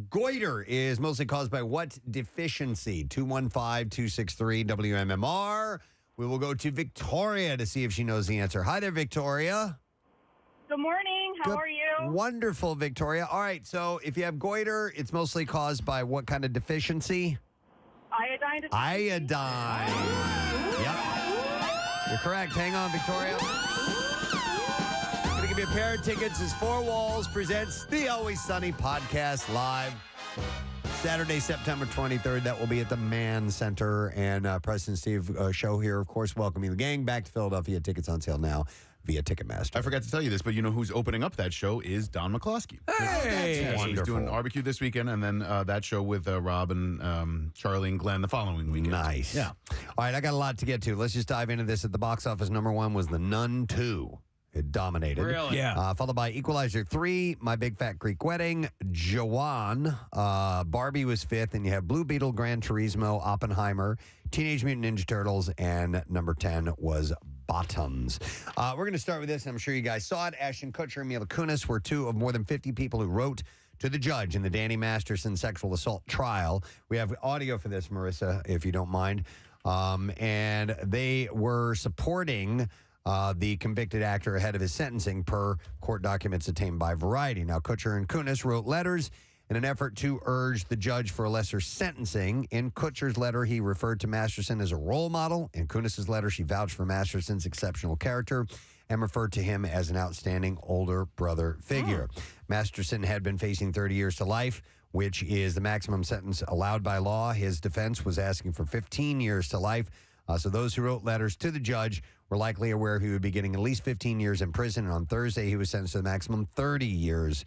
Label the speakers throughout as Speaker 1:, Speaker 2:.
Speaker 1: Goiter is mostly caused by what deficiency? 215-263-WMMR. We will go to Victoria to see if she knows the answer. Hi there, Victoria.
Speaker 2: Good morning. How are you?
Speaker 1: Wonderful, Victoria. All right, so if you have goiter, it's mostly caused by what kind of deficiency?
Speaker 2: Iodine deficiency.
Speaker 1: Iodine. Yep. You're correct. Hang on, Victoria. I'm going to give you a pair of tickets as Four Walls presents the Always Sunny podcast live Saturday, September 23rd. That will be at the Mann Center. And Preston Steve show here, of course, welcoming the gang back to Philadelphia. Tickets on sale now via Ticketmaster.
Speaker 3: I forgot to tell you this, but you know who's opening up that show is Don McCloskey.
Speaker 1: Hey!
Speaker 3: He's doing barbecue this weekend, and then that show with Rob and Charlie and Glenn the following weekend.
Speaker 1: Nice.
Speaker 3: Yeah.
Speaker 1: All right, I got a lot to get to. Let's just dive into this. At the box office, number one was The Nun 2. It dominated.
Speaker 4: Really?
Speaker 3: Yeah.
Speaker 1: Followed by Equalizer 3, My Big Fat Greek Wedding, Jawan, Barbie was fifth, and you have Blue Beetle, Gran Turismo, Oppenheimer, Teenage Mutant Ninja Turtles, and number 10 was Bottoms. We're going to start with this. I'm sure you guys saw it. Ashton Kutcher and Mila Kunis were two of more than 50 people who wrote to the judge in the Danny Masterson sexual assault trial. We have audio for this, Marissa, if you don't mind. And they were supporting the convicted actor ahead of his sentencing per court documents obtained by Variety. Now, Kutcher and Kunis wrote letters in an effort to urge the judge for a lesser sentencing. In Kutcher's letter, he referred to Masterson as a role model. In Kunis's letter, she vouched for Masterson's exceptional character and referred to him as an outstanding older brother figure. Masterson had been facing 30 years to life, which is the maximum sentence allowed by law. His defense was asking for 15 years to life. So those who wrote letters to the judge were likely aware he would be getting at least 15 years in prison. And on Thursday, he was sentenced to the maximum 30 years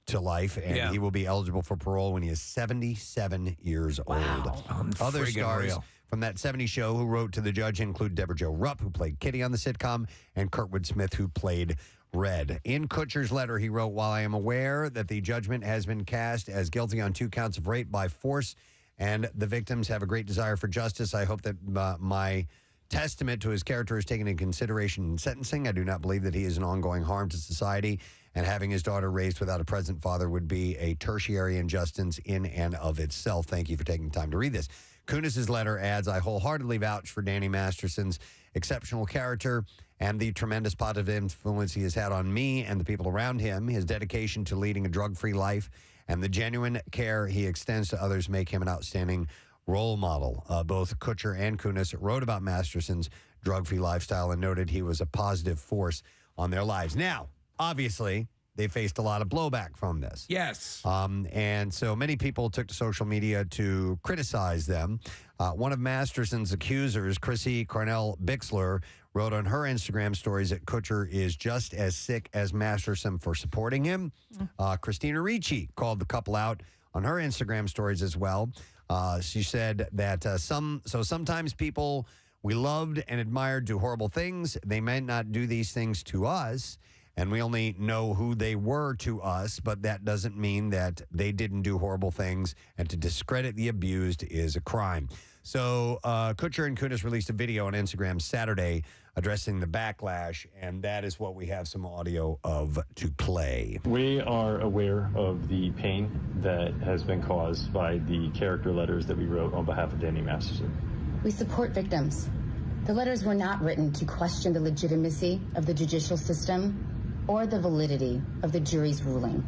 Speaker 1: to life, and he will be eligible for parole when he is 77 years old. Other stars from that 70s show who wrote to the judge include Deborah Jo Rupp, who played Kitty on the sitcom, and Kurtwood Smith, who played Red. In Kutcher's letter, he wrote, "While I am aware that the judgment has been cast as guilty on 2 counts of rape by force, and the victims have a great desire for justice, I hope that my testament to his character is taken into consideration in sentencing. I do not believe that he is an ongoing harm to society, and having his daughter raised without a present father would be a tertiary injustice in and of itself." Thank you for taking the time to read this. Kunis's letter adds, "I wholeheartedly vouch for Danny Masterson's exceptional character and the tremendous positive influence he has had on me and the people around him. His dedication to leading a drug-free life and the genuine care he extends to others make him an outstanding role model." Both Kutcher and Kunis wrote about Masterson's drug-free lifestyle and noted he was a positive force on their lives. Now, obviously, they faced a lot of blowback from this.
Speaker 4: Yes.
Speaker 1: And so many people took to social media to criticize them. One of Masterson's accusers, Chrissy Cornell Bixler, wrote on her Instagram stories that Kutcher is just as sick as Masterson for supporting him. Christina Ricci called the couple out on her Instagram stories as well. She said that sometimes people we loved and admired do horrible things. They might not do these things to us, and we only know who they were to us, but that doesn't mean that they didn't do horrible things, and to discredit the abused is a crime. So Kutcher and Kunis released a video on Instagram Saturday addressing the backlash, and that is what we have some audio of to play.
Speaker 5: We are aware of the pain that has been caused by the character letters that we wrote on behalf of Danny Masterson.
Speaker 6: We support victims. The letters were not written to question the legitimacy of the judicial system or the validity of the jury's ruling.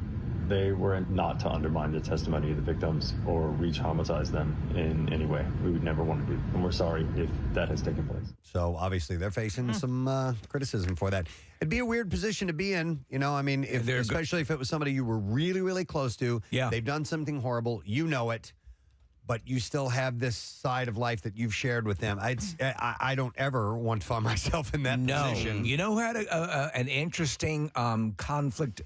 Speaker 5: They were not to undermine the testimony of the victims or re-traumatize them in any way. We would never want to do, and we're sorry if that has taken place.
Speaker 1: So obviously they're facing some criticism for that. It'd be a weird position to be in, you know. I mean, especially if it was somebody you were really, really close to.
Speaker 4: Yeah.
Speaker 1: They've done something horrible. You know it. But you still have this side of life that you've shared with them. I don't ever want to find myself in that position.
Speaker 4: You know who had an interesting conflict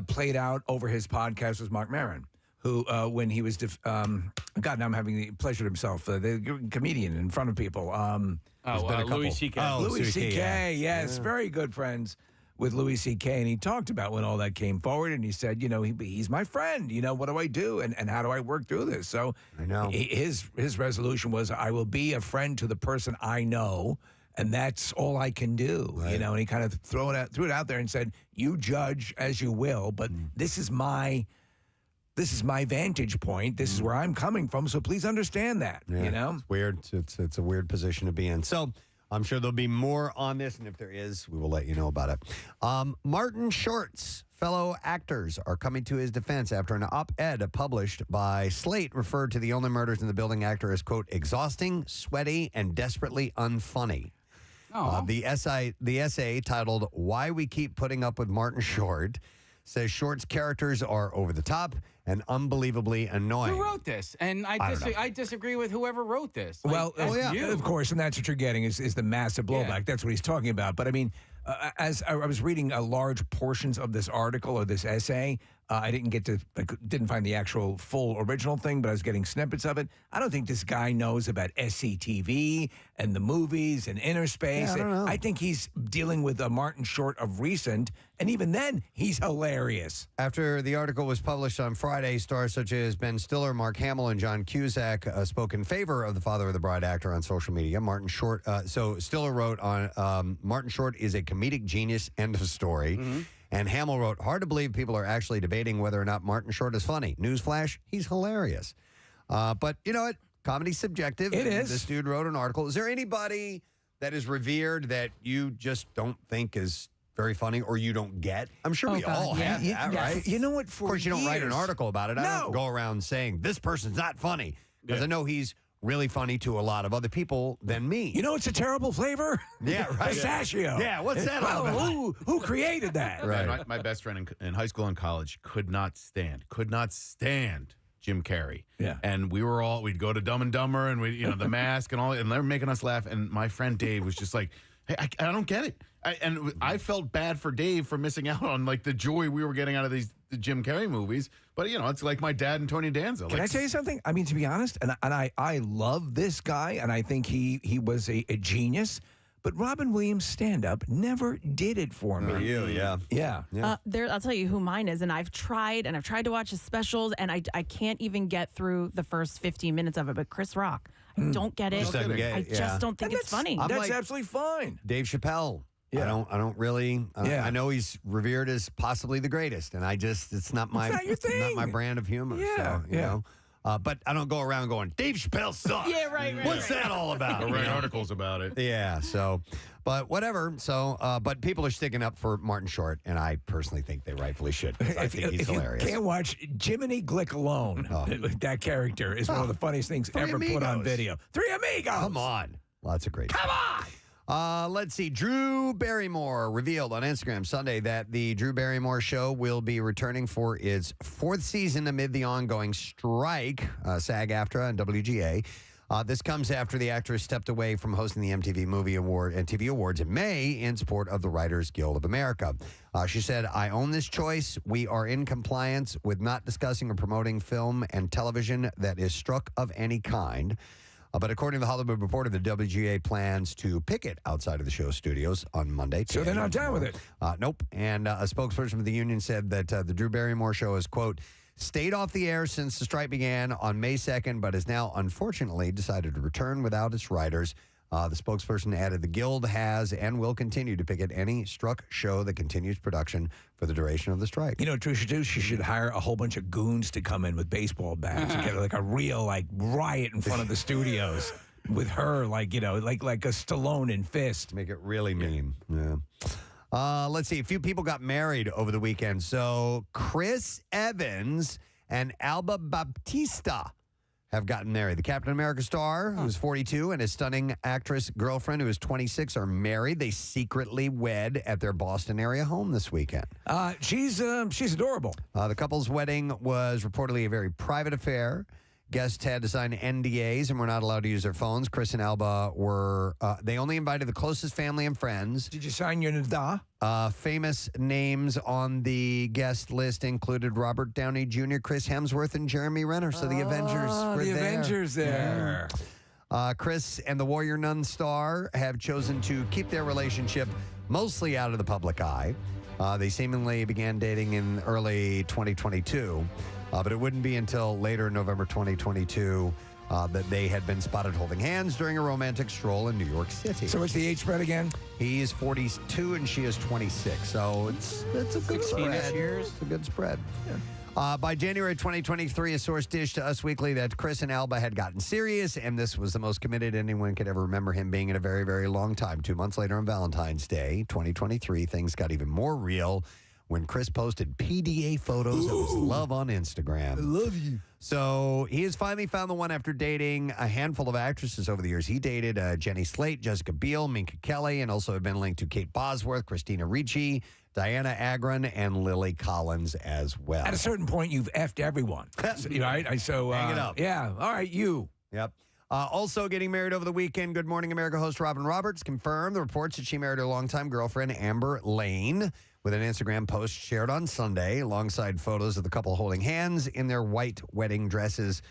Speaker 4: played out over his podcast was Mark Maron, who, when he was, God, now I'm having the pleasure of himself, the comedian in front of people.
Speaker 3: Louis C.K.
Speaker 4: Louis C.K., yes, very good friends with Louis C.K., and he talked about when all that came forward, and he said, you know, he's my friend. You know, what do I do, and how do I work through this? So
Speaker 1: I know
Speaker 4: his resolution was, I will be a friend to the person I know, and that's all I can do.
Speaker 1: Right.
Speaker 4: You know, and he kind of threw it out there and said, "You judge as you will, but this is my vantage point. This is where I'm coming from. So please understand that."
Speaker 1: Yeah,
Speaker 4: You know,
Speaker 1: it's weird. It's a weird position to be in. So I'm sure there'll be more on this, and if there is, we will let you know about it. Martin Short's fellow actors are coming to his defense after an op-ed published by Slate referred to the Only Murders in the Building actor as, quote, exhausting, sweaty, and desperately unfunny. The essay titled "Why We Keep Putting Up with Martin Short" says Short's characters are over the top and unbelievably annoying.
Speaker 7: Who wrote this? And I disagree with whoever wrote this.
Speaker 4: well,
Speaker 7: you.
Speaker 4: of course, and that's what you're getting is the massive blowback.
Speaker 7: Yeah.
Speaker 4: That's what he's talking about. But I mean, as I was reading large portions of this article or this essay, I didn't find the actual full original thing, but I was getting snippets of it. I don't think this guy knows about SCTV and the movies and Inner Space.
Speaker 1: Yeah, I don't know.
Speaker 4: I think he's dealing with a Martin Short of recent, and even then, he's hilarious.
Speaker 1: After the article was published on Friday, stars such as Ben Stiller, Mark Hamill, and John Cusack spoke in favor of the Father of the Bride actor on social media. Martin Short. So Stiller wrote on Martin Short is a comedic genius. End of story. And Hamill wrote, hard to believe people are actually debating whether or not Martin Short is funny. Newsflash, he's hilarious. But you know what? Comedy's subjective.
Speaker 4: It is.
Speaker 1: This dude wrote an article. Is there anybody that is revered that you just don't think is very funny or you don't get? I'm sure we all have that, right?
Speaker 4: You know what?
Speaker 1: Of course, you don't write an article about it. I
Speaker 4: No.
Speaker 1: don't go around saying this person's not funny because I know he's really funny to a lot of other people than me.
Speaker 4: You know, it's a terrible flavor.
Speaker 1: Yeah, right.
Speaker 4: Pistachio.
Speaker 1: Yeah, what's that all
Speaker 4: Well,
Speaker 1: about?
Speaker 4: who created that?
Speaker 1: Right.
Speaker 3: Man, my best friend in high school and college could not stand Jim Carrey.
Speaker 4: Yeah.
Speaker 3: And we'd go to Dumb and Dumber and The Mask and all, and they were making us laugh. And my friend Dave was just like, hey, I don't get it. I felt bad for Dave for missing out on like the joy we were getting out of the Jim Carrey movies. But it's like my dad and Tony Danza.
Speaker 4: Can I tell you something? I mean, to be honest, and I love this guy, and I think he was a genius. But Robin Williams' stand-up never did it for me.
Speaker 1: Yeah.
Speaker 4: Yeah.
Speaker 8: I'll tell you who mine is, and I've tried to watch his specials, and I can't even get through the first 15 minutes of it. But Chris Rock, I don't get it.
Speaker 1: Just doesn't get
Speaker 8: I
Speaker 1: it, yeah.
Speaker 8: just don't think
Speaker 4: And
Speaker 8: it's funny.
Speaker 1: I'm
Speaker 4: That's
Speaker 1: like-
Speaker 4: absolutely fine.
Speaker 1: Dave Chappelle.
Speaker 4: Yeah.
Speaker 1: I don't really.
Speaker 4: Yeah.
Speaker 1: I know he's revered as possibly the greatest, and it's not my
Speaker 4: not your thing.
Speaker 1: not my brand of humor.
Speaker 4: Yeah,
Speaker 1: So, you know. But I don't go around going, Dave Chappelle sucks.
Speaker 8: Yeah, right.
Speaker 1: What's that all about?
Speaker 3: Or write articles about it.
Speaker 1: Yeah. So, but whatever. So, but people are sticking up for Martin Short, and I personally think they rightfully should. 'Cause I think he's
Speaker 4: if
Speaker 1: hilarious.
Speaker 4: you can't watch Jiminy Glick alone, that character is one of the funniest things ever put on
Speaker 1: Amigos.
Speaker 4: video. Three Amigos.
Speaker 1: Come on. Lots of great. Come on. Let's see. Drew Barrymore revealed on Instagram Sunday that the Drew Barrymore Show will be returning for its fourth season amid the ongoing strike, SAG-AFTRA and WGA. This comes after the actress stepped away from hosting the MTV Movie Award and TV Awards in May in support of the Writers Guild of America. She said, I own this choice. We are in compliance with not discussing or promoting film and television that is struck of any kind. But according to the Hollywood Reporter, the WGA plans to picket outside of the show studios on Monday.
Speaker 4: So they're not down with it.
Speaker 1: Nope. And a spokesperson for the union said that the Drew Barrymore Show is, quote, stayed off the air since the strike began on May 2nd, but has now unfortunately decided to return without its writers. The spokesperson added the Guild has and will continue to picket any struck show that continues production for the duration of the strike.
Speaker 4: You know what Drew should do? She should hire a whole bunch of goons to come in with baseball bats and get like a real riot in front of the studios with her, like a Stallone in Fist.
Speaker 1: Make it really mean. Yeah. Let's see. A few people got married over the weekend. So Chris Evans and Alba Baptista have gotten married. The Captain America star, who's 42, and his stunning actress girlfriend, who is 26, are married. They secretly wed at their Boston area home this weekend.
Speaker 4: She's adorable.
Speaker 1: The couple's wedding was reportedly a very private affair. Guests had to sign NDAs and were not allowed to use their phones. Chris and Alba they only invited the closest family and friends.
Speaker 4: Did you sign your nada?
Speaker 1: Famous names on the guest list included Robert Downey Jr., Chris Hemsworth, and Jeremy Renner. So the Avengers were
Speaker 4: the
Speaker 1: there.
Speaker 4: Avengers there.
Speaker 1: Chris and the Warrior Nun star have chosen to keep their relationship mostly out of the public eye. They seemingly began dating in early 2022. But it wouldn't be until later in November 2022 that they had been spotted holding hands during a romantic stroll in New York City.
Speaker 4: So what's the age spread again?
Speaker 1: He is 42 and she is 26. So it's a good
Speaker 7: 16-ish
Speaker 1: spread.
Speaker 7: years.
Speaker 1: It's a good spread. By January 2023, a source dished to Us Weekly that Chris and Alba had gotten serious, and this was the most committed anyone could ever remember him being in a very, very long time. 2 months later on Valentine's Day, 2023, things got even more real when Chris posted PDA photos of his love on Instagram.
Speaker 4: I love you.
Speaker 1: So he has finally found the one after dating a handful of actresses over the years. He dated Jenny Slate, Jessica Biel, Minka Kelly, and also have been linked to Kate Bosworth, Christina Ricci, Diana Agron, and Lily Collins as well.
Speaker 4: At a certain point, you've effed everyone. Right? So,
Speaker 1: Hang it up.
Speaker 4: Yeah. All right, you.
Speaker 1: Yep. Also getting married over the weekend, Good Morning America host Robin Roberts confirmed the reports that she married her longtime girlfriend Amber Lane with an Instagram post shared on Sunday alongside photos of the couple holding hands in their white wedding dresses.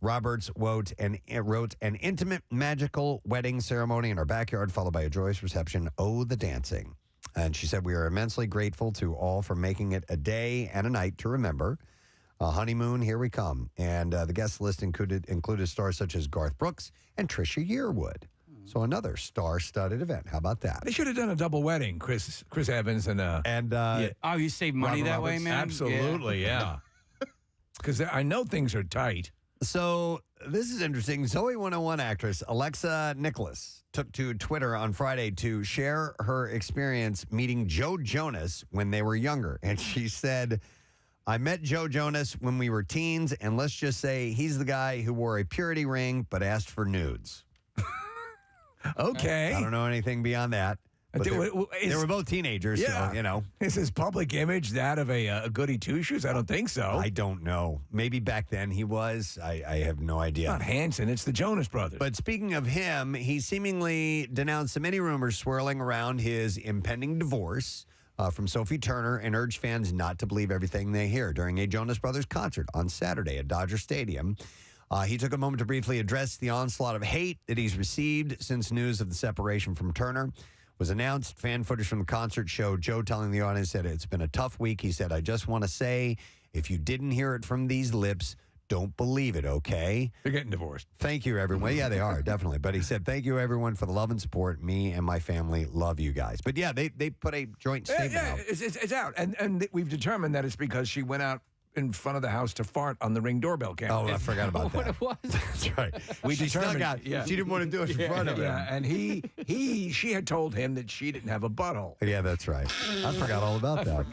Speaker 1: Roberts wrote an intimate, magical wedding ceremony in our backyard, followed by a joyous reception. Oh, the dancing. And she said, we are immensely grateful to all for making it a day and a night to remember. Honeymoon, here we come. And the guest list included stars such as Garth Brooks and Trisha Yearwood. So another star-studded event. How about that?
Speaker 4: They should have done a double wedding, Chris Evans and
Speaker 7: Oh, you save money
Speaker 1: Robin
Speaker 7: that way,
Speaker 1: Roberts.
Speaker 7: man?
Speaker 4: absolutely, yeah. Because I know things are tight.
Speaker 1: So this is interesting. Zoe 101 actress Alexa Nicholas took to Twitter on Friday to share her experience meeting Joe Jonas when they were younger. And she said, I met Joe Jonas when we were teens, and let's just say he's the guy who wore a purity ring but asked for nudes.
Speaker 4: Okay.
Speaker 1: I don't know anything beyond that. But they were both teenagers,
Speaker 4: Yeah.
Speaker 1: so, you know.
Speaker 4: Is his public image that of a goody two-shoes? I don't think so.
Speaker 1: I don't know. Maybe back then he was. I have no idea.
Speaker 4: Not Hanson. It's the Jonas Brothers.
Speaker 1: But speaking of him, he seemingly denounced the many rumors swirling around his impending divorce from Sophie Turner and urged fans not to believe everything they hear. During a Jonas Brothers concert on Saturday at Dodger Stadium, he took a moment to briefly address the onslaught of hate that he's received since news of the separation from Turner was announced. Fan footage from the concert showed Joe telling the audience that it's been a tough week. He said, I just want to say, if you didn't hear it from these lips, don't believe it, okay?
Speaker 4: They're getting divorced.
Speaker 1: Thank you, everyone. Yeah, they are, definitely. But he said, thank you, everyone, for the love and support. Me and my family love you guys. But yeah, they put a joint statement out.
Speaker 4: It's out. And we've determined that it's because she went out in front of the house to fart on the Ring doorbell camera.
Speaker 1: Oh, I forgot about
Speaker 7: What
Speaker 1: that.
Speaker 7: it was?
Speaker 1: That's right. She snuck out.
Speaker 4: yeah.
Speaker 1: She didn't want to do it in front of him.
Speaker 4: Yeah, and she had told him that she didn't have a butthole.
Speaker 1: Yeah, that's right. I forgot all about that.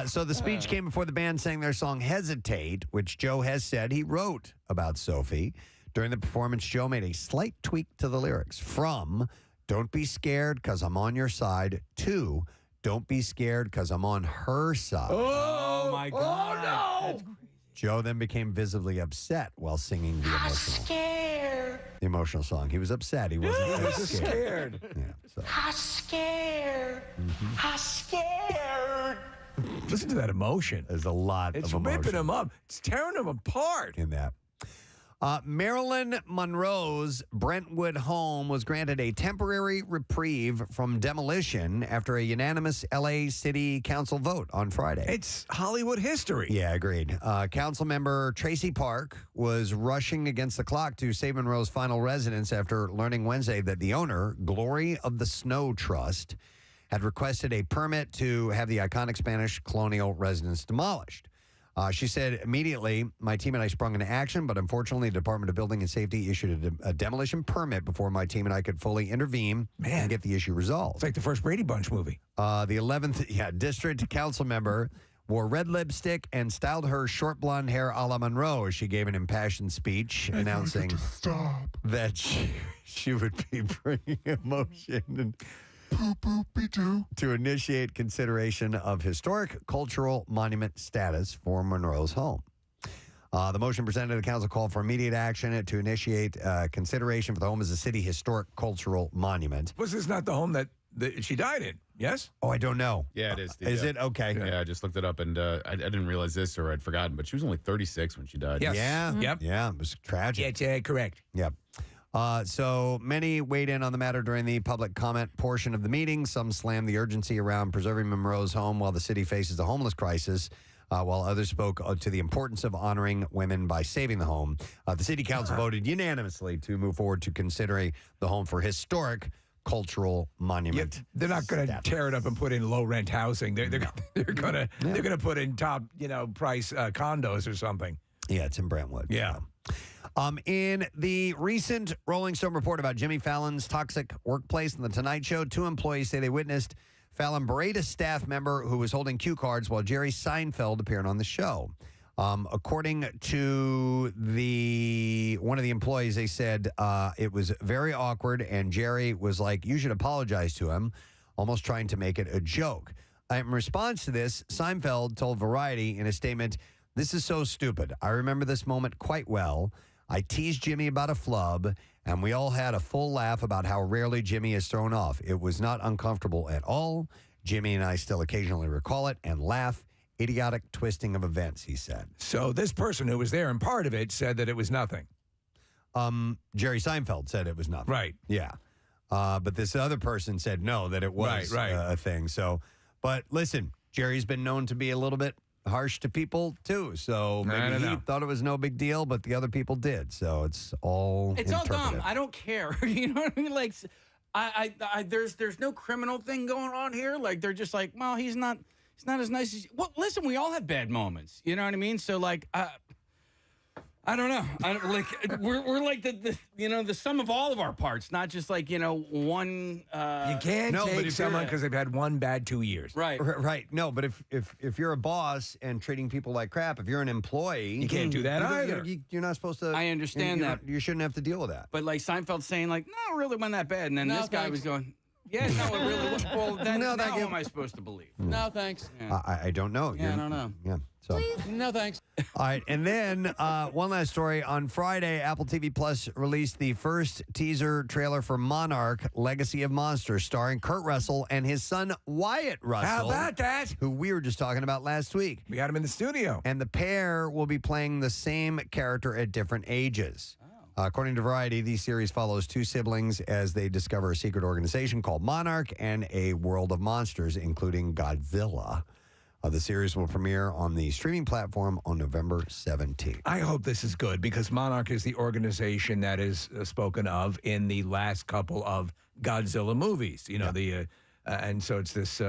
Speaker 1: So the speech came before the band sang their song Hesitate, which Joe has said he wrote about Sophie. During the performance, Joe made a slight tweak to the lyrics from Don't Be Scared Because I'm on Your Side to Don't Be Scared Because I'm on Her Side.
Speaker 7: Oh, my God.
Speaker 4: Oh, no.
Speaker 1: Joe then became visibly upset while singing the emotional song. He was upset. He wasn't scared. Yeah, so.
Speaker 9: I'm scared.
Speaker 1: Mm-hmm.
Speaker 9: I'm scared.
Speaker 4: Listen to that emotion.
Speaker 1: There's a lot
Speaker 4: It's
Speaker 1: of emotion
Speaker 4: ripping him up. It's tearing him apart.
Speaker 1: in that. Marilyn Monroe's Brentwood home was granted a temporary reprieve from demolition after a unanimous L.A. City Council vote on Friday.
Speaker 4: It's Hollywood history.
Speaker 1: Yeah, agreed. Council member Tracy Park was rushing against the clock to save Monroe's final residence after learning Wednesday that the owner, Glory of the Snow Trust, had requested a permit to have the iconic Spanish colonial residence demolished. She said, immediately, my team and I sprung into action, but unfortunately, the Department of Building and Safety issued a demolition permit before my team and I could fully intervene and get the issue resolved.
Speaker 4: It's like the first Brady Bunch movie.
Speaker 1: The 11th district council member wore red lipstick and styled her short blonde hair a la Monroe as she gave an impassioned speech announcing that she would be bringing emotion and to initiate consideration of historic cultural monument status for Monroe's home. The motion presented to the council called for immediate action to initiate consideration for the home as a city historic cultural monument.
Speaker 4: Was this not the home that she died in? Yes?
Speaker 1: Oh, I don't know.
Speaker 3: Yeah, it is.
Speaker 1: Is it? Okay.
Speaker 3: Yeah, I just looked it up, and I didn't realize this or I'd forgotten, but she was only 36 when she died.
Speaker 4: Yes.
Speaker 1: Yeah.
Speaker 4: Yep.
Speaker 1: Yeah, it was tragic.
Speaker 4: Yeah, correct.
Speaker 1: Yep. So many weighed in on the matter during the public comment portion of the meeting. Some slammed the urgency around preserving Monroe's home while the city faces a homeless crisis. while others spoke to the importance of honoring women by saving the home. The city council voted unanimously to move forward to considering the home for historic cultural monument.
Speaker 4: They're not going to tear it up and put in low rent housing. They're going to put in top price condos or something.
Speaker 1: Yeah, it's in Brentwood.
Speaker 4: Yeah.
Speaker 1: In the recent Rolling Stone report about Jimmy Fallon's toxic workplace and The Tonight Show, 2 employees say they witnessed Fallon berate a staff member who was holding cue cards while Jerry Seinfeld appeared on the show. According to one of the employees, they said it was very awkward, and Jerry was like, "You should apologize to him," almost trying to make it a joke. In response to this, Seinfeld told Variety in a statement, "This is so stupid. I remember this moment quite well. I teased Jimmy about a flub, and we all had a full laugh about how rarely Jimmy is thrown off. It was not uncomfortable at all. Jimmy and I still occasionally recall it and laugh. Idiotic twisting of events," he said.
Speaker 4: So this person who was there and part of it said that it was nothing.
Speaker 1: Jerry Seinfeld said it was nothing.
Speaker 4: Right.
Speaker 1: Yeah. But this other person said no, that it was
Speaker 4: Right.
Speaker 1: a thing. So, but listen, Jerry's been known to be a little bit harsh to people too. So maybe he thought it was no big deal, but the other people did. So it's all
Speaker 7: dumb. I don't care. You know what I mean? Like, there's no criminal thing going on here. Like, they're just like, well, he's not as nice as. Well, listen, we all have bad moments. You know what I mean? So like, I don't know. We're like the sum of all of our parts, not just like one.
Speaker 4: You can't take someone because they've had one bad 2 years.
Speaker 7: Right.
Speaker 1: Right. No, but if you're a boss and treating people like crap, if you're an employee,
Speaker 4: you can't do that either.
Speaker 1: You're not supposed to.
Speaker 7: I understand that.
Speaker 1: You shouldn't have to deal with that.
Speaker 7: But like Seinfeld saying like, no, it really wasn't that bad, and then this guy was going. Yeah, no, it really was. Well, then now who am I supposed to believe?
Speaker 9: No, thanks.
Speaker 7: Yeah.
Speaker 1: I don't know.
Speaker 7: Yeah, I don't know.
Speaker 1: Yeah. So.
Speaker 9: No, thanks.
Speaker 1: All right, and then one last story. On Friday, Apple TV Plus released the first teaser trailer for Monarch: Legacy of Monsters, starring Kurt Russell and his son Wyatt Russell.
Speaker 4: How about that?
Speaker 1: Who we were just talking about last week.
Speaker 4: We got him in the studio.
Speaker 1: And the pair will be playing the same character at different ages. According to Variety, the series follows 2 siblings as they discover a secret organization called Monarch and a world of monsters, including Godzilla. The series will premiere on the streaming platform on November 17th.
Speaker 4: I hope this is good because Monarch is the organization that is spoken of in the last couple of Godzilla movies. And so it's this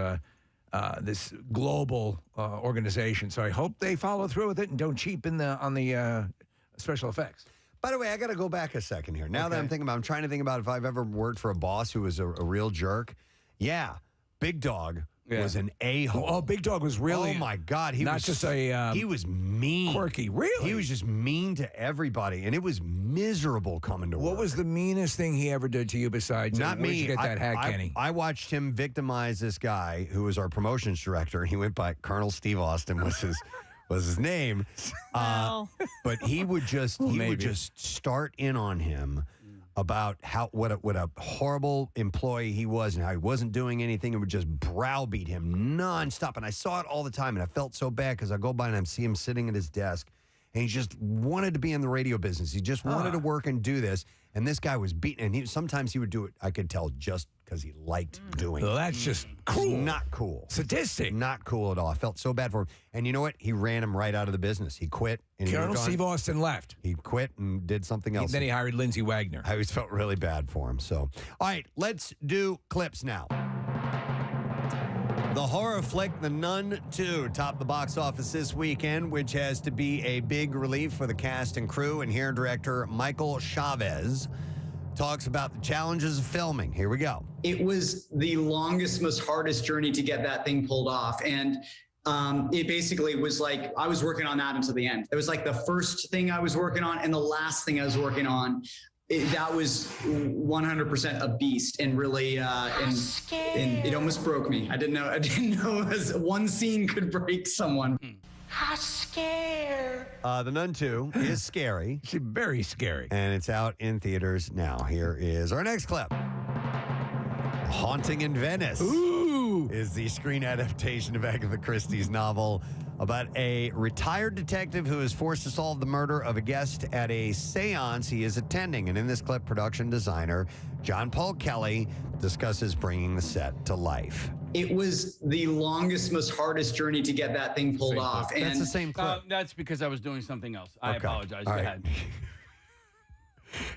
Speaker 4: this global organization. So I hope they follow through with it and don't cheapen on the special effects.
Speaker 1: By the way, I got to go back a second here. Now that I'm trying to think about if I've ever worked for a boss who was a real jerk. Yeah, Big Dog was an a-hole.
Speaker 4: Oh, Big Dog was really.
Speaker 1: Oh my God, he was mean,
Speaker 4: quirky. Really,
Speaker 1: he was just mean to everybody, and it was miserable coming to work.
Speaker 4: What was the meanest thing he ever did to you besides?
Speaker 1: Not me.
Speaker 4: Where'd you get that hat, Kenny?
Speaker 1: I watched him victimize this guy who was our promotions director, and he went by Colonel Steve Austin was his name. But he would just start in on him about what a horrible employee he was and how he wasn't doing anything, and would just browbeat him nonstop. And I saw it all the time, and I felt so bad because I go by and I see him sitting at his desk, and he just wanted to be in the radio business. He just wanted to work and do this. And this guy was beaten, and sometimes he would do it, I could tell, just because he liked doing it.
Speaker 4: Well, that's just cool.
Speaker 1: Not cool.
Speaker 4: Sadistic.
Speaker 1: Not cool at all. I felt so bad for him. And you know what? He ran him right out of the business. He quit. And
Speaker 4: Colonel Steve Austin left.
Speaker 1: He quit and did something else.
Speaker 4: Then he hired Lindsay Wagner.
Speaker 1: I always felt really bad for him. So, all right, let's do clips now. The horror flick The Nun 2 topped the box office this weekend, which has to be a big relief for the cast and crew. And here, director Michael Chavez talks about the challenges of filming. Here we go.
Speaker 10: It was the longest, most hardest journey to get that thing pulled off. And it basically was like I was working on that until the end. It was like the first thing I was working on and the last thing I was working on. That was 100% a beast, and really, and it almost broke me. I didn't know one scene could break someone.
Speaker 9: I'm scared.
Speaker 1: The Nun 2 is scary.
Speaker 4: It's very scary.
Speaker 1: And it's out in theaters now. Here is our next clip. Haunting in Venice.
Speaker 4: Ooh.
Speaker 1: Is the screen adaptation of Agatha Christie's novel about a retired detective who is forced to solve the murder of a guest at a seance he is attending. And in this clip, production designer John Paul Kelly discusses bringing the set to life.
Speaker 10: it was the longest, most hardest journey to get that thing pulled
Speaker 3: Same
Speaker 10: off.
Speaker 3: clip.
Speaker 10: And
Speaker 1: That's the same clip.
Speaker 7: That's because I was doing something else. I
Speaker 1: Okay.
Speaker 7: apologize.
Speaker 1: All
Speaker 7: Go
Speaker 1: right.
Speaker 7: ahead.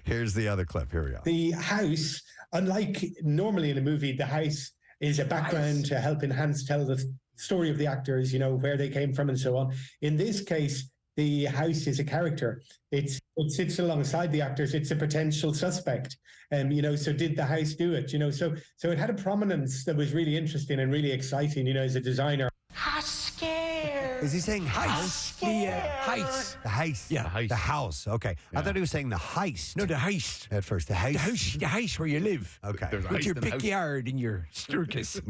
Speaker 1: Here's the other clip. Here we go.
Speaker 11: The house, unlike normally in a movie, the house is a background to help tell the story of the actors, where they came from and so on. In this case, the house is a character. It sits alongside the actors. It's a potential suspect. So did the house do it? So it had a prominence that was really interesting and really exciting, as a designer.
Speaker 9: I'm scared.
Speaker 1: Is he saying house?
Speaker 4: The heist.
Speaker 1: The heist.
Speaker 3: Yeah, the heist.
Speaker 1: The house. Okay. I
Speaker 3: Yeah.
Speaker 1: thought he was saying the heist.
Speaker 4: No, the heist.
Speaker 1: At first, the heist.
Speaker 4: The house where you live.
Speaker 1: Okay.
Speaker 3: There's a
Speaker 4: With
Speaker 3: heist
Speaker 4: your
Speaker 3: in the house.
Speaker 4: backyard and your circus.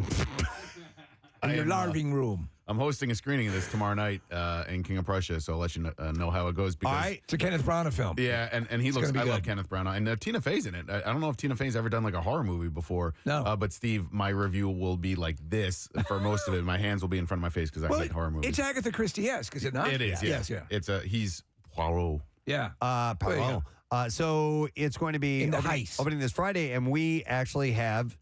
Speaker 3: I
Speaker 4: And your
Speaker 3: am,
Speaker 4: larving room.
Speaker 3: I'm hosting a screening of this tomorrow night in King of Prussia, so I'll let you know how it goes. Because,
Speaker 1: All right.
Speaker 4: It's a Kenneth Branagh film.
Speaker 3: Yeah, and he looks.
Speaker 4: gonna
Speaker 3: I
Speaker 4: be
Speaker 3: love
Speaker 4: good.
Speaker 3: Kenneth Branagh, and Tina Fey's in it. I don't know if Tina Fey's ever done like a horror movie before.
Speaker 4: No.
Speaker 3: But Steve, my review will be like this for most of it. My hands will be in front of my face because I hate horror movies.
Speaker 4: It's Agatha Christie-esque, is it not?
Speaker 3: It is. Yeah.
Speaker 4: Yes, yeah.
Speaker 3: It's he's Poirot.
Speaker 4: Yeah.
Speaker 1: Poirot.
Speaker 4: There you
Speaker 1: So it's going to be
Speaker 4: In the heist.
Speaker 1: opening this Friday, and we actually have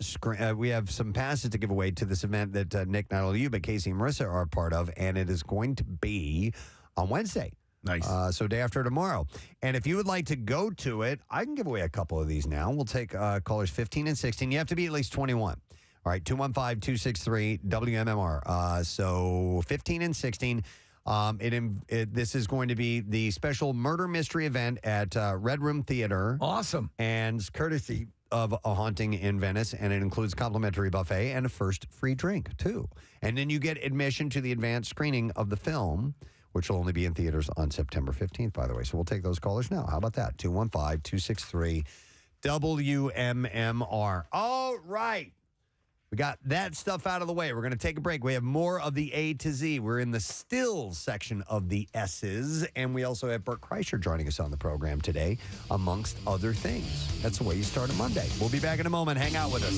Speaker 1: we have some passes to give away to this event that Nick, not only you, but Casey and Marissa are a part of, and it is going to be on Wednesday.
Speaker 3: Nice.
Speaker 1: So day after tomorrow. And if you would like to go to it, I can give away a couple of these now. We'll take callers 15 and 16. You have to be at least 21. All right, 215-263-WMMR. So 15 and 16. This is going to be the special murder mystery event at Red Room Theater.
Speaker 4: Awesome.
Speaker 1: And it's courtesy of A Haunting in Venice, and it includes complimentary buffet and a first free drink, too. And then you get admission to the advanced screening of the film, which will only be in theaters on September 15th, by the way. So we'll take those callers now. How about that? 215-263-WMMR. All right. We got that stuff out of the way. We're going to take a break. We have more of the A to Z. We're in the stills section of the S's, and we also have Bert Kreischer joining us on the program today, amongst other things. That's the way you start a Monday. We'll be back in a moment. Hang out with us.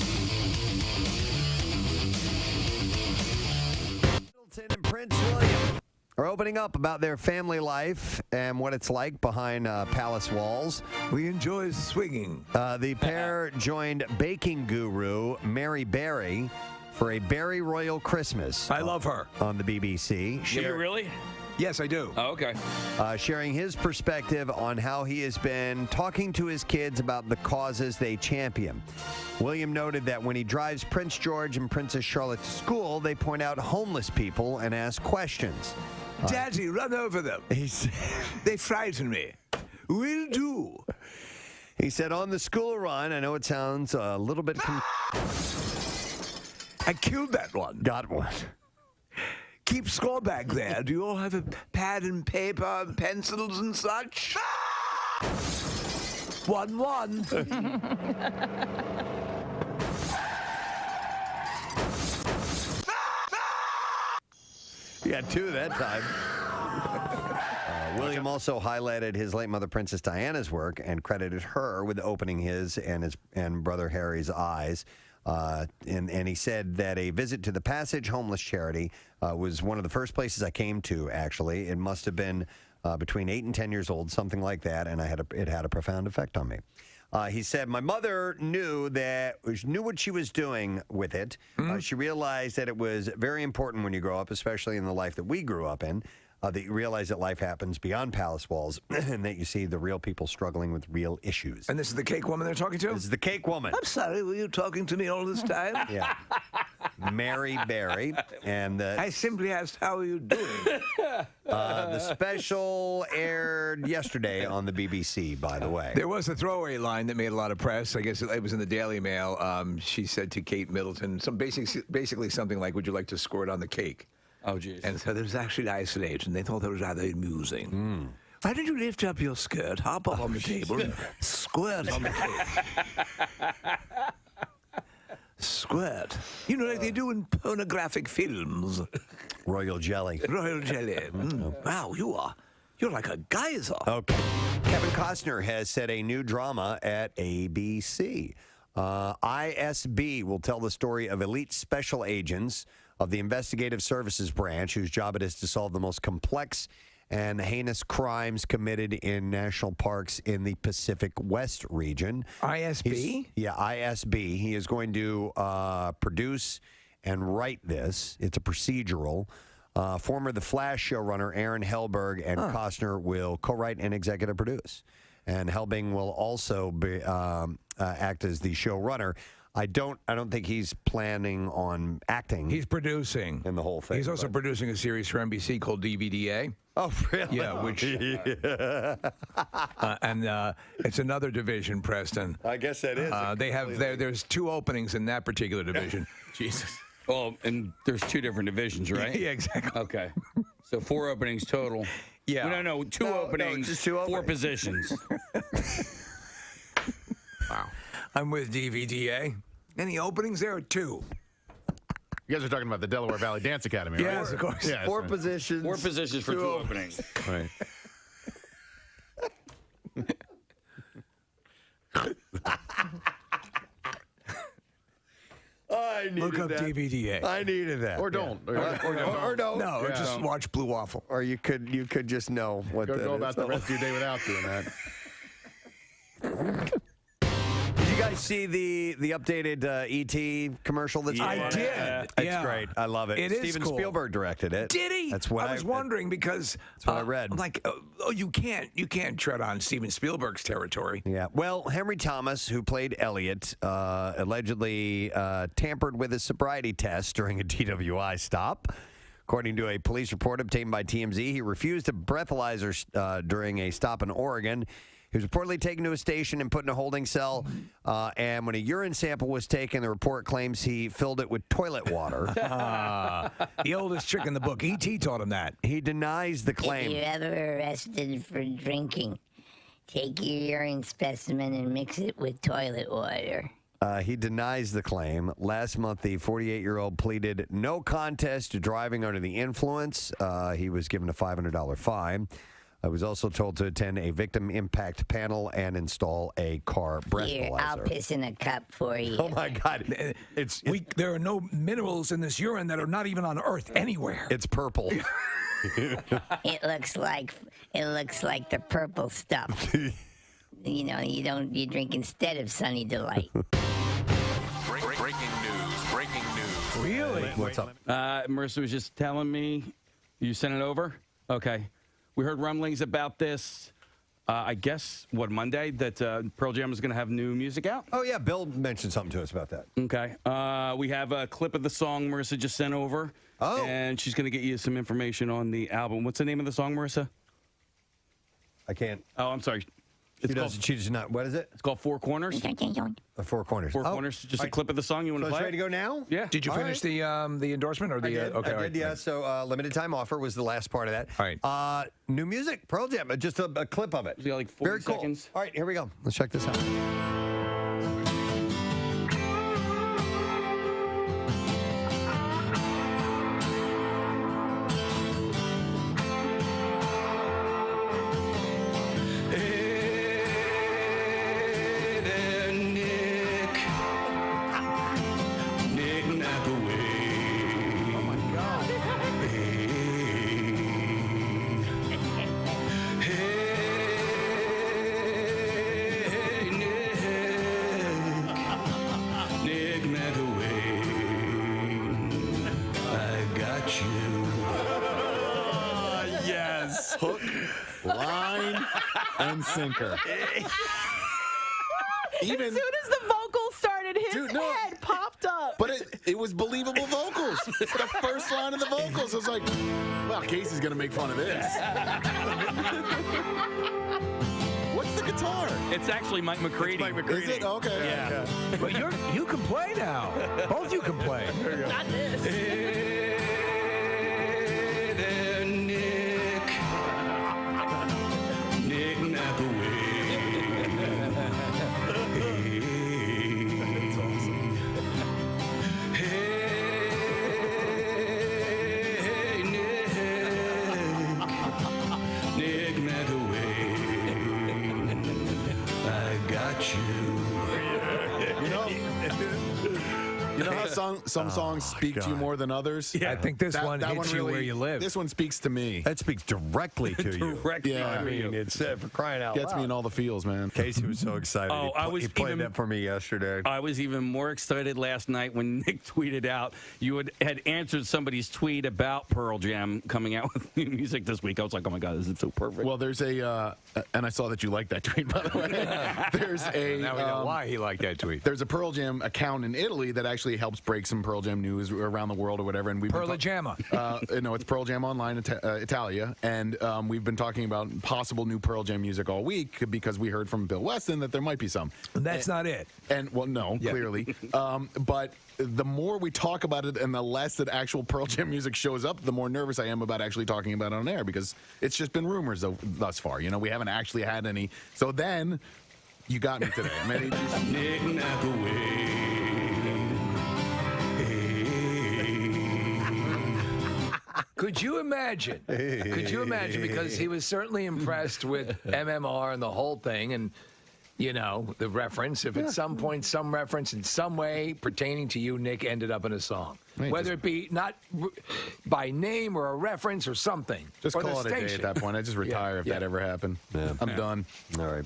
Speaker 1: Middleton and Prince William are opening up about their family life and what it's like behind palace walls.
Speaker 4: We enjoy swinging.
Speaker 1: The pair joined baking guru Mary Berry for a Berry Royal Christmas.
Speaker 4: I love her.
Speaker 1: On the BBC.
Speaker 7: Do you really?
Speaker 4: Yes, I do.
Speaker 7: Oh, okay.
Speaker 1: Sharing his perspective on how he has been talking to his kids about the causes they champion. William noted that when he drives Prince George and Princess Charlotte to school, they point out homeless people and ask questions.
Speaker 4: Daddy, run over them. They frighten me. Will do.
Speaker 1: He said, on the school run, I know it sounds a little bit...
Speaker 4: I killed that one.
Speaker 1: Got one.
Speaker 4: Keep score back there. Do you all have a pad and paper and pencils and such? 1-1.
Speaker 1: You got two that time. William also highlighted his late mother, Princess Diana's work, and credited her with opening his and brother Harry's eyes. And he said that a visit to the Passage Homeless Charity was one of the first places I came to, actually. It must have been between 8 and 10 years old, something like that, and it had a profound effect on me. He said, my mother knew what she was doing with it. She realized that it was very important when you grow up, especially in the life that we grew up in, that you realize that life happens beyond palace walls and that you see the real people struggling with real issues.
Speaker 4: And this is the cake woman they're talking to?
Speaker 1: This is the cake woman.
Speaker 4: I'm sorry, were you talking to me all this time?
Speaker 1: Yeah. Mary Berry. And
Speaker 4: I simply asked, how are you doing?
Speaker 1: The special aired yesterday on the BBC, by the way.
Speaker 4: There was a throwaway line that made a lot of press. I guess it was in the Daily Mail. She said to Kate Middleton, basically something like, would you like to squirt on the cake?
Speaker 7: Oh, geez.
Speaker 4: And so there was actually isolation. They thought that was rather amusing. Why don't you lift up your skirt, hop up on the table, and squirt on the cake? Squirt. You know, like they do in pornographic films.
Speaker 1: Royal jelly.
Speaker 4: Royal jelly. Wow, you're like a geyser.
Speaker 1: Okay. Kevin Costner has set a new drama at ABC. ISB will tell the story of elite special agents of the Investigative Services Branch, whose job it is to solve the most complex and heinous crimes committed in national parks in the Pacific West region.
Speaker 4: ISB?
Speaker 1: ISB. He is going to produce and write this. It's a procedural. Former The Flash showrunner Aaron Helberg and Costner will co-write and executive produce. And Helbing will also be, act as the showrunner. I don't think he's planning on acting.
Speaker 4: He's producing
Speaker 1: in the whole thing.
Speaker 4: He's also producing a series for NBC called DVDA.
Speaker 1: Oh, really?
Speaker 4: Yeah, which and it's another division, Preston.
Speaker 1: I guess that is.
Speaker 4: They have there's 2 openings in that particular division.
Speaker 7: Jesus. Oh, and there's 2 different divisions, right?
Speaker 4: Yeah, exactly.
Speaker 7: Okay. So 4 openings total.
Speaker 4: Yeah.
Speaker 7: No, 2 openings,
Speaker 1: just 2
Speaker 7: 4
Speaker 1: openings.
Speaker 7: positions.
Speaker 4: Wow. I'm with DVDA. Any openings there? 2.
Speaker 3: You guys are talking about the Delaware Valley Dance Academy, right?
Speaker 4: Yes, of course.
Speaker 3: Yeah,
Speaker 1: 4 positions.
Speaker 7: 4 positions for 2 openings.
Speaker 3: Right.
Speaker 1: I needed
Speaker 4: Look up
Speaker 1: that.
Speaker 4: DVDA.
Speaker 1: I needed that.
Speaker 3: Or don't.
Speaker 1: Or don't.
Speaker 4: No, or just watch Blue Waffle.
Speaker 1: Or you could just know what
Speaker 3: Go
Speaker 1: that
Speaker 3: about
Speaker 1: is.
Speaker 3: the rest of your day without doing that.
Speaker 1: Did you guys see the updated E.T. commercial that's
Speaker 4: I
Speaker 1: on?
Speaker 4: did.
Speaker 1: It's
Speaker 4: Yeah.
Speaker 1: great. I love it.
Speaker 4: It is
Speaker 1: Steven
Speaker 4: cool.
Speaker 1: Spielberg directed it.
Speaker 4: Did he?
Speaker 1: That's what
Speaker 4: I was wondering because
Speaker 1: that's what I read.
Speaker 4: I'm like, you can't tread on Steven Spielberg's territory.
Speaker 1: Yeah. Well, Henry Thomas, who played Elliot, allegedly tampered with his sobriety test during a DWI stop. According to a police report obtained by TMZ, he refused a breathalyzer during a stop in Oregon. He was reportedly taken to a station and put in a holding cell. And when a urine sample was taken, the report claims he filled it with toilet water.
Speaker 4: The oldest trick in the book. E.T. taught him that.
Speaker 1: He denies the claim.
Speaker 9: If you're ever arrested for drinking, take your urine specimen and mix it with toilet water.
Speaker 1: He denies the claim. Last month, the 48-year-old pleaded no contest to driving under the influence. He was given a $500 fine. I was also told to attend a victim impact panel and install a car
Speaker 9: Here, I'll
Speaker 1: breathalyzer.
Speaker 9: piss in a cup for you.
Speaker 1: Oh my God!
Speaker 4: There are no minerals in this urine that are not even on Earth anywhere.
Speaker 1: It's purple.
Speaker 9: It looks like the purple stuff. You drink instead of Sunny Delight.
Speaker 12: Breaking news.
Speaker 4: Really?
Speaker 1: What's up?
Speaker 7: Marissa was just telling me you sent it over. Okay. We heard rumblings about this. I guess Monday that Pearl Jam is going to have new music out.
Speaker 1: Oh yeah, Bill mentioned something to us about that.
Speaker 7: Okay. We have a clip of the song Marissa just sent over.
Speaker 1: Oh.
Speaker 7: And she's going to get you some information on the album. What's the name of the song, Marissa?
Speaker 1: I can't.
Speaker 7: Oh, I'm sorry.
Speaker 1: She does not. What is it?
Speaker 7: It's called Four Corners.
Speaker 1: Four Corners.
Speaker 7: Four Corners. Just a clip of the song. You want
Speaker 1: So
Speaker 7: to
Speaker 1: it's
Speaker 7: play?
Speaker 1: ready to go now?
Speaker 7: Yeah.
Speaker 4: Did you
Speaker 1: All
Speaker 4: finish the endorsement or the?
Speaker 1: I did.
Speaker 4: Okay,
Speaker 1: I
Speaker 4: all
Speaker 1: did.
Speaker 4: right.
Speaker 1: Yeah. So limited time offer was the last part of that.
Speaker 4: All right.
Speaker 1: New music, Pearl Jam. Just a clip of it.
Speaker 7: You got like 40
Speaker 1: Very cool.
Speaker 7: seconds.
Speaker 1: All right, here we go. Let's check this out.
Speaker 3: Yes. Hook, line, and sinker. Even
Speaker 8: As soon as the vocals started, his
Speaker 3: Dude, no.
Speaker 8: head popped up.
Speaker 3: But it was believable vocals. The first line of the vocals, I was like, well, Casey's going to make fun of this. What's the guitar?
Speaker 7: It's actually Mike McCready.
Speaker 3: Mike McCready. Is it? Okay.
Speaker 7: Yeah.
Speaker 4: But you can play now. Both you can play.
Speaker 8: Not this.
Speaker 3: You know how some songs speak to you more than others?
Speaker 4: Yeah. I think this one hits you where you live.
Speaker 3: This one speaks to me.
Speaker 1: That speaks directly to you.
Speaker 3: Yeah.
Speaker 1: I mean, it's for crying out
Speaker 3: Gets
Speaker 1: loud.
Speaker 3: me in all the feels, man.
Speaker 1: Casey was so excited.
Speaker 13: Oh,
Speaker 1: he played that for me yesterday.
Speaker 13: I was even more excited last night when Nick tweeted out you had answered somebody's tweet about Pearl Jam coming out with new music this week. I was like, oh my God, this is so perfect.
Speaker 3: Well, there's and I saw that you liked that tweet, by the way. There's a
Speaker 4: Now we know why he liked that tweet.
Speaker 3: There's a Pearl Jam account in Italy that actually helps break some Pearl Jam news around the world or whatever. And
Speaker 4: Pearl Jamma.
Speaker 3: No, it's Pearl Jam Online Italia, and we've been talking about possible new Pearl Jam music all week because we heard from Bill Weston that there might be some.
Speaker 4: And that's not it.
Speaker 3: And well, no, clearly. But the more we talk about it and the less that actual Pearl Jam music shows up, the more nervous I am about actually talking about it on air because it's just been rumors thus far. You know, we haven't actually had any. So then you got me today.
Speaker 4: Could you imagine? Could you imagine? Because he was certainly impressed with MMR and the whole thing, and you know the reference. If at some point some reference in some way pertaining to you, Nick, ended up in a song, whether it be not by name or a reference or something.
Speaker 3: Just
Speaker 4: or
Speaker 3: call
Speaker 4: the
Speaker 3: it a day
Speaker 4: station.
Speaker 3: at that point. I just retire if that ever happened.
Speaker 1: Yeah.
Speaker 3: I'm done.
Speaker 1: All right.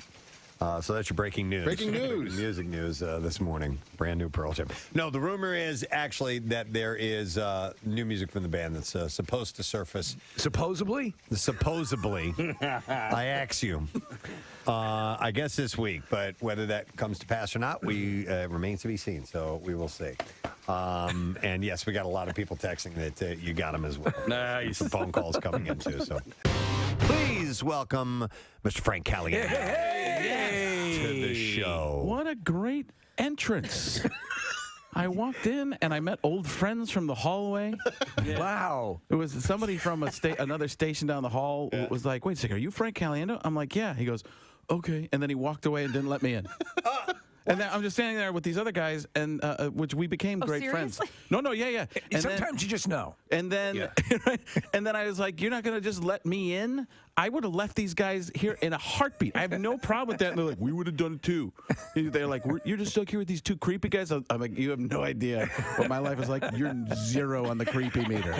Speaker 1: So that's your breaking news.
Speaker 3: Breaking news.
Speaker 1: Music news this morning. Brand new Pearl Jam. No, the rumor is actually that there is new music from the band that's supposed to surface.
Speaker 4: Supposedly?
Speaker 1: Supposedly. I ask you. I guess this week, but whether that comes to pass or not, remains to be seen. So we will see. And yes, we got a lot of people texting that you got them as well.
Speaker 13: Nice.
Speaker 1: Some phone calls coming in too. So please welcome Mr. Frank Callahan to the show.
Speaker 14: What a great entrance. I walked in and I met old friends from the hallway.
Speaker 4: Wow.
Speaker 14: It was somebody from another station down the hall was like, wait a second, are you Frank Caliendo? I'm like, yeah. He goes, okay. And then he walked away and didn't let me in. And then I'm just standing there with these other guys, and which we became great
Speaker 8: seriously?
Speaker 14: friends. No, yeah. And
Speaker 4: sometimes you just know.
Speaker 14: And then, and then I was like, "You're not gonna just let me in? I would have left these guys here in a heartbeat. I have no problem with that." And they're like, "We would have done it too." They're like, "You're just stuck here with these two creepy guys." I'm like, "You have no idea what my life is like. You're zero on the creepy meter.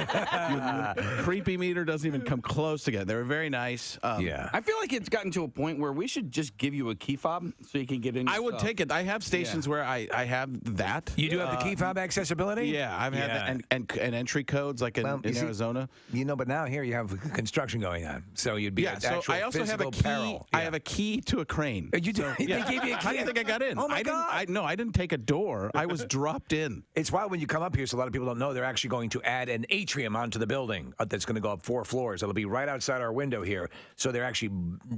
Speaker 14: Creepy meter doesn't even come close to get." They were very nice.
Speaker 13: I feel like it's gotten to a point where we should just give you a key fob so you can get in.
Speaker 14: I would take it. I have stations where I have that.
Speaker 4: You do have the key fob accessibility?
Speaker 14: Yeah, I've had that and entry codes like in Arizona.
Speaker 4: You know, but now here you have construction going on, so you'd be at
Speaker 14: so
Speaker 4: actual
Speaker 14: I also have a key.
Speaker 4: peril.
Speaker 14: I have a key to a crane.
Speaker 4: You do? They gave you a key?
Speaker 14: How do you think I got in?
Speaker 4: Oh my God!
Speaker 14: I didn't take a door. I was dropped in.
Speaker 4: It's why when you come up here, so a lot of people don't know, they're actually going to add an atrium onto the building that's going to go up 4 floors. It'll be right outside our window here. So they're actually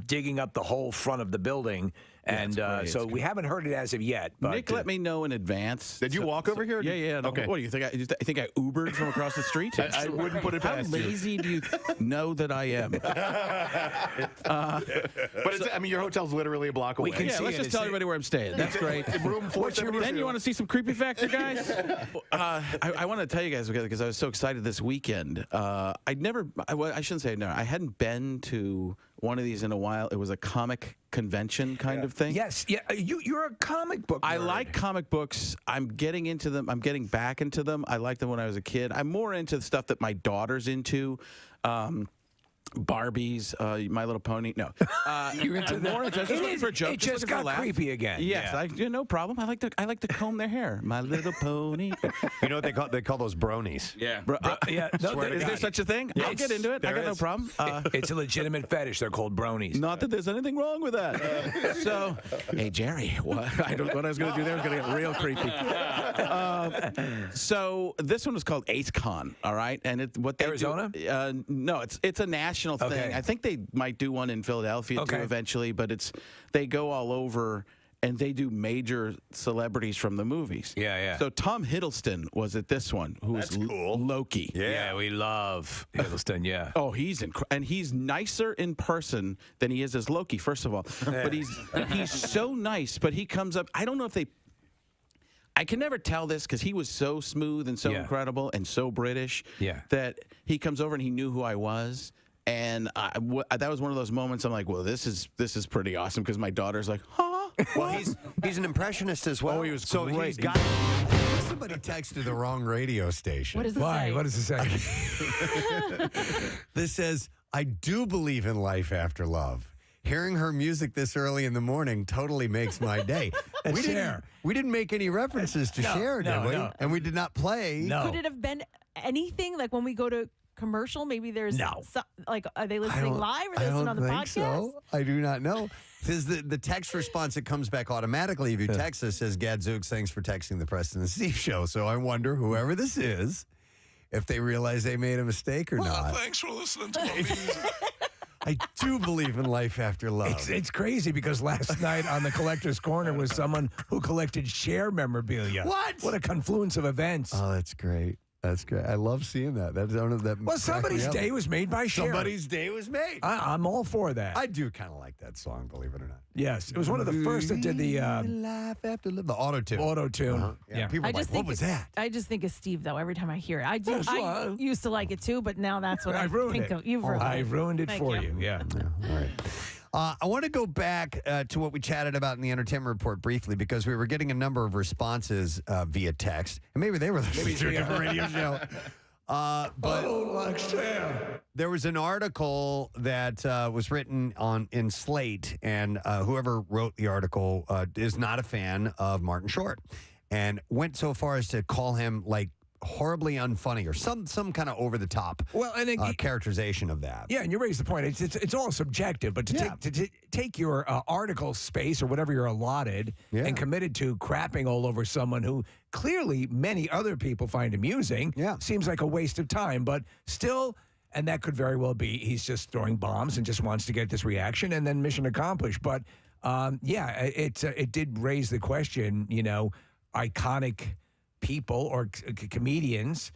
Speaker 4: digging up the whole front of the building. And so we haven't heard it as of yet. But,
Speaker 14: Nick let me know in advance.
Speaker 3: Did you walk over here?
Speaker 14: Yeah.
Speaker 3: Okay.
Speaker 14: What do you think? I think I Ubered from across the street?
Speaker 3: I wouldn't put it past
Speaker 14: you. How lazy do you know that I am?
Speaker 3: But it's, I mean, your hotel's literally a block away.
Speaker 14: Let's just tell everybody where I'm staying. That's great.
Speaker 3: Room 472.
Speaker 14: Then you want to see some creepy factor, guys? I want to tell you guys because I was so excited this weekend. I shouldn't say no. I hadn't been to one of these in a while. It was a comic convention kind of thing.
Speaker 4: Yes, yeah. You're a comic book nerd.
Speaker 14: I like comic books. I'm getting into them. I'm getting back into them. I liked them when I was a kid. I'm more into the stuff that my daughter's into. Barbies, My Little Pony. No,
Speaker 4: you're into
Speaker 14: more. Just looking for a joke.
Speaker 4: It just got creepy again.
Speaker 14: Yes, no problem. I like to comb their hair. My Little Pony.
Speaker 1: You know what they call those bronies?
Speaker 13: Yeah.
Speaker 4: Yeah.
Speaker 14: No, is there such a thing? I'll get into it. I got no problem.
Speaker 4: It's a legitimate fetish. They're called bronies.
Speaker 14: Not that there's anything wrong with that. So, hey Jerry, what I was going to do there was going to get real creepy. So this one was called Ace Con. All right, and
Speaker 4: Arizona?
Speaker 14: No, it's a national thing.
Speaker 4: Okay.
Speaker 14: I think they might do one in Philadelphia too eventually, but they go all over and they do major celebrities from the movies.
Speaker 4: Yeah.
Speaker 14: So Tom Hiddleston was at this one, who was
Speaker 1: cool.
Speaker 14: Loki.
Speaker 4: Yeah, we love Hiddleston. Yeah.
Speaker 14: Oh, and he's nicer in person than he is as Loki. First of all, but he's so nice. But he comes up. I don't know if they. I can never tell this because he was so smooth and so incredible and so British that he comes over and he knew who I was. And that was one of those moments I'm like, well, this is pretty awesome because my daughter's like, huh?
Speaker 1: Well, he's an impressionist as well.
Speaker 14: Oh, he was
Speaker 1: so
Speaker 14: great.
Speaker 1: He's got somebody texted the wrong radio station.
Speaker 8: What does it
Speaker 4: Why?
Speaker 8: say?
Speaker 4: What does it say?
Speaker 1: This says, I do believe in life after love. Hearing her music this early in the morning totally makes my day.
Speaker 4: That's Cher.
Speaker 1: We didn't make any references to Cher, did we?
Speaker 4: no.
Speaker 1: And we did not play.
Speaker 4: No.
Speaker 8: Could it have been anything? Like when we go to commercial, maybe there's like, are they listening live or they listen on the podcast?
Speaker 1: So. I do not know. Says the text response, it comes back automatically if you text us, says Gadzooks, thanks for texting the Preston and Steve show. So I wonder, whoever this is, if they realize they made a mistake or not.
Speaker 12: Thanks for listening to my music.
Speaker 1: I do believe in life after love.
Speaker 4: It's crazy because last night on the Collector's Corner was someone who collected Cher memorabilia.
Speaker 1: What?
Speaker 4: What a confluence of events.
Speaker 1: Oh, that's great. That's great. I love seeing that.
Speaker 4: Well, somebody's day was made by Cher.
Speaker 1: Somebody's day was made.
Speaker 4: I'm all for that.
Speaker 1: I do kind of like that song, believe it or not.
Speaker 4: Yes, it was one of the first that did the
Speaker 1: life after love. The auto-tune.
Speaker 4: auto-tune.
Speaker 1: Uh-huh. Yeah. People are like, what was that?
Speaker 8: I just think of Steve though every time I hear it. I do.
Speaker 4: That's
Speaker 8: I
Speaker 4: why.
Speaker 8: used to like it too, but now that's what I
Speaker 4: ruined
Speaker 8: think
Speaker 4: it.
Speaker 8: of. You've ruined it.
Speaker 4: I ruined it
Speaker 8: Thank
Speaker 4: for you. Yeah.
Speaker 1: All right. I want to go back to what we chatted about in the entertainment report briefly because we were getting a number of responses via text, and maybe they were listening to a different radio show. But there was an article that was written in Slate, and whoever wrote the article is not a fan of Martin Short, and went so far as to call him like horribly unfunny or some kind of over the top characterization of that.
Speaker 4: Yeah, and you raised the point. It's all subjective, but to take your article space or whatever you're allotted and committed to crapping all over someone who clearly many other people find amusing seems like a waste of time. But still, and that could very well be he's just throwing bombs and just wants to get this reaction, and then mission accomplished. But it did raise the question. Iconic people or comedians,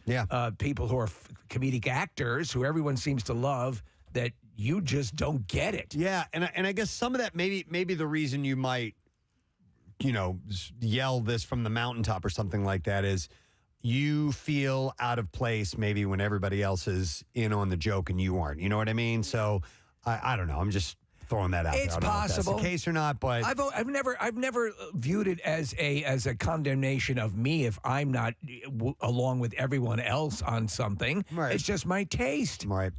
Speaker 4: people who are comedic actors who everyone seems to love, that you just don't get it.
Speaker 1: Yeah, and I guess some of that maybe the reason you might, yell this from the mountaintop or something like that is you feel out of place maybe when everybody else is in on the joke and you aren't. You know what I mean? So I don't know. I'm just throwing that out there.
Speaker 4: It's
Speaker 1: I don't know if
Speaker 4: possible.
Speaker 1: that's the case or not, but
Speaker 4: I've never viewed it as a condemnation of me if I'm not along with everyone else on something.
Speaker 1: Right.
Speaker 4: It's just my taste.
Speaker 1: Right.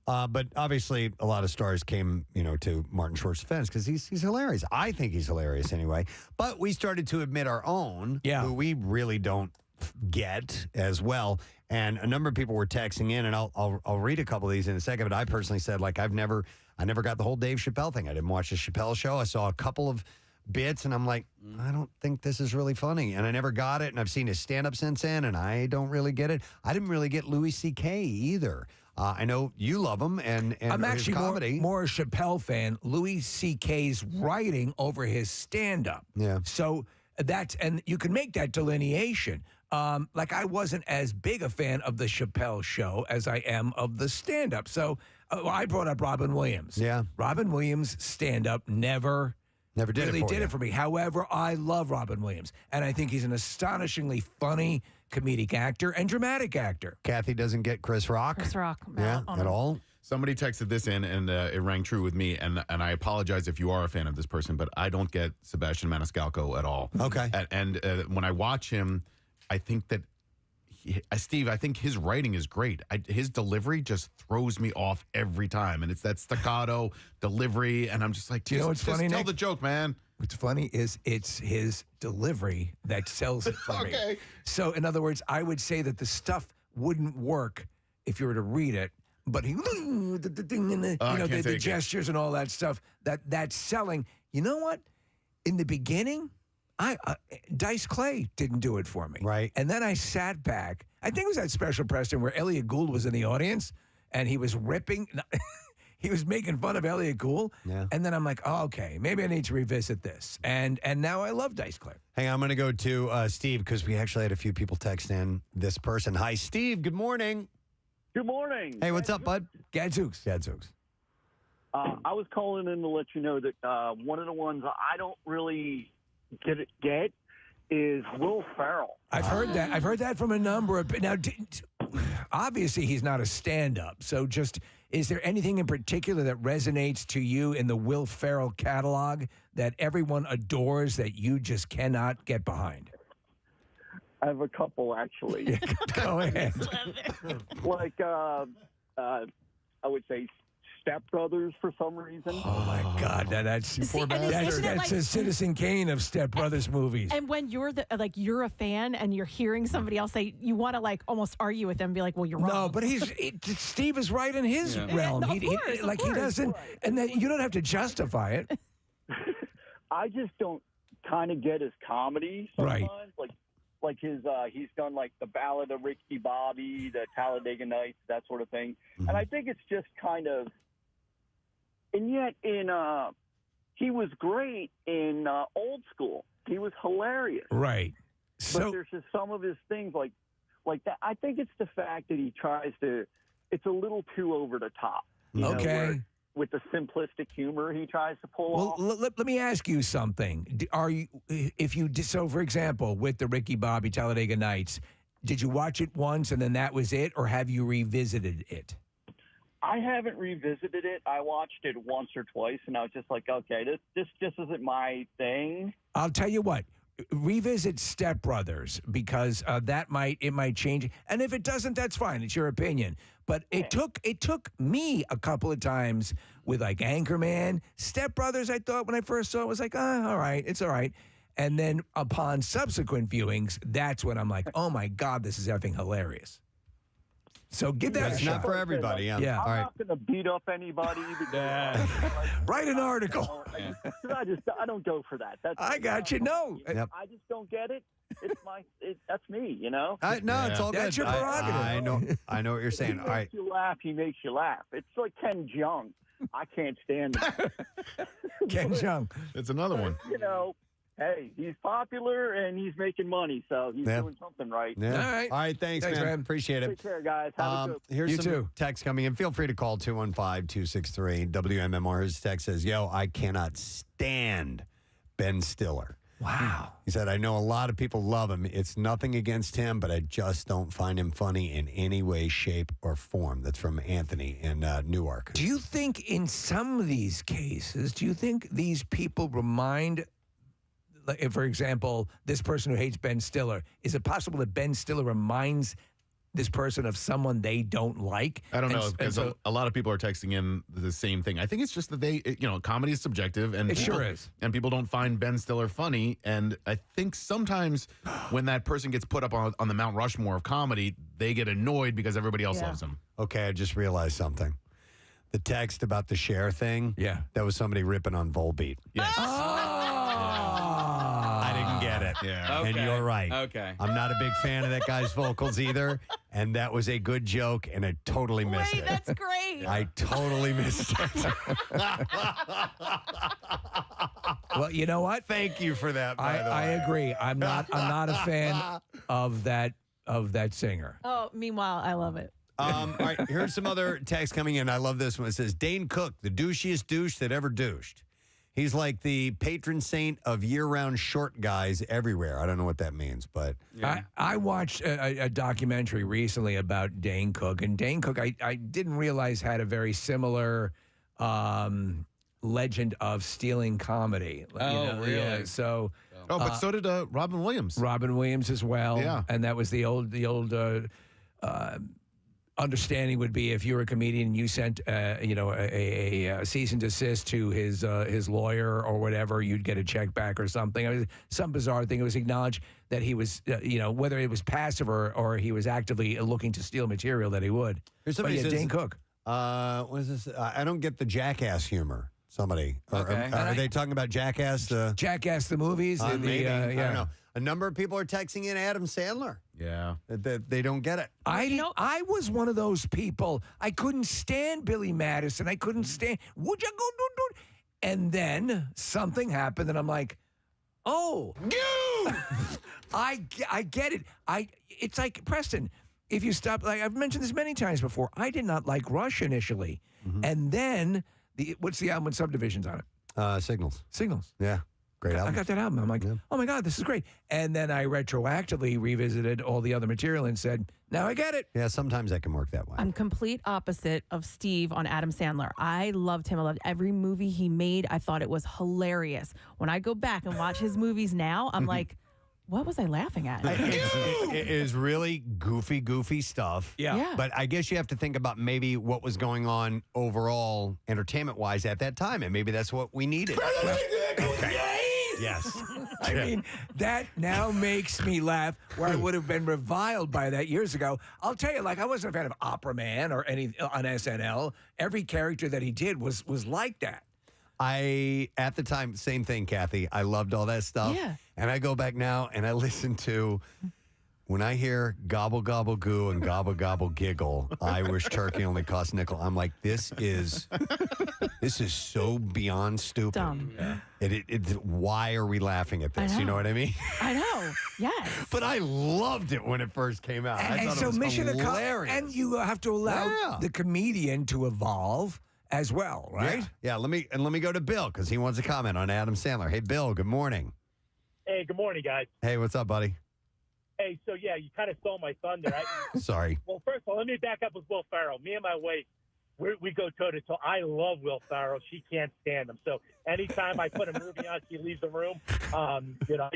Speaker 1: But obviously a lot of stars came, to Martin Short's defense because he's hilarious. I think he's hilarious anyway. But we started to admit our own, who we really don't get as well. And a number of people were texting in, and I'll read a couple of these in a second. But I personally said, like, I never got the whole Dave Chappelle thing. I didn't watch the Chappelle show. I saw a couple of bits, and I'm like, I don't think this is really funny. And I never got it. And I've seen his stand-up since then, and I don't really get it. I didn't really get Louis C.K. either. I know you love him, and
Speaker 4: I'm
Speaker 1: his
Speaker 4: actually
Speaker 1: comedy.
Speaker 4: more a Chappelle fan. Louis C.K.'s writing over his stand-up.
Speaker 1: Yeah.
Speaker 4: So and you can make that delineation. Like I wasn't as big a fan of the Chappelle show as I am of the stand-up. So I brought up Robin Williams.
Speaker 1: Yeah.
Speaker 4: Robin Williams stand-up never
Speaker 1: did
Speaker 4: really
Speaker 1: it for you.
Speaker 4: it for me. However, I love Robin Williams, and I think he's an astonishingly funny comedic actor and dramatic actor.
Speaker 1: Kathy doesn't get Chris Rock.
Speaker 8: Chris Rock.
Speaker 1: Yeah, at all.
Speaker 3: Somebody texted this in, and it rang true with me. And I apologize if you are a fan of this person, but I don't get Sebastian Maniscalco at all.
Speaker 1: Okay.
Speaker 3: And when I watch him, I think that Steve, I think his writing is great. His delivery just throws me off every time, and it's that staccato delivery, and I'm just like,
Speaker 4: Do you know what's funny,
Speaker 3: tell
Speaker 4: Nick?
Speaker 3: the joke, man.
Speaker 4: What's funny is it's his delivery that sells it for me.
Speaker 3: Okay.
Speaker 4: So, in other words, I would say that the stuff wouldn't work if you were to read it, but he, the gestures and all that stuff, that's selling. You know what? In the beginning, Dice Clay didn't do it for me.
Speaker 1: Right.
Speaker 4: And then I sat back. I think it was that special, Preston, where Elliot Gould was in the audience and he was ripping. He was making fun of Elliot Gould.
Speaker 1: Yeah.
Speaker 4: And then I'm like, oh, okay, maybe I need to revisit this. And now I love Dice Clay.
Speaker 1: Hang on, I'm going to go to Steve because we actually had a few people text in this person. Hi, Steve. Good morning.
Speaker 15: Good morning.
Speaker 1: Hey, what's up, bud?
Speaker 4: Gadzooks.
Speaker 15: I was calling in to let you know that one of the ones I don't really get is Will Ferrell.
Speaker 4: I've heard that. I've heard that from a number of. Now, obviously, he's not a stand-up. So, is there anything in particular that resonates to you in the Will Ferrell catalog that everyone adores that you just cannot get behind?
Speaker 15: I have a couple actually.
Speaker 4: Go ahead.
Speaker 15: Like I would say Step Brothers for some reason.
Speaker 4: Oh my God, that's
Speaker 8: and isn't it
Speaker 4: that's
Speaker 8: like-
Speaker 4: a Citizen Kane of Step Brothers movies.
Speaker 8: And when you're you're a fan and you're hearing somebody else say, you want to like almost argue with them and be like, well, you're wrong.
Speaker 4: No, but Steve is right in his realm.
Speaker 8: Of
Speaker 4: He
Speaker 8: course.
Speaker 4: doesn't, and then you don't have to justify it.
Speaker 15: I just don't kind of get his comedy
Speaker 4: Right.
Speaker 15: sometimes. Like his he's done like the Ballad of Ricky Bobby, the Talladega Nights, that sort of thing. And I think it's just kind of, and yet he was great in Old School. He was hilarious.
Speaker 4: Right.
Speaker 15: But there's just some of his things like that. I think it's the fact that he tries to. It's a little too over the top. you know, where- with the simplistic humor he tries to pull off.
Speaker 4: Well, let me ask you something. Are you, if you did, so for example, with the Ricky Bobby Talladega Nights, did you watch it once and then that was it, or have you revisited it?
Speaker 15: I haven't revisited it. I watched it once or twice, and I was just like, okay, this just isn't my thing.
Speaker 4: I'll tell you what. Revisit Step Brothers because it might change. And if it doesn't, that's fine. It's your opinion. But it took me a couple of times with like Anchorman, Step Brothers. I thought when I first saw it was like, all right, it's all right. And then upon subsequent viewings, that's when I'm like, oh my God, this is effing hilarious. So give that a
Speaker 1: It's
Speaker 4: shot.
Speaker 1: not for everybody.
Speaker 15: I'm
Speaker 1: All right.
Speaker 15: not going to beat up anybody. Because,
Speaker 4: Write an article.
Speaker 15: I don't go for that.
Speaker 4: I got you. No.
Speaker 1: Yep.
Speaker 15: I just don't get it. That's me, you know?
Speaker 1: No, it's all
Speaker 4: That's
Speaker 1: good.
Speaker 4: your prerogative.
Speaker 1: I know what you're saying. All right.
Speaker 15: If you laugh, he makes you laugh. It's like Ken Jeong. I can't stand him.
Speaker 4: Ken Jeong.
Speaker 3: It's another one.
Speaker 15: You know, hey, he's popular and he's making money, so he's doing something right.
Speaker 1: Yeah. All right. Thanks, man. Appreciate it.
Speaker 15: Take care, guys. Have a good
Speaker 1: Here's
Speaker 4: You
Speaker 1: some
Speaker 4: too.
Speaker 1: text coming in. Feel free to call 215-263 WMMR. His text says, yo, I cannot stand Ben Stiller.
Speaker 4: Wow.
Speaker 1: He said, I know a lot of people love him. It's nothing against him, but I just don't find him funny in any way, shape, or form. That's from Anthony in Newark.
Speaker 4: Do you think in some of these cases, do you think these people remind, like, for example, this person who hates Ben Stiller, is it possible that Ben Stiller reminds this person of someone they don't like?
Speaker 3: I don't know,
Speaker 4: And
Speaker 3: because
Speaker 4: so,
Speaker 3: a lot of people are texting in the same thing. I think it's just that comedy is subjective, and
Speaker 4: It
Speaker 3: people,
Speaker 4: sure is.
Speaker 3: and people don't find Ben Stiller funny. And I think sometimes when that person gets put up on the Mount Rushmore of comedy, they get annoyed because everybody else loves him.
Speaker 1: Okay, I just realized something. The text about the share thing, that was somebody ripping on Volbeat.
Speaker 3: Yes.
Speaker 1: I didn't get it.
Speaker 3: Yeah.
Speaker 1: And you're right.
Speaker 7: Okay.
Speaker 1: I'm not a big fan of that guy's vocals either. And that was a good joke, and I totally missed it.
Speaker 8: That's great.
Speaker 1: I totally missed it.
Speaker 4: well, you know what?
Speaker 1: Thank you for that. By the way,
Speaker 4: I agree. I'm not a fan of that singer.
Speaker 8: Oh, meanwhile, I love it.
Speaker 1: All right, here's some other text coming in. I love this one. It says, Dane Cook, the douchiest douche that ever douched. He's like the patron saint of year-round short guys everywhere. I don't know what that means, but...
Speaker 4: I watched a documentary recently about Dane Cook, and Dane Cook, I didn't realize had a very similar legend of stealing comedy.
Speaker 7: Really?
Speaker 4: Yeah, so...
Speaker 3: but so did Robin Williams.
Speaker 4: Robin Williams as well.
Speaker 3: Yeah.
Speaker 4: And that was the old understanding would be if you were a comedian and you sent a cease and desist to his lawyer or whatever, you'd get a check back or something. I mean, some bizarre thing. It was acknowledged that he was whether it was passive or he was actively looking to steal material, that he would.
Speaker 1: Here's somebody
Speaker 4: But yeah,
Speaker 1: says,
Speaker 4: Dane Cook.
Speaker 1: What is this? I don't get the Jackass humor. Somebody.
Speaker 7: Okay.
Speaker 1: Are they talking about Jackass?
Speaker 4: Jackass the movies?
Speaker 1: Maybe.
Speaker 4: Yeah.
Speaker 1: I don't know. A number of people are texting in Adam Sandler.
Speaker 3: Yeah.
Speaker 1: That they don't get it.
Speaker 4: I was one of those people. I couldn't stand Billy Madison. I couldn't stand. Would you go do? And then something happened, and I'm like, oh, I get it. It's like Preston. If you stop, like I've mentioned this many times before, I did not like Rush initially, and then what's the album with Subdivisions on it?
Speaker 1: Signals.
Speaker 4: Signals.
Speaker 1: Yeah. Great album.
Speaker 4: I got that album. I'm like, oh my God, this is great. And then I retroactively revisited all the other material and said, now I get it.
Speaker 1: Yeah, sometimes that can work that way.
Speaker 8: I'm complete opposite of Steve on Adam Sandler. I loved him. I loved every movie he made. I thought it was hilarious. When I go back and watch his movies now, I'm like, what was I laughing at?
Speaker 1: It is really goofy stuff.
Speaker 8: Yeah.
Speaker 1: But I guess you have to think about maybe what was going on overall entertainment-wise at that time, and maybe that's what we needed. Yes.
Speaker 4: I mean, that now makes me laugh where I would have been reviled by that years ago. I'll tell you, like, I wasn't a fan of Opera Man or any on SNL. Every character that he did was like that.
Speaker 1: At the time, same thing, Kathy. I loved all that stuff.
Speaker 8: Yeah.
Speaker 1: And I go back now and I listen to, when I hear gobble, gobble, goo and gobble, gobble, giggle, Irish turkey only costs nickel. I'm like, this is so beyond stupid.
Speaker 8: Dumb.
Speaker 1: Why are we laughing at this? You know what I mean?
Speaker 8: I know. Yes.
Speaker 1: But I loved it when it first came out. I thought
Speaker 4: so
Speaker 1: it was
Speaker 4: Mission
Speaker 1: hilarious.
Speaker 4: and you have to allow the comedian to evolve as well, right?
Speaker 1: Yeah. Let me go to Bill because he wants to comment on Adam Sandler. Hey, Bill. Good morning.
Speaker 16: Hey, good morning, guys.
Speaker 1: Hey, what's up, buddy?
Speaker 16: Hey, so yeah, you kind of stole my thunder.
Speaker 1: Sorry.
Speaker 16: Well, first of all, let me back up with Will Ferrell. Me and my wife, we go toe to toe. I love Will Ferrell. She can't stand him. So anytime I put a movie on, she leaves the room. I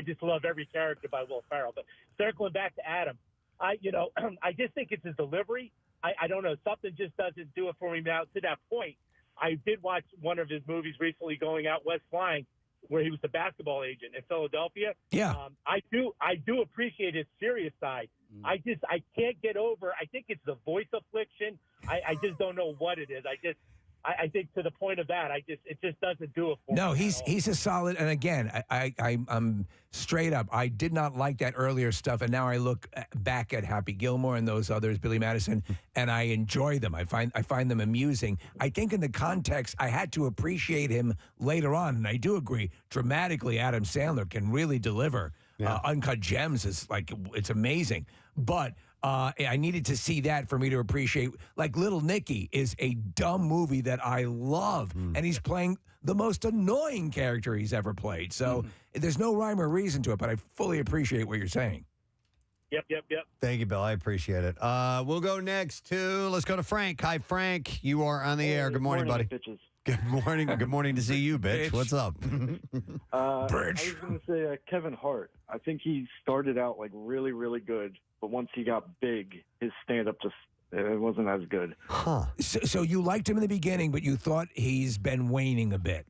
Speaker 16: just love every character by Will Ferrell. But circling back to Adam, I just think it's his delivery. I don't know. Something just doesn't do it for me now. To that point, I did watch one of his movies recently, Going Out West Flying, where he was the basketball agent in Philadelphia.
Speaker 4: Yeah.
Speaker 16: I do appreciate his serious side. I can't get over. I think it's the voice affliction. I just don't know what it is. I think to the point of that, it just doesn't do it for me.
Speaker 4: No, he's a solid. And again, I'm straight up. I did not like that earlier stuff, and now I look back at Happy Gilmore and those others, Billy Madison, and I enjoy them. I find them amusing. I think in the context, I had to appreciate him later on, and I do agree. Dramatically, Adam Sandler can really deliver. Uncut Gems is like it's amazing, but. I needed to see that for me to appreciate. Like Little Nicky is a dumb movie that I love, and he's playing the most annoying character he's ever played. So there's no rhyme or reason to it, but I fully appreciate what you're saying.
Speaker 16: Yep.
Speaker 1: Thank you, Bill. I appreciate it. We'll go next to, let's go to Frank. Hi, Frank. You are on the air. Good morning, buddy.
Speaker 17: Bitches.
Speaker 1: Good morning. Good morning to see you, bitch. What's up?
Speaker 17: I was going to say Kevin Hart. I think he started out like really, really good, but once he got big, his stand-up just it wasn't as good.
Speaker 1: Huh.
Speaker 4: So you liked him in the beginning, but you thought he's been waning a bit.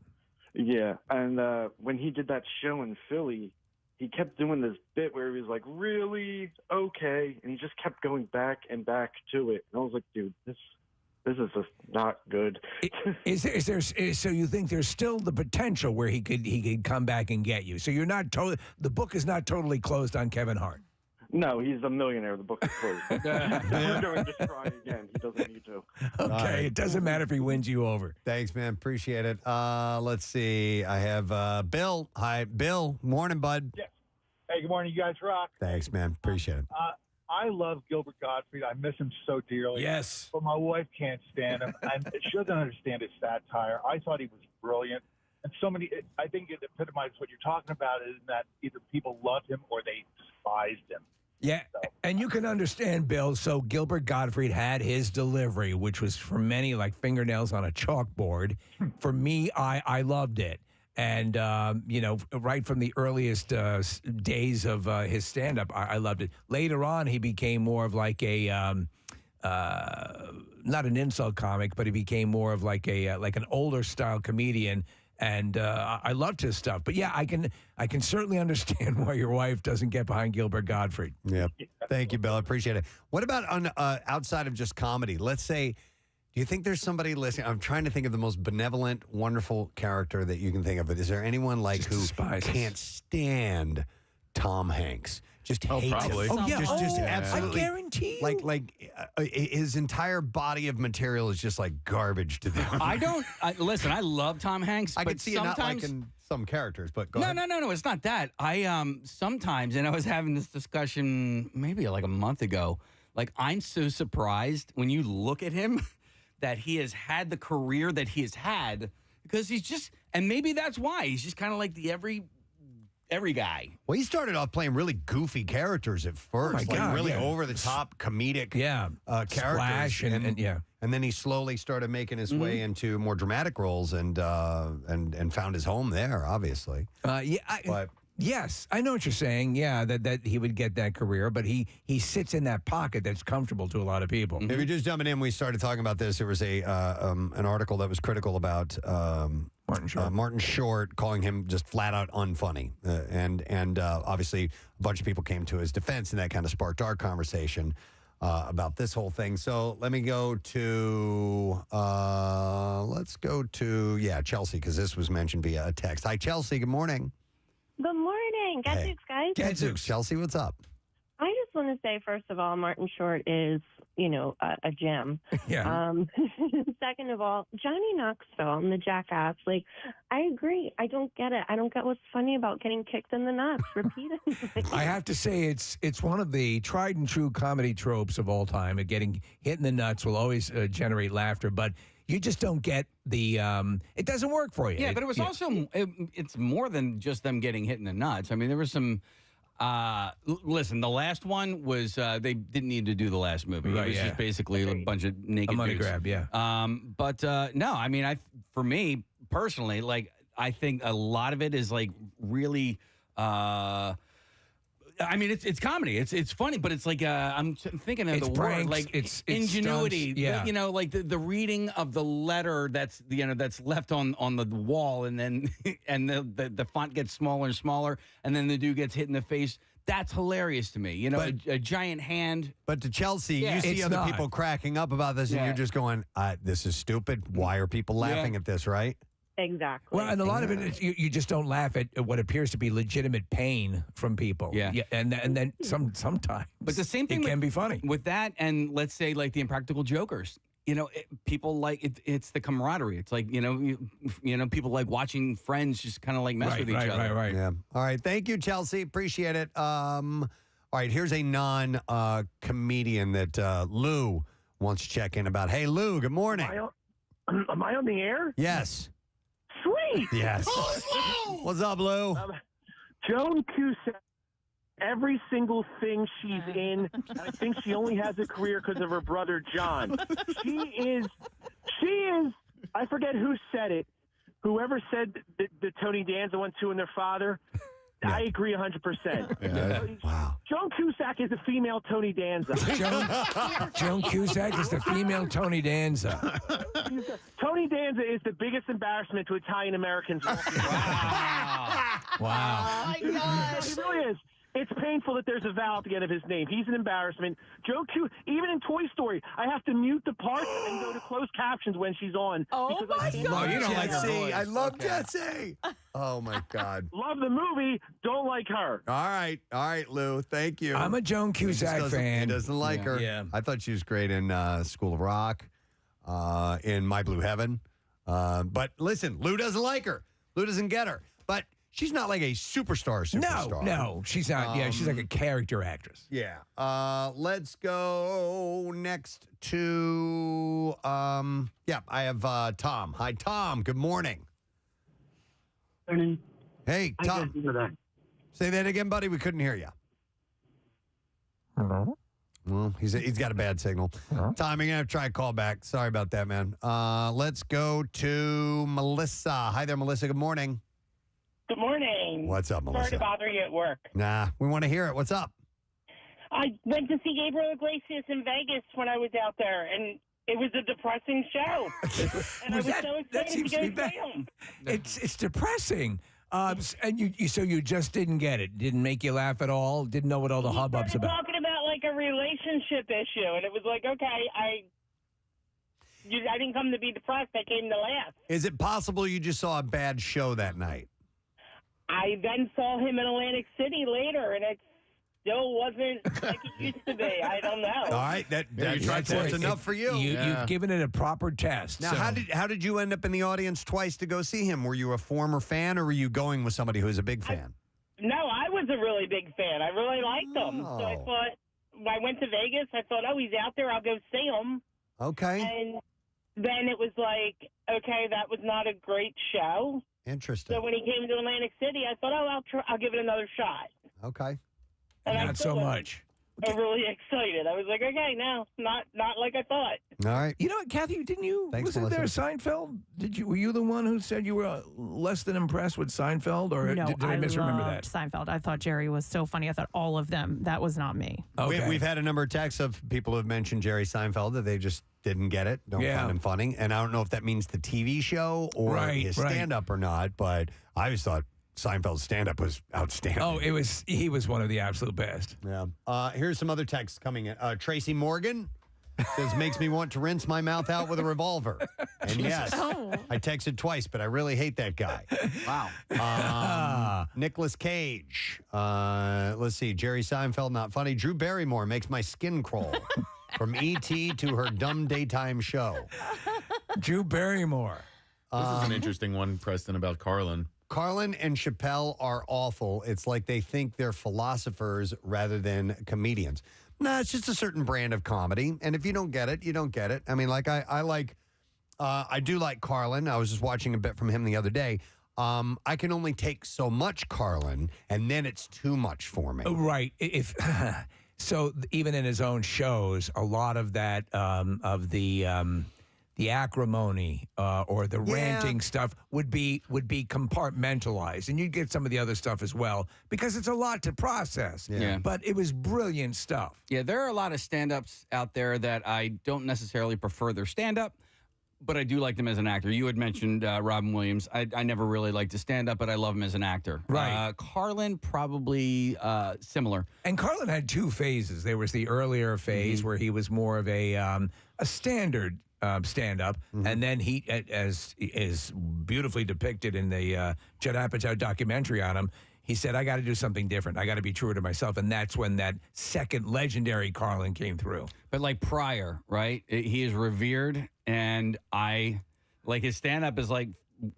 Speaker 17: Yeah, and when he did that show in Philly, he kept doing this bit where he was like, really? Okay. And he just kept going back and back to it. And I was like, dude, this is just not good.
Speaker 4: Is there? So you think there's still the potential where he could come back and get you? So you're not the book is not totally closed on Kevin Hart.
Speaker 17: No, he's a millionaire. The book is closed. We're going to just try again. He doesn't need to.
Speaker 4: Okay,
Speaker 1: right.
Speaker 4: It doesn't matter if he wins you over.
Speaker 1: Thanks, man. Appreciate it. Let's see. I have Bill. Hi, Bill. Morning, bud.
Speaker 18: Yes. Hey, good morning. You guys rock.
Speaker 1: Thanks, man. Appreciate it.
Speaker 18: I love Gilbert Gottfried. I miss him so dearly.
Speaker 4: Yes.
Speaker 18: But my wife can't stand him. And she doesn't understand his satire. I thought he was brilliant. And I think it epitomizes what you're talking about is that either people loved him or they despised him.
Speaker 4: Yeah, and you can understand, Bill. So Gilbert Gottfried had his delivery, which was for many like fingernails on a chalkboard. For me, I loved it. And, right from the earliest days of his stand-up, I loved it. Later on, he became more of like a, not an insult comic, but he became more of like an older style comedian. And I loved his stuff. But yeah, I can certainly understand why your wife doesn't get behind Gilbert Gottfried.
Speaker 1: Yep. Thank you, Bill. I appreciate it. What about on outside of just comedy? Let's say, do you think there's somebody listening? I'm trying to think of the most benevolent, wonderful character that you can think of. But is there anyone like
Speaker 4: just
Speaker 1: who
Speaker 4: despises.
Speaker 1: can't stand Tom Hanks? Just hates
Speaker 3: probably.
Speaker 1: him.
Speaker 4: Oh, yeah.
Speaker 1: Just
Speaker 4: Oh,
Speaker 1: absolutely.
Speaker 4: I guarantee you.
Speaker 1: His entire body of material is just like garbage to them.
Speaker 7: Listen, I love Tom Hanks.
Speaker 1: I
Speaker 7: but
Speaker 1: can see it not liking some characters, but go ahead.
Speaker 7: No, it's not that. I sometimes, and I was having this discussion maybe like a month ago, like I'm so surprised when you look at him that he has had the career that he has had because he's just, and maybe that's why he's just kind of like the every guy.
Speaker 1: Well, he started off playing really goofy characters at first,
Speaker 4: God,
Speaker 1: really
Speaker 4: yeah.
Speaker 1: over the top comedic characters,
Speaker 4: Splash and yeah.
Speaker 1: And then he slowly started making his way into more dramatic roles and found his home there, obviously.
Speaker 4: But Yes, I know what you're saying. Yeah, that he would get that career, but he sits in that pocket that's comfortable to a lot of people.
Speaker 1: If you're just jumping in, we started talking about this. There was an article that was critical about Martin Short, calling him just flat out unfunny, and obviously a bunch of people came to his defense, and that kind of sparked our conversation about this whole thing. So let me go to Chelsea, because this was mentioned via a text. Hi, Chelsea. Good morning.
Speaker 19: Good morning. Gadzooks, guys.
Speaker 1: Gadzooks. Chelsea, what's up?
Speaker 19: I just want to say, first of all, Martin Short is, a gem.
Speaker 4: Yeah.
Speaker 19: Second of all, Johnny Knoxville and the Jackass, I agree. I don't get it. I don't get what's funny about getting kicked in the nuts repeatedly.
Speaker 4: I have to say, it's one of the tried and true comedy tropes of all time. Getting hit in the nuts will always generate laughter, but you just don't get the. It doesn't work for you.
Speaker 7: Yeah, but it was also it's more than just them getting hit in the nuts. I mean, there was some. Listen, the last one was they didn't need to do the last movie.
Speaker 4: Right,
Speaker 7: it was just basically a bunch of naked
Speaker 4: a money
Speaker 7: dudes.
Speaker 4: grab. Yeah.
Speaker 7: But no, I mean, for me personally, I think a lot of it is really. I mean, it's comedy. It's funny, but it's I'm thinking of
Speaker 4: It's
Speaker 7: the
Speaker 4: pranks,
Speaker 7: word
Speaker 4: it's
Speaker 7: ingenuity.
Speaker 4: stunts, yeah.
Speaker 7: The reading of the letter that's left on the wall, and then and the font gets smaller and smaller, and then the dude gets hit in the face. That's hilarious to me. A giant hand.
Speaker 1: But to Chelsea, you see
Speaker 7: It's
Speaker 1: other
Speaker 7: not.
Speaker 1: people cracking up about this, and you're just going, "This is stupid. Why are people laughing at this?" Right?
Speaker 19: Exactly.
Speaker 4: Well, and a lot of it is you just don't laugh at what appears to be legitimate pain from people.
Speaker 7: Yeah.
Speaker 4: and then sometimes.
Speaker 7: But the same thing
Speaker 4: it can be funny
Speaker 7: with that, and let's say the Impractical Jokers. People like it. It's the camaraderie. It's people like watching friends just kind of mess with each other.
Speaker 4: Right.
Speaker 1: Yeah. All right. Thank you, Chelsea. Appreciate it. All right. Here's a non-comedian that Lou wants to check in about. Hey, Lou. Good morning.
Speaker 20: Am I on the air?
Speaker 1: Yes.
Speaker 20: Sweet.
Speaker 1: Yes. What's up, Lou?
Speaker 20: Joan Cusack. Every single thing she's in, I think she only has a career because of her brother John. She is. I forget who said it. Whoever said the Tony Danza one too and their father. I agree 100%.
Speaker 1: Wow.
Speaker 20: Joan Cusack is a female Tony Danza.
Speaker 4: Joan Cusack is the female Tony Danza.
Speaker 20: Tony Danza is the biggest embarrassment to Italian Americans.
Speaker 4: Wow.
Speaker 20: Oh my God. He really is. It's painful that there's a vowel at the end of his name. He's an embarrassment. Joe Q, even in Toy Story, I have to mute the parts and go to closed captions when she's on.
Speaker 8: Oh my God.
Speaker 1: Oh, you don't like Jesse. I love Jesse. Oh my God.
Speaker 20: Love the movie. Don't like her.
Speaker 1: All right, Lou. Thank you.
Speaker 4: I'm a Joan Cusack fan.
Speaker 1: He doesn't like her.
Speaker 4: Yeah.
Speaker 1: I thought she was great in School of Rock, in My Blue Heaven. But listen, Lou doesn't like her. Lou doesn't get her. But she's not like a superstar.
Speaker 4: No, she's not. She's like a character actress.
Speaker 1: Yeah. Let's go next to I have Tom. Hi, Tom. Good morning.
Speaker 21: Morning.
Speaker 1: Hey, Tom. Say that again, buddy. We couldn't hear you.
Speaker 21: Hello?
Speaker 1: Well, he's got a bad signal. Tom, you're going to have to try a call back. Sorry about that, man. Let's go to Melissa. Hi there, Melissa. Good morning.
Speaker 2: Good morning.
Speaker 1: What's up, Melissa?
Speaker 2: Sorry to bother you at work.
Speaker 1: Nah, we want to hear it. What's up?
Speaker 2: I went to see Gabriel Iglesias in Vegas when I was out there, and it was a depressing show. And I was so excited to go see him.
Speaker 4: It's depressing. And you just didn't get it. Didn't make you laugh at all. Didn't know what all the hubbub's
Speaker 2: Started
Speaker 4: about.
Speaker 2: talking about a relationship issue, and it was okay. I didn't come to be depressed. I came to laugh.
Speaker 1: Is it possible you just saw a bad show that night?
Speaker 2: I then saw him in Atlantic City later, and it still wasn't like it used to be. I don't know.
Speaker 1: All right, that's enough for you.
Speaker 4: You've given it a proper test.
Speaker 1: Now,
Speaker 4: so.
Speaker 1: how did you end up in the audience twice to go see him? Were you a former fan, or were you going with somebody who was a big fan?
Speaker 2: No, I was a really big fan. I really liked him. So I thought, when I went to Vegas, I thought, he's out there. I'll go see him.
Speaker 1: Okay.
Speaker 2: And then it was okay, that was not a great show.
Speaker 1: Interesting.
Speaker 2: So when he came to Atlantic City, I thought, I'll give it another shot.
Speaker 1: Okay.
Speaker 2: And
Speaker 4: Not so much.
Speaker 2: really excited. I was like, okay, no, not like I thought.
Speaker 1: All right.
Speaker 4: You know what, Kathy? Didn't you?
Speaker 1: Thanks,
Speaker 4: Wasn't there
Speaker 1: Melissa.
Speaker 4: Seinfeld? Were you the one who said you were less than impressed with Seinfeld, or
Speaker 8: No,
Speaker 4: did I misremember
Speaker 8: loved
Speaker 4: that?
Speaker 8: Seinfeld. I thought Jerry was so funny. I thought all of them. That was not me.
Speaker 4: Okay.
Speaker 1: We've had a number of texts of people who have mentioned Jerry Seinfeld that they just didn't get it, don't
Speaker 4: Yeah.
Speaker 1: find him funny. And I don't know if that means the TV show or
Speaker 4: Right,
Speaker 1: his
Speaker 4: right.
Speaker 1: stand-up or not, but I always thought Seinfeld's stand-up was outstanding.
Speaker 4: Oh, he was one of the absolute best.
Speaker 1: Yeah. Here's some other texts coming in. Tracy Morgan says, makes me want to rinse my mouth out with a revolver. And yes, I texted twice, but I really hate that guy.
Speaker 7: Wow.
Speaker 1: Nicolas Cage. Let's see. Jerry Seinfeld, not funny. Drew Barrymore makes my skin crawl. From E.T. to her dumb daytime show.
Speaker 4: Drew Barrymore.
Speaker 3: This is an interesting one, Preston, about Carlin.
Speaker 1: Carlin and Chappelle are awful. It's like they think they're philosophers rather than comedians. No, it's just a certain brand of comedy. And if you don't get it, you don't get it. I mean, like I do like Carlin. I was just watching a bit from him the other day. I can only take so much Carlin, and then it's too much for me.
Speaker 4: Right. If so, even in his own shows, a lot of that of the acrimony or the ranting stuff would be compartmentalized, and you'd get some of the other stuff as well because it's a lot to process.
Speaker 7: Yeah.
Speaker 4: But it was brilliant stuff.
Speaker 7: Yeah, there are a lot of stand-ups out there that I don't necessarily prefer their stand-up, but I do like them as an actor. You had mentioned Robin Williams. I never really liked to stand up, but I love him as an actor.
Speaker 4: Right.
Speaker 7: Carlin, probably similar.
Speaker 4: And Carlin had two phases. There was the earlier phase where he was more of a standard stand-up, and then he, as is beautifully depicted in the Judd Apatow documentary on him, he said, I got to do something different. I got to be truer to myself. And that's when that second legendary Carlin came through.
Speaker 7: But like Pryor, right? He is revered, and I like his stand-up is like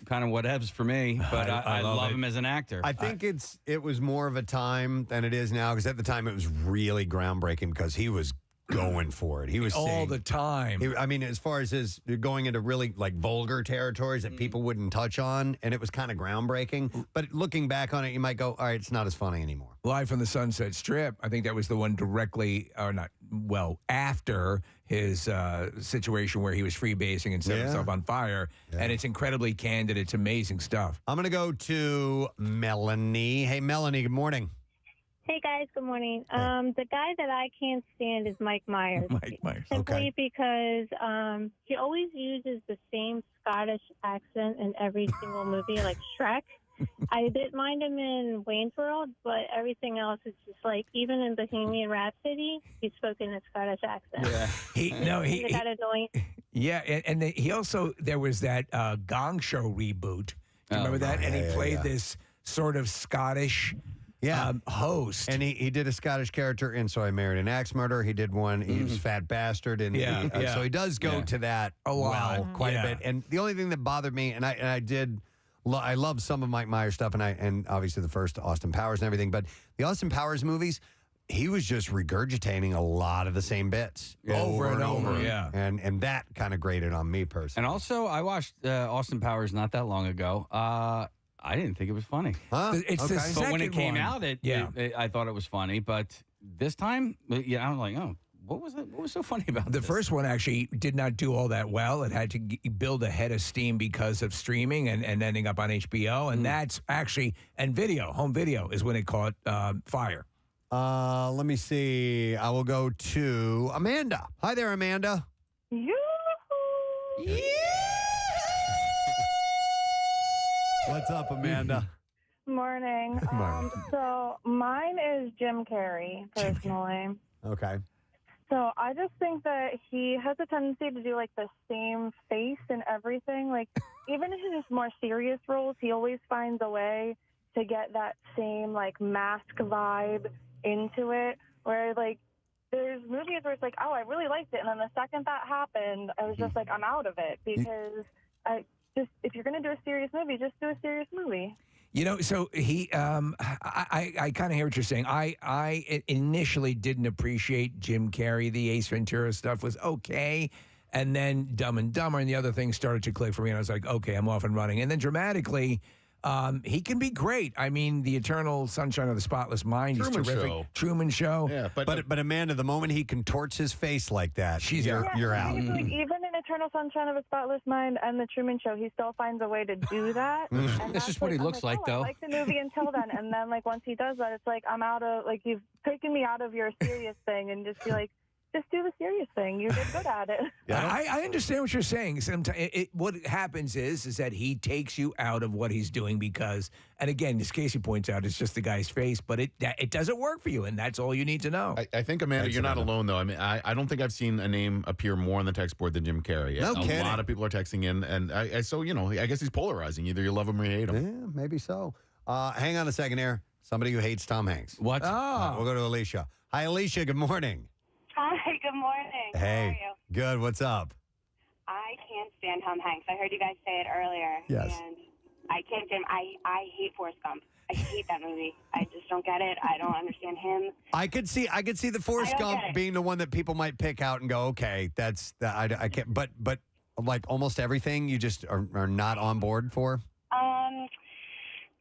Speaker 7: kind of whatevs for me, but I love him as an actor.
Speaker 1: I think it was more of a time than it is now, because at the time it was really groundbreaking because he was going for it. He was
Speaker 4: all
Speaker 1: saying,
Speaker 4: the time.
Speaker 1: I mean, as far as his going into really like vulgar territories that people wouldn't touch on, and it was kind of groundbreaking. But looking back on it, you might go, all right, it's not as funny anymore.
Speaker 4: Live from the Sunset Strip, I think that was the one directly, or not, well, after his situation where he was freebasing and set himself on fire. And it's incredibly candid. It's amazing stuff.
Speaker 1: I'm going to go to Melanie. Hey, Melanie, good morning.
Speaker 6: Hey guys, good morning. The guy that I can't stand is Mike Myers.
Speaker 4: Mike Myers.
Speaker 6: Simply because he always uses the same Scottish accent in every single movie, like Shrek. I didn't mind him in Wayne's World, but everything else is just like, even in Bohemian Rhapsody, he spoke in a Scottish accent.
Speaker 4: Yeah.
Speaker 6: Isn't that annoying?
Speaker 4: Yeah, and he also, there was that Gong Show reboot. Do you remember that? And he played this sort of Scottish host.
Speaker 1: And he did a Scottish character in So I Married an Axe Murderer. He did one, he was Fat Bastard. And so he does go to that
Speaker 4: a lot.
Speaker 1: quite a bit. And the only thing that bothered me, and I love some of Mike Myers stuff, and obviously the first Austin Powers and everything, but the Austin Powers movies, he was just regurgitating a lot of the same bits over and over.
Speaker 4: Yeah.
Speaker 1: And that kind of grated on me personally.
Speaker 7: And also, I watched Austin Powers not that long ago. I didn't think it was funny.
Speaker 4: It's the second
Speaker 7: But when it came
Speaker 4: one.
Speaker 7: out, I thought it was funny. But this time, I'm like, oh, what was it? What was so funny about
Speaker 4: The
Speaker 7: this?
Speaker 4: first one actually did not do all that well. It had to build a head of steam because of streaming and ending up on HBO. And that's actually, and home video is when it caught fire.
Speaker 1: Let me see. I will go to Amanda. Hi there, Amanda. What's up, Amanda?
Speaker 22: Morning. So mine is Jim Carrey, personally.
Speaker 1: Okay.
Speaker 22: So I just think that he has a tendency to do like the same face and everything. Like even in his more serious roles, he always finds a way to get that same like mask vibe into it. Where like there's movies where it's like, oh, I really liked it, and then the second that happened, I was just like, I'm out of it, because if you're going to do a serious movie, just do a serious movie.
Speaker 4: You know, so he, I kind of hear what you're saying. I initially didn't appreciate Jim Carrey. The Ace Ventura stuff was okay. And then Dumb and Dumber and the other things started to click for me. And I was like, okay, I'm off and running. And then dramatically, He can be great. I mean, The Eternal Sunshine of the Spotless Mind is
Speaker 3: Truman
Speaker 4: terrific.
Speaker 3: Show.
Speaker 4: Truman Show.
Speaker 3: Yeah,
Speaker 1: But Amanda, the moment he contorts his face like that, you're out.
Speaker 22: Like, even in Eternal Sunshine of a Spotless Mind and The Truman Show, he still finds a way to do that. And
Speaker 7: This
Speaker 22: that's
Speaker 7: is what he
Speaker 22: I'm
Speaker 7: looks like,
Speaker 22: oh,
Speaker 7: though.
Speaker 22: I like the movie until then, and then like once he does that, it's like I'm out of like you've taken me out of your serious thing, and just be like, just do the serious thing. You did good at it.
Speaker 4: I understand what you're saying. Sometimes what happens is that he takes you out of what he's doing because, and again, as Casey points out, it's just the guy's face, but it doesn't work for you, and that's all you need to know.
Speaker 3: I think, Amanda,
Speaker 4: Thanks,
Speaker 3: you're not
Speaker 4: Amanda.
Speaker 3: alone, though. I mean, I don't think I've seen a name appear more on the text board than Jim Carrey.
Speaker 1: No
Speaker 3: a
Speaker 1: kidding.
Speaker 3: lot of people are texting in, and so, I guess he's polarizing. Either you love him or you hate him.
Speaker 1: Yeah, maybe so. Hang on a second here. Somebody who hates Tom Hanks.
Speaker 7: What?
Speaker 1: We'll go to Alicia. Hi, Alicia. Good morning.
Speaker 5: Hi, good morning. How are
Speaker 1: Hey.
Speaker 5: you?
Speaker 1: Good. What's up?
Speaker 5: I can't stand Tom Hanks. I heard you guys say it earlier.
Speaker 1: Yes.
Speaker 5: And I can't stand him. I hate Forrest Gump. I hate that movie. I just don't get it. I don't understand him.
Speaker 1: I could see the Forrest
Speaker 5: I don't
Speaker 1: Gump
Speaker 5: get it.
Speaker 1: being the one that people might pick out and go, okay, that's that. I can't. But like almost everything, you just are not on board for.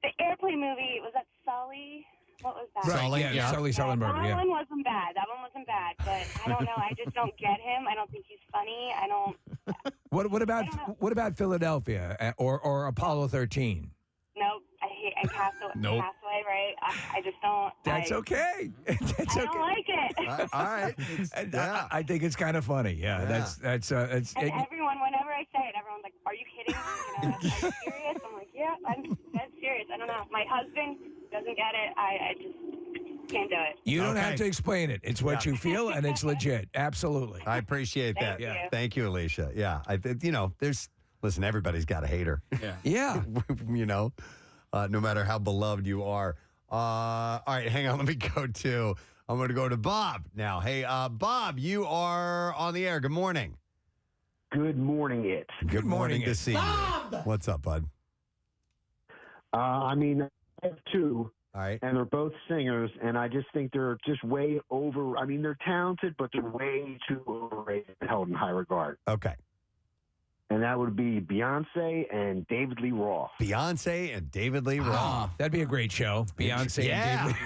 Speaker 5: The airplane movie, was that Sully? What was that?
Speaker 1: Sully, yeah.
Speaker 4: Sully Sullenberger,
Speaker 5: That
Speaker 4: yeah.
Speaker 5: one wasn't bad. But I don't know. I just don't get him. I don't think he's funny. I don't.
Speaker 4: What about Philadelphia or Apollo 13?
Speaker 5: Nope. I hate Castaway.
Speaker 4: Nope.
Speaker 5: Castaway, right? I just don't.
Speaker 4: That's okay. That's
Speaker 5: I don't like it.
Speaker 1: All right.
Speaker 4: I think it's kind of funny. Yeah, that's
Speaker 5: And everyone, whenever I say it, everyone's like, "Are you kidding me? Are you serious?" I'm like, "Yeah, I'm dead serious." I don't know. My husband doesn't get it. I just can't do it.
Speaker 4: You don't have to explain it. It's what
Speaker 1: Yeah.
Speaker 4: you feel, and it's legit. Absolutely.
Speaker 1: I appreciate that.
Speaker 5: Thank you.
Speaker 1: Thank you, Alicia. Yeah, listen, everybody's got a hater.
Speaker 4: Yeah.
Speaker 1: No matter how beloved you are. All right, hang on. Let me go to. I'm going to go to Bob now. Hey, Bob, you are on the air. Good morning.
Speaker 10: Good morning, it.
Speaker 1: Good morning to
Speaker 10: it.
Speaker 1: see you. What's up, bud?
Speaker 10: I mean, I have two.
Speaker 1: All right.
Speaker 10: And they're both singers, and I just think they're just way over. I mean, they're talented, but they're way too overrated and held in high regard.
Speaker 1: Okay.
Speaker 10: And that would be Beyonce and David Lee Roth.
Speaker 1: Beyonce and David Lee Roth.
Speaker 4: That'd be a great show. Beyonce and David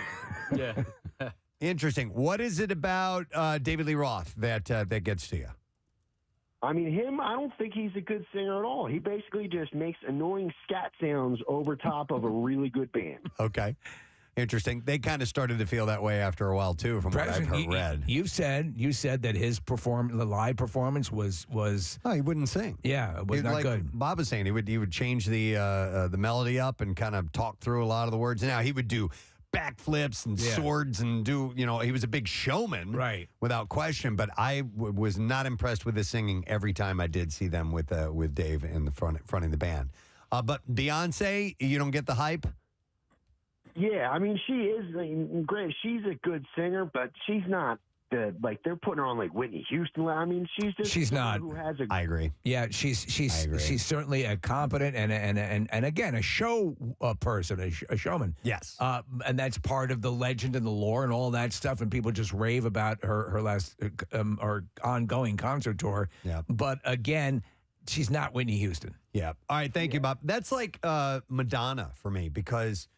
Speaker 4: Lee.
Speaker 13: Yeah.
Speaker 1: Interesting. What is it about David Lee Roth that gets to you?
Speaker 10: I mean, him, I don't think he's a good singer at all. He basically just makes annoying scat sounds over top of a really good band.
Speaker 1: Okay. Interesting. They kind of started to feel that way after a while too, from what I've read.
Speaker 4: You said that his the live performance was.
Speaker 1: Oh, he wouldn't sing.
Speaker 4: Yeah, it was not
Speaker 1: like
Speaker 4: good.
Speaker 1: Bob was saying, he would change the melody up and kind of talk through a lot of the words. Now he would do backflips and swords and he was a big showman,
Speaker 4: right?
Speaker 1: Without question. But I was not impressed with his singing every time I did see them with Dave in the fronting the band. But Beyonce, you don't get the hype.
Speaker 10: Yeah, I mean, she is great. She's a good singer, but she's not they're putting her on like Whitney Houston. I mean, she's
Speaker 4: not.
Speaker 10: Who has a
Speaker 1: I agree.
Speaker 4: Yeah, she's certainly a competent and again a show person, a showman.
Speaker 1: Yes,
Speaker 4: and that's part of the legend and the lore and all that stuff. And people just rave about her last or ongoing concert tour.
Speaker 1: Yeah,
Speaker 4: but again, she's not Whitney Houston.
Speaker 1: Yeah. All right. Thank you, Bob. That's like Madonna for me because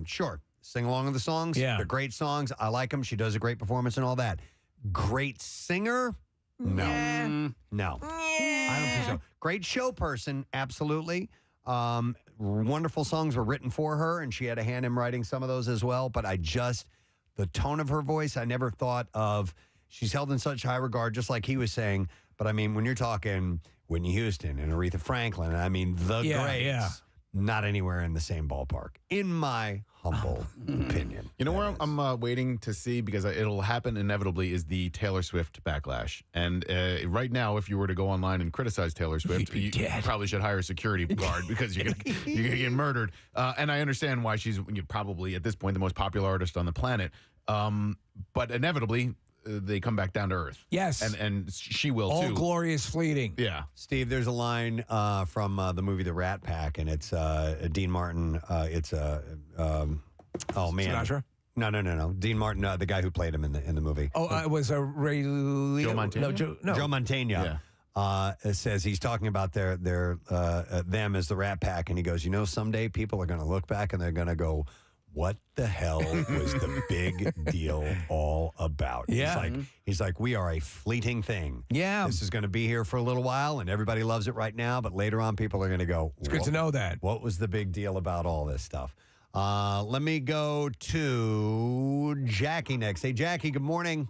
Speaker 1: sure. Sing along with the songs.
Speaker 4: Yeah.
Speaker 1: They're great songs. I like them. She does a great performance and all that. Great singer? No. No. I don't think so. Great show person, absolutely. Wonderful songs were written for her, and she had a hand in writing some of those as well. But the tone of her voice, I never thought of. She's held in such high regard, just like he was saying. But I mean, when you're talking Whitney Houston and Aretha Franklin, I mean, the greats, not anywhere in the same ballpark, in my humble opinion.
Speaker 3: You know where I'm waiting to see, because it'll happen inevitably, is the Taylor Swift backlash. And right now, if you were to go online and criticize Taylor Swift, you probably should hire a security guard because you're going to get murdered. And I understand why she's probably, at this point, the most popular artist on the planet. But inevitably, they come back down to earth.
Speaker 4: Yes.
Speaker 3: And she will,
Speaker 4: all
Speaker 3: too.
Speaker 4: glory is fleeting.
Speaker 3: Yeah.
Speaker 1: Steve, there's a line from the movie The Rat Pack, and it's Dean Martin. It's oh man,
Speaker 4: Sinatra?
Speaker 1: No. Dean Martin, the guy who played him in the movie.
Speaker 4: Oh, it was a Ray Liotta.
Speaker 3: Joe Mantegna?
Speaker 1: Joe Mantegna. says he's talking about their them as the Rat Pack, and he goes, someday people are going to look back and they're going to go, what the hell was the big deal all about?
Speaker 4: Yeah.
Speaker 1: He's like, we are a fleeting thing.
Speaker 4: Yeah.
Speaker 1: This is going to be here for a little while, and everybody loves it right now, but later on, people are going to go,
Speaker 4: It's good to know that.
Speaker 1: What was the big deal about all this stuff? Let me go to Jackie next. Hey, Jackie, good morning.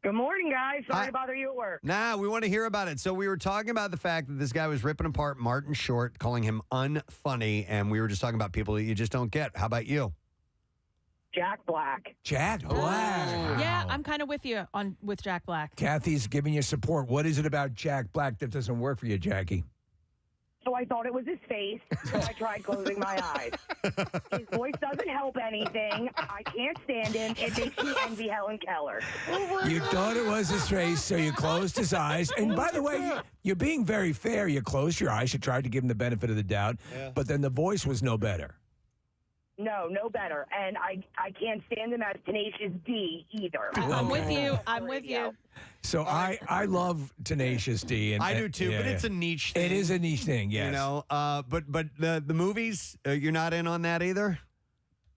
Speaker 9: Good morning, guys. Sorry
Speaker 1: Hi.
Speaker 9: to bother you at work.
Speaker 1: Nah, we want to hear about it. So we were talking about the fact that this guy was ripping apart Martin Short, calling him unfunny, and we were just talking about people that you just don't get. How about you?
Speaker 9: Jack Black.
Speaker 4: Jack Black.
Speaker 8: Yeah, I'm kind of with you with Jack Black.
Speaker 4: Kathy's giving you support. What is it about Jack Black that doesn't work for you, Jackie?
Speaker 9: So I thought it was his face, so I tried closing my eyes. His voice doesn't help anything. I can't stand him. It makes me envy Helen Keller.
Speaker 4: You thought it was his face, so you closed his eyes. And by the way, you're being very fair. You closed your eyes. You tried to give him the benefit of the doubt, but then the voice was no better.
Speaker 9: No better. And I can't stand him as Tenacious D either.
Speaker 8: I'm with you. I'm with you.
Speaker 4: So I love Tenacious D. And
Speaker 1: I do too, but it's a niche thing.
Speaker 4: It is a niche thing, yes.
Speaker 1: But the movies, you're not in on that either?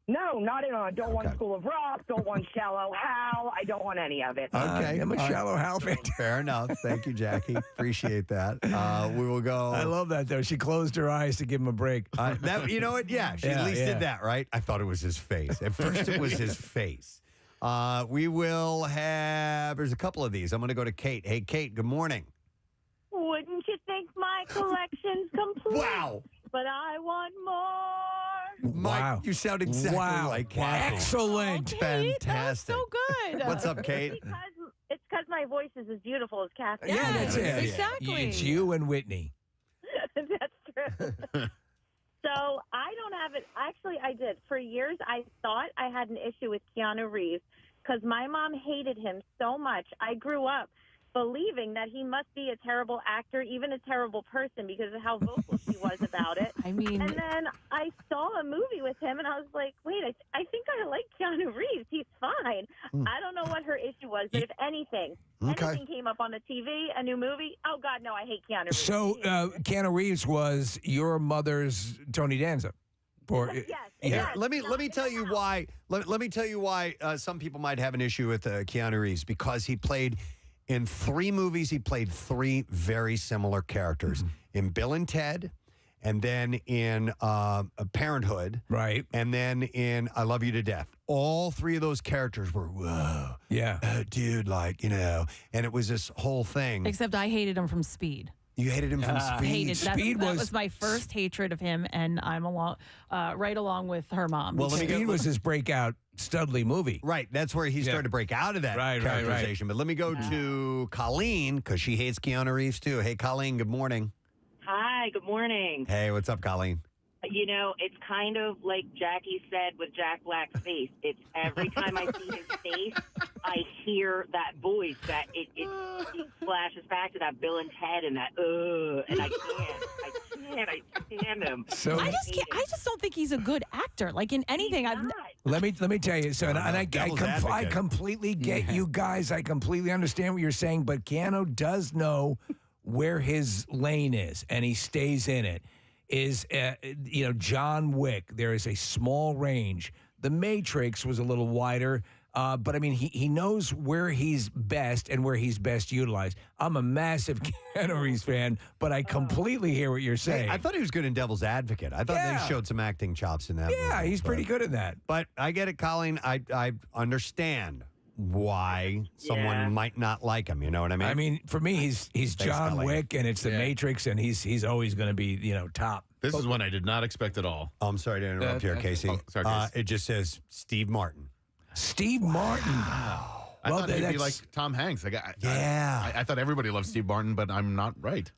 Speaker 9: No, not at all. I don't want School of Rock. Don't want Shallow Hal. I don't want any of it.
Speaker 1: Okay.
Speaker 4: I'm a Shallow Hal fan.
Speaker 1: Fair enough. Thank you, Jackie. Appreciate that. We will go.
Speaker 4: I love that, though. She closed her eyes to give him a break.
Speaker 1: You know what? Yeah, she at least did that, right? I thought it was his face. At first, it was his face. We will have, there's a couple of these. I'm going to go to Kate. Hey, Kate, good morning.
Speaker 6: Wouldn't you think my collection's complete?
Speaker 1: Wow.
Speaker 6: But I want more.
Speaker 1: Mike, you sound exactly like Kathy.
Speaker 4: Excellent.
Speaker 1: Fantastic.
Speaker 6: So good.
Speaker 1: What's up, Kate?
Speaker 6: It's because my voice is as beautiful as Kathy.
Speaker 4: Yeah, that's it.
Speaker 6: Exactly.
Speaker 4: It's you and Whitney.
Speaker 6: That's true. So I don't have it. Actually, I did. For years, I thought I had an issue with Keanu Reeves because my mom hated him so much. I grew up believing that he must be a terrible actor, even a terrible person, because of how vocal he was about it.
Speaker 8: I mean,
Speaker 6: and then I saw a movie with him, and I was like, wait, I think I like Keanu Reeves. He's fine. I don't know what her issue was, but if anything came up on the TV, a new movie, oh, God, no, I hate Keanu Reeves.
Speaker 4: So Keanu Reeves was your mother's Tony Danza.
Speaker 1: Here, let me tell you why. Let me tell you why some people might have an issue with Keanu Reeves, because he played in 3 movies. He played 3 very similar characters in Bill and Ted, and then in Parenthood,
Speaker 4: right,
Speaker 1: and then in I Love You to Death. All 3 of those characters were dude, and it was this whole thing.
Speaker 8: Except I hated him from Speed.
Speaker 1: You hated him from Speed.
Speaker 8: That was my first hatred of him, and I'm right along with her mom.
Speaker 1: Well,
Speaker 4: Speed was his breakout Studley movie.
Speaker 1: Right, that's where he started to break out of that characterization. But let me go to Colleen, because she hates Keanu Reeves too. Hey, Colleen, good morning.
Speaker 11: Hi, good morning.
Speaker 1: Hey, what's up, Colleen?
Speaker 11: It's kind of like Jackie said with Jack Black's face. It's every time I see his face, I hear that voice, that it flashes back to that Bill and Ted and that, and I stand him.
Speaker 4: So
Speaker 8: I just don't think he's a good actor. Like in anything,
Speaker 4: Let me tell you. So, and I completely get you guys. I completely understand what you're saying. But Keanu does know where his lane is, and he stays in it. John Wick, there is a small range. The Matrix was a little wider, but I mean, he knows where he's best and where he's best utilized. I'm a massive Keanu Reeves fan, but I completely hear what you're saying.
Speaker 1: Hey, I thought he was good in Devil's Advocate. I thought they showed some acting chops in that movie.
Speaker 4: Yeah, he's pretty good at that.
Speaker 1: But I get it, Colleen. I understand why someone might not like him. You know what I mean?
Speaker 4: I mean, for me, he's John Wick, and it's the Matrix, and he's always going to be top.
Speaker 3: This is one I did not expect at all.
Speaker 1: Oh, I'm sorry to interrupt here, Casey.
Speaker 3: Sorry, Casey.
Speaker 1: It just says Steve Martin.
Speaker 4: Steve Martin.
Speaker 3: I thought he'd be like Tom Hanks. I thought everybody loved Steve Martin, but I'm not right.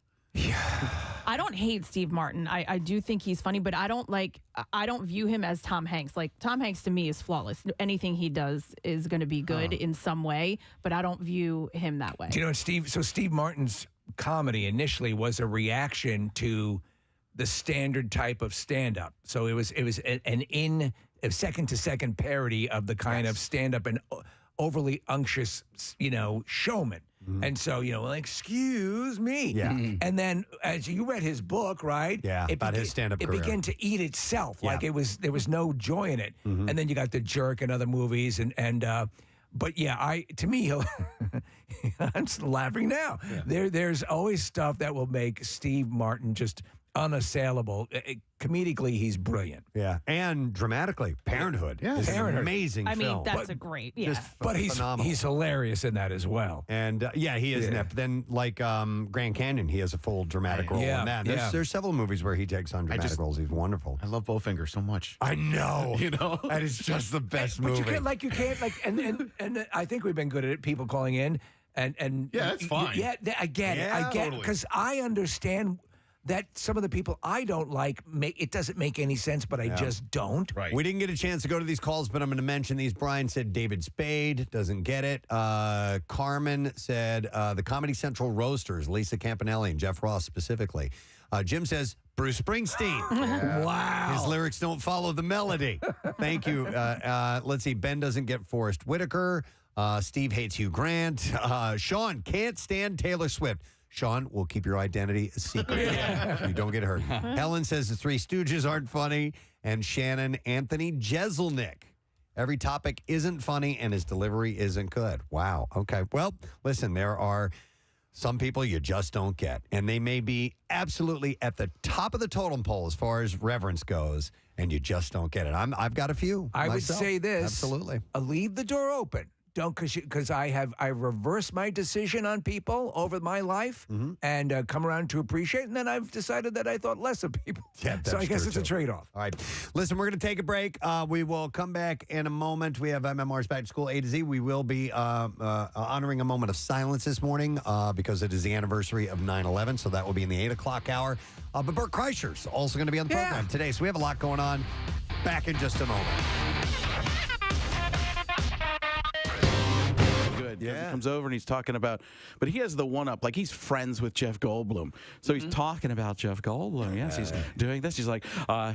Speaker 8: I don't hate Steve Martin. I do think he's funny, but I don't view him as Tom Hanks. Like Tom Hanks to me is flawless. Anything he does is going to be good in some way, but I don't view him that way.
Speaker 4: Do you know what Steve Martin's comedy initially was a reaction to the standard type of stand-up. So it was a second-to-second parody of the kind of stand-up and overly unctuous, showman. And so, like, excuse me.
Speaker 1: Yeah.
Speaker 4: And then as you read his book, right?
Speaker 1: Yeah, about his stand-up
Speaker 4: It
Speaker 1: career.
Speaker 4: began to eat itself.
Speaker 1: Yeah.
Speaker 4: Like there was no joy in it. And then you got The Jerk and other movies. But yeah, to me, I'm just laughing now. There's always stuff that will make Steve Martin just unassailable. Comedically, he's brilliant.
Speaker 1: Yeah, and dramatically, Parenthood.
Speaker 4: Yeah,
Speaker 1: This is an
Speaker 4: Parenthood.
Speaker 1: amazing
Speaker 8: I mean,
Speaker 1: film.
Speaker 8: that's a great,
Speaker 1: Just
Speaker 4: But
Speaker 1: phenomenal.
Speaker 4: he's hilarious in that as well.
Speaker 1: And yeah, he is in
Speaker 4: Yeah.
Speaker 1: that. But then, like Grand Canyon, he has a full dramatic role
Speaker 4: Yeah,
Speaker 1: in that.
Speaker 4: yeah.
Speaker 1: There's several movies where he takes on dramatic roles. He's wonderful.
Speaker 3: I love Bowfinger so much.
Speaker 1: I know.
Speaker 3: You know?
Speaker 1: That is just the best
Speaker 4: But
Speaker 1: movie.
Speaker 4: you can't and I think we've been good at it. People calling in and
Speaker 3: Yeah, that's fine.
Speaker 4: Yeah, I get it. I get it because I understand that some of the people I don't like it doesn't make any sense, but I just don't.
Speaker 3: Right.
Speaker 1: We didn't get a chance to go to these calls, but I'm going to mention these. Brian said David Spade doesn't get it. Carmen said the Comedy Central Roasters, Lisa Campanelli and Jeff Ross specifically. Jim says Bruce Springsteen.
Speaker 4: Wow.
Speaker 1: His lyrics don't follow the melody. Thank you. Let's see. Ben doesn't get Forrest Whitaker. Steve hates Hugh Grant. Sean can't stand Taylor Swift. Sean, we'll keep your identity a secret. So you don't get hurt. Helen says the Three Stooges aren't funny. And Shannon, Anthony Jeselnik. Every topic isn't funny and his delivery isn't good. Wow. Okay. Well, listen, there are some people you just don't get. And they may be absolutely at the top of the totem pole as far as reverence goes, and you just don't get it. I've got a few.
Speaker 4: I would
Speaker 1: myself.
Speaker 4: say this.
Speaker 1: Absolutely.
Speaker 4: Leave the door open. Don't because I reversed my decision on people over my life and come around to appreciate, and then I've decided that I thought less of people.
Speaker 1: Yeah,
Speaker 4: so I
Speaker 1: that's
Speaker 4: guess
Speaker 1: true,
Speaker 4: it's a
Speaker 1: too.
Speaker 4: trade-off.
Speaker 1: All right. Listen, we're going to take a break. We will come back in a moment. We have MMR's Back to School A to Z. We will be honoring a moment of silence this morning because it is the anniversary of 9/11, so that will be in the 8 o'clock hour. But Bert Kreischer's also going to be on the program today, so we have a lot going on. Back in just a moment.
Speaker 12: Good. He comes over and he's talking about, but he has the one up, like he's friends with Jeff Goldblum. So he's talking about Jeff Goldblum. Yes, he's doing this. He's like,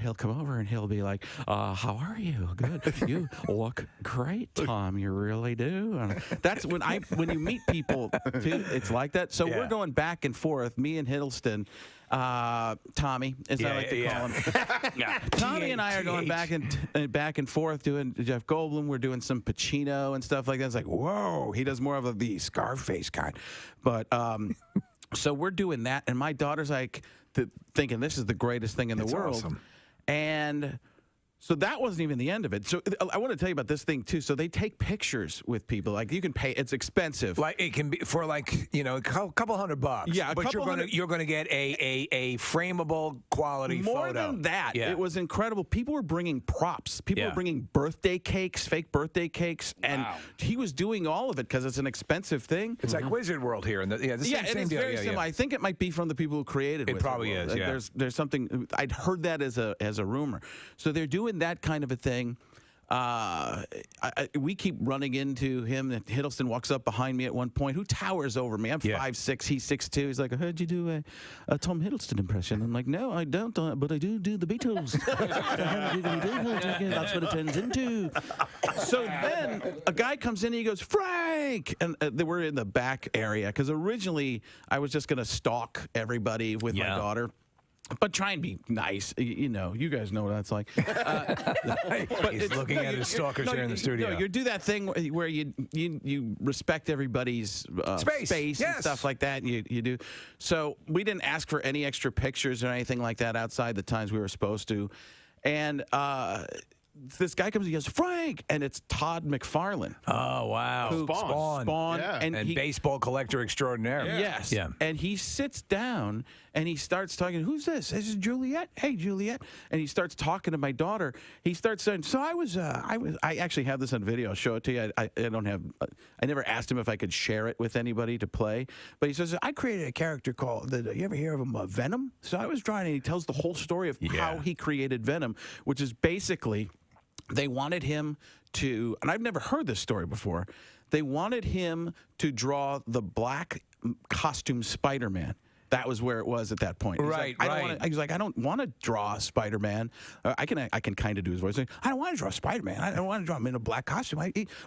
Speaker 12: he'll come over and he'll be like, how are you? Good. You look great, Tom. You really do. And that's when you meet people, too, it's like that. So we're going back and forth, me and Hiddleston. Tommy, as I like to call him. Tommy and I are going back and forth doing Jeff Goldblum. We're doing some Pacino and stuff like that. It's like, whoa, he does more of the Scarface kind. But so we're doing that, and my daughter's like thinking this is the greatest thing in the world.
Speaker 4: Awesome.
Speaker 12: And so that wasn't even the end of it. So I want to tell you about this thing too. So they take pictures with people. Like you can pay. It's expensive.
Speaker 4: Like it can be for a couple $100.
Speaker 12: Yeah,
Speaker 4: but you're gonna get a frameable quality
Speaker 12: More
Speaker 4: photo.
Speaker 12: than that,
Speaker 4: Yeah.
Speaker 12: it was incredible. People were bringing props. People were bringing birthday cakes, fake birthday cakes, and he was doing all of it because it's an expensive thing.
Speaker 4: It's like Wizard World here, and the same
Speaker 12: it's
Speaker 4: deal.
Speaker 12: very similar. I think it might be from the people who created
Speaker 4: It
Speaker 12: Wizard
Speaker 4: probably
Speaker 12: World.
Speaker 4: is, yeah.
Speaker 12: There's something. I'd heard that as a rumor. So they're doing that kind of a thing. We keep running into him. And Hiddleston walks up behind me at one point. Who towers over me? I'm 5'6", he's 6'2". He's like, I heard you do a Tom Hiddleston impression. I'm like, no, I don't, but I do the Beatles. That's what it turns into. So then a guy comes in and he goes, Frank! And they were in the back area because originally I was just going to stalk everybody with my daughter. But try and be nice. You know, you guys know what that's like. But
Speaker 4: He's looking at his stalkers here in the studio.
Speaker 12: No, you do that thing where you respect everybody's space and stuff like that. You do. So we didn't ask for any extra pictures or anything like that outside the times we were supposed to. And this guy comes and he goes, Frank! And it's Todd McFarlane.
Speaker 4: Oh, wow.
Speaker 12: Spawn.
Speaker 4: Yeah.
Speaker 12: And
Speaker 4: baseball collector extraordinaire.
Speaker 12: Yes.
Speaker 4: Yeah.
Speaker 12: And he sits down and he starts talking. Who's this? This is Juliet. Hey, Juliet. And he starts talking to my daughter. He starts saying, so I actually have this on video. I'll show it to you. I don't have, I never asked him if I could share it with anybody to play. But he says, I created a character called, you ever hear of him, Venom? So I was trying, and he tells the whole story of how he created Venom, which is basically, they wanted him to, and I've never heard this story before, they wanted him to draw the black costume Spider-Man. That was where it was at that point. He's
Speaker 4: Right,
Speaker 12: like,
Speaker 4: right.
Speaker 12: He's like, I don't want to draw Spider-Man. I can kind of do his voice. Like, I don't want to draw Spider-Man. I don't want to draw him in a black costume.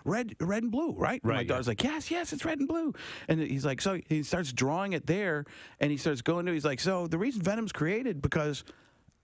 Speaker 12: Red and blue, right? And my daughter's like, yes, it's red and blue. And he's like, so he starts drawing it there, and he starts going to. He's like, so the reason Venom's created because.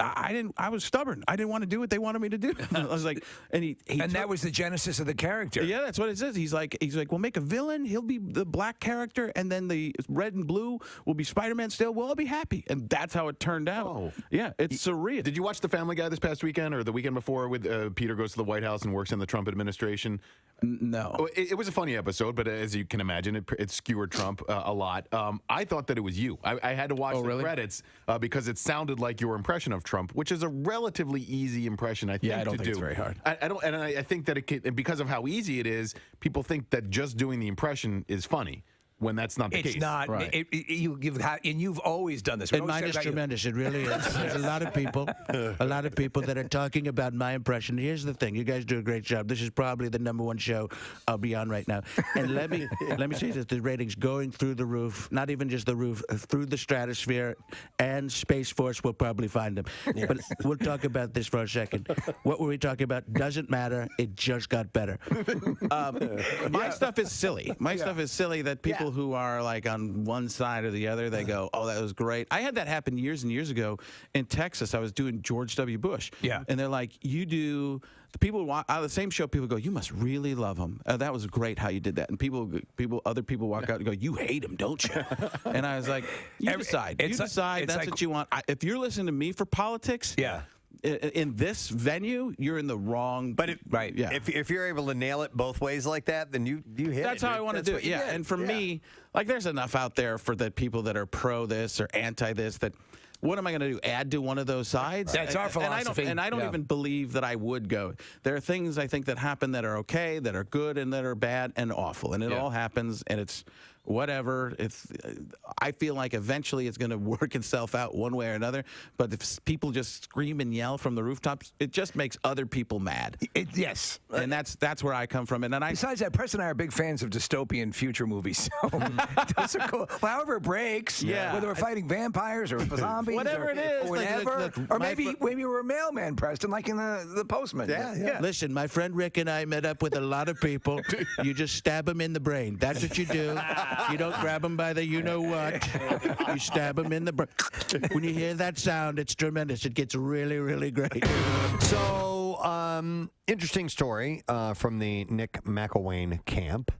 Speaker 12: I was stubborn. I didn't want to do what they wanted me to do. I was like, and
Speaker 4: that was the genesis of the character.
Speaker 12: Yeah, that's what it says. He's like, well, make a villain. He'll be the black character, and then the red and blue will be Spider-Man still. We'll all be happy, and that's how it turned out.
Speaker 3: Oh.
Speaker 12: Yeah, it's surreal.
Speaker 3: Did you watch The Family Guy this past weekend or the weekend before with Peter goes to the White House and works in the Trump administration?
Speaker 12: No.
Speaker 3: It was a funny episode, but as you can imagine, it skewered Trump a lot. I thought that it was you. I had to watch the credits because it sounded like your impression of Trump, which is a relatively easy impression, I think,
Speaker 12: Yeah, I don't
Speaker 3: to
Speaker 12: think
Speaker 3: do.
Speaker 12: it's very hard.
Speaker 3: I think that because of how easy it is, people think that just doing the impression is funny. When that's not the case.
Speaker 4: It's not.
Speaker 12: Right.
Speaker 4: You've always done this.
Speaker 12: And mine is tremendous. It really is. There's a lot of people that are talking about my impression. Here's the thing: you guys do a great job. This is probably the #1 show I'll be on right now. And let me say this: the ratings going through the roof. Not even just the roof, through the stratosphere, and Space Force will probably find them.
Speaker 1: Yes.
Speaker 12: But we'll talk about this for a second. What were we talking about? Doesn't matter. It just got better. My stuff is silly. My stuff is silly that people who are like on one side or the other, they go, oh, that was great. I had that happen years and years ago in Texas. I was doing George W. Bush.
Speaker 4: Yeah.
Speaker 12: And they're like, you do, the people out of the same show, people go, you must really love him. That was great how you did that. And other people walk out and go, you hate him, don't you? And I was like, you decide. You decide. That's what you want. If you're listening to me for politics, in this venue, you're in the wrong.
Speaker 1: But if you're able to nail it both ways like that, then you hit it.
Speaker 12: That's how I want to do it. Yeah. And for me, like, there's enough out there for the people that are pro this or anti this that. What am I going to do? Add to one of those sides?
Speaker 4: That's our philosophy.
Speaker 12: And I don't even believe that I would go. There are things I think that happen that are okay, that are good, and that are bad and awful. And it all happens, and it's whatever. I feel like eventually it's going to work itself out one way or another. But if people just scream and yell from the rooftops, it just makes other people mad.
Speaker 4: Yes.
Speaker 12: And that's where I come from. And
Speaker 4: besides that, Preston and I are big fans of dystopian future movies. So those are cool. Well, however it breaks, whether we're fighting vampires or zombies,
Speaker 12: whatever it is,
Speaker 4: or whatever, or maybe we're a mailman, Preston, like in the Postman.
Speaker 12: Yeah. Listen, my friend Rick and I met up with a lot of people. You just stab them in the brain. That's what you do. You don't grab them by the you-know-what. You stab them in the brain. When you hear that sound, it's tremendous. It gets really, really great.
Speaker 1: So, interesting story from the Nick McElwain camp.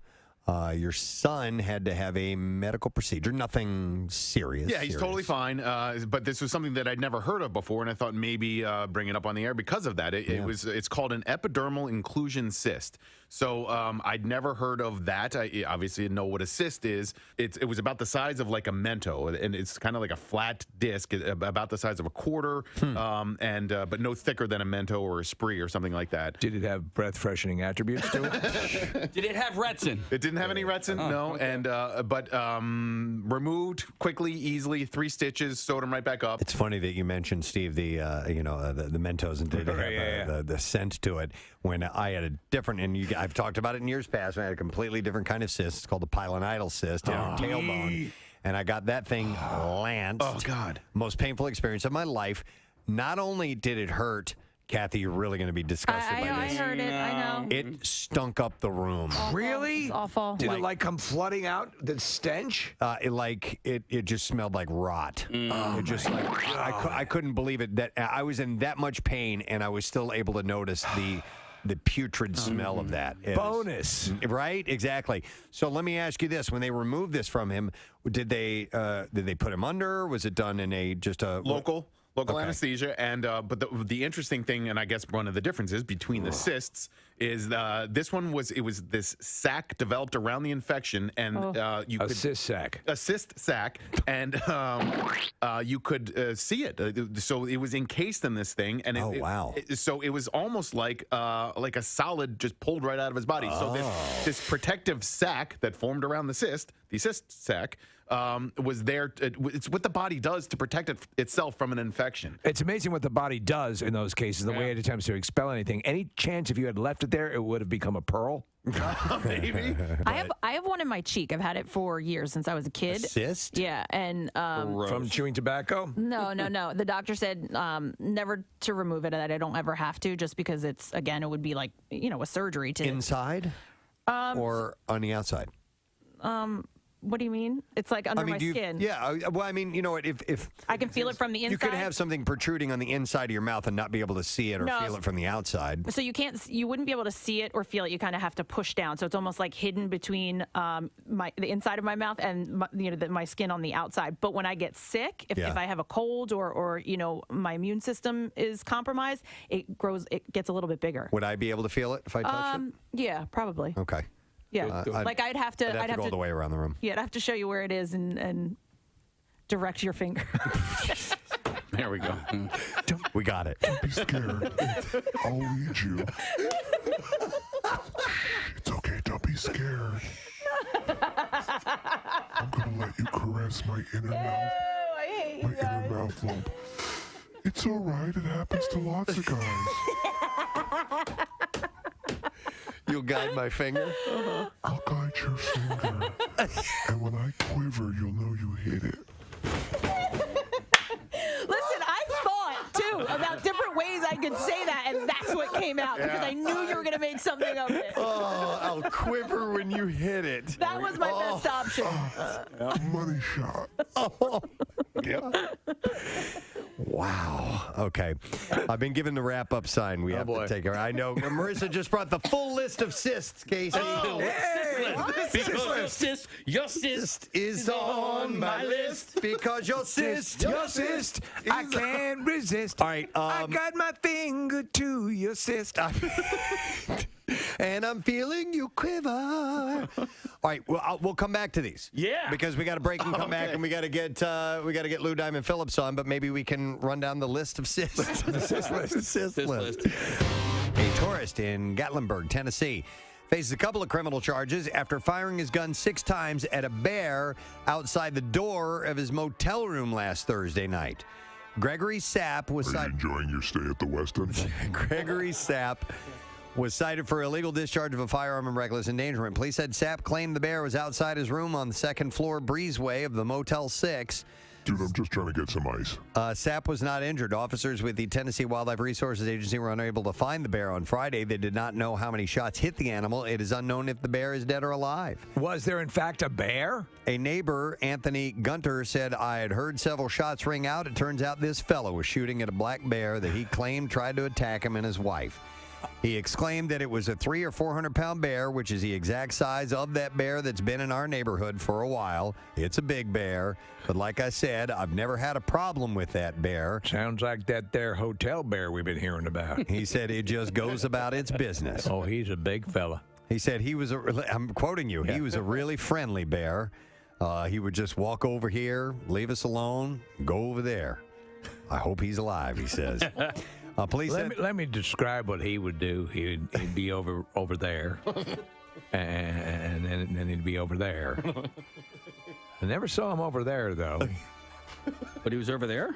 Speaker 1: Your son had to have a medical procedure, nothing serious.
Speaker 3: Yeah, he's totally fine. But this was something that I'd never heard of before, and I thought maybe bring it up on the air because of that. It's called an epidermal inclusion cyst. So I'd never heard of that. I obviously didn't know what a cyst is. It was about the size of like a Mento, and it's kind of like a flat disc about the size of a quarter, but no thicker than a Mento or a Spree or something like that.
Speaker 4: Did it have breath freshening attributes to it?
Speaker 7: Did it have Retsin?
Speaker 3: It didn't have any Retsin, no. Okay. And but removed quickly, easily, 3 stitches, sewed them right back up.
Speaker 1: It's funny that you mentioned, Steve, the Mentos and did have the scent to it. When I had a different, and I've talked about it in years past, I had a completely different kind of cyst. It's called the pilonidal cyst in our tailbone. And I got that thing lanced.
Speaker 3: Oh, God.
Speaker 1: Most painful experience of my life. Not only did it hurt, Kathy, you're really going to be disgusted by this.
Speaker 8: I heard it. I know.
Speaker 1: It stunk up the room.
Speaker 8: Awful.
Speaker 4: Really?
Speaker 8: It's awful.
Speaker 4: Did it come flooding out? The stench?
Speaker 1: It just smelled like rot. It just I couldn't believe it that I was in that much pain and I was still able to notice the putrid smell of that.
Speaker 4: Bonus.
Speaker 1: Right? Exactly. So let me ask you this. When they removed this from him, did they put him under? Was it done in a
Speaker 3: local anesthesia? And but the interesting thing, and I guess one of the differences between the cysts is this one was this sac developed around the infection, and
Speaker 4: a cyst sac,
Speaker 3: and you could see it. So it was encased in this thing, and so it was almost like a solid just pulled right out of his body. So this protective sac that formed around the cyst the cyst sac, was there. It's what the body does to protect itself from an infection.
Speaker 4: It's amazing what the body does in those cases, the way it attempts to expel anything. Any chance if you had left it there, it would have become a pearl?
Speaker 3: Maybe.
Speaker 8: I have one in my cheek. I've had it for years since I was a kid.
Speaker 1: A cyst?
Speaker 8: Yeah, and
Speaker 4: From chewing tobacco?
Speaker 8: No. The doctor said never to remove it, that I don't ever have to, just because it would be like, a surgery to
Speaker 1: Inside or on the outside?
Speaker 8: What do you mean? It's like under my
Speaker 1: do you-
Speaker 8: skin.
Speaker 1: Yeah. Well, I mean, if
Speaker 8: I can feel it from the inside.
Speaker 1: you could have something protruding on the inside of your mouth and not be able to see it or
Speaker 8: No.
Speaker 1: feel it from the outside.
Speaker 8: So you wouldn't be able to see it or feel it. You kind of have to push down. So it's almost like hidden between the inside of my mouth and my skin on the outside. But when I get sick, if I have a cold or my immune system is compromised, it gets a little bit bigger.
Speaker 1: Would I be able to feel it if I touched it?
Speaker 8: Yeah, probably.
Speaker 1: Okay.
Speaker 8: Yeah, like I'd have to.
Speaker 1: I'd have to go all the way around the room.
Speaker 8: Yeah, I'd have to show you where it is and direct your finger.
Speaker 3: There we go.
Speaker 1: We got it.
Speaker 14: Don't be scared. I'll lead you. It's okay. Don't be scared. I'm gonna let you caress my inner mouth. My inner mouth lump. It's all right. It happens to lots of guys.
Speaker 1: You'll guide my finger?
Speaker 14: I'll guide your finger. And when I quiver, you'll know you hit it.
Speaker 8: Listen, I thought too about different ways I could say that, and that's what came out because I knew you were going to make something of it.
Speaker 1: Oh, I'll quiver when you hit it.
Speaker 8: That was my best option.
Speaker 14: Money shot.
Speaker 1: Yep. Wow. Okay. I've been given the wrap-up sign. We have to take her. I know. Marissa just brought the full list of cysts, Casey.
Speaker 13: Your cyst
Speaker 1: is on my list because your cyst,
Speaker 4: I can't resist.
Speaker 1: All right.
Speaker 4: I got my finger to your cyst.
Speaker 1: And I'm feeling you quiver. All right, well, we'll come back to these.
Speaker 13: Yeah,
Speaker 1: because we got to break and come back, and we got to get Lou Diamond Phillips on. But maybe we can run down the list of cysts. The cyst list. A tourist in Gatlinburg, Tennessee, faces a couple of criminal charges after firing his gun 6 times at a bear outside the door of his motel room last Thursday night. Gregory Sapp was
Speaker 14: enjoying your stay at the Westin?
Speaker 1: Gregory Sapp was cited for illegal discharge of a firearm and reckless endangerment. Police said Sapp claimed the bear was outside his room on the second floor breezeway of the Motel 6.
Speaker 14: Dude, I'm just trying to get some ice.
Speaker 1: Sapp was not injured. Officers with the Tennessee Wildlife Resources Agency were unable to find the bear on Friday. They did not know how many shots hit the animal. It is unknown if the bear is dead or alive.
Speaker 4: Was there, in fact, a bear?
Speaker 1: A neighbor, Anthony Gunter, said, I had heard several shots ring out. It turns out this fellow was shooting at a black bear that he claimed tried to attack him and his wife. He exclaimed that it was a 300 or 400 pound bear, which is the exact size of that bear that's been in our neighborhood for a while. It's a big bear, but like I said, I've never had a problem with that bear.
Speaker 4: Sounds like that there hotel bear we've been hearing about.
Speaker 1: He said it just goes about its business.
Speaker 4: Oh, he's a big fella.
Speaker 1: He said I'm quoting you, he was a really friendly bear. He would just walk over here, leave us alone, go over there. I hope he's alive, he says. Police
Speaker 4: let me describe what he would do. He'd be over there, and then he'd be over there. I never saw him over there, though.
Speaker 13: But he was over there?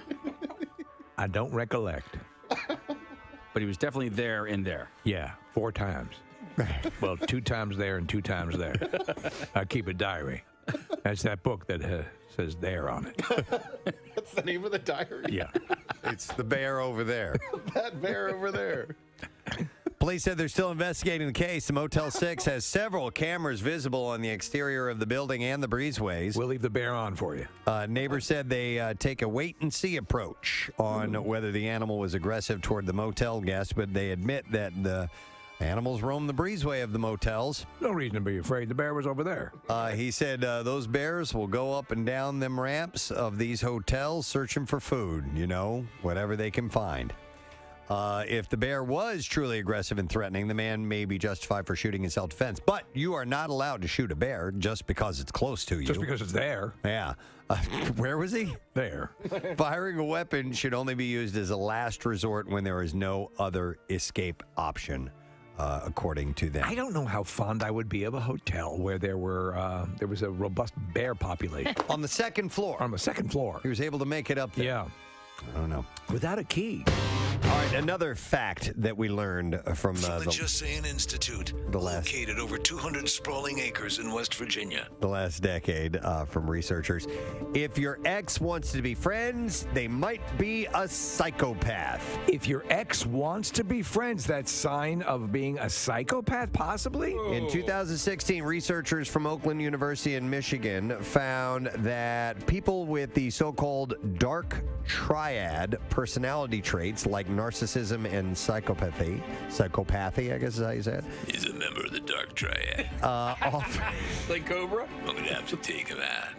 Speaker 4: I don't recollect.
Speaker 13: But he was definitely there in there.
Speaker 4: Yeah, 4 times. Well, 2 times there and 2 times there. I keep a diary. That's that book that says there on it.
Speaker 3: That's the name of the diary?
Speaker 4: Yeah.
Speaker 1: It's the bear over there.
Speaker 3: That bear over there.
Speaker 1: Police said they're still investigating the case. The Motel 6 has several cameras visible on the exterior of the building and the breezeways.
Speaker 4: We'll leave the bear on for you.
Speaker 1: Neighbors said they take a wait-and-see approach on whether the animal was aggressive toward the motel guests, but they admit that the animals roam the breezeway of the motels.
Speaker 4: No reason to be afraid. The bear was over there.
Speaker 1: He said those bears will go up and down them ramps of these hotels searching for food, whatever they can find. If the bear was truly aggressive and threatening, the man may be justified for shooting in self-defense. But you are not allowed to shoot a bear just because it's close to you.
Speaker 4: Just because it's there.
Speaker 1: Yeah. Where was he?
Speaker 4: There.
Speaker 1: Firing a weapon should only be used as a last resort when there is no other escape option. according to them.
Speaker 4: I don't know how fond I would be of a hotel where there was a robust bear population.
Speaker 1: On the second floor.
Speaker 4: On the second floor.
Speaker 1: He was able to make it up there.
Speaker 4: Yeah.
Speaker 1: I don't know.
Speaker 4: Without a key.
Speaker 1: All right, another fact that we learned from
Speaker 15: the Just Saying Institute, located over 200 sprawling acres in West Virginia.
Speaker 1: the last decade from researchers. If your ex wants to be friends, they might be a psychopath.
Speaker 4: If your ex wants to be friends, that's sign of being a psychopath, possibly?
Speaker 1: In 2016, researchers from Oakland University in Michigan found that people with the so-called dark triad personality traits like narcissism and psychopathy, I guess is how you say it,
Speaker 15: He's a member of the Dark Triad.
Speaker 1: often,
Speaker 13: Like Cobra?
Speaker 15: I'm going to have to take him out.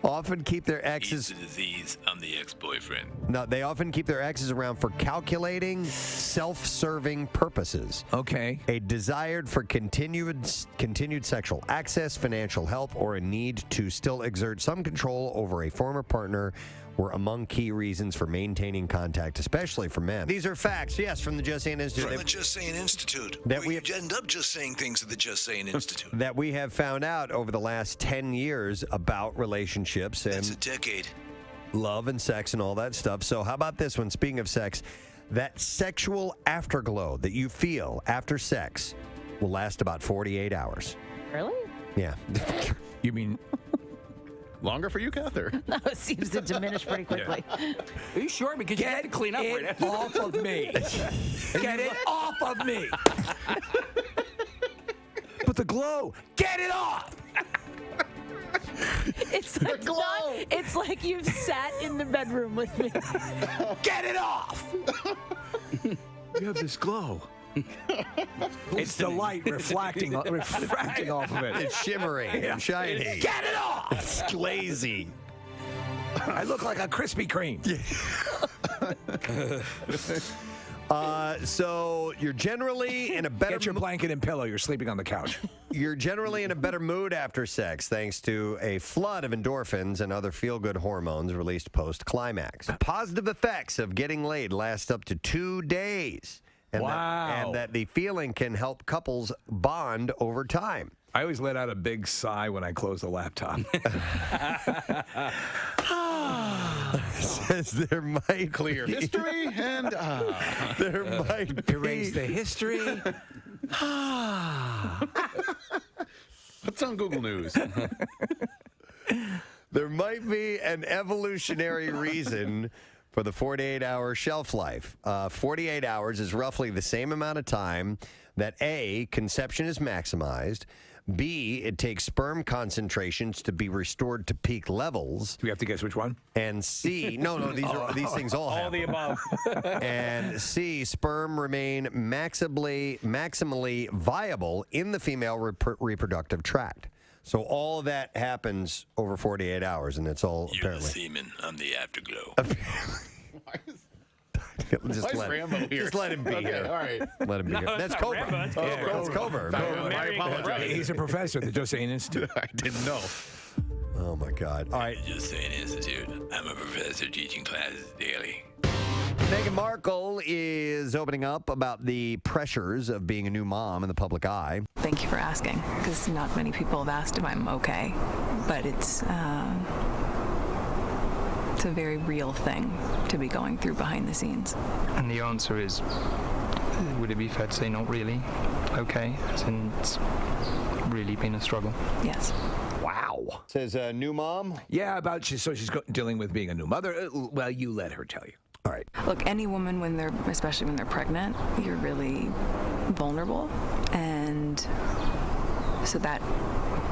Speaker 1: often keep their exes.
Speaker 15: He's the disease. I'm the ex-boyfriend.
Speaker 1: No, they often keep their exes around for calculating, self-serving purposes.
Speaker 4: Okay.
Speaker 1: A desire for continued sexual access, financial help, or a need to still exert some control over a former partner were among key reasons for maintaining contact, especially for men. These are facts, yes, from the Just Saying Institute.
Speaker 15: From the Just Saying Institute.
Speaker 1: That
Speaker 15: we end up just saying things at the Just Saying Institute.
Speaker 1: That we have found out over the last 10 years about relationships and
Speaker 15: That's a decade.
Speaker 1: love and sex and all that stuff. So how about this one? Speaking of sex, that sexual afterglow that you feel after sex will last about 48 hours.
Speaker 8: Really?
Speaker 1: Yeah.
Speaker 4: You mean
Speaker 3: longer for you, Cather?
Speaker 8: No, it seems to diminish pretty quickly.
Speaker 13: Are you sure? Because you have to clean up right after.
Speaker 4: off of me. Get it off of me. But the glow, get it off.
Speaker 8: It's like it's like you've sat in the bedroom with me.
Speaker 4: Get it off. You have this glow. It's the light refracting off of it.
Speaker 1: It's shimmering and shiny.
Speaker 4: Get it off.
Speaker 1: It's glazy.
Speaker 4: I look like a Krispy Kreme.
Speaker 1: So you're generally in a better
Speaker 4: Get your blanket and pillow. You're sleeping on the couch.
Speaker 1: You're generally in a better mood after sex thanks to a flood of endorphins and other feel-good hormones released post-climax. Positive effects of getting laid last up to 2 days. And
Speaker 4: Wow.
Speaker 1: that the feeling can help couples bond over time.
Speaker 4: I always let out a big sigh when I close the laptop.
Speaker 1: Says there might
Speaker 3: Clear history and
Speaker 1: there might be.
Speaker 4: Erase the history.
Speaker 3: What's on Google News?
Speaker 1: There might be an evolutionary reason for the 48-hour shelf life. 48 hours is roughly the same amount of time that A, conception is maximized, B, it takes sperm concentrations to be restored to peak levels.
Speaker 4: Do we have to guess which one?
Speaker 1: And C, no, these things all happen.
Speaker 13: All the above.
Speaker 1: And C, sperm remain maximally viable in the female reproductive tract. So all of that happens over 48 hours, and it's all
Speaker 15: You're
Speaker 1: apparently.
Speaker 15: the semen. I'm the afterglow.
Speaker 1: Just
Speaker 3: Why is Rambo here?
Speaker 1: Just let him be
Speaker 3: Okay,
Speaker 1: here.
Speaker 3: all right.
Speaker 1: Let him be
Speaker 13: No,
Speaker 1: here. That's
Speaker 13: not
Speaker 1: Cobra.
Speaker 13: Rambo, that's
Speaker 1: That's Cobra.
Speaker 3: I apologize.
Speaker 4: He's a professor at the Just Saying Institute.
Speaker 3: I didn't know.
Speaker 1: Oh, my God. All right.
Speaker 15: Just Saying Institute. I'm a professor teaching classes daily.
Speaker 1: Meghan Markle is opening up about the pressures of being a new mom in the public eye.
Speaker 16: Thank you for asking, because not many people have asked if I'm okay, but it's a very real thing to be going through behind the scenes.
Speaker 23: And the answer is, would it be fair to say not really okay, since it's really been a struggle?
Speaker 16: Yes.
Speaker 1: Wow. Says a new mom?
Speaker 4: Yeah, she's dealing with being a new mother. Well, you let her tell you.
Speaker 1: All right.
Speaker 16: Look, any woman, especially when they're pregnant, you're really vulnerable, and so that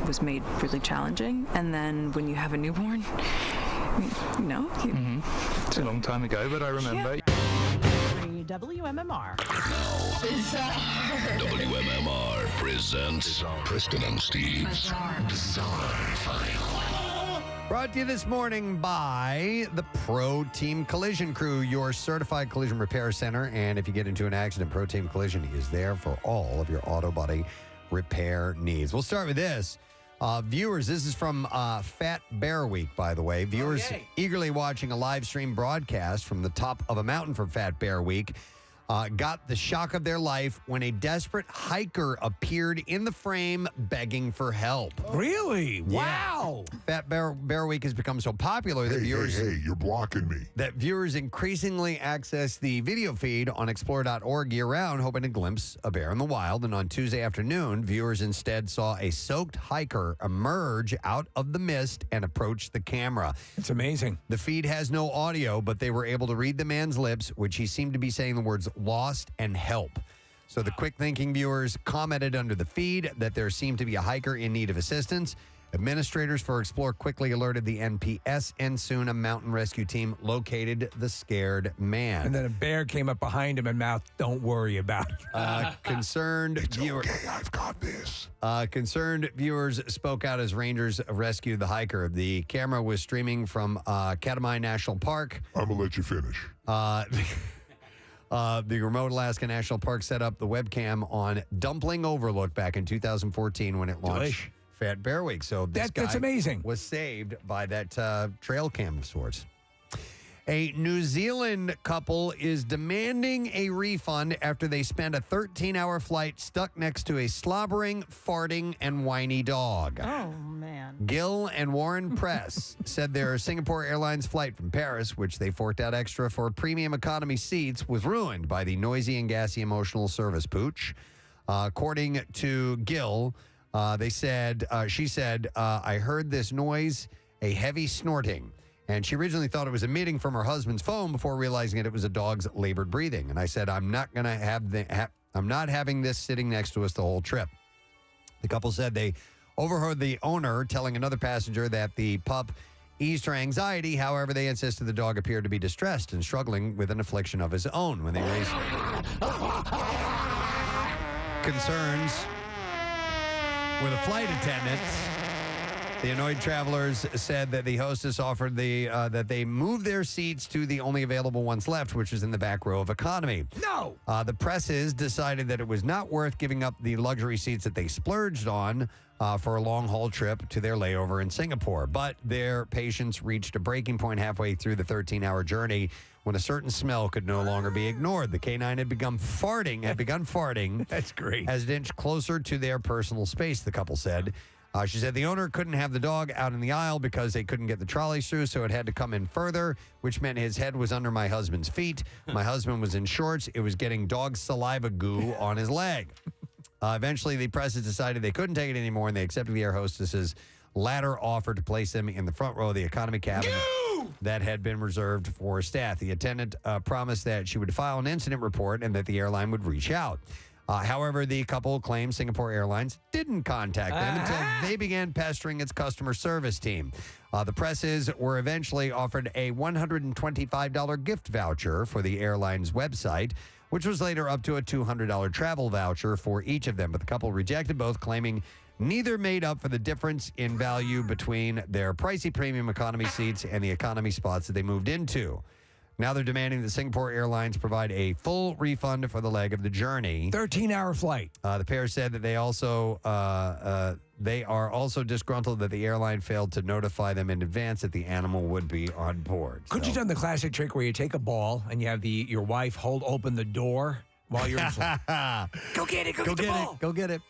Speaker 16: was made really challenging. And then when you have a newborn,
Speaker 23: It's a long time ago, but I remember.
Speaker 8: WMMR.
Speaker 15: WMMR presents Preston and Steve's Bizarre File.
Speaker 1: Brought to you this morning by the Pro Team Collision Crew, your certified collision repair center. And if you get into an accident, Pro Team Collision is there for all of your auto body repair needs. We'll start with this. Viewers, this is from Fat Bear Week, by the way. Viewers eagerly watching a live stream broadcast from the top of a mountain for Fat Bear Week. got the shock of their life when a desperate hiker appeared in the frame begging for help.
Speaker 4: Really?
Speaker 1: Yeah.
Speaker 4: Wow.
Speaker 1: Fat Bear Week has become so popular that viewers
Speaker 14: you're blocking me.
Speaker 1: That viewers increasingly access the video feed on explore.org year-round, hoping to glimpse a bear in the wild. And on Tuesday afternoon, viewers instead saw a soaked hiker emerge out of the mist and approach the camera.
Speaker 4: It's amazing.
Speaker 1: The feed has no audio, but they were able to read the man's lips, which he seemed to be saying the words lost and help. So the quick-thinking viewers commented under the feed that there seemed to be a hiker in need of assistance. Administrators for Explore quickly alerted the NPS, and soon a mountain rescue team located the scared man.
Speaker 4: And then a bear came up behind him and mouthed, "Don't worry about it."
Speaker 1: Concerned viewers.
Speaker 14: Okay, I've got this.
Speaker 1: Concerned viewers spoke out as rangers rescued the hiker. The camera was streaming from Katmai National Park.
Speaker 14: I'm going to let you finish.
Speaker 1: The remote Alaska National Park set up the webcam on Dumpling Overlook back in 2014 when it launched Fat Bear Week. So this
Speaker 4: That's
Speaker 1: guy
Speaker 4: amazing.
Speaker 1: was saved by that trail cam of sorts. A New Zealand couple is demanding a refund after they spent a 13-hour flight stuck next to a slobbering, farting, and whiny dog.
Speaker 8: Oh, man.
Speaker 1: Gil and Warren Press said their Singapore Airlines flight from Paris, which they forked out extra for premium economy seats, was ruined by the noisy and gassy emotional service pooch. According to Gil, she said, I heard this noise, a heavy snorting. And she originally thought it was emitting from her husband's phone before realizing it was a dog's labored breathing. And I said, I'm not having this sitting next to us the whole trip. The couple said they overheard the owner telling another passenger that the pup eased her anxiety. However, they insisted the dog appeared to be distressed and struggling with an affliction of his own. When they raised concerns with a flight attendant, the annoyed travelers said that the hostess offered that they move their seats to the only available ones left, which is in the back row of economy.
Speaker 4: No!
Speaker 1: The presses decided that it was not worth giving up the luxury seats that they splurged on for a long-haul trip to their layover in Singapore. But their patience reached a breaking point halfway through the 13-hour journey when a certain smell could no longer be ignored. The canine had begun farting.
Speaker 4: That's great.
Speaker 1: As it inched closer to their personal space, the couple said. She said the owner couldn't have the dog out in the aisle because they couldn't get the trolleys through, so it had to come in further, which meant his head was under my husband's feet. My husband was in shorts. It was getting dog saliva goo on his leg. Eventually, the presses decided they couldn't take it anymore, and they accepted the air hostess's latter offer to place them in the front row of the economy cabin that had been reserved for staff. The attendant promised that she would file an incident report and that the airline would reach out. However, the couple claimed Singapore Airlines didn't contact them until they began pestering its customer service team. The presses were eventually offered a $125 gift voucher for the airline's website, which was later up to a $200 travel voucher for each of them. But the couple rejected both, claiming neither made up for the difference in value between their pricey premium economy seats and the economy spots that they moved into. Now they're demanding that Singapore Airlines provide a full refund for the leg of the journey.
Speaker 4: 13-hour flight.
Speaker 1: The pair said that they are also disgruntled that the airline failed to notify them in advance that the animal would be on board.
Speaker 4: Could you have done the classic trick where you take a ball and you have your wife hold open the door while you're in flight? Go get it. Go get the ball.
Speaker 1: Go get it.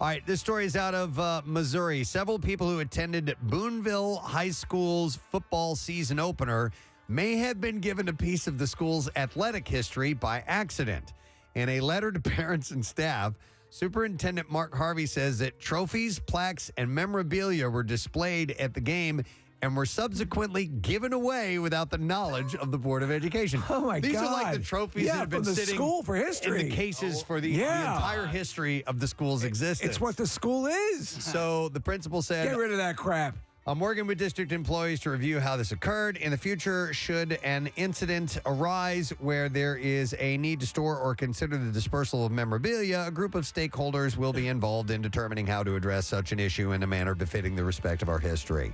Speaker 1: All right, this story is out of Missouri. Several people who attended Boonville High School's football season opener may have been given a piece of the school's athletic history by accident. In a letter to parents and staff, Superintendent Mark Harvey says that trophies, plaques, and memorabilia were displayed at the game and were subsequently given away without the knowledge of the Board of Education.
Speaker 4: Oh, my God.
Speaker 1: These are like the trophies that have been
Speaker 4: from the
Speaker 1: sitting
Speaker 4: school for history.
Speaker 1: in the cases for the entire history of the school's existence.
Speaker 4: It's what the school is.
Speaker 1: So the principal said,
Speaker 4: Get rid of that crap.
Speaker 1: I'm working with district employees to review how this occurred. In the future, should an incident arise where there is a need to store or consider the dispersal of memorabilia, a group of stakeholders will be involved in determining how to address such an issue in a manner befitting the respect of our history.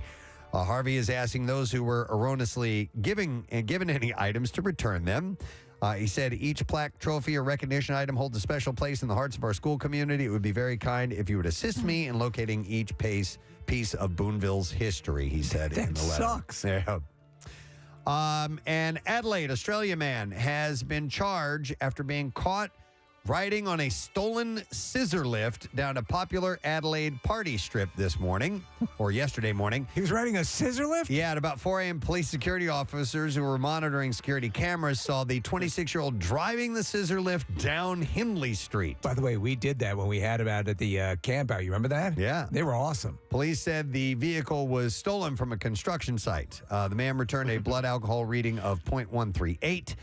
Speaker 1: Harvey is asking those who were erroneously given any items to return them. He said each plaque, trophy, or recognition item holds a special place in the hearts of our school community. It would be very kind if you would assist me in locating each piece of Boonville's history, he said in the letter.
Speaker 4: Sucks.
Speaker 1: Yeah. And Adelaide, Australia man has been charged after being caught riding on a stolen scissor lift down a popular Adelaide party strip this morning, or yesterday morning.
Speaker 4: He was riding a scissor lift?
Speaker 1: Yeah, at about 4 a.m., police security officers who were monitoring security cameras saw the 26-year-old driving the scissor lift down Hindley Street.
Speaker 4: By the way, we did that when we had him out at the camp out. You remember that?
Speaker 1: Yeah.
Speaker 4: They were awesome.
Speaker 1: Police said the vehicle was stolen from a construction site. The man returned a blood alcohol reading of 0.138.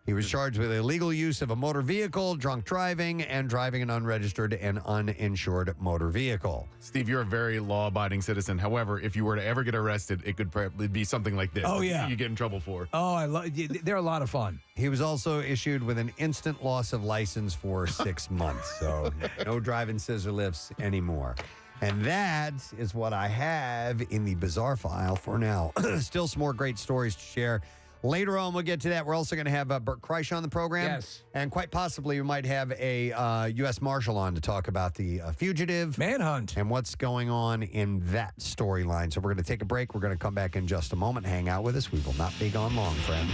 Speaker 1: He was charged with illegal use of a motor vehicle, drunk driving, and driving an unregistered and uninsured motor vehicle.
Speaker 3: Steve, you're a very law-abiding citizen. However, if you were to ever get arrested, it could probably be something like this.
Speaker 4: Oh, yeah.
Speaker 3: You get in trouble for.
Speaker 4: Oh, they're a lot of fun.
Speaker 1: He was also issued with an instant loss of license for 6 months. So no driving scissor lifts anymore. And that is what I have in the bizarre file for now. Still some more great stories to share. Later on, we'll get to that. We're also going to have Bert Kreischer on the program.
Speaker 4: Yes.
Speaker 1: And quite possibly, we might have a U.S. Marshal on to talk about the fugitive
Speaker 4: manhunt
Speaker 1: and what's going on in that storyline. So we're going to take a break. We're going to come back in just a moment. Hang out with us. We will not be gone long, friend.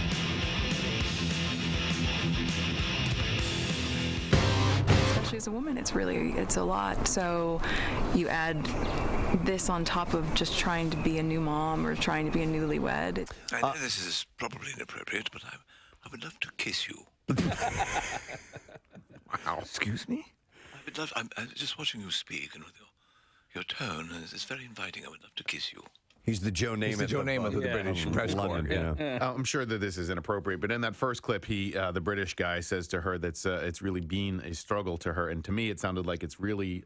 Speaker 16: Especially as a woman, it's a lot. So you add this on top of just trying to be a new mom or trying to be a newlywed.
Speaker 15: I know this is probably inappropriate, but I would love to kiss you.
Speaker 12: Wow. Excuse me?
Speaker 15: I would love. I'm just watching you speak, and with your tone is very inviting. I would love to kiss you.
Speaker 1: He's the Joe Namath.
Speaker 4: He's the Joe Namath of the British press corps.
Speaker 3: I'm sure that this is inappropriate, but in that first clip, the British guy says to her that it's really been a struggle to her, and to me, it sounded like it's really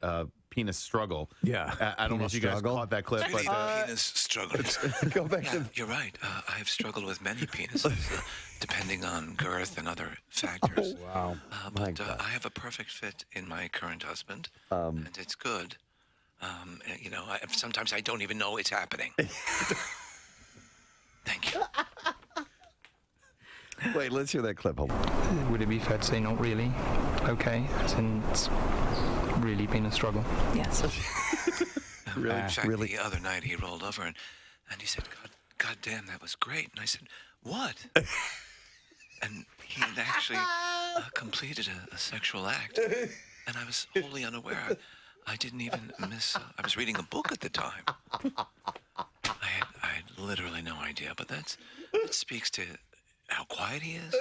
Speaker 3: penis struggle.
Speaker 4: Yeah,
Speaker 3: I don't know if you guys caught that clip,
Speaker 15: Really,
Speaker 3: but
Speaker 15: penis struggle.
Speaker 1: Go back to.
Speaker 15: You're right. I have struggled with many penises, depending on girth and other factors.
Speaker 1: Wow.
Speaker 15: But I have a perfect fit in my current husband, and it's good. Sometimes I don't even know it's happening. Thank you.
Speaker 1: Wait, let's hear that clip.
Speaker 23: Would it be fair to say not really? Okay, it's really been a struggle.
Speaker 16: Yes.
Speaker 15: In fact, the other night he rolled over and he said, God damn, that was great. And I said, what? And he had actually completed a sexual act. And I was wholly unaware. I didn't even miss. I was reading a book at the time. I had literally no idea, but that speaks to how quiet he is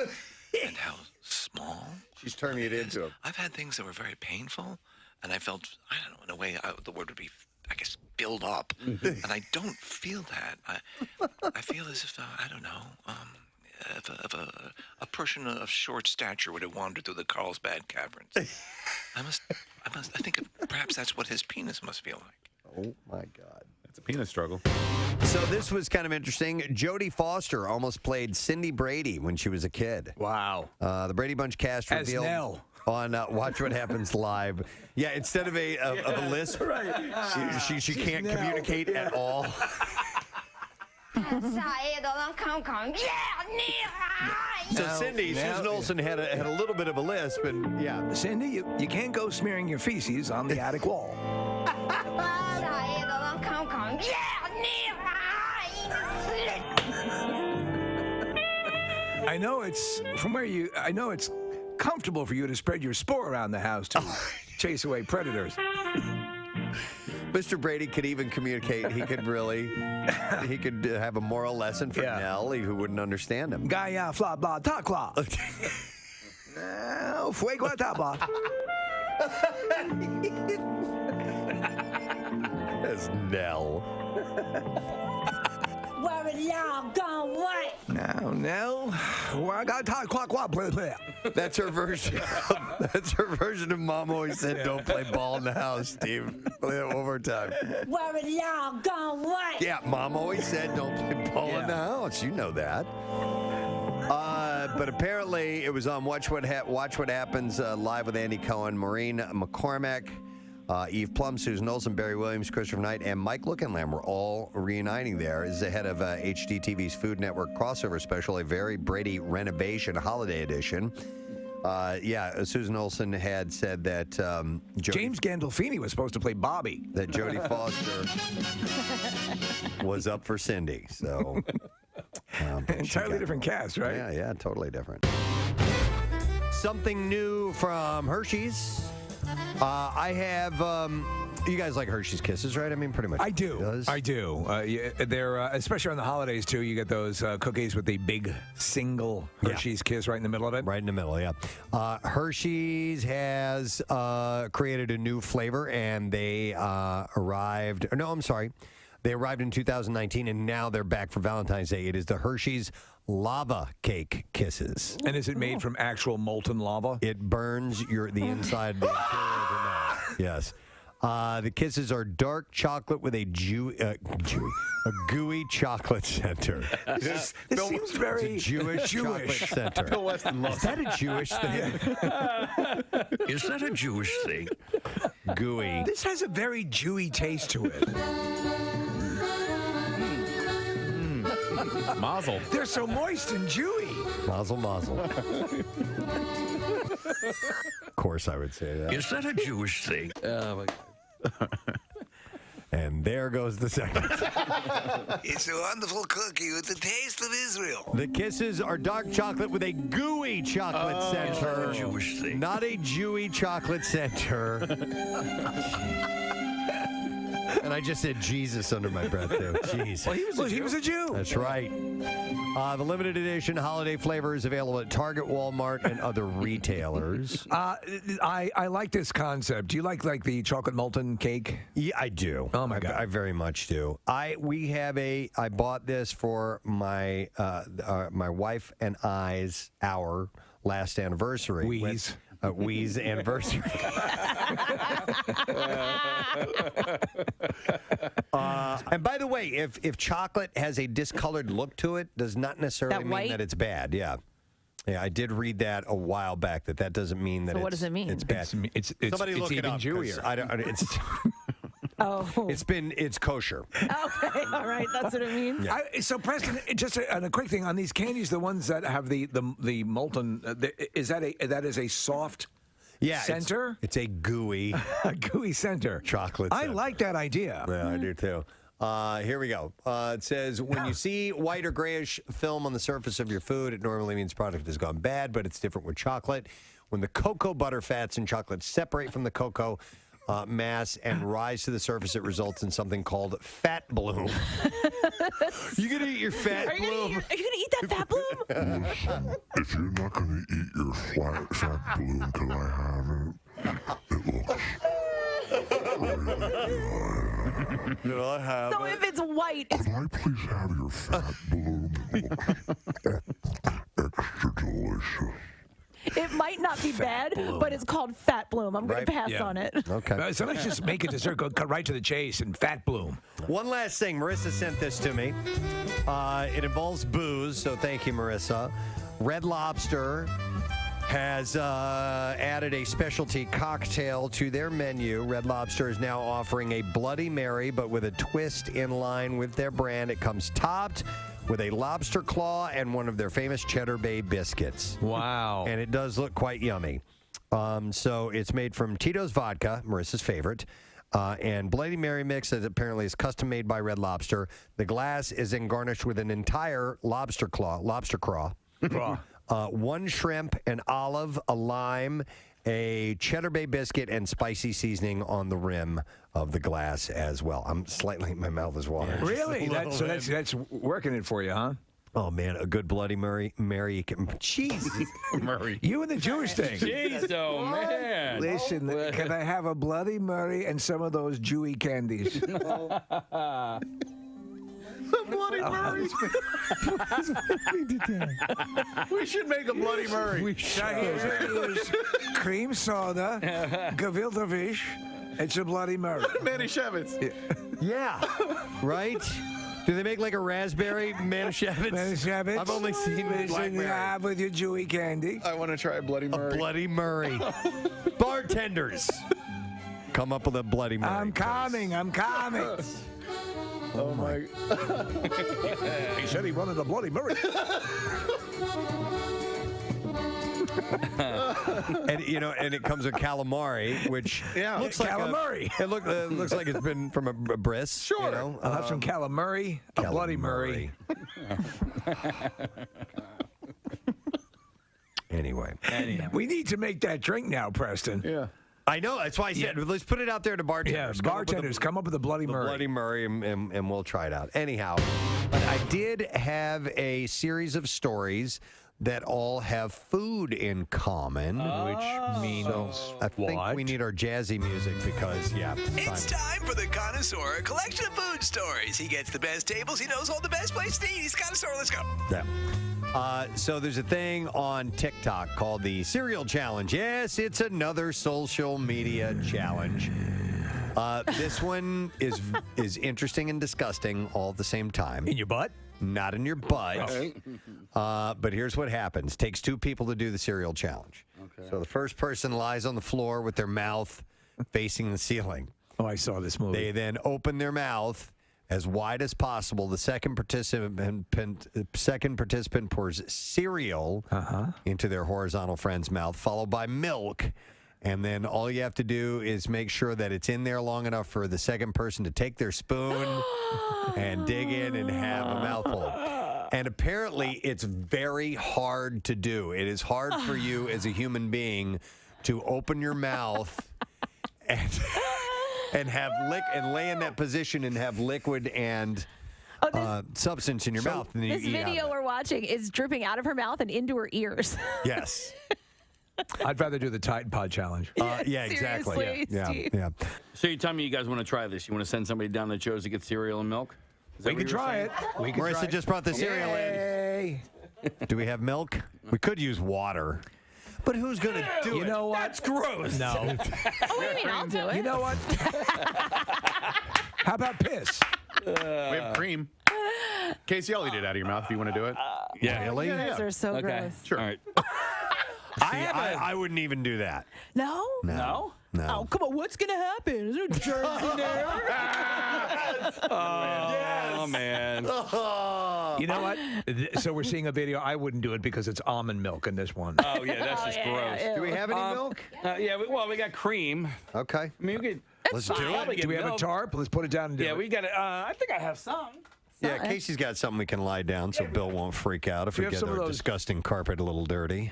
Speaker 15: and how small.
Speaker 1: She's turning it into him.
Speaker 15: I've had things that were very painful, and I felt, I don't know, in a way, the word would be, I guess, build up, and I don't feel that. I feel as if I don't know. If a person of short stature would have wandered through the Carlsbad Caverns. I think perhaps that's what his penis must feel like.
Speaker 1: Oh, my God.
Speaker 3: it's a penis struggle.
Speaker 1: So this was kind of interesting. Jodie Foster almost played Cindy Brady when she was a kid.
Speaker 4: Wow.
Speaker 1: The Brady Bunch cast
Speaker 4: As
Speaker 1: revealed
Speaker 4: Nell.
Speaker 1: on Watch What Happens Live. Yeah, instead of a lisp, she can't communicate at all. So Cindy, Susan Olsen had a little bit of a lisp, and yeah.
Speaker 4: Cindy, you can't go smearing your feces on the attic wall. I know it's comfortable for you to spread your spore around the house to chase away predators.
Speaker 1: Mr. Brady could even communicate. He could have a moral lesson for Nell, who wouldn't understand him.
Speaker 4: Gaya fla bla ta qua. Fuego taba.
Speaker 1: That's Nell.
Speaker 17: Where y'all going? What?
Speaker 4: No. I got ta qua qua.
Speaker 1: That's her version. That's her version of Mom always said, "Don't play ball in the house, Steve." Play it one more time.
Speaker 17: Where y'all going? What?
Speaker 1: Yeah, Mom always said, "Don't play ball in the house." You know that. But apparently, it was on Watch What Happens live with Andy Cohen, Maureen McCormack, Eve Plum, Susan Olsen, Barry Williams, Christopher Knight, and Mike Lookenlam were all reuniting there. This is ahead of HGTV's Food Network crossover special, a Very Brady Renovation Holiday Edition. Susan Olsen had said that
Speaker 4: James Gandolfini was supposed to play Bobby.
Speaker 1: That Jodie Foster was up for Cindy. So
Speaker 4: Entirely different cast, right?
Speaker 1: Yeah, totally different. Something new from Hershey's. I have. You guys like Hershey's Kisses, right? I mean, pretty much.
Speaker 4: I do. I do. Yeah, they're especially on the holidays too. You get those cookies with the big single Hershey's Kiss right in the middle of it.
Speaker 1: Right in the middle, yeah. Hershey's has created a new flavor, and they arrived. No, I'm sorry. They arrived in 2019, and now they're back for Valentine's Day. It is the Hershey's Lava Cake Kisses.
Speaker 4: And is it made from actual molten lava?
Speaker 1: It burns the inside of the interior of your mouth. Yes. The kisses are dark chocolate with a gooey chocolate center.
Speaker 4: This seems very
Speaker 1: it's a Jewish chocolate center.
Speaker 3: Bill Weston loves
Speaker 1: Is that a Jewish thing?
Speaker 18: Is that a Jewish thing?
Speaker 1: Gooey.
Speaker 4: This has a very Jewy taste to it.
Speaker 3: Mazel.
Speaker 4: They're so moist and Jewy.
Speaker 1: Mazel, mazel. Of course, I would say that.
Speaker 18: Is that a Jewish thing?
Speaker 13: Oh, my God.
Speaker 1: And there goes the second.
Speaker 18: It's a wonderful cookie with the taste of Israel.
Speaker 1: The kisses are dark chocolate with a gooey chocolate center.
Speaker 18: Is that a Jewish thing?
Speaker 1: Not a Jewy chocolate center. And I just said Jesus under my breath there. Jeez.
Speaker 4: Well, he was a Jew.
Speaker 1: That's right. The limited edition holiday flavor is available at Target, Walmart, and other retailers.
Speaker 4: I like this concept. Do you like the chocolate molten cake?
Speaker 1: Yeah, I do.
Speaker 4: Oh my God,
Speaker 1: I very much do. I bought this for my wife and I's our last anniversary. Wee's anniversary. And by the way, if chocolate has a discolored look to it, does not necessarily mean that it's bad. Yeah. Yeah, I did read that a while back. That doesn't mean that.
Speaker 8: So what does it mean?
Speaker 1: It's bad. Somebody look it
Speaker 4: even
Speaker 1: up.
Speaker 4: Jewier.
Speaker 1: It's kosher.
Speaker 8: Okay, all right, that's what it means.
Speaker 1: Yeah.
Speaker 4: So Preston, just a quick thing on these candies, the ones that have the molten, is that a soft center?
Speaker 1: It's a gooey,
Speaker 4: center.
Speaker 1: Chocolate
Speaker 4: I
Speaker 1: center.
Speaker 4: like that idea.
Speaker 1: Yeah, I do too. Here we go. It says, when you see white or grayish film on the surface of your food, it normally means product has gone bad, but it's different with chocolate. When the cocoa butter fats in chocolate separate from the cocoa mass and rise to the surface, it results in something called fat bloom. You gonna eat your fat bloom?
Speaker 8: Are you gonna eat that fat bloom?
Speaker 14: Listen, if you're not gonna eat your fat bloom, can I have it? It looks really good.
Speaker 1: Can I have
Speaker 8: So if it's white, it's
Speaker 14: Can I please have your fat bloom? It looks extra delicious.
Speaker 8: it might not be bad, but it's called fat bloom. I'm going to pass on it.
Speaker 1: Okay.
Speaker 4: So let's just make a dessert, cut right to the chase, and fat bloom.
Speaker 1: One last thing. Marissa sent this to me. It involves booze, so thank you, Marissa. Red Lobster has added a specialty cocktail to their menu. Red Lobster is now offering a Bloody Mary, but with a twist in line with their brand. It comes topped with a lobster claw and one of their famous Cheddar Bay biscuits.
Speaker 4: Wow.
Speaker 1: And it does look quite yummy. So it's made from Tito's vodka, Marissa's favorite, and Bloody Mary mix that apparently is custom made by Red Lobster. The glass is then garnished with an entire lobster craw. One shrimp, an olive, a lime, a Cheddar Bay biscuit, and spicy seasoning on the rim of the glass as well. My mouth is watering.
Speaker 4: Really? That's working it for you, huh?
Speaker 1: Oh, man, a good Bloody Mary. Jesus.
Speaker 3: Murray.
Speaker 4: You and the Jewish thing.
Speaker 13: Jeez, oh, man.
Speaker 4: Listen, can I have a Bloody Mary and some of those Jewy candies?
Speaker 3: Bloody Murray. We should make a Bloody Murray.
Speaker 4: We should. Cream soda, gefilte fish. It's a Bloody Mary.
Speaker 3: Manischewitz.
Speaker 1: Yeah. Right? Do they make like a raspberry Manischewitz?
Speaker 4: Manischewitz.
Speaker 1: I've only seen blackberry.
Speaker 4: You have with your Jewy candy.
Speaker 3: I want to try a Bloody Murray.
Speaker 1: A Bloody Murray. Bartenders, come up with a Bloody Murray.
Speaker 4: I'm coming.
Speaker 3: Oh my.
Speaker 4: He said he wanted a Bloody Murray.
Speaker 1: And and it comes with calamari, which looks like
Speaker 4: calamari.
Speaker 1: It looks like it's been from a bris.
Speaker 4: Sure. I'll have some calamari, a Bloody Murray.
Speaker 1: Anyway,
Speaker 4: we need to make that drink now, Preston.
Speaker 1: Yeah. I know. That's why I said let's put it out there to bartenders.
Speaker 4: Yeah, bartenders, come up with a Bloody Murray.
Speaker 1: Bloody Murray, and we'll try it out. Anyhow, but I did have a series of stories that all have food in common.
Speaker 4: Which means
Speaker 1: I think
Speaker 4: what?
Speaker 1: we need our jazzy music because,
Speaker 18: It's time for the Connoisseur, a collection of food stories. He gets the best tables. He knows all the best places to eat. He's Connoisseur. Let's go.
Speaker 1: Yeah. So there's a thing on TikTok called the Cereal Challenge. Yes, it's another social media challenge. This one is interesting and disgusting all at the same time.
Speaker 4: In your butt?
Speaker 1: Not in your butt.
Speaker 4: Okay.
Speaker 1: But here's what happens. Takes two people to do the cereal challenge. Okay. So the first person lies on the floor with their mouth facing the ceiling.
Speaker 4: Oh, I saw this movie.
Speaker 1: They then open their mouth as wide as possible. The second participant pours cereal into their horizontal friend's mouth, followed by milk. And then all you have to do is make sure that it's in there long enough for the second person to take their spoon and dig in and have a mouthful. And apparently it's very hard to do. It is hard for you as a human being to open your mouth and have and lay in that position and have liquid and substance in your mouth. And then
Speaker 8: This
Speaker 1: you eat out
Speaker 8: video
Speaker 1: of it.
Speaker 8: we're watching is dripping out of her mouth and into her ears.
Speaker 1: Yes.
Speaker 4: I'd rather do the Tide Pod challenge.
Speaker 1: Yeah, exactly.
Speaker 8: Seriously,
Speaker 1: Yeah,
Speaker 8: Steve.
Speaker 1: yeah.
Speaker 13: So you tell me you guys want to try this. You want to send somebody down to Joe's to get cereal and milk? Is that
Speaker 4: We
Speaker 13: what
Speaker 4: can
Speaker 13: you were
Speaker 4: try
Speaker 13: saying?
Speaker 4: it. We can try
Speaker 1: Marissa
Speaker 4: it.
Speaker 1: just brought the cereal
Speaker 4: Yay.
Speaker 1: in. Do we have milk? We could use water. But who's going to do it?
Speaker 4: You know what?
Speaker 13: That's gross.
Speaker 4: No.
Speaker 8: Oh, what do you mean? I'll do it.
Speaker 4: You know what? How about piss?
Speaker 3: We have cream. Casey, I'll eat it out of your mouth if you want to do it.
Speaker 13: Yeah.
Speaker 1: Really?
Speaker 8: You guys are so gross.
Speaker 3: Sure.
Speaker 13: All right.
Speaker 1: I wouldn't even do that.
Speaker 8: No?
Speaker 1: No.
Speaker 8: Oh, come on. What's going to happen? Is there germs in there?
Speaker 13: Oh, man.
Speaker 4: You know what? So we're seeing a video. I wouldn't do it because it's almond milk in this one.
Speaker 13: Oh, yeah, that's just gross.
Speaker 1: Do we have any milk?
Speaker 13: Yeah, we got cream.
Speaker 1: Okay.
Speaker 13: I mean, we could.
Speaker 1: Let's do
Speaker 13: probably
Speaker 1: it.
Speaker 13: get
Speaker 4: Do we have a
Speaker 13: milk.
Speaker 4: tarp? Let's put it down and do
Speaker 13: Yeah,
Speaker 4: it.
Speaker 13: we got it. I think I have some.
Speaker 1: Yeah, Casey's got something we can lie down so Bill won't freak out if
Speaker 4: We
Speaker 1: we
Speaker 4: have
Speaker 1: get
Speaker 4: some of
Speaker 1: our
Speaker 4: those-
Speaker 1: disgusting carpet a little dirty.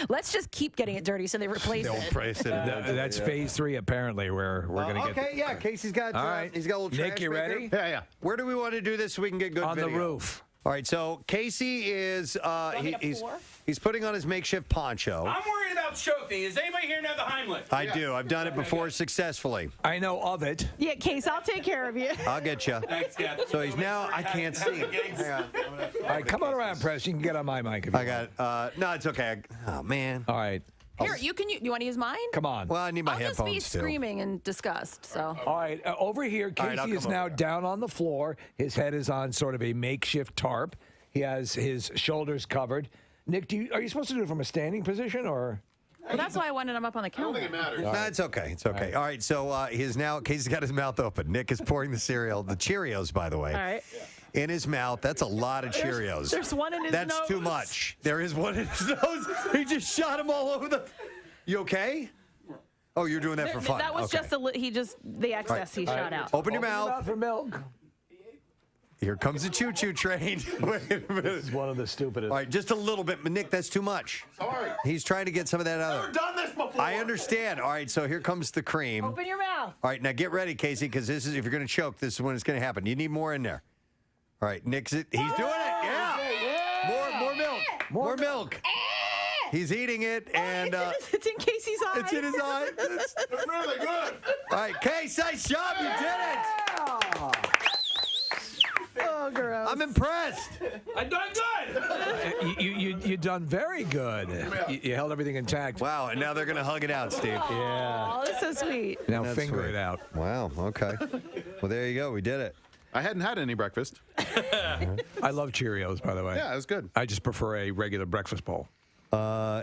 Speaker 8: Let's just keep getting it dirty so they replace
Speaker 1: They'll
Speaker 8: it.
Speaker 1: price it.
Speaker 4: That's phase 3, apparently, where we're going to get
Speaker 1: Okay, yeah, Casey's got.
Speaker 4: All right.
Speaker 1: He's got a little.
Speaker 4: Nick,
Speaker 1: trash
Speaker 4: you
Speaker 1: maker.
Speaker 4: ready?
Speaker 3: Yeah.
Speaker 1: Where do we want to do this so we can get good
Speaker 4: on
Speaker 1: video?
Speaker 4: the roof.
Speaker 1: All right, so Casey is he's putting on his makeshift poncho.
Speaker 7: I'm worried about choking. Does anybody here know the Heimlich?
Speaker 1: I do. I've done it before successfully.
Speaker 4: I know of it.
Speaker 8: Yeah, Case, I'll take care of you.
Speaker 1: I'll get you.
Speaker 7: Thanks, Captain.
Speaker 1: So he's now. I can't see him. Hang on.
Speaker 4: All right, come on around, Press. You can get on my mic if you
Speaker 1: I got. No, it's okay. Oh man.
Speaker 4: want. All right.
Speaker 8: Here, you want to use mine?
Speaker 4: Come on.
Speaker 1: Well, I need my
Speaker 8: I'll just
Speaker 1: headphones
Speaker 8: be
Speaker 1: too.
Speaker 8: screaming in disgust. So
Speaker 4: All right, over here,
Speaker 1: All right, I'll
Speaker 4: Casey is
Speaker 1: come
Speaker 4: now
Speaker 1: over.
Speaker 4: down on the floor. His head is on sort of a makeshift tarp. He has his shoulders covered. Nick, are you supposed to do it from a standing position or?
Speaker 8: well, that's why I wanted him up on the counter.
Speaker 1: No, it's okay. It's okay. All right. So Casey's got his mouth open. Nick is pouring the cereal, the Cheerios, by the way,
Speaker 8: All right.
Speaker 1: in his mouth. That's a lot of Cheerios.
Speaker 8: There's one in his
Speaker 1: That's
Speaker 8: nose.
Speaker 1: too much. There is one in his nose. He just shot him all over the. You okay? Oh, you're doing that for fun.
Speaker 8: That was
Speaker 1: Okay.
Speaker 8: just the excess he shot out.
Speaker 1: Open your mouth.
Speaker 4: for milk.
Speaker 1: Here comes the choo-choo train. Wait a minute.
Speaker 4: This is one of the stupidest.
Speaker 1: All right, just a little bit. But Nick, that's too much.
Speaker 3: Sorry.
Speaker 1: He's trying to get some of that out.
Speaker 3: Never done this before.
Speaker 1: I understand. All right, so here comes the cream.
Speaker 8: Open your mouth.
Speaker 1: All right, now get ready, Casey, because this is if you're going to choke, this is when it's going to happen. You need more in there. All right, Nick's it. He's doing it. Yeah. More milk. More milk. He's eating it, and
Speaker 8: It's in Casey's eye.
Speaker 1: it's in his eye.
Speaker 3: It's really good.
Speaker 1: All right, Case, nice job. You did it.
Speaker 8: Oh, gross.
Speaker 1: I'm impressed.
Speaker 7: I'm doing good.
Speaker 4: You done very good. You held everything intact.
Speaker 1: Wow, and now they're going to hug it out, Steve.
Speaker 4: Yeah.
Speaker 8: Oh, that's so sweet.
Speaker 4: Now
Speaker 1: That's
Speaker 4: finger
Speaker 1: sweet.
Speaker 4: it out.
Speaker 1: Wow, okay. Well, there you go. We did it.
Speaker 3: I hadn't had any breakfast.
Speaker 4: I love Cheerios, by the way.
Speaker 3: Yeah, it was good.
Speaker 4: I just prefer a regular breakfast bowl.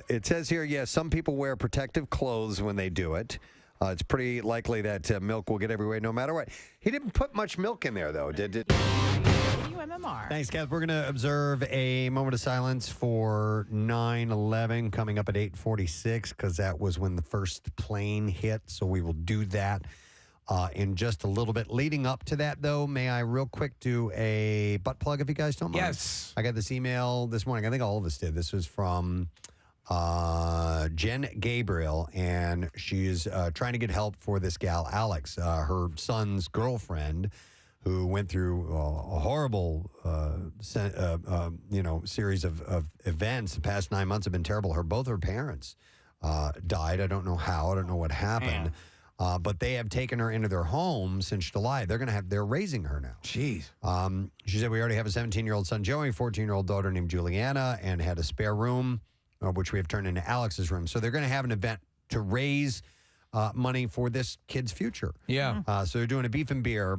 Speaker 1: It says here, yes, some people wear protective clothes when they do it. It's pretty likely that milk will get everywhere no matter what. He didn't put much milk in there, though, did it?
Speaker 8: You WMMR.
Speaker 1: Thanks, Kath. We're going to observe a moment of silence for 9/11 coming up at 8:46 because that was when the first plane hit. So we will do that in just a little bit. Leading up to that, though, may I real quick do a butt plug if you guys don't mind?
Speaker 4: Yes.
Speaker 1: I got this email this morning. I think all of us did. This was from Jen Gabriel, and she's trying to get help for this gal, Alex, her son's girlfriend, who went through a horrible, series of events. The past 9 months have been terrible. Both her parents died. I don't know how. I don't know what happened. But they have taken her into their home since July. They're raising her now.
Speaker 4: Jeez.
Speaker 1: She said, we already have a 17-year-old son, Joey, 14-year-old daughter named Juliana, and had a spare room, which we have turned into Alex's room. So they're going to have an event to raise money for this kid's future.
Speaker 4: Yeah.
Speaker 1: So they're doing a beef and beer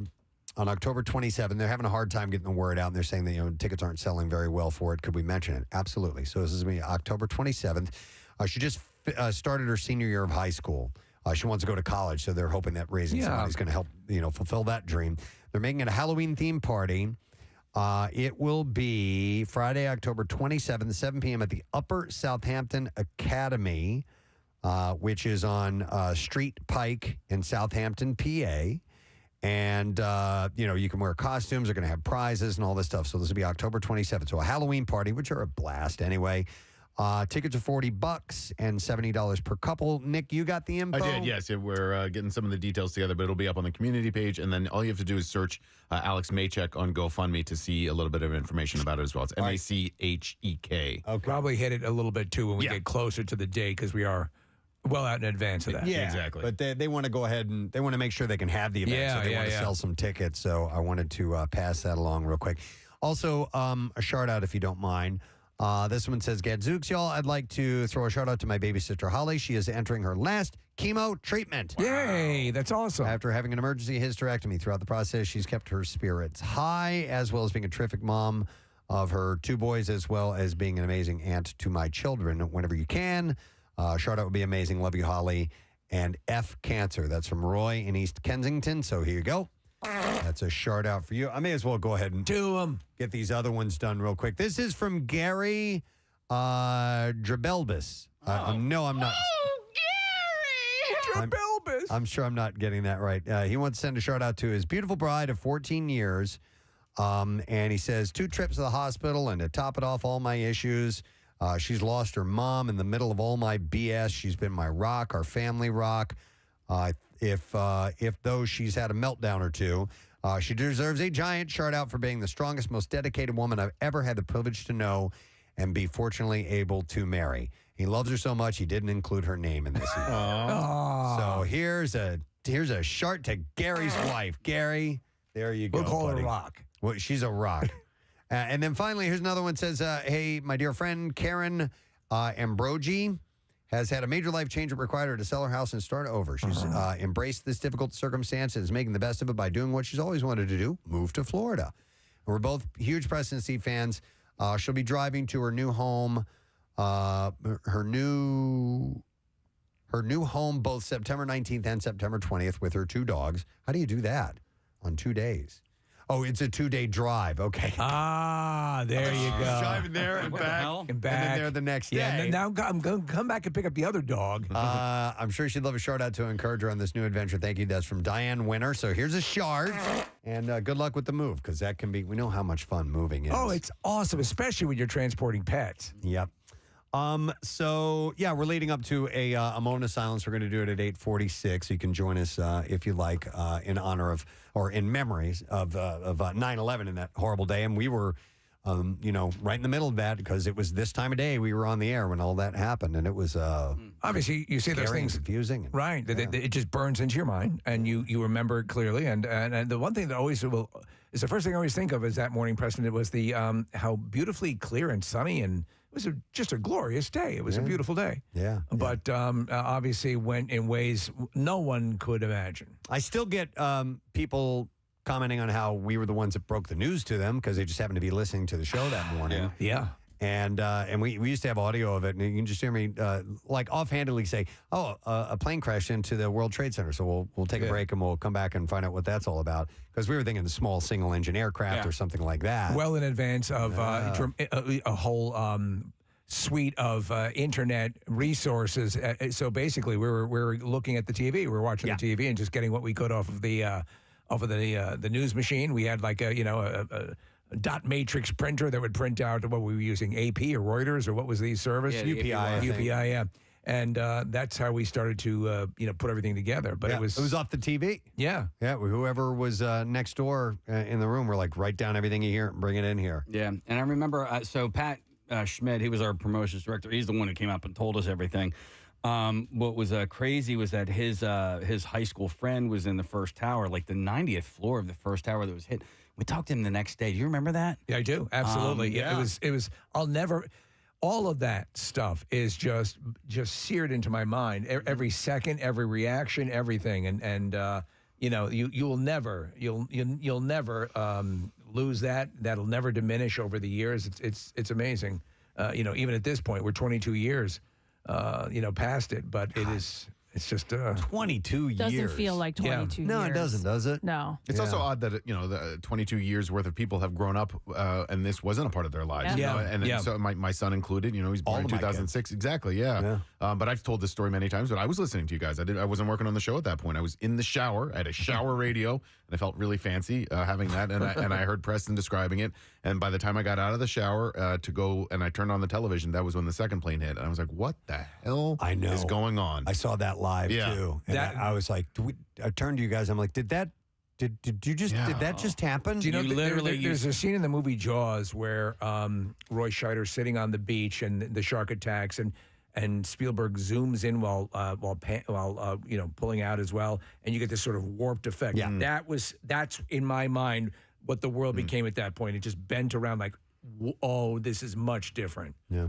Speaker 1: on October 27th. They're having a hard time getting the word out, and they're saying that tickets aren't selling very well for it. Could we mention it? Absolutely. So this is going to be October 27th. She just started her senior year of high school. She wants to go to college, so they're hoping that raising some money is going to help, fulfill that dream. They're making it a Halloween-themed party. It will be Friday, October 27th, 7 p.m. at the Upper Southampton Academy, which is on Street Pike in Southampton, PA. And, you can wear costumes. They're going to have prizes and all this stuff. So this will be October 27th. So a Halloween party, which are a blast anyway. Tickets are $40 and $70 per couple. Nick, you got the info?
Speaker 3: I did, yes. We're getting some of the details together, but it'll be up on the community page. And then all you have to do is search Alex Maychek on GoFundMe to see a little bit of information about it as well. It's Machek.
Speaker 1: Okay.
Speaker 4: Probably hit it a little bit, too, when we get closer to the date because we are well out in advance of that.
Speaker 1: Yeah,
Speaker 3: exactly.
Speaker 1: But they want to go ahead and they want to make sure they can have the event. So they want to sell some tickets. So I wanted to pass that along real quick. Also, a shout out, if you don't mind. This one says, Gadzooks, y'all. I'd like to throw a shout out to my baby sister, Holly. She is entering her last chemo treatment.
Speaker 4: Yay, that's awesome.
Speaker 1: After having an emergency hysterectomy throughout the process, she's kept her spirits high, as well as being a terrific mom of her 2 boys, as well as being an amazing aunt to my children. Whenever you can, shout out would be amazing. Love you, Holly. And F Cancer. That's from Roy in East Kensington. So here you go. That's a shout out for you. I may as well go ahead and
Speaker 4: do them.
Speaker 1: Get these other ones done real quick. This is from Gary Drabelbus. No, I'm not.
Speaker 4: Gary Drabelbus.
Speaker 1: I'm sure I'm not getting that right. He wants to send a shout out to his beautiful bride of 14 years. And he says 2 trips to the hospital, and to top it off all my issues, she's lost her mom in the middle of all my BS. She's been my rock, our family rock. If though she's had a meltdown or two, she deserves a giant shout out for being the strongest, most dedicated woman I've ever had the privilege to know and be fortunately able to marry. He loves her so much he didn't include her name in this. So here's a shout to Gary's wife. Gary, there you go.
Speaker 4: We'll call her
Speaker 1: buddy.
Speaker 4: Rock.
Speaker 1: Well, she's a rock. And then finally, here's another one. Says, hey, my dear friend Karen Ambrogi has had a major life change that required her to sell her house and start over. She's embraced this difficult circumstance and is making the best of it by doing what she's always wanted to do, move to Florida. And we're both huge Preston Steve fans. She'll be driving to her new home, her new home both September 19th and September 20th with her 2 dogs. How do you do that on 2 days? Oh, it's a 2-day drive. Okay.
Speaker 4: There you go.
Speaker 1: Driving there and back. And then there the next day.
Speaker 4: Yeah, and then now I'm going to come back and pick up the other dog.
Speaker 1: I'm sure she'd love a shout out to encourage her on this new adventure. Thank you. That's from Diane Winter. So here's a shard. And good luck with the move, because that can be, we know how much fun moving is.
Speaker 4: Oh, it's awesome, especially when you're transporting pets.
Speaker 1: Yep. So yeah, we're leading up to a moment of silence. We're going to do it at 8:46. You can join us if you like, in honor of or in memories of 9/11 and that horrible day. And we were, right in the middle of that because it was this time of day we were on the air when all that happened, and it was
Speaker 4: obviously you see those things
Speaker 1: confusing,
Speaker 4: right? It just burns into your mind, and you remember it clearly. And the one thing that always is the first thing I always think of is that morning, Preston. It was the how beautifully clear and sunny and. It was just a glorious day. It was a beautiful day.
Speaker 1: Yeah.
Speaker 4: But obviously went in ways no one could imagine.
Speaker 1: I still get people commenting on how we were the ones that broke the news to them because they just happened to be listening to the show that morning.
Speaker 4: Yeah.
Speaker 1: And we used to have audio of it, and you can just hear me like offhandedly say, "Oh, a plane crashed into the World Trade Center." So we'll take a break and we'll come back and find out what that's all about, because we were thinking a small single engine aircraft or something like that.
Speaker 4: Well in advance of a whole suite of internet resources. So basically, we were looking at the TV, we were watching the TV, and just getting what we could off of the news machine. We had like a dot matrix printer that would print out what we were using, AP or Reuters, or what was the service?
Speaker 1: UPI.
Speaker 4: UPI, yeah. And that's how we started to put everything together. But it was
Speaker 1: off the TV.
Speaker 4: Yeah.
Speaker 1: Whoever was next door in the room were like, write down everything you hear and bring it in here.
Speaker 7: Yeah, and I remember, so Pat Schmidt, he was our promotions director. He's the one who came up and told us everything. What was crazy was that his high school friend was in the first tower, like the 90th floor of the first tower that was hit. We talked to him the next day. Do you remember that?
Speaker 4: Yeah, I do. Absolutely. It was. I'll never. All of that stuff is just seared into my mind. Every second, every reaction, everything, and you'll never lose that. That'll never diminish over the years. It's amazing. Even at this point, we're 22 years, past it, but it is. It's just
Speaker 1: 22 years.
Speaker 8: Doesn't feel like 22 years.
Speaker 1: No, it doesn't, does it?
Speaker 8: No.
Speaker 3: It's also odd that the 22 years worth of people have grown up, and this wasn't a part of their lives. So my son included. He's born in 2006. Exactly. Yeah. But I've told this story many times. But I was listening to you guys. I wasn't working on the show at that point. I was in the shower. I had a shower radio, and I felt really fancy having that. And I heard Preston describing it. And by the time I got out of the shower to go and I turned on the television, that was when the second plane hit. And I was like, "What the hell is going on?"
Speaker 1: I saw that live too. And I was like, I turned to you guys. I'm like, did that just happen?
Speaker 4: Do you know there's a scene in the movie Jaws where Roy Scheider's sitting on the beach and the shark attacks, and Spielberg zooms in while pulling out as well, and you get this sort of warped effect. Yeah. That's in my mind what the world became at that point. It just bent around like, oh, this is much different.
Speaker 1: Yeah.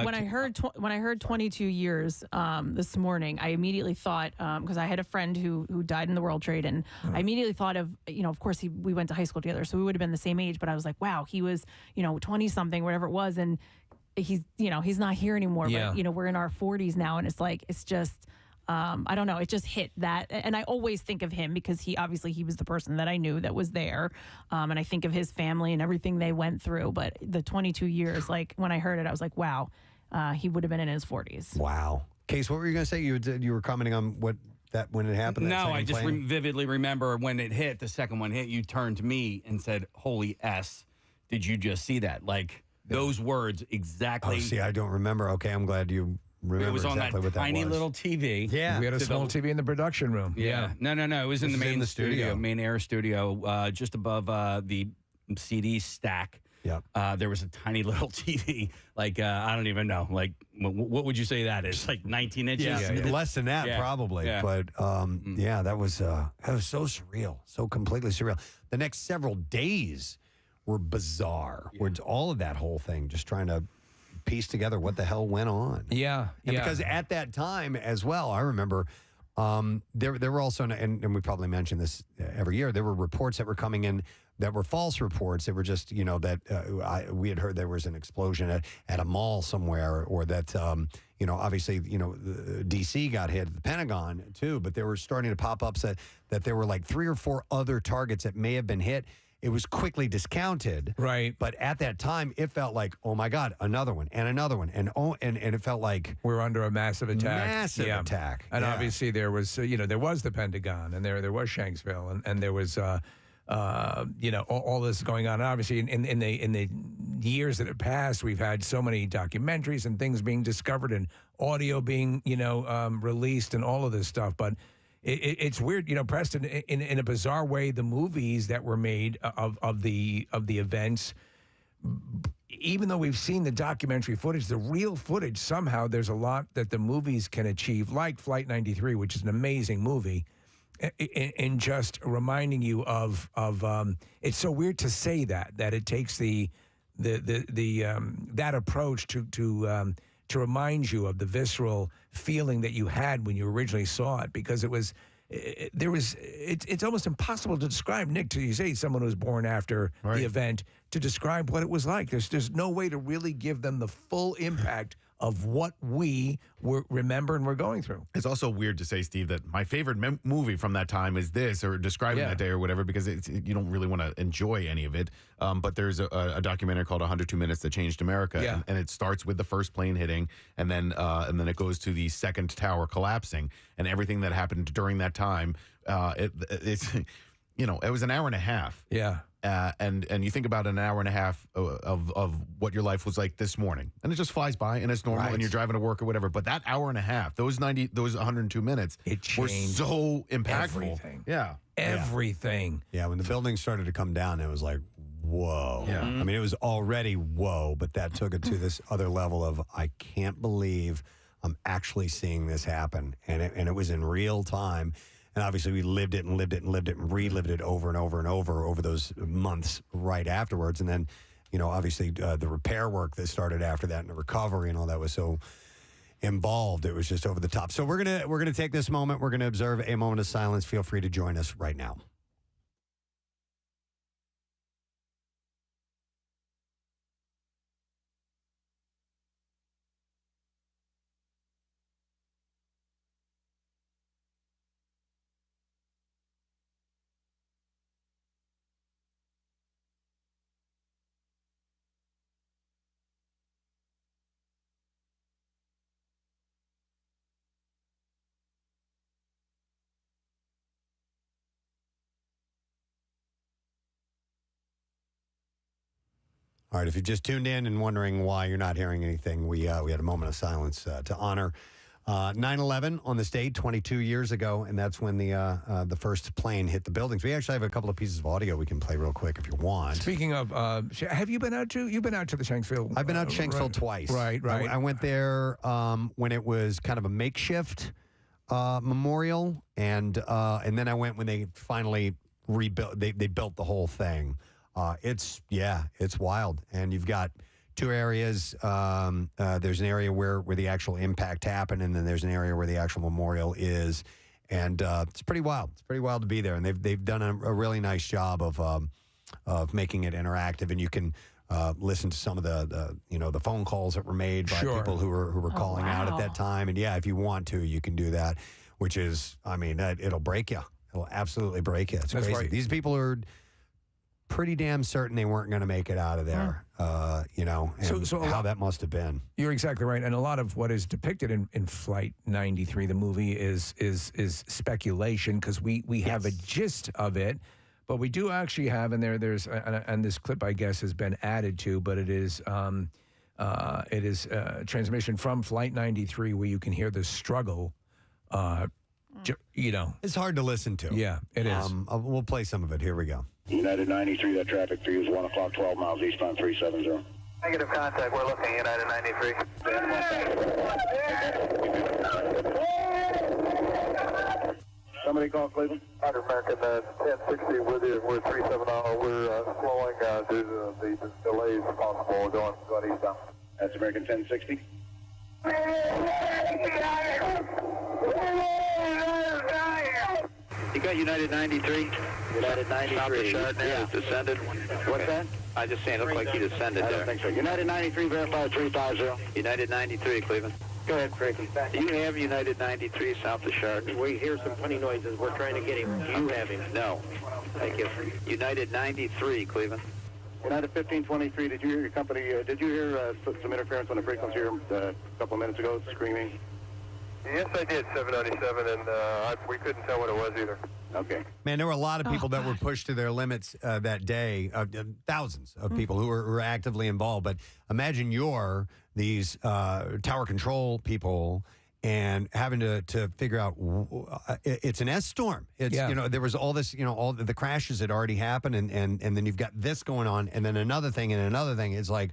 Speaker 8: When I heard 22 years this morning, I immediately thought, because I had a friend who died in the World Trade, and I immediately thought of course we went to high school together, so we would have been the same age. But I was like, wow, he was 20 something, whatever it was, and he's not here anymore.
Speaker 4: Yeah.
Speaker 8: But we're in our 40s now, and it's like it's just. I don't know. It just hit that. And I always think of him because he was the person that I knew that was there. And I think of his family and everything they went through. But the 22 years, like when I heard it, I was like, wow, he would have been in his 40s.
Speaker 1: Wow. Case, what were you going to say? You were commenting on when it happened?
Speaker 7: No, I just vividly remember when it hit, the second one hit, you turned to me and said, "Holy S, did you just see that?" Like those words exactly.
Speaker 1: Oh, see, I don't remember. Okay, I'm glad you remember
Speaker 7: it was
Speaker 1: exactly
Speaker 7: on
Speaker 1: what
Speaker 7: that
Speaker 1: that
Speaker 7: tiny
Speaker 1: was.
Speaker 7: little TV.
Speaker 1: Yeah.
Speaker 4: We had a small TV in the production room.
Speaker 7: Yeah. No. It was in the main
Speaker 1: studio.
Speaker 7: main air studio, just above the CD stack.
Speaker 1: Yep.
Speaker 7: There was a tiny little TV. Like, I don't even know. Like, what would you say that is? Like 19 inches?
Speaker 1: Yeah. Less than that, probably.
Speaker 7: Yeah.
Speaker 1: But, that was so surreal. So completely surreal. The next several days were bizarre. Where it's all of that whole thing, just trying to piece together what the hell went on.
Speaker 4: Yeah.
Speaker 1: Because at that time as well, I remember there were also, and we probably mention this every year, there were reports that were coming in that were false reports. They were just, that we had heard there was an explosion at a mall somewhere, or that, obviously, D.C. got hit, the Pentagon too, but there were starting to pop up that there were like 3 or 4 other targets that may have been hit. It was quickly discounted.
Speaker 4: Right.
Speaker 1: But at that time, it felt like, oh my God, another one and another one. And it felt like
Speaker 4: we're under a massive attack.
Speaker 1: Massive attack.
Speaker 4: And obviously there was, there was the Pentagon, and there was Shanksville, and there was, all this going on. And obviously in the years that have passed, we've had so many documentaries and things being discovered and audio being, released and all of this stuff. But it's weird, Preston, in a bizarre way, the movies that were made of the events, even though we've seen the documentary footage, the real footage, somehow there's a lot that the movies can achieve, like Flight 93, which is an amazing movie, and just reminding you of it's so weird to say that it takes that approach to remind you of the visceral feeling that you had when you originally saw it, because it was it's almost impossible to describe, Nick, till you say someone who was born after the event, to describe what it was like. There's no way to really give them the full impact of what we remember and we're going through.
Speaker 3: It's also weird to say, Steve, that my favorite movie from that time is this, or describing that day or whatever, because you don't really want to enjoy any of it. But there's a documentary called 102 Minutes That Changed America, and it starts with the first plane hitting, and then it goes to the second tower collapsing, and everything that happened during that time. It's it was an hour and a half.
Speaker 4: Yeah.
Speaker 3: And you think about an hour and a half of what your life was like this morning, and it just flies by, and it's normal, and you're driving to work or whatever. But that hour and a half, those 102 minutes, were so impactful.
Speaker 4: Everything.
Speaker 3: Yeah,
Speaker 4: everything.
Speaker 1: Yeah, when the building started to come down, it was like, whoa.
Speaker 3: Yeah.
Speaker 1: I mean, it was already whoa, but that took it to this other level of, I can't believe I'm actually seeing this happen, and it was in real time. And obviously, we lived it and lived it and lived it and relived it over and over and over those months right afterwards. And then, obviously, the repair work that started after that and the recovery and all that was so involved. It was just over the top. So we're gonna take this moment. We're gonna observe a moment of silence. Feel free to join us right now. All right, if you just tuned in and wondering why you're not hearing anything, we had a moment of silence to honor 9/11 on this date 22 years ago, and that's when the first plane hit the buildings. We actually have a couple of pieces of audio we can play real quick if you want.
Speaker 4: Speaking of, have you been out to? You've been out to the Shanksville.
Speaker 1: I've been out to Shanksville twice.
Speaker 4: Right.
Speaker 1: I went there when it was kind of a makeshift memorial, and then I went when they finally rebuilt. They built the whole thing. It's wild, and you've got two areas. There's an area where the actual impact happened, and then there's an area where the actual memorial is, and it's pretty wild. It's pretty wild to be there, and they've done a really nice job of making it interactive, and you can listen to some of the phone calls that were made by people who were calling out at that time, and if you want to, you can do that, which is, I mean, it'll break you. It'll absolutely break you. It's
Speaker 4: That's
Speaker 1: crazy.
Speaker 4: right.
Speaker 1: These people are pretty damn certain they weren't going to make it out of there, and
Speaker 4: So
Speaker 1: how that must have been.
Speaker 4: You're exactly right, and a lot of what is depicted in Flight 93, the movie, is speculation, because we have a gist of it, but we do actually have, and there's and this clip, I guess, has been added to, but it is transmission from Flight 93 where you can hear the struggle.
Speaker 1: It's hard to listen to.
Speaker 4: Yeah, it is.
Speaker 1: We'll play some of it. Here we go.
Speaker 19: United 93, that traffic for you is 1 o'clock, 12 miles eastbound 370.
Speaker 20: Negative contact, we're looking United 93.
Speaker 19: Somebody call Cleveland?
Speaker 20: Under American 1060 with you, we're 370, we're slowing due to the delays possible going eastbound.
Speaker 19: That's American 1060.
Speaker 20: You got United 93?
Speaker 19: United 93.
Speaker 20: Yeah. Descended. What's that? I just saying, it looked like he descended
Speaker 19: I
Speaker 20: there.
Speaker 19: don't think so. United 93, verified 350.
Speaker 20: United 93, Cleveland.
Speaker 19: Go ahead, Frankie.
Speaker 20: Do you have United 93 south of Chardon?
Speaker 19: We hear some funny noises. We're trying to get him. Do you have him?
Speaker 20: No.
Speaker 19: Thank you.
Speaker 20: United 93, Cleveland.
Speaker 19: United 1523, did you hear your company, did you hear some interference on the frequency here a couple of minutes ago, screaming?
Speaker 20: Yes, I did, 797, and we couldn't tell what it was either.
Speaker 19: Okay.
Speaker 1: Man, there were a lot of people that were pushed to their limits that day, thousands of people who were actively involved. But imagine you're these tower control people and having to figure out it's an S storm. It's there was all this, all the crashes had already happened, and then you've got this going on, and then another thing and another thing. It's like,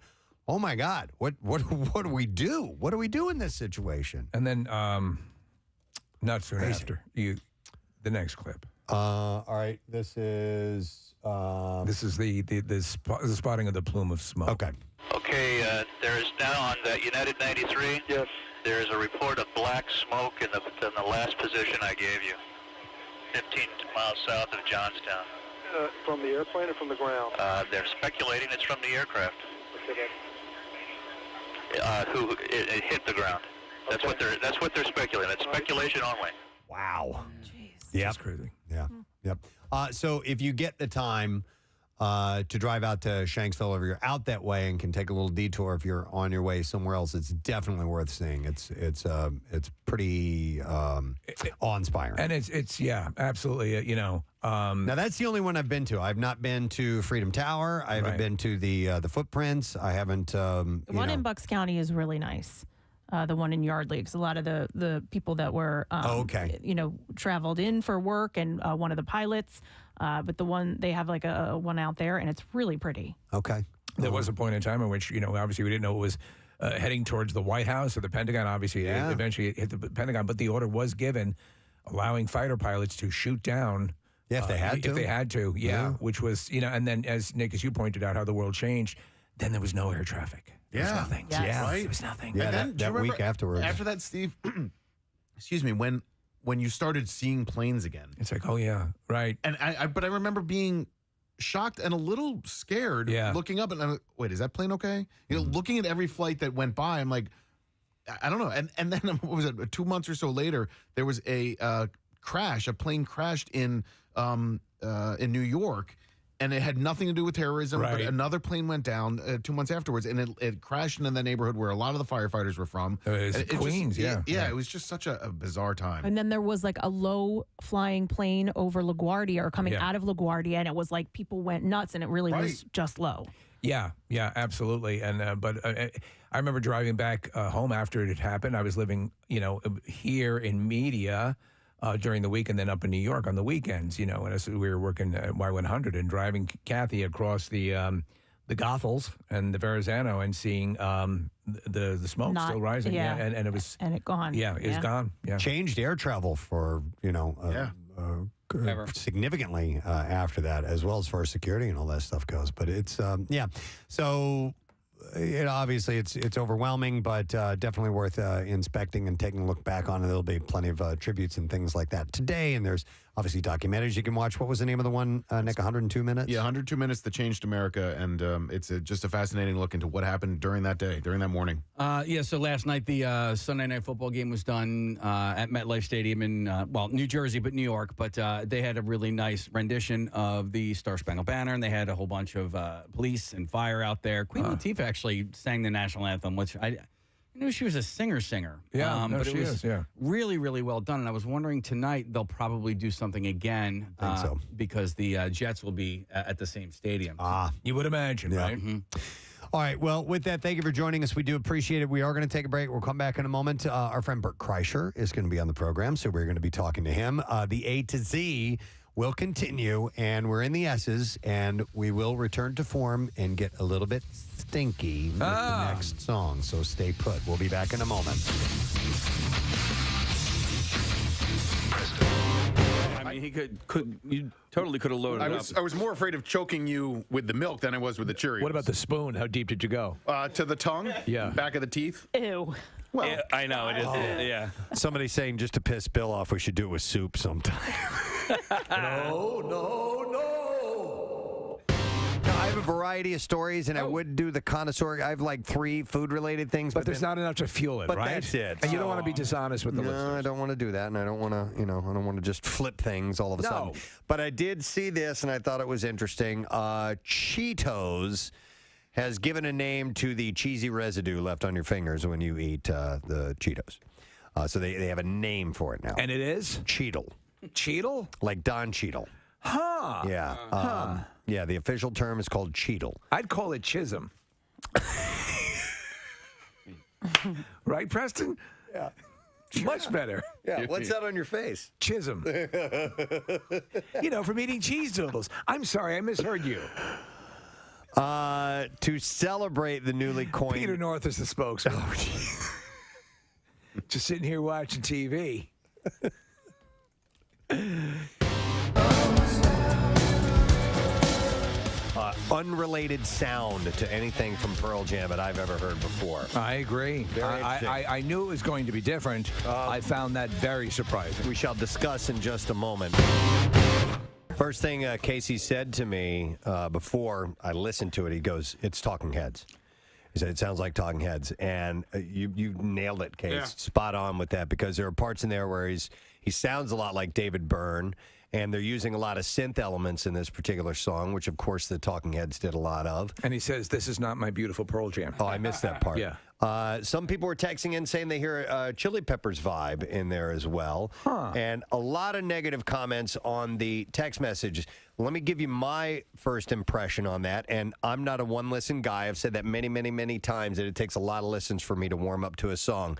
Speaker 1: oh my God, what do we do? What do we do in this situation?
Speaker 4: And then not soon after the next clip.
Speaker 1: All right, this is
Speaker 4: the spotting of the plume of smoke.
Speaker 1: Okay.
Speaker 20: Okay, there is now on the United 93.
Speaker 19: Yes.
Speaker 20: There is a report of black smoke in the last position I gave you.
Speaker 2: 15 miles south of Johnstown.
Speaker 19: From the airplane or from the ground?
Speaker 2: They're speculating it's from the aircraft.
Speaker 19: Okay,
Speaker 2: It hit the ground. That's what they're speculating. It's speculation only.
Speaker 1: Wow.
Speaker 8: Jeez.
Speaker 1: Yep.
Speaker 4: That's crazy.
Speaker 1: Yeah. Yep. So if you get the time to drive out to Shanksville, if you're out that way and can take a little detour if you're on your way somewhere else, it's definitely worth seeing. It's pretty awe-inspiring.
Speaker 4: And it's yeah, absolutely.
Speaker 1: Now that's the only one I've been to. I've not been to Freedom Tower. I haven't been to the Footprints. I haven't.
Speaker 8: The one in Bucks County is really nice. The one in Yardley, because a lot of the people that were, traveled in for work, and one of the pilots. But the one they have like a one out there, and it's really pretty.
Speaker 1: Okay.
Speaker 4: There was a point in time in which obviously we didn't know it was heading towards the White House or the Pentagon. Obviously, eventually it hit the Pentagon, but the order was given, allowing fighter pilots to shoot down.
Speaker 1: Yeah, if they had to.
Speaker 4: If they had to, which was and then as Nick, as you pointed out, how the world changed. Then there was no air traffic. There was nothing.
Speaker 8: Yes.
Speaker 1: Yeah.
Speaker 3: Right?
Speaker 4: There was nothing.
Speaker 1: Yeah,
Speaker 3: And then, do you
Speaker 1: that week
Speaker 3: remember-
Speaker 1: afterwards.
Speaker 3: After that, Steve, excuse me, when you started seeing planes again.
Speaker 4: It's like, oh yeah, right.
Speaker 3: And I remember being shocked and a little scared looking up and I'm like, wait, is that plane okay? Looking at every flight that went by, I'm like, I don't know. And then what was it, 2 months or so later, there was a crash, a plane crashed in New York. And it had nothing to do with terrorism, but another plane went down 2 months afterwards, and it crashed in the neighborhood where a lot of the firefighters were from.
Speaker 4: Queens,
Speaker 3: it was just such a bizarre time.
Speaker 8: And then there was like a low-flying plane over LaGuardia or coming out of LaGuardia, and it was like people went nuts, and it really was just low.
Speaker 4: Yeah, absolutely. And but I remember driving back home after it had happened. I was living, here in Media. During the week, and then up in New York on the weekends, and as we were working at Y100 and driving Kathy across the Goethals and the Verrazano and seeing the smoke still rising, and it was
Speaker 8: gone.
Speaker 4: Yeah, it's gone. Yeah,
Speaker 1: changed air travel for significantly after that, as well as far as security and all that stuff goes. But it's so. Obviously, it's overwhelming, but definitely worth inspecting and taking a look back on. And there'll be plenty of tributes and things like that today. And there's obviously documentaries you can watch. What was the name of the one, Nick? 102 Minutes?
Speaker 3: Yeah, 102 Minutes That Changed America. And it's just a fascinating look into what happened during that day, during that morning.
Speaker 7: So last night the Sunday Night Football game was done at MetLife Stadium in, New Jersey, but New York. But they had a really nice rendition of the Star Spangled Banner, and they had a whole bunch of police and fire out there. Queen Latifah actually sang the national anthem, which I knew she was a singer.
Speaker 4: Yeah,
Speaker 7: but
Speaker 4: she
Speaker 7: it was
Speaker 4: is, yeah.
Speaker 7: really, really well done. And I was wondering tonight they'll probably do something again because the Jets will be at the same stadium.
Speaker 4: You would imagine, right?
Speaker 7: Mm-hmm.
Speaker 1: All right. Well, with that, thank you for joining us. We do appreciate it. We are going to take a break. We'll come back in a moment. Our friend Bert Kreischer is going to be on the program, so we're going to be talking to him. The A to Z will continue, and we're in the S's, and we will return to form and get a little bit stinky with the next song. So stay put. We'll be back in a moment.
Speaker 13: I mean, you totally could have loaded it up.
Speaker 3: I was more afraid of choking you with the milk than I was with the Cheerios.
Speaker 4: What about the spoon? How deep did you go?
Speaker 3: To the tongue?
Speaker 4: Yeah.
Speaker 3: Back of the teeth?
Speaker 8: Ew.
Speaker 3: Well,
Speaker 13: Yeah, I know it is. Yeah.
Speaker 1: Somebody's saying just to piss Bill off, we should do it with soup sometime. No. I have a variety of stories, and I would do the connoisseur. I have like 3 food-related things,
Speaker 4: But there's not enough to fuel it,
Speaker 1: but
Speaker 4: right?
Speaker 1: that's it.
Speaker 4: And you don't want to be dishonest with the
Speaker 1: No,
Speaker 4: listeners.
Speaker 1: I don't want to do that, and I don't want to, I don't want to just flip things all of a sudden. But I did see this, and I thought it was interesting. Cheetos has given a name to the cheesy residue left on your fingers when you eat the Cheetos. So they have a name for it now.
Speaker 4: And it is?
Speaker 1: Cheetle.
Speaker 4: Cheetle?
Speaker 1: Like Don Cheadle.
Speaker 4: Huh.
Speaker 1: Yeah. Yeah, the official term is called Cheetle.
Speaker 4: I'd call it Chisholm. Right, Preston?
Speaker 1: Yeah.
Speaker 4: Much better.
Speaker 1: Yeah, what's that on your face?
Speaker 4: Chisholm. From eating cheese doodles. I'm sorry, I misheard you.
Speaker 1: To celebrate the newly coined...
Speaker 4: Peter North is the spokesman. Just sitting here watching TV.
Speaker 1: unrelated sound to anything from Pearl Jam that I've ever heard before.
Speaker 4: I agree. I knew it was going to be different. I found that very surprising.
Speaker 1: We shall discuss in just a moment. First thing Casey said to me before I listened to it, he goes, "It's Talking Heads." He said, "It sounds like Talking Heads," and you nailed it, Case.
Speaker 3: Yeah.
Speaker 1: Spot on with that, because there are parts in there where he sounds a lot like David Byrne, and they're using a lot of synth elements in this particular song, which of course the Talking Heads did a lot of.
Speaker 4: And he says, "This is not my beautiful Pearl Jam."
Speaker 1: Oh, I missed that part.
Speaker 4: Yeah.
Speaker 1: Some people were texting in saying they hear a Chili Peppers vibe in there as well. And a lot of negative comments on the text messages. Let me give you my first impression on that. And I'm not a one-listen guy. I've said that many, many, many times, that it takes a lot of listens for me to warm up to a song.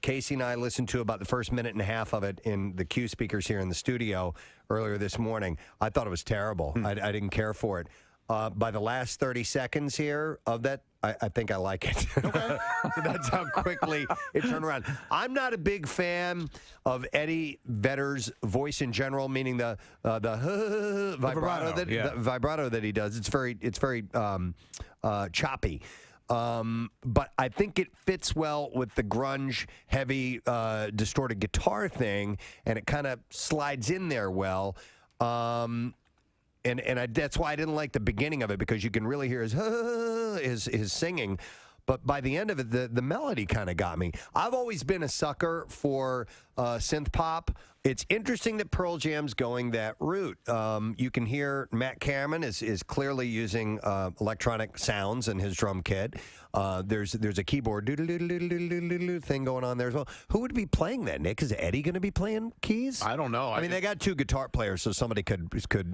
Speaker 1: Casey and I listened to about the first minute and a half of it in the Q speakers here in the studio earlier this morning. I thought it was terrible. I didn't care for it. By the last 30 seconds here of that, I think I like it. So that's how quickly it turned around. I'm not a big fan of Eddie Vedder's voice in general, meaning the vibrato that he does. It's very choppy. But I think it fits well with the grunge, heavy, distorted guitar thing, and it kind of slides in there well. That's why I didn't like the beginning of it, because you can really hear his singing. But by the end of it, the melody kind of got me. I've always been a sucker for synth pop. It's interesting that Pearl Jam's going that route. You can hear Matt Cameron is clearly using electronic sounds in his drum kit. There's a keyboard thing going on there as well. Who would be playing that, Nick? Is Eddie going to be playing keys?
Speaker 3: I don't know.
Speaker 1: I mean, they got two guitar players, so somebody could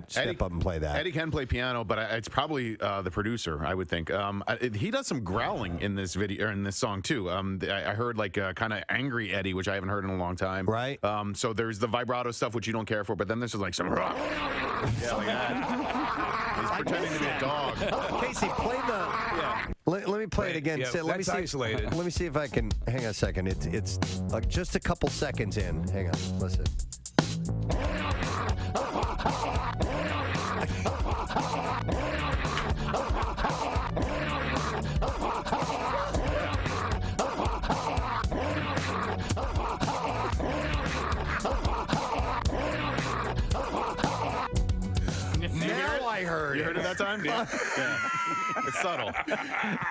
Speaker 1: step up and play that.
Speaker 3: Eddie can play piano, but it's probably the producer, I would think. He does some growling in this video, or in this song too. I heard like kind of angry Eddie, which I haven't heard in a long time.
Speaker 1: Right.
Speaker 3: So there's the vibrato stuff, which you don't care for, but then this is like some rock. Yeah, like that. He's pretending to be a dog.
Speaker 1: Casey, play the. Yeah. Let me play it again.
Speaker 4: Yeah,
Speaker 1: let me see.
Speaker 4: isolated.
Speaker 1: Let me see if I can. Hang on a second. It's like just a couple seconds in. Hang on. Listen. Now I heard
Speaker 3: You
Speaker 1: it.
Speaker 3: heard it that time? Yeah. It's subtle.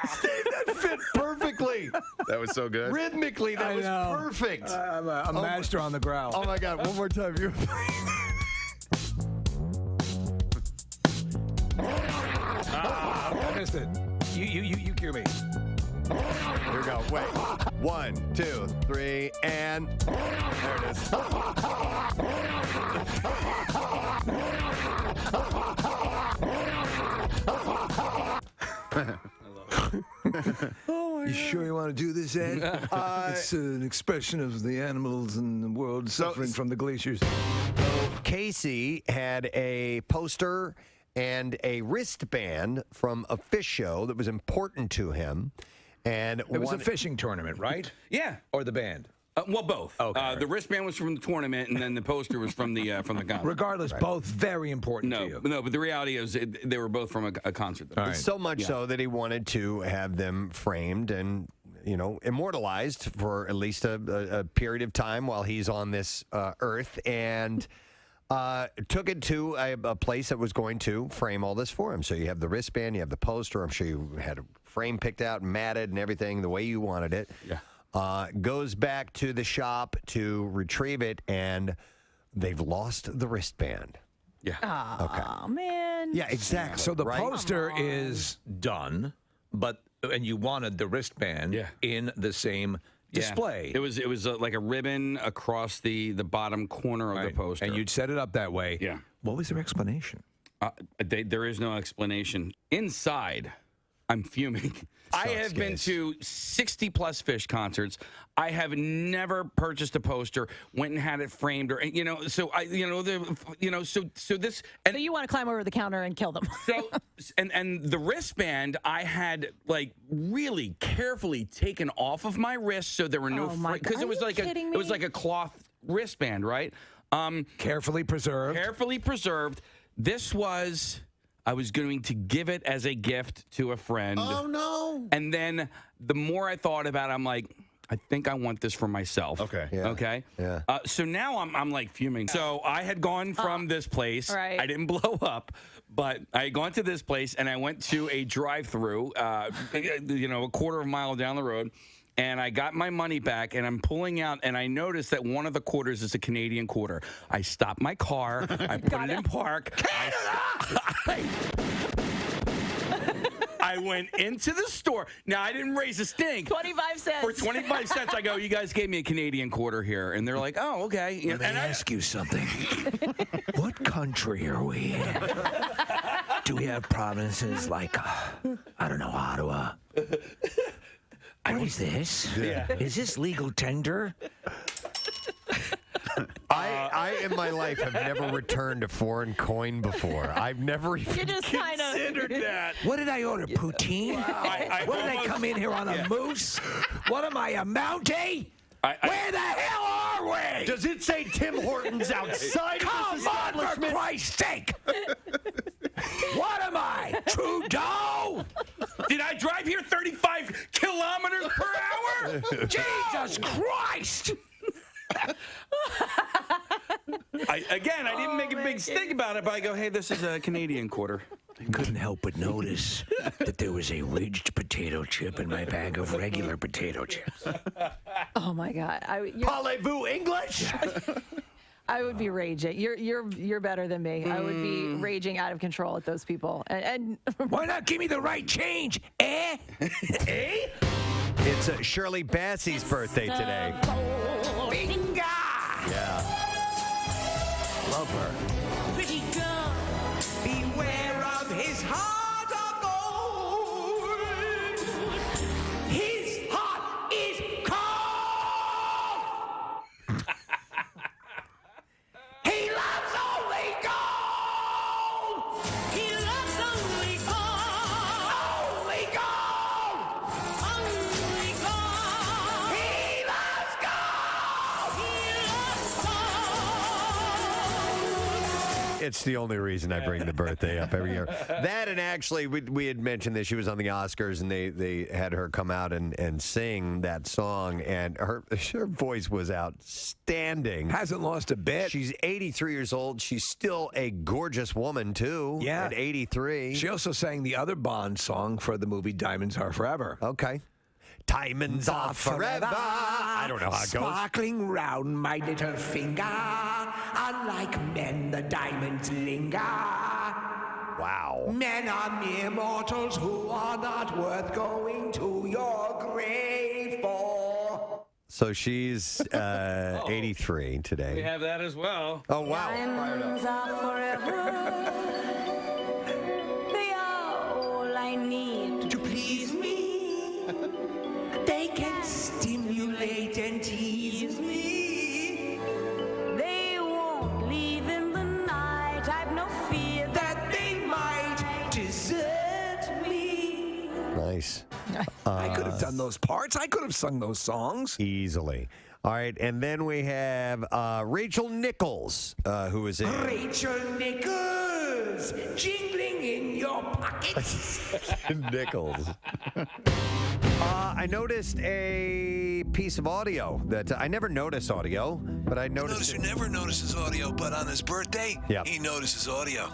Speaker 1: Steve, that fit perfectly.
Speaker 3: That was so good.
Speaker 1: Rhythmically, that was perfect.
Speaker 4: I'm a master on the growl.
Speaker 1: Oh my God! One more time. You.
Speaker 4: I missed it. You cue me.
Speaker 1: Here we go. Wait. 1, 2, 3, and there it is.
Speaker 4: You sure you want to do this, Ed? It's an expression of the animals in the world suffering from the glaciers.
Speaker 1: Casey had a poster and a wristband from a fish show that was important to him. And
Speaker 4: it was a fishing tournament, right?
Speaker 13: Yeah.
Speaker 4: Or the band?
Speaker 13: Well, both.
Speaker 4: Okay,
Speaker 13: the wristband was from the tournament, and then the poster was from the concert.
Speaker 4: Regardless, both very important to you.
Speaker 13: No, but the reality is they were both from a concert.
Speaker 1: So much so that he wanted to have them framed and, immortalized for at least a period of time while he's on this earth, and took it to a place that was going to frame all this for him. So you have the wristband, you have the poster. I'm sure you had a frame picked out and matted and everything the way you wanted it.
Speaker 13: Yeah.
Speaker 1: Goes back to the shop to retrieve it, and they've lost the wristband.
Speaker 13: Yeah.
Speaker 8: Oh, man.
Speaker 1: Yeah, exactly.
Speaker 4: So the
Speaker 1: right?
Speaker 4: poster is done, and you wanted the wristband in the same display.
Speaker 13: It was like a ribbon across the bottom corner of the poster.
Speaker 4: And you'd set it up that way.
Speaker 13: Yeah.
Speaker 4: What was their explanation?
Speaker 13: There is no explanation. Inside, I'm fuming. I have been to 60-plus Fish concerts. I have never purchased a poster, went and had it framed, or So this.
Speaker 8: So you want to climb over the counter and kill them?
Speaker 13: So and the wristband I had like really carefully taken off of my wrist, so there were no because it was like a cloth wristband, right?
Speaker 4: Carefully preserved.
Speaker 13: Carefully preserved. This was I was going to give it as a gift to a friend.
Speaker 3: Oh, no.
Speaker 13: And then the more I thought about it, I'm like, I think I want this for myself.
Speaker 3: Okay.
Speaker 1: Yeah.
Speaker 13: Okay.
Speaker 1: Yeah.
Speaker 13: So now I'm like fuming. So I had gone from this place.
Speaker 8: Right.
Speaker 13: I didn't blow up, but I had gone to this place and I went to a drive-through, a quarter of a mile down the road. And I got my money back, and I'm pulling out, and I noticed that one of the quarters is a Canadian quarter. I stopped my car. I put it in park. I went into the store. Now, I didn't raise a stink.
Speaker 8: 25 cents.
Speaker 13: For 25 cents, I go, you guys gave me a Canadian quarter here. And they're like, oh, okay.
Speaker 4: Let me ask you something. What country are we in? Do we have provinces like, I don't know, Ottawa? What is this?
Speaker 1: Yeah.
Speaker 4: Is this legal tender?
Speaker 1: I in my life have never returned a foreign coin before. I've never even
Speaker 8: You just kind of
Speaker 13: considered that.
Speaker 4: What did I order? Poutine? What did I come in here on a moose? What am I, a Mountie? Where the hell are we?
Speaker 1: Does it say Tim Hortons outside of this
Speaker 4: Come on, for
Speaker 1: establishment?
Speaker 4: Christ's sake! What am I, Trudeau?
Speaker 13: Did I drive here 35 kilometers per hour?
Speaker 4: Jesus Christ!
Speaker 13: I didn't make a big stink about it, but I go, hey, this is a Canadian quarter.
Speaker 4: I couldn't help but notice that there was a ridged potato chip in my bag of regular potato chips.
Speaker 8: Oh my God!
Speaker 1: Parlez-vous English?
Speaker 8: I would be raging. You're better than me. I would be raging out of control at those people. And
Speaker 4: why not give me the right change? Eh? Eh?
Speaker 1: It's Shirley Bassey's birthday today.
Speaker 4: Binga!
Speaker 1: Yeah. Love her.
Speaker 17: Pretty girl, beware of his heart of gold. His heart is cold. He loves only gold. He loves only gold. Only gold. Only gold. He loves gold. He loves gold.
Speaker 1: It's the only reason I bring the birthday up every year. That, and actually, we had mentioned that she was on the Oscars, and they had her come out and sing that song, and her voice was outstanding.
Speaker 4: Hasn't lost a bit.
Speaker 1: She's 83 years old. She's still a gorgeous woman, too,
Speaker 4: Yeah.
Speaker 1: at 83.
Speaker 4: She also sang the other Bond song for the movie Diamonds Are Forever.
Speaker 1: Okay. Diamonds are forever. I don't know how it goes.
Speaker 17: Sparkling round my little finger, unlike men, the diamonds linger.
Speaker 1: Wow.
Speaker 17: Men are mere mortals who are not worth going to your grave for.
Speaker 1: So she's 83 today.
Speaker 13: We have that as well.
Speaker 1: Oh, wow.
Speaker 17: Diamonds are forever. They are all I need to please me. They can stimulate and tease me. They won't leave in the night. I've no fear that they might desert me.
Speaker 1: Nice.
Speaker 4: I could have done those parts. I could have sung those songs.
Speaker 1: Easily. All right, and then we have Rachel Nichols, who is in...
Speaker 17: Rachel Nichols, jingling in your pockets.
Speaker 1: Nichols. I noticed a piece of audio that I never notice audio, but I noticed.
Speaker 18: Notice who never notices audio, but on his birthday, he notices audio.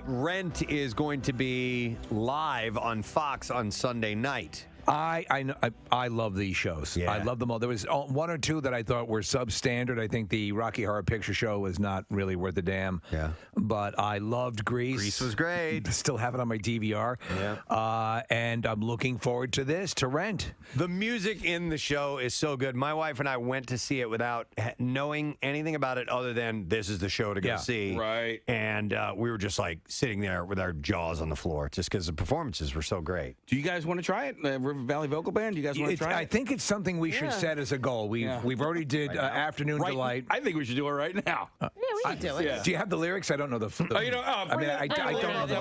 Speaker 1: Rent is going to be live on Fox on Sunday night.
Speaker 4: I love these shows.
Speaker 1: Yeah.
Speaker 4: I love them all. There was one or two that I thought were substandard. I think the Rocky Horror Picture Show was not really worth a damn.
Speaker 1: Yeah.
Speaker 4: But I loved Grease.
Speaker 1: Grease was great.
Speaker 4: Still have it on my DVR.
Speaker 1: Yeah.
Speaker 4: And I'm looking forward to this, to Rent.
Speaker 1: The music in the show is so good. My wife and I went to see it without knowing anything about it other than this is the show to go see.
Speaker 13: Right.
Speaker 1: And we were just like sitting there with our jaws on the floor just because the performances were so great.
Speaker 13: Do you guys want to try it? River Valley Vocal Band? Do you guys want to try it?
Speaker 4: I think it's something we should set as a goal. We've already did Afternoon Delight.
Speaker 13: I think we should do it right now.
Speaker 8: yeah, we can do it.
Speaker 13: Yeah.
Speaker 4: Do you have the lyrics? I don't know the.
Speaker 13: I mean,
Speaker 4: I don't know the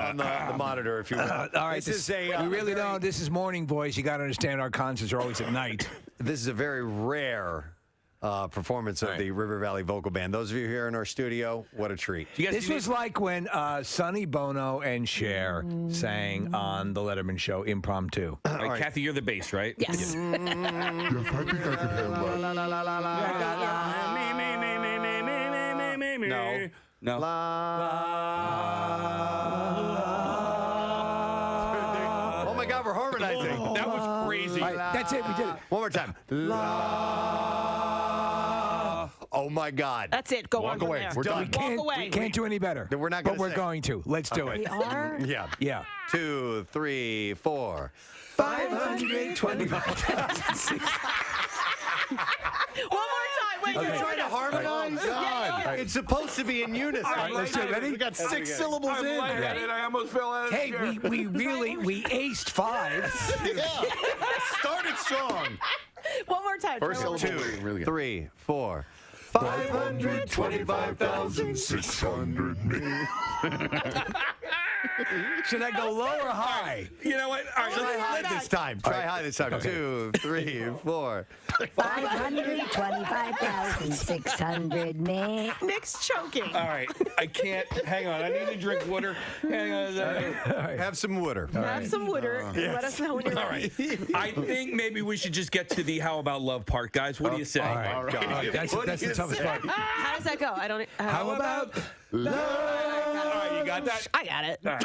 Speaker 1: On the monitor, if you will.
Speaker 4: All right,
Speaker 1: This is a,
Speaker 4: we really don't. This is morning, boys. You got to understand our concerts are always at night.
Speaker 1: This is a very rare performance of the River Valley Vocal Band. Those of you here in our studio, what a treat.
Speaker 4: This was like when Sonny Bono and Cher sang on the Letterman Show impromptu.
Speaker 13: All right, Kathy, you're the bass, right?
Speaker 8: Yes.
Speaker 14: Yes, I think I can handle that.
Speaker 13: No.
Speaker 1: Oh my God, we're harmonizing.
Speaker 13: That was crazy.
Speaker 4: All right, that's it. We did it.
Speaker 1: One more time. Oh my God.
Speaker 8: That's it. Go on from
Speaker 1: away.
Speaker 8: there.
Speaker 1: We're done.
Speaker 8: Walk away.
Speaker 4: We can't do any better.
Speaker 1: We're not
Speaker 4: But
Speaker 1: gonna
Speaker 4: we're
Speaker 1: sing.
Speaker 4: going to. Let's do
Speaker 8: We
Speaker 4: it.
Speaker 8: are?
Speaker 1: Yeah.
Speaker 4: Yeah.
Speaker 1: 2, 3, 4.
Speaker 4: 525,000.
Speaker 8: One more time. Wait,
Speaker 1: You're
Speaker 8: you're
Speaker 1: trying to harmonize?
Speaker 8: Yeah.
Speaker 1: It's supposed to be in unison.
Speaker 4: All right, let's do it. Ready?
Speaker 3: We got 6 syllables in.
Speaker 7: I almost fell out of
Speaker 4: Hey, we aced 5.
Speaker 3: Started strong.
Speaker 8: One more time.
Speaker 3: First
Speaker 8: One more
Speaker 3: syllable.
Speaker 8: time.
Speaker 1: 2, 3, 4.
Speaker 14: 525,600.
Speaker 4: Should I go low or high?
Speaker 13: You know what? All right,
Speaker 1: Try high this time. Try high this time. 2, 3, 4.
Speaker 5: 525,600.
Speaker 8: Nick's choking.
Speaker 13: All right, I can't. Hang on, I need to drink water. Hang on a second.
Speaker 1: Have some water.
Speaker 8: Have some water. Let us know when you're
Speaker 13: All
Speaker 8: ready.
Speaker 13: right. I think maybe we should just get to the how about love part, guys. What do you say?
Speaker 4: All right. That's the toughest part.
Speaker 8: How does that go? I don't.
Speaker 4: How about
Speaker 13: All right, you got that?
Speaker 8: I got it.
Speaker 13: All right.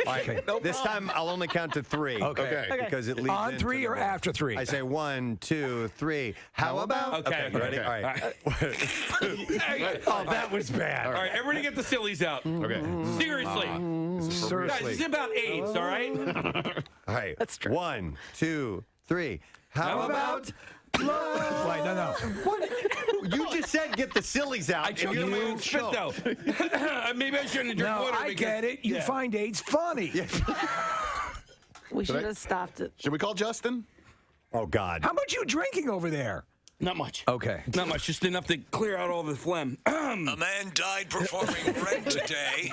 Speaker 1: All right. This time I'll only count to 3.
Speaker 4: Okay.
Speaker 1: Because it leads
Speaker 4: On
Speaker 1: into
Speaker 4: 3
Speaker 1: the
Speaker 4: or
Speaker 1: word.
Speaker 4: after 3?
Speaker 1: I say 1, 2, 3. How about?
Speaker 13: Okay.
Speaker 1: Ready? All right.
Speaker 4: Oh, that was bad.
Speaker 13: All right, everybody get the sillies out.
Speaker 3: Okay.
Speaker 13: Seriously. Guys, this is about AIDS, all right?
Speaker 1: All right.
Speaker 8: That's true.
Speaker 1: 1, 2, 3. How about?
Speaker 4: Wait, no.
Speaker 1: What? You just said get the sillies out.
Speaker 13: I choked on my own spit, though. Maybe I shouldn't have drank
Speaker 4: No,
Speaker 13: water.
Speaker 4: I get it. You find AIDS funny.
Speaker 8: We should have stopped it.
Speaker 3: Should we call Justin?
Speaker 1: Oh, God.
Speaker 4: How much you drinking over there?
Speaker 13: Not much.
Speaker 4: Okay.
Speaker 13: Not much, just enough to clear out all the phlegm.
Speaker 18: A man died performing Rent today.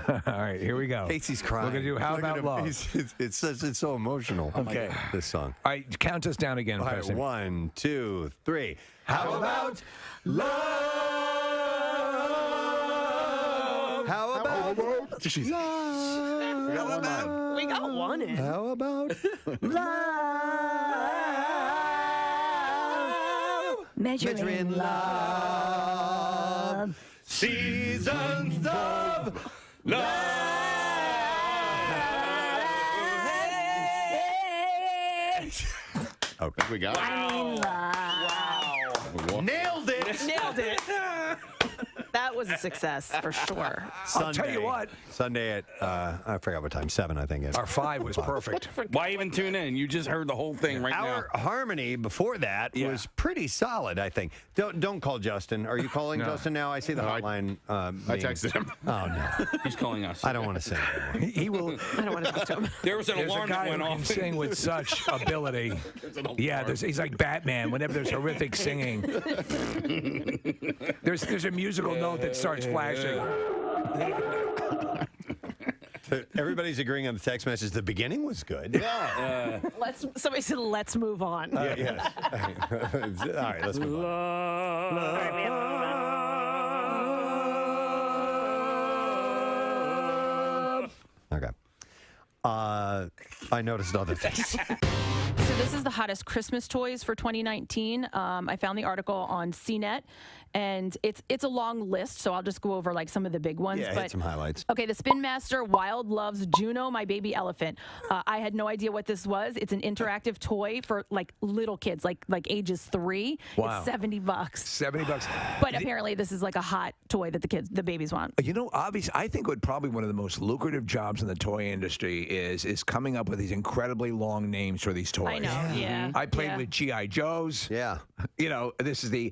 Speaker 4: All right, here we go.
Speaker 1: Casey's crying.
Speaker 4: We're going to do How
Speaker 1: Look at
Speaker 4: About
Speaker 1: him.
Speaker 4: Love.
Speaker 1: It's so emotional.
Speaker 4: Okay.
Speaker 1: This song.
Speaker 4: All right, count us down again,
Speaker 1: All right,
Speaker 4: Preston.
Speaker 1: 1, 2, 3.
Speaker 4: How about love?
Speaker 1: How about?
Speaker 3: Jeez.
Speaker 1: We got one line.
Speaker 8: We got one in.
Speaker 1: How about?
Speaker 5: Measuring
Speaker 1: love. Seasons of love. Okay,
Speaker 3: we got it.
Speaker 1: Wow. Nailed it.
Speaker 8: Nailed it. That was a success for sure.
Speaker 4: I'll tell you what.
Speaker 1: Sunday at, I forgot what time, 7, I think.
Speaker 4: Our 5 was perfect.
Speaker 13: Why even tune in? You just heard the whole thing right now.
Speaker 1: Our harmony before that was pretty solid, I think. Don't call Justin. Are you calling Justin now? I see the hotline.
Speaker 3: I texted him.
Speaker 1: Oh, no.
Speaker 13: He's calling us.
Speaker 1: I don't want to sing anymore.
Speaker 4: He will.
Speaker 8: I don't want to talk to him.
Speaker 13: There was an
Speaker 4: There's a
Speaker 13: alarm
Speaker 4: guy
Speaker 13: that went
Speaker 4: who can
Speaker 13: off.
Speaker 4: sing with such ability. Yeah, he's like Batman. Whenever there's horrific singing, there's a musical note that starts flashing.
Speaker 1: Everybody's agreeing on the text message. The beginning was good. Yeah.
Speaker 8: Somebody said, "Let's move on."
Speaker 1: Yes. All right, let's move on. Okay. I noticed other things.
Speaker 8: So this is the hottest Christmas toys for 2019. I found the article on CNET, and it's a long list, so I'll just go over like some of the big ones.
Speaker 1: Yeah, hit some highlights.
Speaker 8: Okay, the Spin Master Wild loves Juno, my baby elephant. I had no idea what this was. It's an interactive toy for like little kids, like ages 3.
Speaker 4: Wow.
Speaker 8: It's $70.
Speaker 4: $70.
Speaker 8: But apparently this is like a hot toy that the babies want.
Speaker 4: You know, obviously, I think what probably one of the most lucrative jobs in the toy industry is coming up with these incredibly long names for these toys.
Speaker 8: I know, yeah.
Speaker 4: I played
Speaker 8: Yeah.
Speaker 4: with G.I. Joes.
Speaker 1: Yeah.
Speaker 4: You know, this is the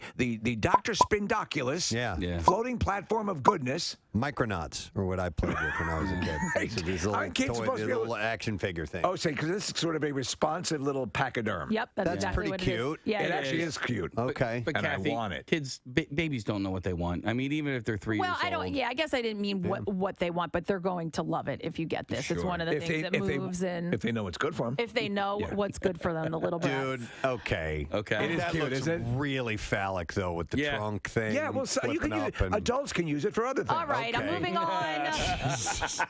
Speaker 4: Dr. Spindoculus, floating platform of goodness.
Speaker 1: Micronauts, or what I played with when I was a kid. These are these little,
Speaker 4: Aren't kids supposed to be able-
Speaker 1: little action figure things.
Speaker 4: Oh, say, because this is sort of a responsive little pachyderm.
Speaker 8: Yep, that's exactly
Speaker 1: pretty
Speaker 8: what
Speaker 1: cute.
Speaker 8: It is. Yeah,
Speaker 4: It actually is cute.
Speaker 1: Okay.
Speaker 13: But
Speaker 4: And I
Speaker 13: Kathy,
Speaker 4: want it.
Speaker 13: kids, babies don't know what they want. I mean, even if they're 3
Speaker 8: Well,
Speaker 13: years old.
Speaker 8: I don't. Yeah, I guess I didn't mean what they want, but they're going to love it if you get this. It's one of the things that moves in.
Speaker 4: If they know what's good for them.
Speaker 8: If they know what's good for them, the little brats.
Speaker 1: Dude, okay.
Speaker 13: Okay.
Speaker 4: It is
Speaker 1: that
Speaker 4: cute,
Speaker 1: looks
Speaker 4: isn't it?
Speaker 1: really phallic, though, with the trunk thing.
Speaker 4: Yeah, well, so you can
Speaker 1: flipping
Speaker 4: use
Speaker 1: up and-
Speaker 4: adults can use it for other things.
Speaker 8: All right, I'm moving on.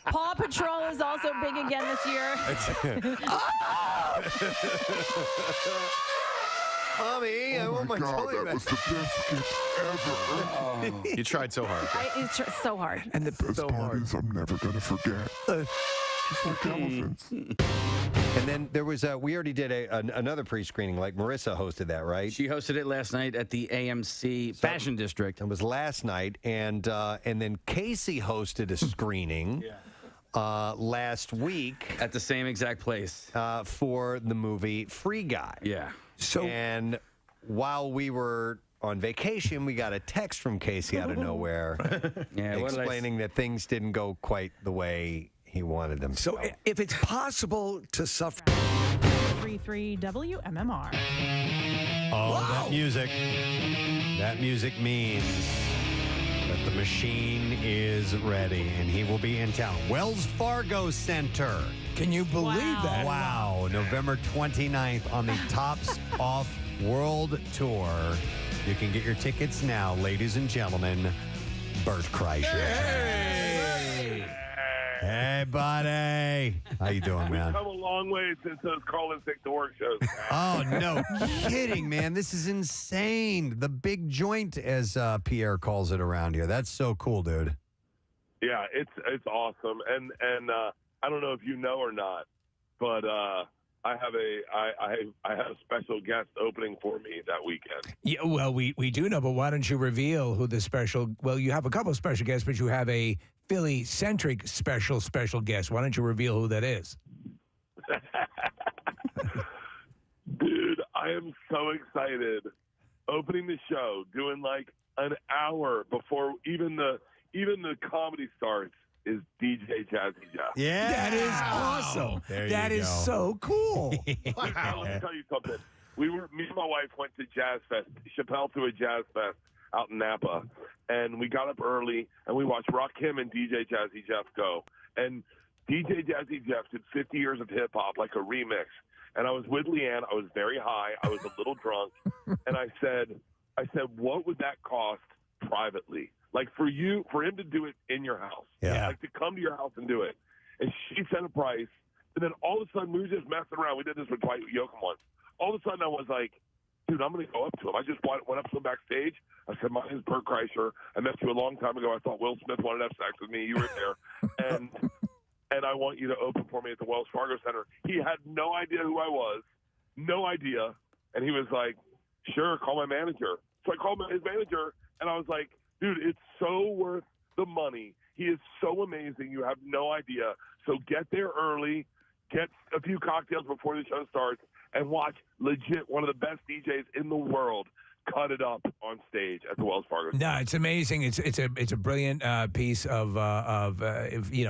Speaker 8: Paw Patrol is also big again this year.
Speaker 1: Mommy, I want my
Speaker 14: God,
Speaker 1: toy
Speaker 14: that
Speaker 1: back.
Speaker 14: was the best gift ever.
Speaker 3: You tried so hard.
Speaker 8: It's so hard.
Speaker 4: And the
Speaker 14: Best parties I'm never gonna forget. Just like elephants.
Speaker 1: And then there was we already did another pre-screening, like Marissa hosted that, right?
Speaker 13: She hosted it last night at the AMC Fashion District.
Speaker 1: It was last night, and then Casey hosted a screening last week
Speaker 13: at the same exact place
Speaker 1: for the movie Free Guy.
Speaker 13: Yeah.
Speaker 1: And while we were on vacation, we got a text from Casey out of nowhere
Speaker 13: Yeah, what did I
Speaker 1: explaining that things didn't go quite the way he wanted them to.
Speaker 4: So if it's possible to suffer.
Speaker 8: 33 WMMR.
Speaker 1: Oh, that music. That music means that the machine is ready, and he will be in town. Wells Fargo Center.
Speaker 4: Can you believe that?
Speaker 1: Wow. November 29th on the Tops Off World Tour. You can get your tickets now, ladies and gentlemen. Bert Kreischer. Hey, buddy. How you doing, man?
Speaker 10: We've come a long way since those Call and Sick to Work shows.
Speaker 1: Oh, no kidding, man. This is insane. The big joint, as Pierre calls it around here. That's so cool, dude.
Speaker 10: Yeah, it's awesome. And I don't know if you know or not, but I have a special guest opening for me that weekend.
Speaker 4: Yeah, well, we do know, but why don't you reveal who the special? Well, you have a couple of special guests, but you have a Philly-centric special guest. Why don't you reveal who that is?
Speaker 10: Dude, I am so excited. Opening the show, doing like an hour before even the comedy starts, is DJ Jazzy Jeff.
Speaker 1: Yeah.
Speaker 4: That is awesome. That is so cool.
Speaker 10: Let me tell you something. Me and my wife went to Jazz Fest. Chappelle threw a Jazz Fest out in Napa, and we got up early and we watched Rakim and DJ Jazzy Jeff go. And DJ Jazzy Jeff did 50 years of hip hop, like a remix. And I was with Leanne. I was very high. I was a little drunk, and I said, what would that cost privately? Like for him to do it in your house, like to come to your house and do it. And she said a price, and then all of a sudden we were just messing around. We did this with Dwight Yoakam once. All of a sudden I was like, dude, I'm going to go up to him. I just went up to him backstage. I said, my name's Bert Kreischer. I met you a long time ago. I thought Will Smith wanted to have sex with me. You were there. And I want you to open for me at the Wells Fargo Center. He had no idea who I was, no idea. And he was like, sure, call my manager. So I called his manager, and I was like, dude, it's so worth the money. He is so amazing. You have no idea. So get there early, get a few cocktails before the show starts, and watch legit one of the best DJs in the world cut it up on stage at the Wells Fargo.
Speaker 4: No, it's amazing. It's a brilliant piece of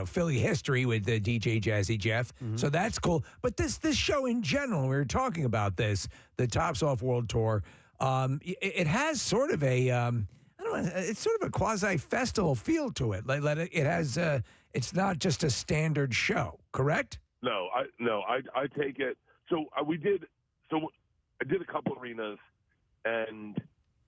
Speaker 4: Philly history with DJ Jazzy Jeff. So that's cool. But this show in general, we were talking about this, the Tops Off World Tour. It has sort of a it's sort of a quasi festival feel to it. It has it's not just a standard show, correct?
Speaker 10: No, I take it. So I did a couple arenas, and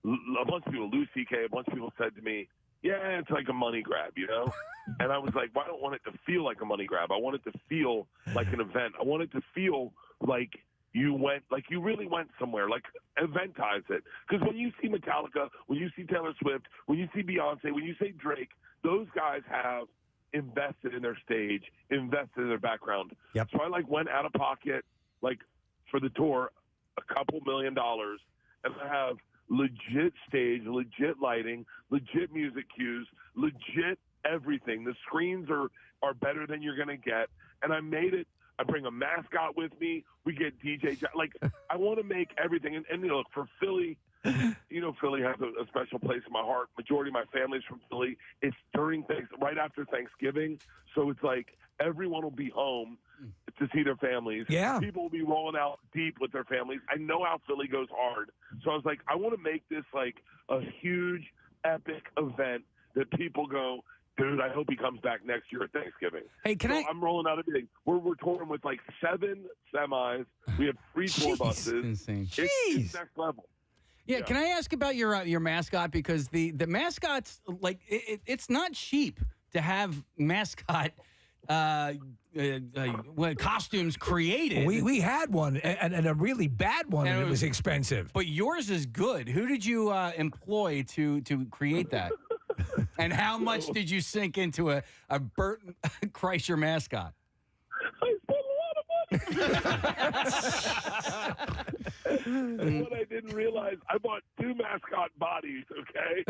Speaker 10: a bunch of people, Lou C.K., a bunch of people said to me, yeah, it's like a money grab, you know? And I was like, well, I don't want it to feel like a money grab. I want it to feel like an event. I want it to feel like you really went somewhere, like eventize it. Because when you see Metallica, when you see Taylor Swift, when you see Beyonce, when you see Drake, those guys have invested in their stage, invested in their background.
Speaker 1: Yep.
Speaker 10: So I went out of pocket, for the tour, a couple $1 million, and I have legit stage, legit lighting, legit music cues, legit everything. The screens are better than you're going to get. And I made it. I bring a mascot with me. We get DJ. I want to make everything. And look, for Philly, Philly has a special place in my heart. Majority of my family's from Philly. It's right after Thanksgiving, so it's like everyone will be home to see their families.
Speaker 4: Yeah.
Speaker 10: People will be rolling out deep with their families. I know how Philly goes hard, so I was like, I want to make this like a huge, epic event that people go, dude, I hope he comes back next year at Thanksgiving.
Speaker 7: Hey, I'm
Speaker 10: rolling out everything. We're touring with like 7 semis. We have 3 tour buses.
Speaker 7: Insane.
Speaker 10: It's next level.
Speaker 7: Yeah, can I ask about your mascot? Because the mascots, like, it's not cheap to have mascot costumes created.
Speaker 4: We had one, and a really bad one, and it was expensive.
Speaker 7: But yours is good. Who did you employ to create that? And how much did you sink into a Bert Kreischer mascot?
Speaker 10: And what I didn't realize, I bought 2 mascot bodies, okay?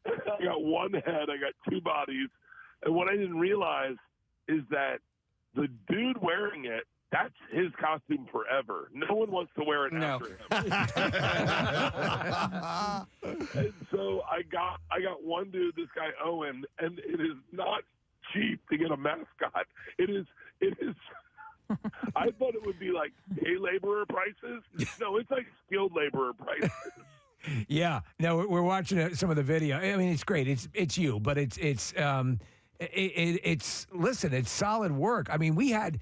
Speaker 10: I got 1 head, I got 2 bodies. And what I didn't realize is that the dude wearing it, that's his costume forever. No one wants to wear it after him. And so I got one dude, this guy Owen, and it is not cheap to get a mascot. It is I thought it would be like day laborer prices. No, it's like skilled laborer prices.
Speaker 4: Yeah. No, we're watching some of the video. I mean, it's great. It's you, but it's listen, it's solid work. I mean, we had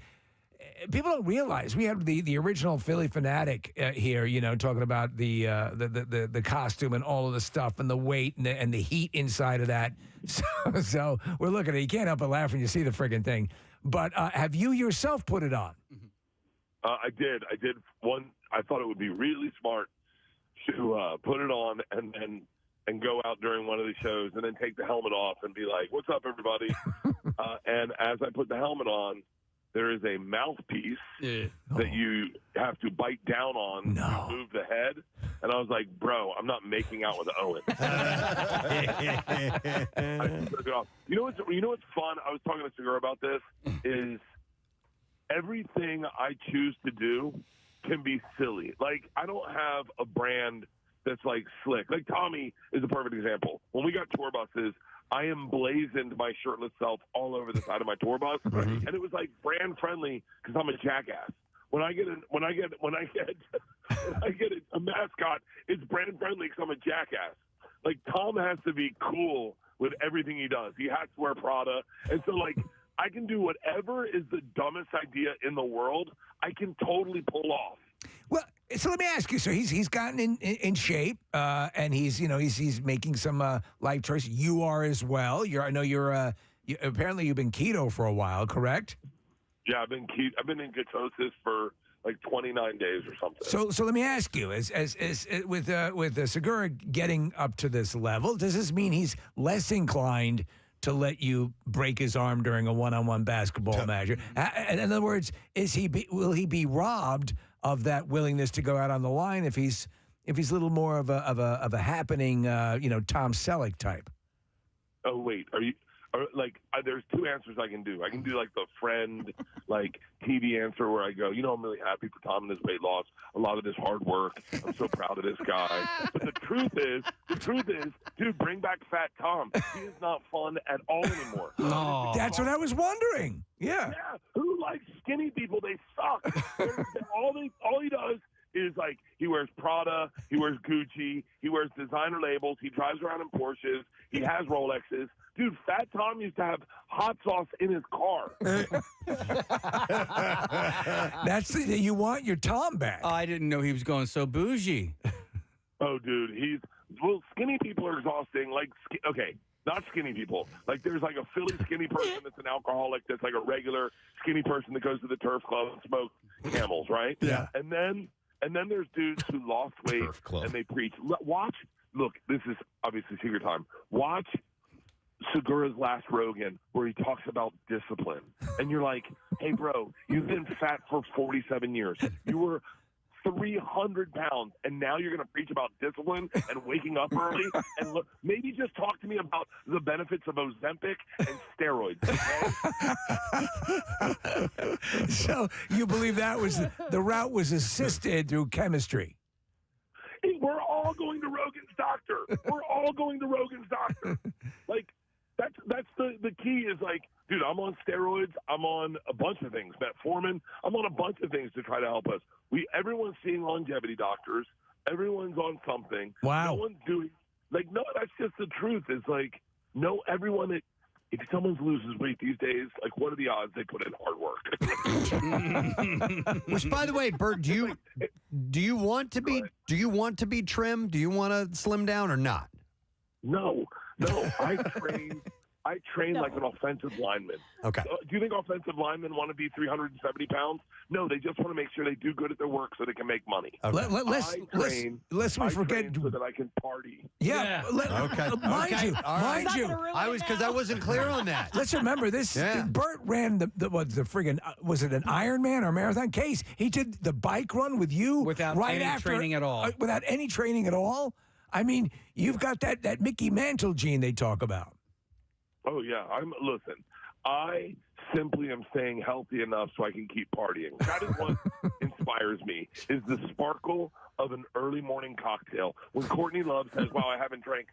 Speaker 4: people don't realize we had the original Philly Fanatic here, talking about the costume and all of the stuff and the weight and the heat inside of that. So we're looking at it. You can't help but laugh when you see the friggin' thing. But have you yourself put it on?
Speaker 10: I did one. I thought it would be really smart to put it on and go out during one of the shows and then take the helmet off and be like, "What's up, everybody?" And as I put the helmet on, there is a mouthpiece that you have to bite down on to move the head. And I was like, bro, I'm not making out with Owen. I took it off. You know what's fun? I was talking to Segura about this, is everything I choose to do can be silly. Like, I don't have a brand that's like slick. Like Tommy is a perfect example. When we got tour buses, I emblazoned my shirtless self all over the side of my tour bus, and it was like brand friendly because I'm a jackass. When I get a mascot, it's brand friendly because I'm a jackass. Like Tom has to be cool with everything he does. He has to wear Prada, and so like I can do whatever is the dumbest idea in the world. I can totally pull off.
Speaker 4: Well, so let me ask you. So he's gotten in shape, and he's making some life choices. You are as well. Apparently you've been keto for a while, correct?
Speaker 10: Yeah, I've been in ketosis for like 29 days or something.
Speaker 4: So let me ask you, as with Segura getting up to this level, does this mean he's less inclined to let you break his arm during a one-on-one basketball match? In other words, will he be robbed of that willingness to go out on the line if he's a little more of a happening Tom Selleck type?
Speaker 10: Oh wait, there's 2 answers I can do. I can do like the friend like TV answer where I go, I'm really happy for Tom and his weight loss. A lot of this hard work. I'm so proud of this guy. But the truth is, dude, bring back Fat Tom. He is not fun at all anymore.
Speaker 4: No. That's what I was wondering. Yeah.
Speaker 10: Who likes skinny people? They suck. all he does is like he wears Prada, he wears Gucci, he wears designer labels, he drives around in Porsches, he has Rolexes. Dude, Fat Tom used to have hot sauce in his car.
Speaker 4: You want your Tom back.
Speaker 7: Oh, I didn't know he was going so bougie.
Speaker 10: Oh, dude, skinny people are exhausting. Like, okay, not skinny people. Like, there's like a Philly skinny person that's an alcoholic that's like a regular skinny person that goes to the turf club and smokes Camels, right?
Speaker 4: Yeah.
Speaker 10: And then there's dudes who lost weight and they preach. Look, this is obviously secret time. Watch Segura's last Rogan where he talks about discipline. And you're like, hey, bro, you've been fat for 47 years. You were 300 pounds, and now you're going to preach about discipline and waking up early? And look, maybe just talk to me about the benefits of Ozempic and steroids, okay?
Speaker 4: So you believe that was the route was assisted through chemistry?
Speaker 10: We're all all going to Rogan's doctor. We're all going to Rogan's doctor. Like, that's the key is like, dude, I'm on steroids. I'm on a bunch of things. Metformin. I'm on a bunch of things to try to help us. Everyone's seeing longevity doctors. Everyone's on something.
Speaker 4: Wow.
Speaker 10: No one's doing, like, no, that's just the truth. It's like, no, everyone, if someone loses weight these days, like, what are the odds they put in hard work?
Speaker 1: Which, by the way, Bert, do you want to be trim? Do you want to slim down or not?
Speaker 10: No. I train like an offensive lineman.
Speaker 1: Okay.
Speaker 10: Do you think offensive linemen want to be 370 pounds? No, they just want to make sure they do good at their work so they can make money.
Speaker 1: Okay.
Speaker 4: Lest we forget
Speaker 10: so that I can party.
Speaker 4: Yeah.
Speaker 1: Okay.
Speaker 4: Mind
Speaker 1: Okay.
Speaker 4: you,
Speaker 1: All right.
Speaker 4: mind you.
Speaker 1: I wasn't clear on that.
Speaker 4: Let's remember this.
Speaker 1: Yeah.
Speaker 4: Bert ran the friggin' was it an Ironman or marathon? Case he did the bike run with you
Speaker 7: Without
Speaker 4: right
Speaker 7: any
Speaker 4: after,
Speaker 7: training at all.
Speaker 4: Without any training at all. I mean, you've got that Mickey Mantle gene they talk about.
Speaker 10: Oh yeah, listen. I simply am staying healthy enough so I can keep partying. That is what inspires me. Is the sparkle of an early morning cocktail. When Courtney Love says, "Wow, I haven't drank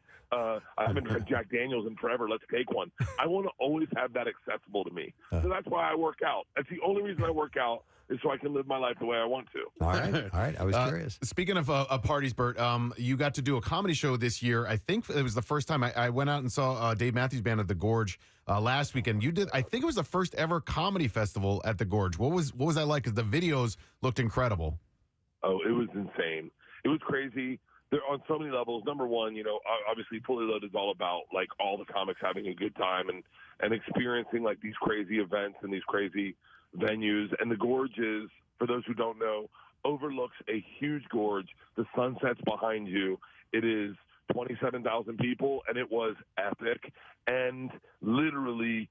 Speaker 10: Jack Daniels in forever. Let's take one." I want to always have that accessible to me. So that's why I work out. That's the only reason I work out. Is so I can live my life the way I want to.
Speaker 1: All right. I was curious.
Speaker 3: Speaking of parties, Bert, you got to do a comedy show this year. I think it was the first time I went out and saw Dave Matthews Band at the Gorge last weekend. You did. I think it was the first ever comedy festival at the Gorge. What was that like? Because the videos looked incredible.
Speaker 10: Oh, it was insane. It was crazy. They're on so many levels. Number one, obviously Fully Loaded is all about like all the comics having a good time and experiencing like these crazy events and these crazy venues. And the Gorge is, for those who don't know, overlooks a huge gorge. The sun sets behind you. It is 27,000 people, and it was epic. And literally,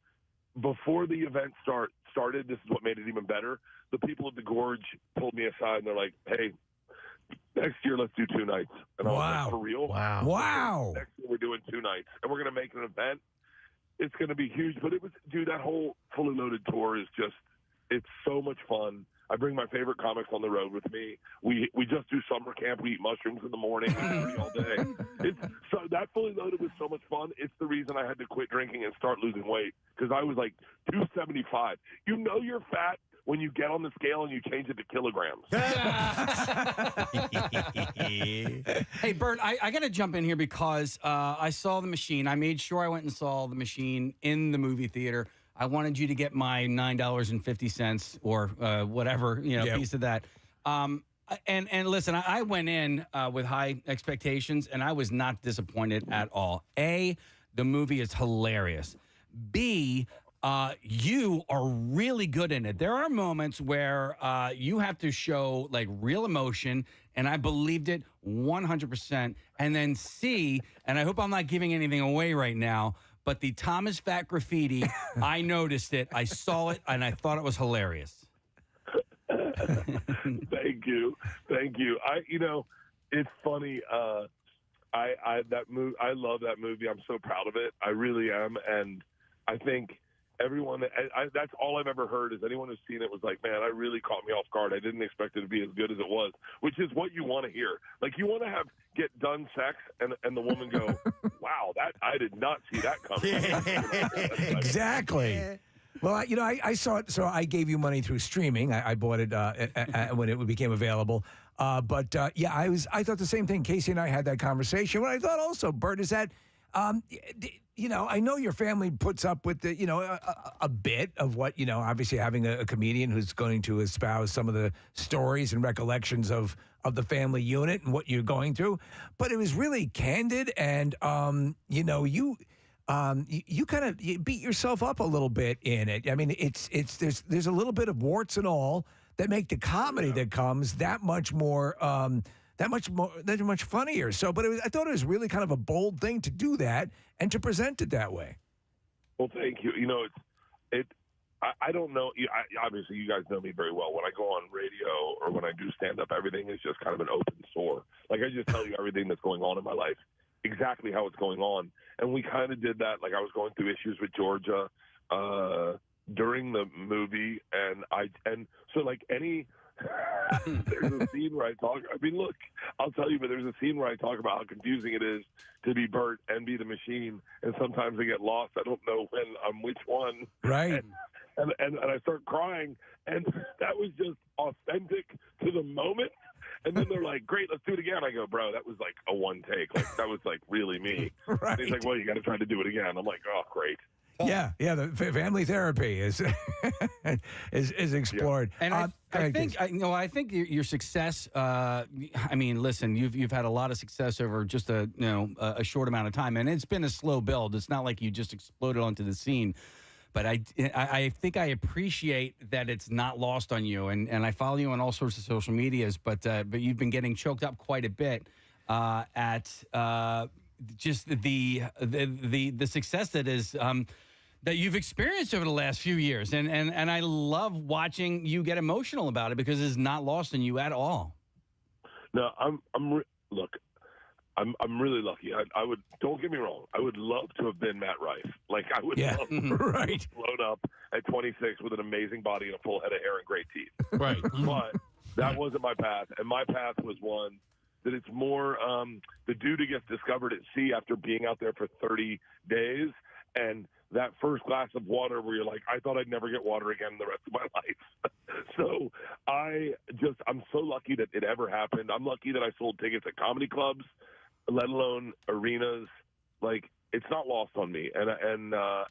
Speaker 10: before the event started, this is what made it even better. The people at the Gorge pulled me aside, and they're like, "Hey, next year let's do 2 nights." And I was like, "For real?
Speaker 4: Wow.
Speaker 10: Next year we're doing 2 nights, and we're going to make an event. It's going to be huge." But it was, dude, that whole Fully Loaded tour is just, it's so much fun. I bring my favorite comics on the road with me. We just do summer camp. We eat mushrooms in the morning. We party all day. That Fully Loaded was so much fun. It's the reason I had to quit drinking and start losing weight, because I was like 275. You know you're fat when you get on the scale and you change it to kilograms.
Speaker 7: Hey, Bert, I got to jump in here because I saw the machine. I made sure I went and saw the machine in the movie theater. I wanted you to get my $9.50 or whatever, piece of that. And listen, I went in with high expectations, and I was not disappointed at all. A, the movie is hilarious. B, you are really good in it. There are moments where you have to show like real emotion, and I believed it 100%. And then C, and I hope I'm not giving anything away right now, but the Thomas Fat graffiti, I noticed it, I saw it, and I thought it was hilarious.
Speaker 10: Thank you. It's funny. I love that movie. I'm so proud of it. I really am, and I think everyone, that's all I've ever heard is anyone who's seen it was like, man, I really caught me off guard. I didn't expect it to be as good as it was, which is what you want to hear. Like, you want to get done sex and the woman go, wow, that I did not see that coming.
Speaker 4: Exactly. Well, I saw it, so I gave you money through streaming. I bought it when it became available. I thought the same thing. Casey and I had that conversation. What I thought also, Bert, is that, I know your family puts up with a bit of what, obviously having a comedian who's going to espouse some of the stories and recollections of the family unit and what you're going through. But it was really candid, and, you kind of beat yourself up a little bit in it. I mean, there's a little bit of warts and all that make the comedy that comes that much funnier. So, but I thought it was really kind of a bold thing to do that and to present it that way.
Speaker 10: Well, thank you. I don't know. Obviously, you guys know me very well. When I go on radio or when I do stand up, everything is just kind of an open sore. Like, I just tell you everything that's going on in my life, exactly how it's going on. And we kind of did that. Like, I was going through issues with Georgia during the movie, and so like any There's a scene where I talk. I mean, look, I'll tell you, but there's a scene where I talk about how confusing it is to be Bert and be the machine, and sometimes I get lost. I don't know when I'm which one.
Speaker 4: Right.
Speaker 10: And I start crying, and that was just authentic to the moment. And then they're like, "Great, let's do it again." I go, "Bro, that was like a one take. Like that was like really me."
Speaker 4: Right.
Speaker 10: And he's like, "Well, you got to try to do it again." I'm like, "Oh, great."
Speaker 4: Yeah, the family therapy is is explored.
Speaker 7: And I think your success. I mean, listen, you've had a lot of success over just a short amount of time, and it's been a slow build. It's not like you just exploded onto the scene. But I think I appreciate that it's not lost on you, and I follow you on all sorts of social medias. But you've been getting choked up quite a bit at just the success that is. That you've experienced over the last few years, and I love watching you get emotional about it because it's not lost on you at all.
Speaker 10: No, I'm really lucky. I would, don't get me wrong, I would love to have been Matt Rife. Like I would love to have
Speaker 4: right.
Speaker 10: blown up at 26 with an amazing body and a full head of hair and great teeth.
Speaker 3: Right.
Speaker 10: But that wasn't my path, and my path was one that it's more the dude who gets discovered at sea after being out there for 30 days, and that first glass of water where you're like, I thought I'd never get water again the rest of my life. So I'm so lucky that it ever happened. I'm lucky that I sold tickets at comedy clubs, let alone arenas. Like it's not lost on me. And I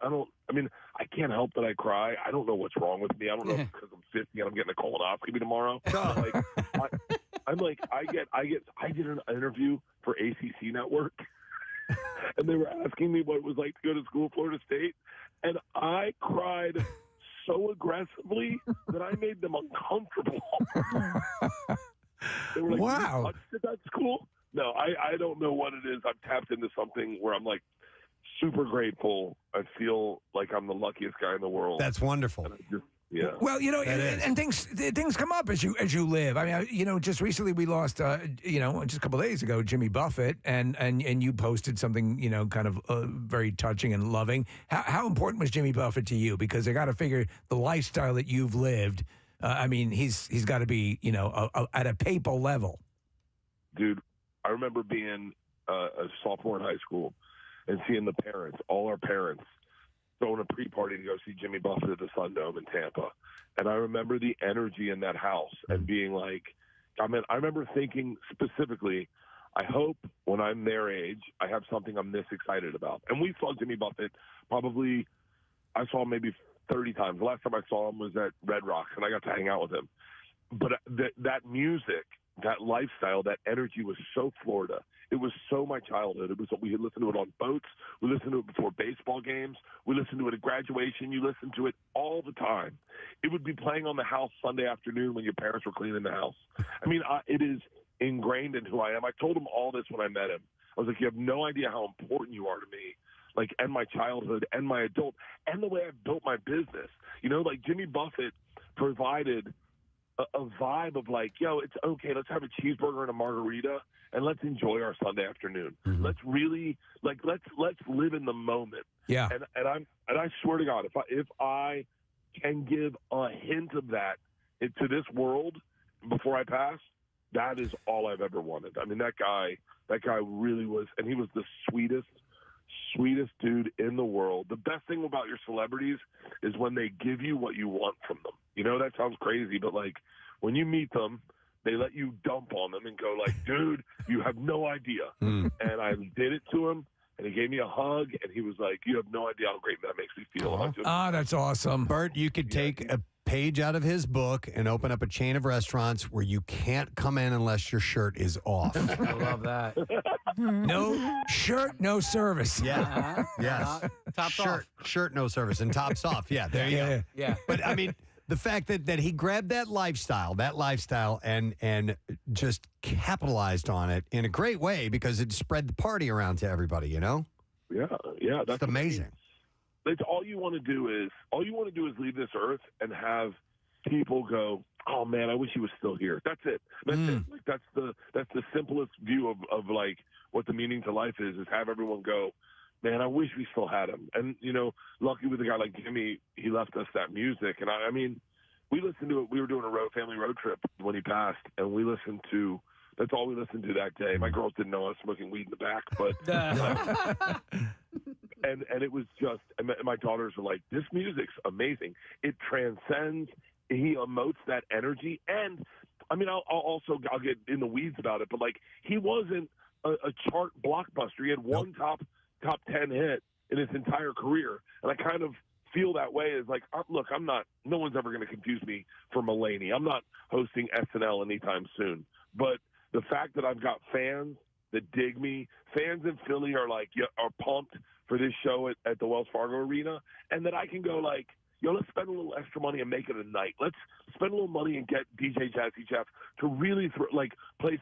Speaker 10: don't. I mean, I can't help that I cry. I don't know what's wrong with me. I don't know if because I'm 50 and I'm getting a colonoscopy tomorrow. I did an interview for ACC Network. And they were asking me what it was like to go to school at Florida State, and I cried so aggressively that I made them uncomfortable. They were like,
Speaker 4: "Wow,
Speaker 10: you touched at that school?" No, I don't know what it is. I've tapped into something where I'm like super grateful. I feel like I'm the luckiest guy in the world.
Speaker 1: That's wonderful.
Speaker 10: Yeah.
Speaker 4: Well, and things come up as you live. I mean, just recently we lost, just a couple of days ago, Jimmy Buffett, and you posted something, kind of very touching and loving. How important was Jimmy Buffett to you? Because I got to figure the lifestyle that you've lived. I mean, he's got to be, at a papal level.
Speaker 10: Dude, I remember being a sophomore in high school and seeing the parents, all our parents, throwing a pre-party to go see Jimmy Buffett at the Sun Dome in Tampa. And I remember the energy in that house and being like, I remember thinking specifically, I hope when I'm their age, I have something I'm this excited about. And we saw Jimmy Buffett I saw him maybe 30 times. The last time I saw him was at Red Rocks, and I got to hang out with him. But that music, that lifestyle, that energy was so Florida. It was so my childhood. It was we had listened to it on boats. We listened to it before baseball games. We listened to it at graduation. You listened to it all the time. It would be playing on the house Sunday afternoon when your parents were cleaning the house. I mean, it is ingrained in who I am. I told him all this when I met him. I was like, you have no idea how important you are to me, like, and my childhood and my adult and the way I've built my business. Like Jimmy Buffett provided a vibe of like, yo, it's okay. Let's have a cheeseburger and a margarita and let's enjoy our Sunday afternoon. Mm-hmm. Let's really let's live in the moment.
Speaker 4: Yeah.
Speaker 10: And I swear to God, if I can give a hint of that to this world before I pass, that is all I've ever wanted. I mean, that guy really was, and he was the sweetest dude in the world. The best thing about your celebrities is when they give you what you want from them. That sounds crazy, but like when you meet them, they let you dump on them and go like, dude, you have no idea. And I did it to him, and he gave me a hug, and he was like, you have no idea how great that makes me feel.
Speaker 4: That's awesome.
Speaker 1: Bert, you could take a page out of his book and open up a chain of restaurants where you can't come in unless your shirt is off.
Speaker 7: I love that.
Speaker 4: No shirt, no service.
Speaker 1: Yeah. Yes.
Speaker 7: Tops off.
Speaker 1: Shirt, no service, and tops off. Yeah, there you go.
Speaker 7: Yeah.
Speaker 1: But I mean, the fact that he grabbed that lifestyle and just capitalized on it in a great way because it spread the party around to everybody,
Speaker 10: Yeah, that's
Speaker 1: amazing.
Speaker 10: That's all you want to do is leave this earth and have people go, oh man, I wish he was still here. That's it. That's it. Like that's the simplest view of like what the meaning to life is have everyone go, man, I wish we still had him. And lucky with a guy like Jimmy, he left us that music. And I mean, we listened to it. We were doing a family road trip when he passed, and we listened to. That's all we listened to that day. My girls didn't know I was smoking weed in the back, but and it was just. And my daughters were like, "This music's amazing. It transcends. He emotes that energy." And I mean, I'll get in the weeds about it, but like he wasn't a chart blockbuster. He had one top 10 hit in his entire career, and I kind of feel that way. Is like, look, I'm not. No one's ever going to confuse me for Mulaney. I'm not hosting SNL anytime soon, but the fact that I've got fans that dig me, fans in Philly are pumped for this show at the Wells Fargo Arena, and that I can go like, yo, let's spend a little extra money and make it a night. Let's spend a little money and get DJ Jazzy Jeff to really place.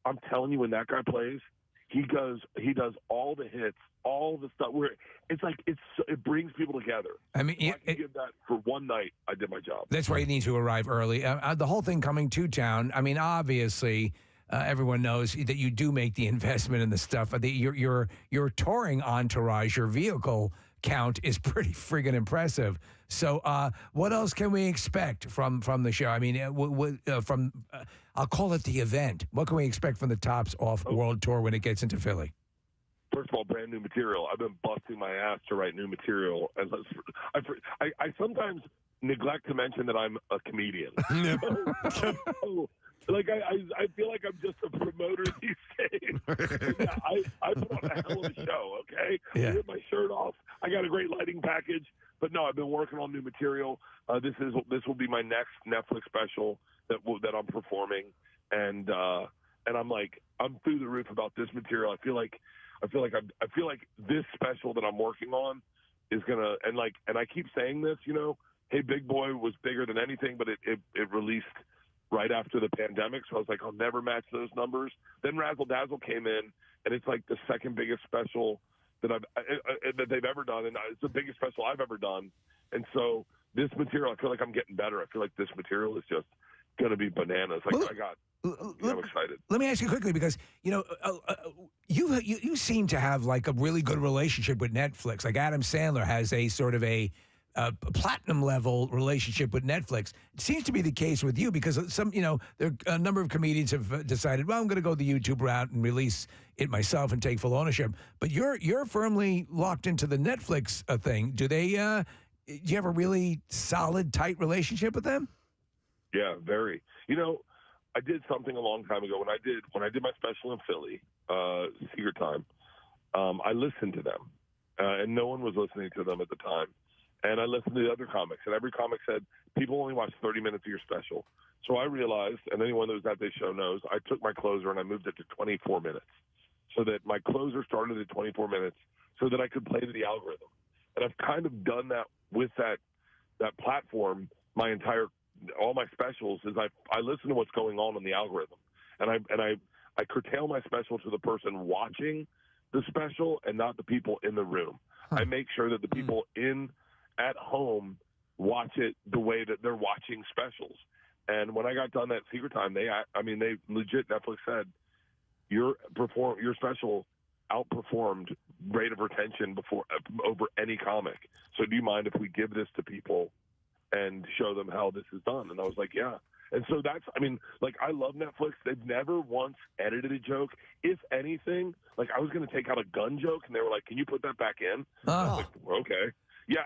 Speaker 10: I'm telling you, when that guy plays, he does all the hits, all the stuff where it brings people together.
Speaker 4: I mean,
Speaker 10: I can give that for one night. I did my job.
Speaker 4: That's why you need to arrive early. The whole thing coming to town. I mean, obviously, everyone knows that you do make the investment in the stuff. Your touring entourage, your vehicle count is pretty friggin' impressive. So, what else can we expect from the show? I mean, I'll call it the event. What can we expect from the Tops Off World Tour when it gets into Philly?
Speaker 10: First of all, brand new material. I've been busting my ass to write new material, and I sometimes neglect to mention that I'm a comedian. I feel like I'm just a promoter these days. Yeah, I put on a hell of a show, okay?
Speaker 4: Yeah.
Speaker 10: I rip my shirt off. I got a great lighting package. But no, I've been working on new material. This will be my next Netflix special that I'm performing, and I'm through the roof about this material. I feel like this special that I'm working on is gonna and I keep saying this, Hey Big Boy was bigger than anything, but it released right after the pandemic, so I was like, I'll never match those numbers. Then Razzle Dazzle came in, and it's like the second biggest special that they've ever done, and it's the biggest special I've ever done. And so this material, I feel like I'm getting better. I feel like this material is just going to be bananas. I'm excited.
Speaker 4: Let me ask you quickly, because you seem to have like a really good relationship with Netflix. Like Adam Sandler has a sort of a platinum level relationship with Netflix. It seems to be the case with you, because a number of comedians have decided, well, I'm going to go the YouTube route and release it myself and take full ownership. But you're firmly locked into the Netflix thing. Do you have a really solid, tight relationship with them?
Speaker 10: Yeah, very. I did something a long time ago when I did my special in Philly, Secret Time. I listened to them, and no one was listening to them at the time. And I listened to the other comics, and every comic said, people only watch 30 minutes of your special. So I realized, and anyone that was at this show knows, I took my closer and I moved it to 24 minutes, so that my closer started at 24 minutes so that I could play to the algorithm. And I've kind of done that with that platform all my specials, is I listen to what's going on in the algorithm. And I curtail my special to the person watching the special and not the people in the room. I make sure that the people at home watch it the way that they're watching specials. And when I got done that Secret Time, they legit, Netflix said, your special outperformed rate of retention over any comic. So do you mind if we give this to people and show them how this is done? And I was like, yeah. And so I love Netflix. They've never once edited a joke. If anything, I was going to take out a gun joke, and they were like, can you put that back in? I was like, okay. Yeah,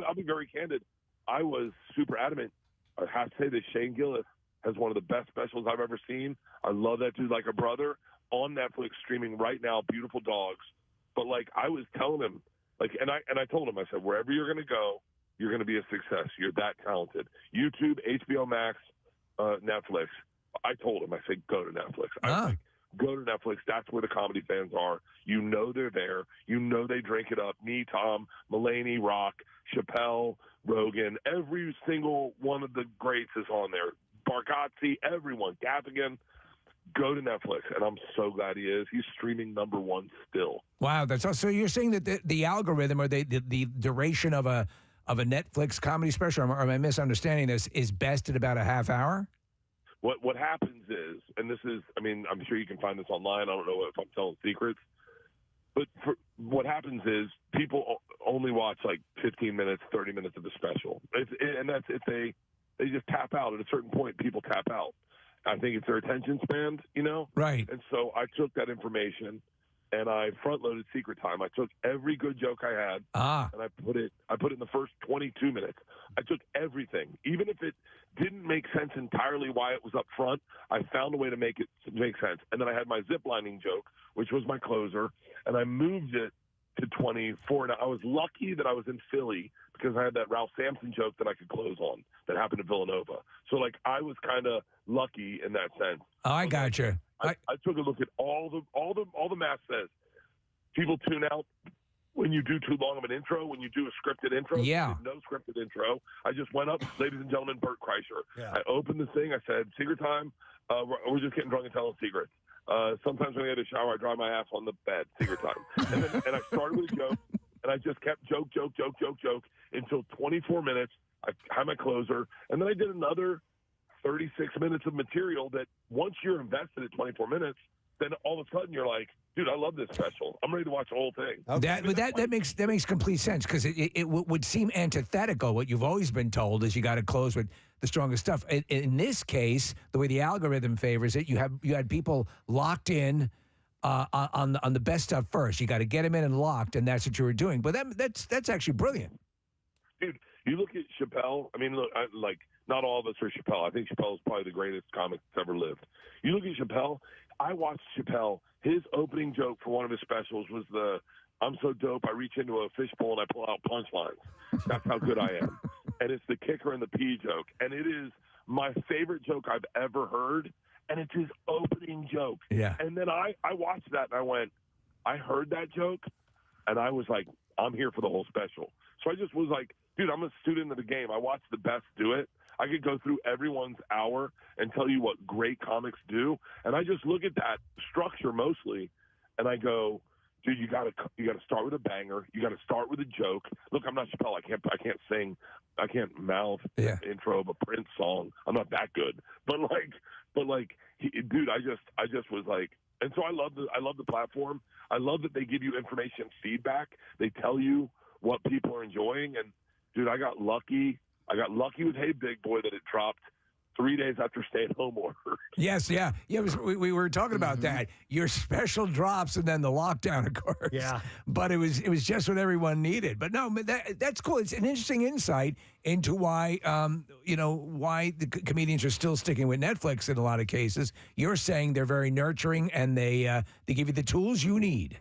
Speaker 10: I'll be very candid. I was super adamant. I have to say that Shane Gillis has one of the best specials I've ever seen. I love that dude like a brother. On Netflix, streaming right now, Beautiful Dogs. But I was telling him, and I told him, I said, wherever you're going to go, you're going to be a success. You're that talented. YouTube, HBO Max, Netflix. I told him, I said, go to Netflix. I was like, go to Netflix. That's where the comedy fans are. They're there. They drink it up. Me, Tom, Mulaney, Rock, Chappelle, Rogan. Every single one of the greats is on there. Bargatze, everyone. Gaffigan. Go to Netflix, and I'm so glad he is. He's streaming #1 still.
Speaker 4: Wow, that's awesome. So you're saying that the algorithm or the duration of a Netflix comedy special, or am I misunderstanding this, is best at about a half hour?
Speaker 10: What happens is, and this is, I'm sure you can find this online. I don't know if I'm telling secrets, but what happens is people only watch 15 minutes, 30 minutes of the special. That's if they just tap out. At a certain point, people tap out. I think it's their attention span,
Speaker 4: Right.
Speaker 10: And so I took that information and I front-loaded Secret Time. I took every good joke I had and I put it in the first 22 minutes. I took everything, even if it didn't make sense entirely why it was up front. I found a way to make it make sense. And then I had my ziplining joke, which was my closer, and I moved it to 24. Now, I was lucky that I was in Philly because I had that Ralph Sampson joke that I could close on that happened at Villanova. So, I was kind of lucky in that sense.
Speaker 4: Oh, I got you.
Speaker 10: I took a look at all the math says. People tune out when you do too long of an intro, when you do a scripted intro.
Speaker 4: Yeah.
Speaker 10: No scripted intro. I just went up, ladies and gentlemen, Bert Kreischer.
Speaker 1: Yeah.
Speaker 10: I opened the thing. I said, Secret Time. We're just getting drunk and telling secrets. Sometimes when I get a shower, I dry my ass on the bed. Secret Time. And I started with a joke, and I just kept joke until 24 minutes. I had my closer, and then I did another 36 minutes of material that once you're invested at 24 minutes, then all of a sudden you're like, dude, I love this special. I'm ready to watch the whole thing.
Speaker 4: That makes complete sense because it would seem antithetical. What you've always been told is you got to close with the strongest stuff. In this case, the way the algorithm favors it, you had people locked in on the best stuff first. You got to get them in and locked, and that's what you were doing. But that's actually brilliant,
Speaker 10: dude. You look at Chappelle. I mean, look, not all of us are Chappelle. I think Chappelle is probably the greatest comic that's ever lived. You look at Chappelle. I watched Chappelle. His opening joke for one of his specials was I'm so dope, I reach into a fishbowl and I pull out punchlines. That's how good I am. And it's the kicker and the pee joke. And it is my favorite joke I've ever heard. And it's his opening joke.
Speaker 4: Yeah.
Speaker 10: And then I watched that and I went, I heard that joke. And I was like, I'm here for the whole special. So I just was like, dude, I'm a student of the game. I watch the best do it. I could go through everyone's hour and tell you what great comics do, and I just look at that structure mostly, and I go, dude, you got to start with a banger. You got to start with a joke. Look, I'm not Chappelle. I can't sing. I can't mouth the intro of a Prince song. I'm not that good. But dude, I just was like, and so I love the platform. I love that they give you information feedback. They tell you what people are enjoying, and dude, I got lucky. I got lucky with Hey Big Boy that it dropped 3 days after stay-at-home order.
Speaker 4: Yes, yeah. We were talking about that. Your special drops and then the lockdown, of course.
Speaker 1: Yeah.
Speaker 4: But it was just what everyone needed. But no, that's cool. It's an interesting insight into why why the comedians are still sticking with Netflix in a lot of cases. You're saying they're very nurturing and they give you the tools you need.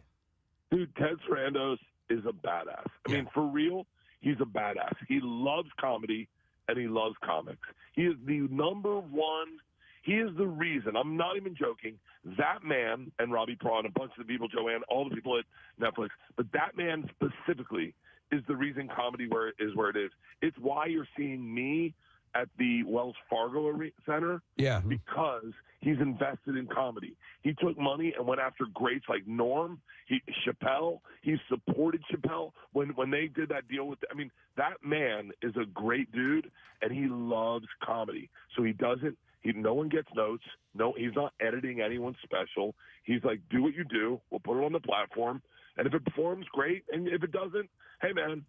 Speaker 10: Dude, Ted Sarandos is a badass. I mean, for real. He's a badass. He loves comedy, and he loves comics. He is the number one. He is the reason. I'm not even joking. That man and Robbie Prawn, a bunch of the people, Joanne, all the people at Netflix, but that man specifically is the reason comedy is where it is. It's why you're seeing me at the Wells Fargo Center.
Speaker 4: Yeah.
Speaker 10: Because he's invested in comedy. He took money and went after greats like Norm, Chappelle. He supported Chappelle when they did that deal with. I mean, that man is a great dude, and he loves comedy. So he doesn't. No one gets notes. No, he's not editing anyone's special. He's like, do what you do. We'll put it on the platform, and if it performs, great. And if it doesn't, hey man,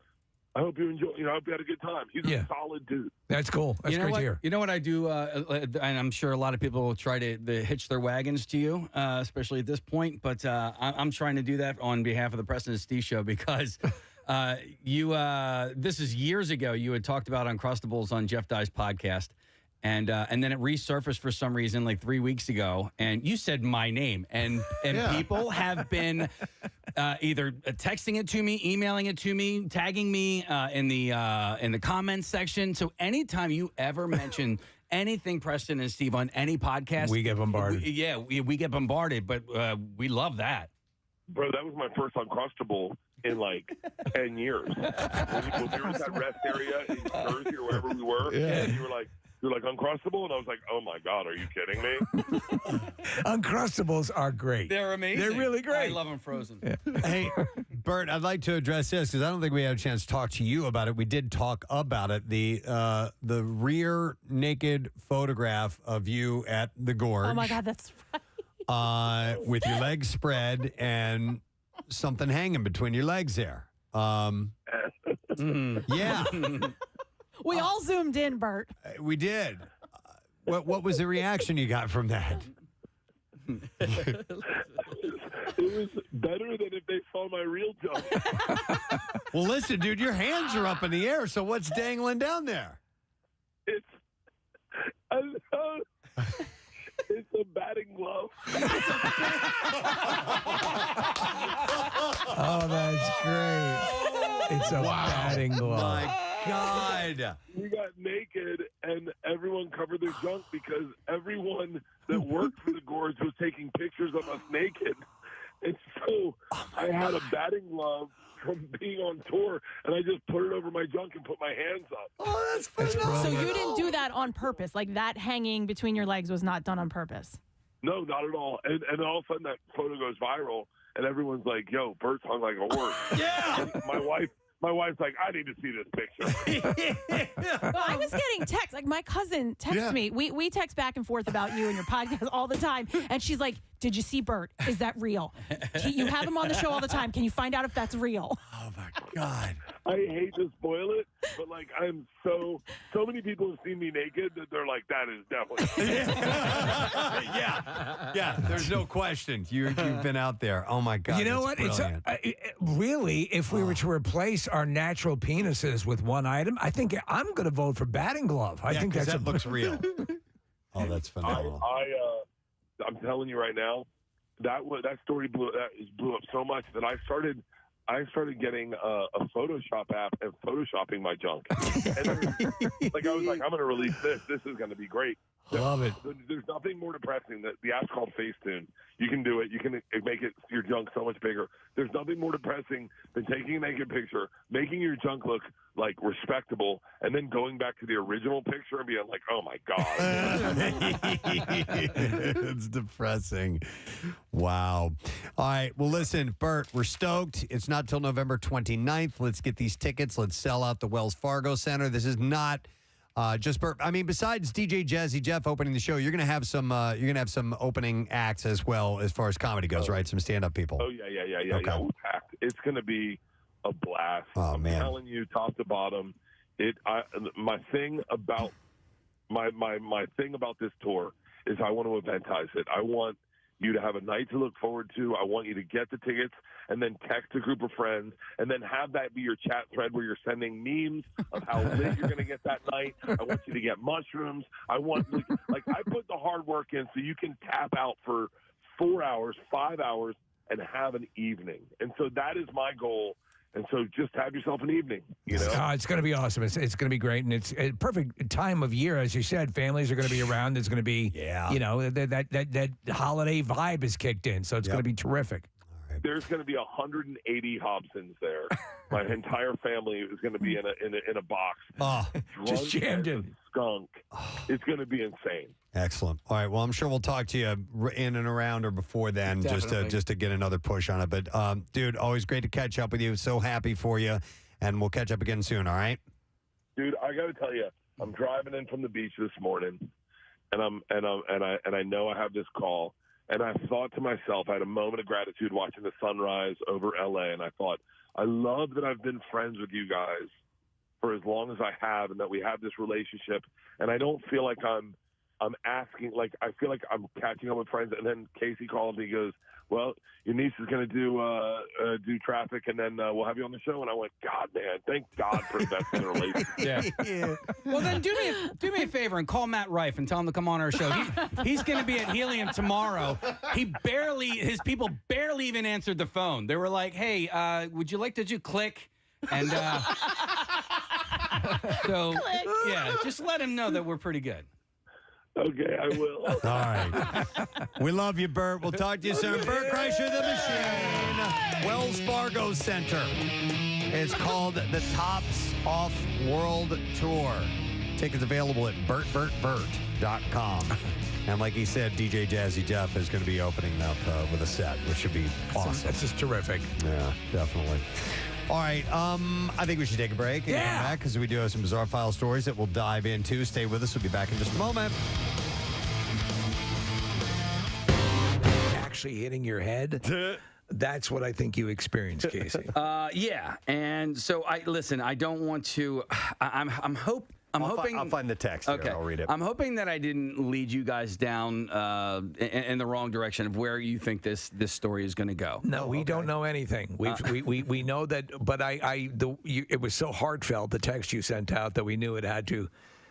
Speaker 10: I hope you enjoy. I hope you had a good time. He's a solid dude.
Speaker 4: That's cool. That's great to hear.
Speaker 7: You know what I do, and I'm sure a lot of people will try to hitch their wagons to you, especially at this point. But I'm trying to do that on behalf of the Preston and Steve Show because this is years ago. You had talked about Uncrustables on Jeff Dye's podcast. And then it resurfaced for some reason like 3 weeks ago, and you said my name, and people have been either texting it to me, emailing it to me, tagging me in the comments section. So anytime you ever mention anything Preston and Steve on any podcast,
Speaker 4: we get bombarded.
Speaker 7: We get bombarded, but we love that.
Speaker 10: Bro, that was my first Uncrustable in like 10 years. When we were at that rest area in Jersey or wherever we were, and you were like, Uncrustable? And I was like, oh, my God, are you kidding me?
Speaker 4: Uncrustables are great.
Speaker 7: They're amazing.
Speaker 4: They're really great.
Speaker 7: I love them frozen.
Speaker 1: Yeah. Hey, Bert, I'd like to address this because I don't think we had a chance to talk to you about it. We did talk about it. The rear naked photograph of you at the Gorge.
Speaker 8: Oh, my God, that's right.
Speaker 1: With your legs spread and something hanging between your legs there. Yeah.
Speaker 8: We all zoomed in, Bert.
Speaker 1: We did. What was the reaction you got from that?
Speaker 10: It was better than if they saw my real junk.
Speaker 1: Well, listen, dude, your hands are up in the air, so what's dangling down there?
Speaker 10: It's a batting glove.
Speaker 4: Oh, that's great. It's a batting glove.
Speaker 1: My God.
Speaker 10: We got naked, and everyone covered their junk because everyone that worked for the Gorge was taking pictures of us naked. And so I had a batting glove from being on tour, and I just put it over my junk and put my hands up.
Speaker 1: Oh, that's
Speaker 8: So you didn't do that on purpose? Like that hanging between your legs was not done on purpose?
Speaker 10: No, not at all. And all of a sudden that photo goes viral, and everyone's like, yo, Bert's hung like a horse.
Speaker 1: Yeah.
Speaker 10: And my wife's like, I need to see this picture.
Speaker 8: Well, I was getting texts. Like my cousin texts me. We text back and forth about you and your podcast all the time. And she's like, did you see Bert? Is that real? You have him on the show all the time. Can you find out if that's real?
Speaker 1: Oh, my God.
Speaker 10: I hate to spoil it, but like I'm so many people have seen me naked that they're like, that is definitely.
Speaker 1: Yeah, there's no question. You've been out there. Oh, my God.
Speaker 4: You know
Speaker 1: that's
Speaker 4: what?
Speaker 1: brilliant.
Speaker 4: Really, if we were to replace our natural penises with one item, I think I'm going to vote for batting glove. I think that
Speaker 1: looks real. Oh, that's phenomenal.
Speaker 10: I'm telling you right now, that story blew up so much that I started getting a Photoshop app and photoshopping my junk. And like I was like, I'm going to release this. This is going to be great.
Speaker 4: Love it.
Speaker 10: There's nothing more depressing. The app's called Facetune. You can do it. You can make your junk so much bigger. There's nothing more depressing than taking a naked picture, making your junk look like respectable, and then going back to the original picture and being like, oh my God.
Speaker 1: It's depressing. Wow. All right. Well, listen, Bert, we're stoked. It's not till November 29th. Let's get these tickets. Let's sell out the Wells Fargo Center. This is not just Bert. I mean, besides DJ Jazzy Jeff opening the show, you're gonna have some opening acts as well as far as comedy goes, right? Some stand-up people.
Speaker 10: Oh yeah.
Speaker 1: Okay.
Speaker 10: Yeah, we're packed. It's gonna be a blast.
Speaker 1: Oh,
Speaker 10: I'm
Speaker 1: man.
Speaker 10: telling you, top to bottom. My thing about this tour is I want to eventize it. I want you to have a night to look forward to. I want you to get the tickets and then text a group of friends and then have that be your chat thread where you're sending memes of how lit you're going to get that night. I want you to get mushrooms. I want, like I put the hard work in so you can tap out for 4 hours, 5 hours, and have an evening. And so that is my goal. And so just have yourself an evening, you know?
Speaker 4: It's going to be awesome. It's going to be great. And it's a perfect time of year. As you said, families are going to be around. There's going to be, that holiday vibe is kicked in. So it's going to be terrific.
Speaker 10: There's going to be 180 Hobsons there. My entire family is going to be in a box.
Speaker 4: Just jammed in.
Speaker 10: Skunk. It's going to be insane.
Speaker 1: Excellent. All right. Well, I'm sure we'll talk to you in and around or before then, just to get another push on it. But, dude, always great to catch up with you. So happy for you, and we'll catch up again soon. All right.
Speaker 10: Dude, I got to tell you, I'm driving in from the beach this morning, and I know I have this call, and I thought to myself, I had a moment of gratitude watching the sunrise over LA, and I thought, I love that I've been friends with you guys for as long as I have, and that we have this relationship, and I don't feel like I'm asking, like, I feel like I'm catching up with friends. And then Casey called and he goes, well, your niece is going to do traffic, and then we'll have you on the show. And I went, God, man, thank God for investing in a relationship.
Speaker 7: Yeah. Well, then do me a favor and call Matt Rife and tell him to come on our show. He's going to be at Helium tomorrow. His people barely even answered the phone. They were like, hey, would you like to do click? And so, yeah, just let him know that we're pretty good.
Speaker 10: Okay, I will.
Speaker 1: All right. We love you, Bert. We'll talk to you soon. Bert Kreischer, the Machine, Wells Fargo Center. It's called the Tops Off World Tour. Tickets available at bertbertbert.com. And like he said, DJ Jazzy Jeff is going to be opening up with a set, which should be awesome.
Speaker 4: That's just terrific.
Speaker 1: Yeah, definitely. All right, I think we should take a break and come back because we do have some bizarre file stories that we'll dive into. Stay with us. We'll be back in just a moment.
Speaker 4: Actually hitting your head? That's what I think you experienced, Casey.
Speaker 13: Yeah, and so I don't want to. I'm hoping
Speaker 1: I'll find the text.
Speaker 13: Okay,
Speaker 1: Here. I'll read it.
Speaker 13: I'm hoping that I didn't lead you guys down in the wrong direction of where you think this story is going to go.
Speaker 4: No, we don't know anything. We know that, but it was so heartfelt, the text you sent out, that we knew it had to,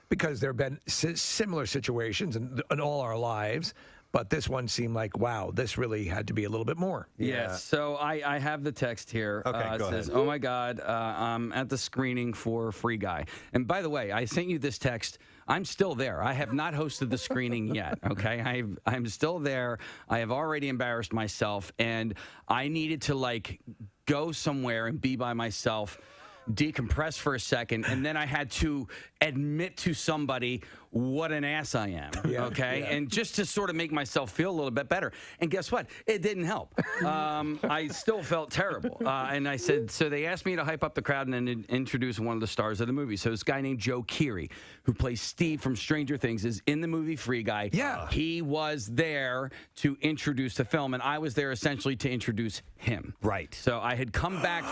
Speaker 4: because there have been similar situations in all our lives. But this one seemed like, wow, this really had to be a little bit more.
Speaker 13: Yes. So I have the text here.
Speaker 1: Okay,
Speaker 13: It says, "Oh my God, I'm at the screening for Free Guy." And by the way, I sent you this text. I'm still there. I have not hosted the screening yet. Okay, I'm still there. I have already embarrassed myself, and I needed to go somewhere and be by myself, decompress for a second, and then I had to admit to somebody what an ass I am, and just to sort of make myself feel a little bit better. And guess what? It didn't help. I still felt terrible. And I said, so they asked me to hype up the crowd and then introduce one of the stars of the movie. So this guy named Joe Keery, who plays Steve from Stranger Things, is in the movie Free Guy.
Speaker 4: Yeah.
Speaker 13: He was there to introduce the film, and I was there essentially to introduce him.
Speaker 1: Right.
Speaker 13: So I had come back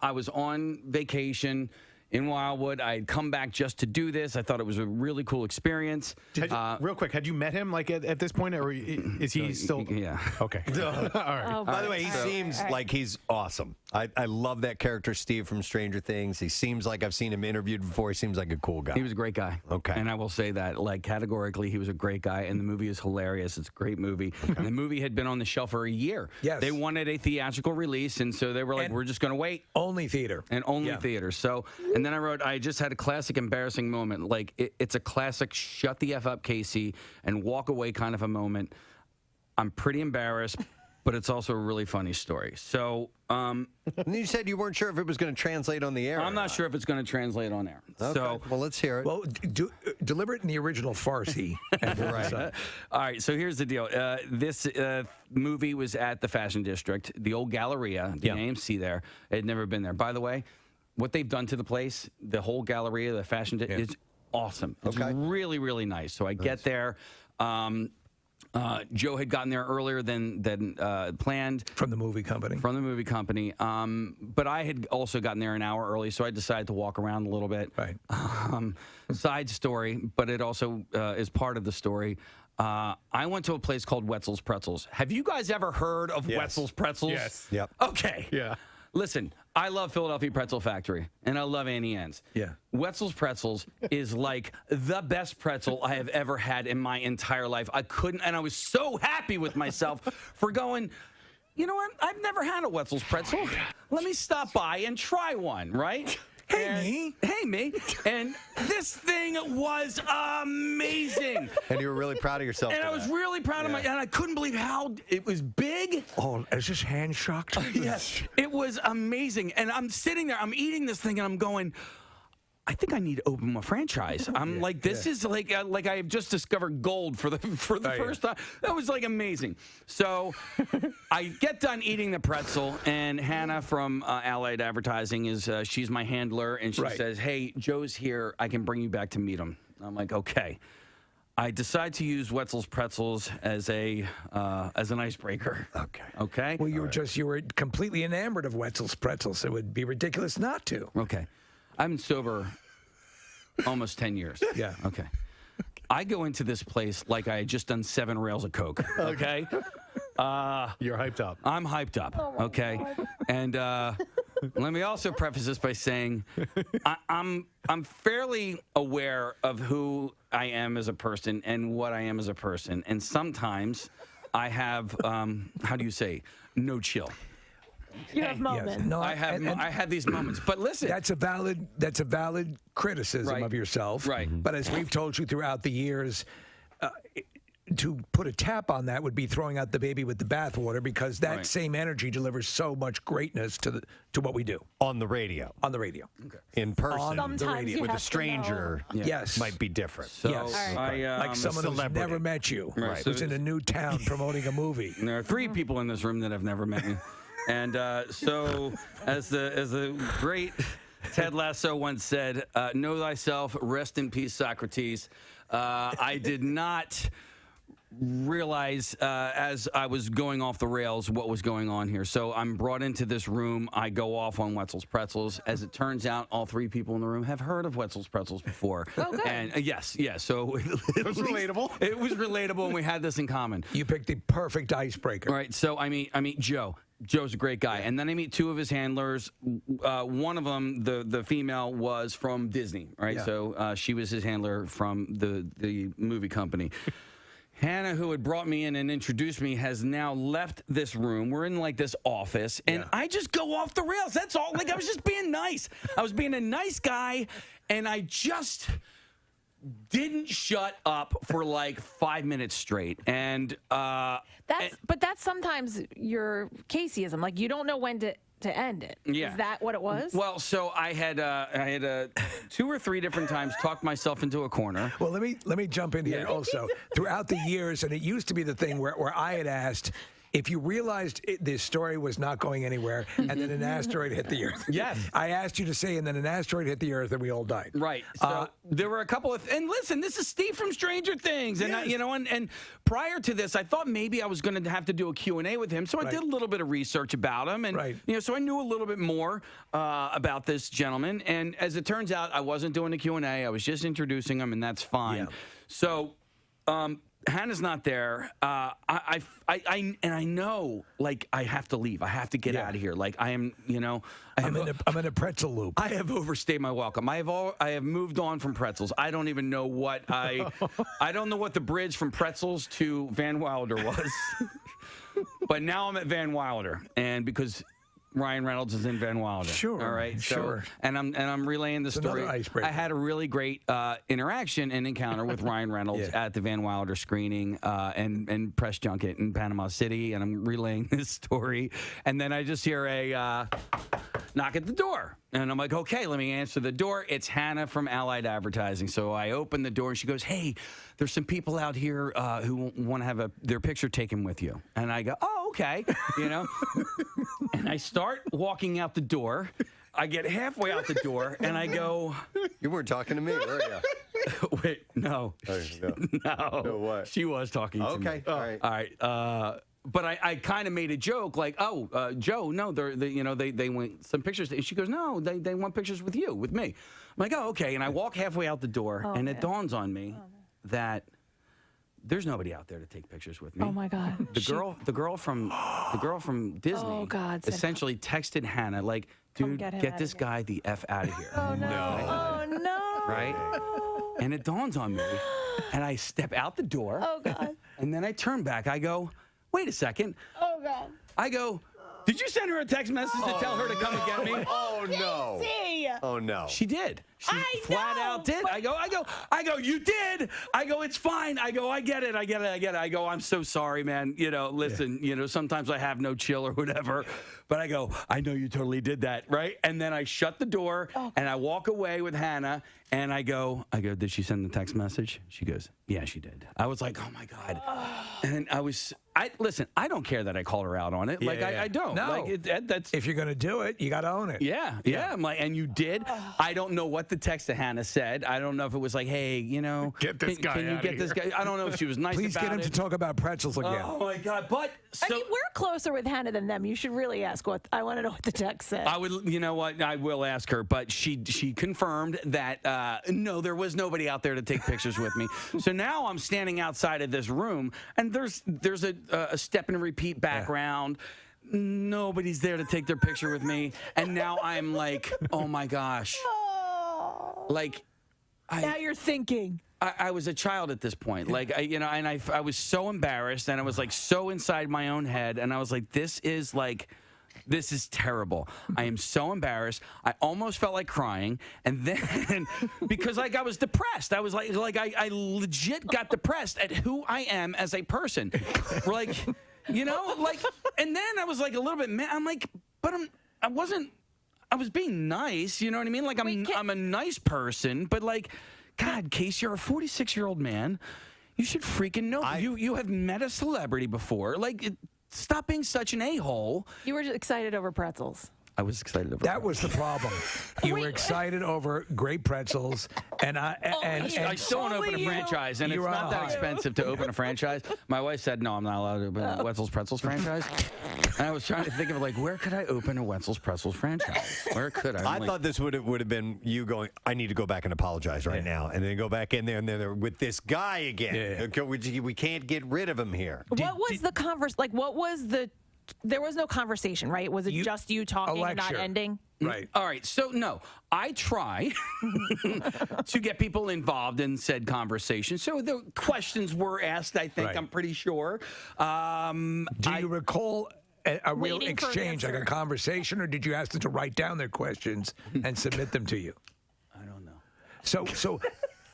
Speaker 13: I was on vacation in Wildwood. I had come back just to do this. I thought it was a really cool experience.
Speaker 3: Real quick, had you met him at this point, or is he still?
Speaker 13: Yeah.
Speaker 3: Okay. All right.
Speaker 8: Oh,
Speaker 1: By the way, he seems like he's awesome. I love that character, Steve from Stranger Things. He seems like I've seen him interviewed before. He seems like a cool guy.
Speaker 13: He was a great guy.
Speaker 1: Okay.
Speaker 13: And I will say that, categorically, he was a great guy, and the movie is hilarious. It's a great movie. And the movie had been on the shelf for a year.
Speaker 4: Yes.
Speaker 13: They wanted a theatrical release, and so they were like, we're just going to wait.
Speaker 4: Only theater.
Speaker 13: And only theater. So, and then I wrote, I just had a classic embarrassing moment. It's a classic shut the F up, Casey, and walk away kind of a moment. I'm pretty embarrassed, but it's also a really funny story. So,
Speaker 1: and you said you weren't sure if it was going to translate on the air.
Speaker 13: I'm not sure if it's going to translate on air.
Speaker 1: Okay.
Speaker 13: So,
Speaker 1: well, let's hear it.
Speaker 4: Well, deliver it in the original Farsi.
Speaker 1: Right.
Speaker 13: All right, so here's the deal. This movie was at the Fashion District, the old Galleria, the AMC there. I had never been there. By the way, what they've done to the place, the whole Galleria, the Fashion District, is awesome. It's really, really nice. So I get there. Joe had gotten there earlier than planned.
Speaker 4: From the movie company.
Speaker 13: But I had also gotten there an hour early, so I decided to walk around a little bit.
Speaker 4: Right.
Speaker 13: Side story, but it also is part of the story. I went to a place called Wetzel's Pretzels. Have you guys ever heard of Wetzel's Pretzels?
Speaker 3: Yes.
Speaker 1: Yep.
Speaker 13: Okay.
Speaker 3: Yeah.
Speaker 13: Listen, I love Philadelphia Pretzel Factory, and I love Annie Ann's.
Speaker 4: Yeah.
Speaker 13: Wetzel's Pretzels is like the best pretzel I have ever had in my entire life. And I was so happy with myself for going, you know what? I've never had a Wetzel's pretzel. Let me stop by and try one, right? Hey, me. And this thing was amazing.
Speaker 1: And you were really proud of yourself.
Speaker 13: And I was really proud of and I couldn't believe how it was big.
Speaker 4: Oh, is this hand shocked?
Speaker 13: Yes. It was amazing. And I'm sitting there, I'm eating this thing, and I'm going, I think I need to open a franchise. I'm like, this is like I have just discovered gold for the first time. That was amazing. So I get done eating the pretzel, and Hannah from Allied Advertising she's my handler, and she says, "Hey, Joe's here. I can bring you back to meet him." I'm like, okay. I decide to use Wetzel's Pretzels as an icebreaker. Okay.
Speaker 4: Well, you were completely enamored of Wetzel's Pretzels. It would be ridiculous not to.
Speaker 13: Okay. I've been sober almost 10 years.
Speaker 4: Yeah.
Speaker 13: Okay. I go into this place like I had just done 7 rails of coke. Okay.
Speaker 3: You're hyped up.
Speaker 13: I'm hyped up. Okay. And let me also preface this by saying I'm fairly aware of who I am as a person and what I am as a person. And sometimes I have, how do you say, no chill.
Speaker 8: You have moments.
Speaker 4: Yes. No,
Speaker 13: I have these moments. But listen,
Speaker 4: that's a valid criticism of yourself.
Speaker 13: Right.
Speaker 4: But as we've told you throughout the years, to put a tap on that would be throwing out the baby with the bathwater, because that same energy delivers so much greatness to what we do
Speaker 1: on the radio.
Speaker 4: On the radio.
Speaker 1: Okay. In person.
Speaker 8: Sometimes the radio.
Speaker 1: With a stranger.
Speaker 4: Yes.
Speaker 1: Might be different.
Speaker 13: So
Speaker 4: yes.
Speaker 13: like
Speaker 4: someone who's never met you.
Speaker 13: Right.
Speaker 4: Who's in a new town promoting a movie.
Speaker 13: And there are 3 people in this room that have never met me. And so, as the great Ted Lasso once said, know thyself, rest in peace, Socrates. I did not realize as I was going off the rails what was going on here. So I'm brought into this room. I go off on Wetzel's Pretzels. As it turns out, all three people in the room have heard of Wetzel's Pretzels before.
Speaker 8: Oh, good.
Speaker 13: And yes. So it was relatable. It was relatable, and we had this in common.
Speaker 4: You picked the perfect icebreaker.
Speaker 13: All right. So I meet Joe. Joe's a great guy. And then I meet two of his handlers. One of them, the female, was from Disney, right?
Speaker 4: Yeah.
Speaker 13: So she was his handler from the movie company. Hannah, who had brought me in and introduced me, has now left this room. We're in like this office, and I just go off the rails. That's all. Like, I was just being nice. I was being a nice guy, and I just didn't shut up for like 5 minutes straight. And
Speaker 8: but that's sometimes your Caseyism. Like, you don't know when to end it.
Speaker 13: Yeah.
Speaker 8: Is that what it was?
Speaker 13: Well, so I had 2 or 3 different times talked myself into a corner.
Speaker 4: Well, let me jump in here also. Throughout the years, and it used to be the thing where I had asked, if you realized this story was not going anywhere, and then an asteroid hit the Earth.
Speaker 13: Yes.
Speaker 4: I asked you to say, and then an asteroid hit the Earth, and we all died.
Speaker 13: Right. So there were a couple of, and listen, this is Steve from Stranger Things, and and prior to this, I thought maybe I was going to have to do a Q&A with him, so I did a little bit of research about him, and so I knew a little bit more about this gentleman. And as it turns out, I wasn't doing a Q&A. I was just introducing him, and that's fine. Yeah. So. Hannah's not there. I know, like, I have to leave. I have to get out of here. Like, I am, I'm
Speaker 4: in a pretzel loop.
Speaker 13: I have overstayed my welcome. I have moved on from pretzels. I don't even know what I don't know what the bridge from pretzels to Van Wilder was. But now I'm at Van Wilder, and because Ryan Reynolds is in Van Wilder.
Speaker 4: Sure.
Speaker 13: All right.
Speaker 4: Sure.
Speaker 13: So, and I'm relaying the story.
Speaker 4: Another icebreaker.
Speaker 13: I had a really great interaction and encounter with Ryan Reynolds at the Van Wilder screening and press junket in Panama City, and I'm relaying this story, and then I just hear a knock at the door. And I'm like, okay, let me answer the door. It's Hannah from Allied Advertising. So I open the door, and she goes, hey, there's some people out here who want to have their picture taken with you. And I go, oh, okay, And I start walking out the door. I get halfway out the door, and I go...
Speaker 1: You weren't talking to me, were you?
Speaker 13: Wait, no.
Speaker 1: Oh, no.
Speaker 13: No.
Speaker 1: What?
Speaker 13: She was talking to me.
Speaker 1: Okay, all right.
Speaker 13: All right. But I kind of made a joke like, Joe, no, they want some pictures. She goes, no, they want pictures with you, with me. I'm like, oh, okay. And I walk halfway out the door, and it dawns on me that there's nobody out there to take pictures with me.
Speaker 8: Oh my God.
Speaker 13: The girl from Disney
Speaker 8: Oh, God,
Speaker 13: essentially texted Hannah like, dude, get this guy the F out of here.
Speaker 8: Oh no. Oh no.
Speaker 13: Right? And it dawns on me, and I step out the door.
Speaker 8: Oh God.
Speaker 13: And then I turn back. I go, wait a second.
Speaker 8: Oh God.
Speaker 13: I go, did you send her a text message to tell her to come and get me?
Speaker 1: Oh no. Oh no.
Speaker 13: She did. She flat out did. I go, you did. I go, it's fine. I go, I get it. I go, I'm so sorry, man. Listen, sometimes I have no chill or whatever. But I go, I know you totally did that, right? And then I shut the door and I walk away with Hannah and I go, did she send the text message? She goes, yeah, she did. I was like, oh my God. And listen, I don't care that I called her out on it. I don't.
Speaker 4: No.
Speaker 13: Like, that's
Speaker 4: if you're going to do it, you got to own it.
Speaker 13: Yeah. I'm like, and you did. I don't know what the text to Hannah said. I don't know if it was like, hey,
Speaker 3: get this guy
Speaker 13: can you
Speaker 3: out
Speaker 13: get
Speaker 3: of
Speaker 13: this
Speaker 3: here.
Speaker 13: guy? I don't know if she was nice
Speaker 4: Please
Speaker 13: about
Speaker 4: get him
Speaker 13: it.
Speaker 4: to talk about pretzels again.
Speaker 13: Oh my God. But
Speaker 8: I mean, we're closer with Hannah than them. You should really ask what I want to know what the text said.
Speaker 13: I would, you know what? I will ask her, but she confirmed that no, there was nobody out there to take pictures with me. So now I'm standing outside of this room, and there's a step and repeat background. Nobody's there to take their picture with me, and now I'm like, oh my gosh, like.
Speaker 8: Now you're thinking.
Speaker 13: I was a child at this point, like I was so embarrassed, and I was like so inside my own head, and I was like, this is terrible. I am so embarrassed. I almost felt like crying, and then because I was depressed, I was like I legit got depressed at who I am as a person, like, and then I was like a little bit mad. I'm like, but I wasn't. I was being nice, you know what I mean? Like I'm a nice person, but like, God, Case, you're a 46-year-old man. You should freaking know. You have met a celebrity before. Like, stop being such an a-hole.
Speaker 8: You were just excited over pretzels.
Speaker 13: I was excited over
Speaker 4: That was the problem. You were excited over great pretzels, and I
Speaker 13: still want to open a franchise, and it's not that expensive to open a franchise. My wife said, "No, I'm not allowed to open a Wetzel's Pretzels franchise." And I was trying to think of like, where could I open a Wetzel's Pretzels franchise? Where could I?
Speaker 1: I thought this would have been you going, I need to go back and apologize right now, and then go back in there and then with this guy again. Okay, we can't get rid of him here.
Speaker 8: What was the converse? Like, what was the? There was no conversation, right? Was it just you talking and not ending?
Speaker 4: Right.
Speaker 13: All right. So, no, I try to get people involved in said conversation. So the questions were asked, I think, I'm pretty sure.
Speaker 4: Do you recall a real exchange, like a conversation, or did you ask them to write down their questions and submit them to you?
Speaker 13: I don't know.
Speaker 4: So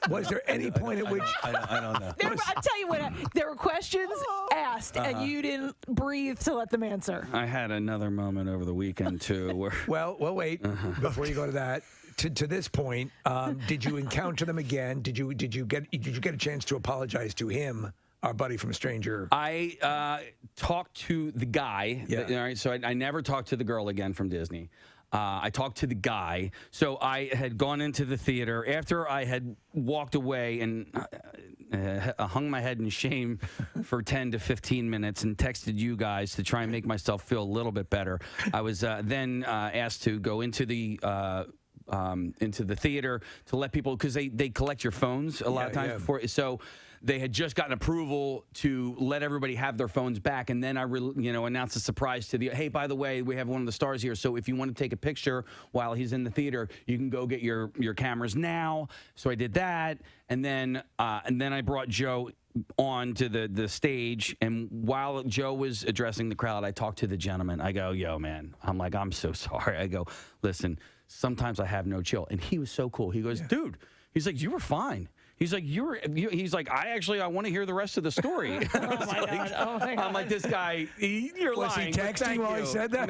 Speaker 4: was there any point at which...
Speaker 13: I don't know.
Speaker 8: I'll tell you what, there were questions asked, and you didn't breathe to let them answer.
Speaker 13: I had another moment over the weekend, too. Where
Speaker 4: Well, wait. Before you go to that, to this point, did you encounter them again? Did you get a chance to apologize to him, our buddy from Stranger?
Speaker 13: I talked to the guy. All right, so I never talked to the girl again from Disney. I talked to the guy. So I had gone into the theater after I had walked away and hung my head in shame for 10 to 15 minutes and texted you guys to try and make myself feel a little bit better. I was then asked to go into the theater to let people, because they collect your phones a lot of times before. So they had just gotten approval to let everybody have their phones back, and then I announced a surprise to hey, by the way, we have one of the stars here, so if you want to take a picture while he's in the theater, you can go get your cameras now. So I did that, and then I brought Joe on to the stage, and while Joe was addressing the crowd, I talked to the gentleman. I go, yo, man, I'm so sorry. I go, listen, sometimes I have no chill. And he was so cool. He goes, dude, he's like, you were fine. He's like, he's like, I want to hear the rest of the story.
Speaker 8: Oh my God.
Speaker 13: I'm like, this guy, you're
Speaker 4: Was
Speaker 13: lying.
Speaker 4: he texting while he said that?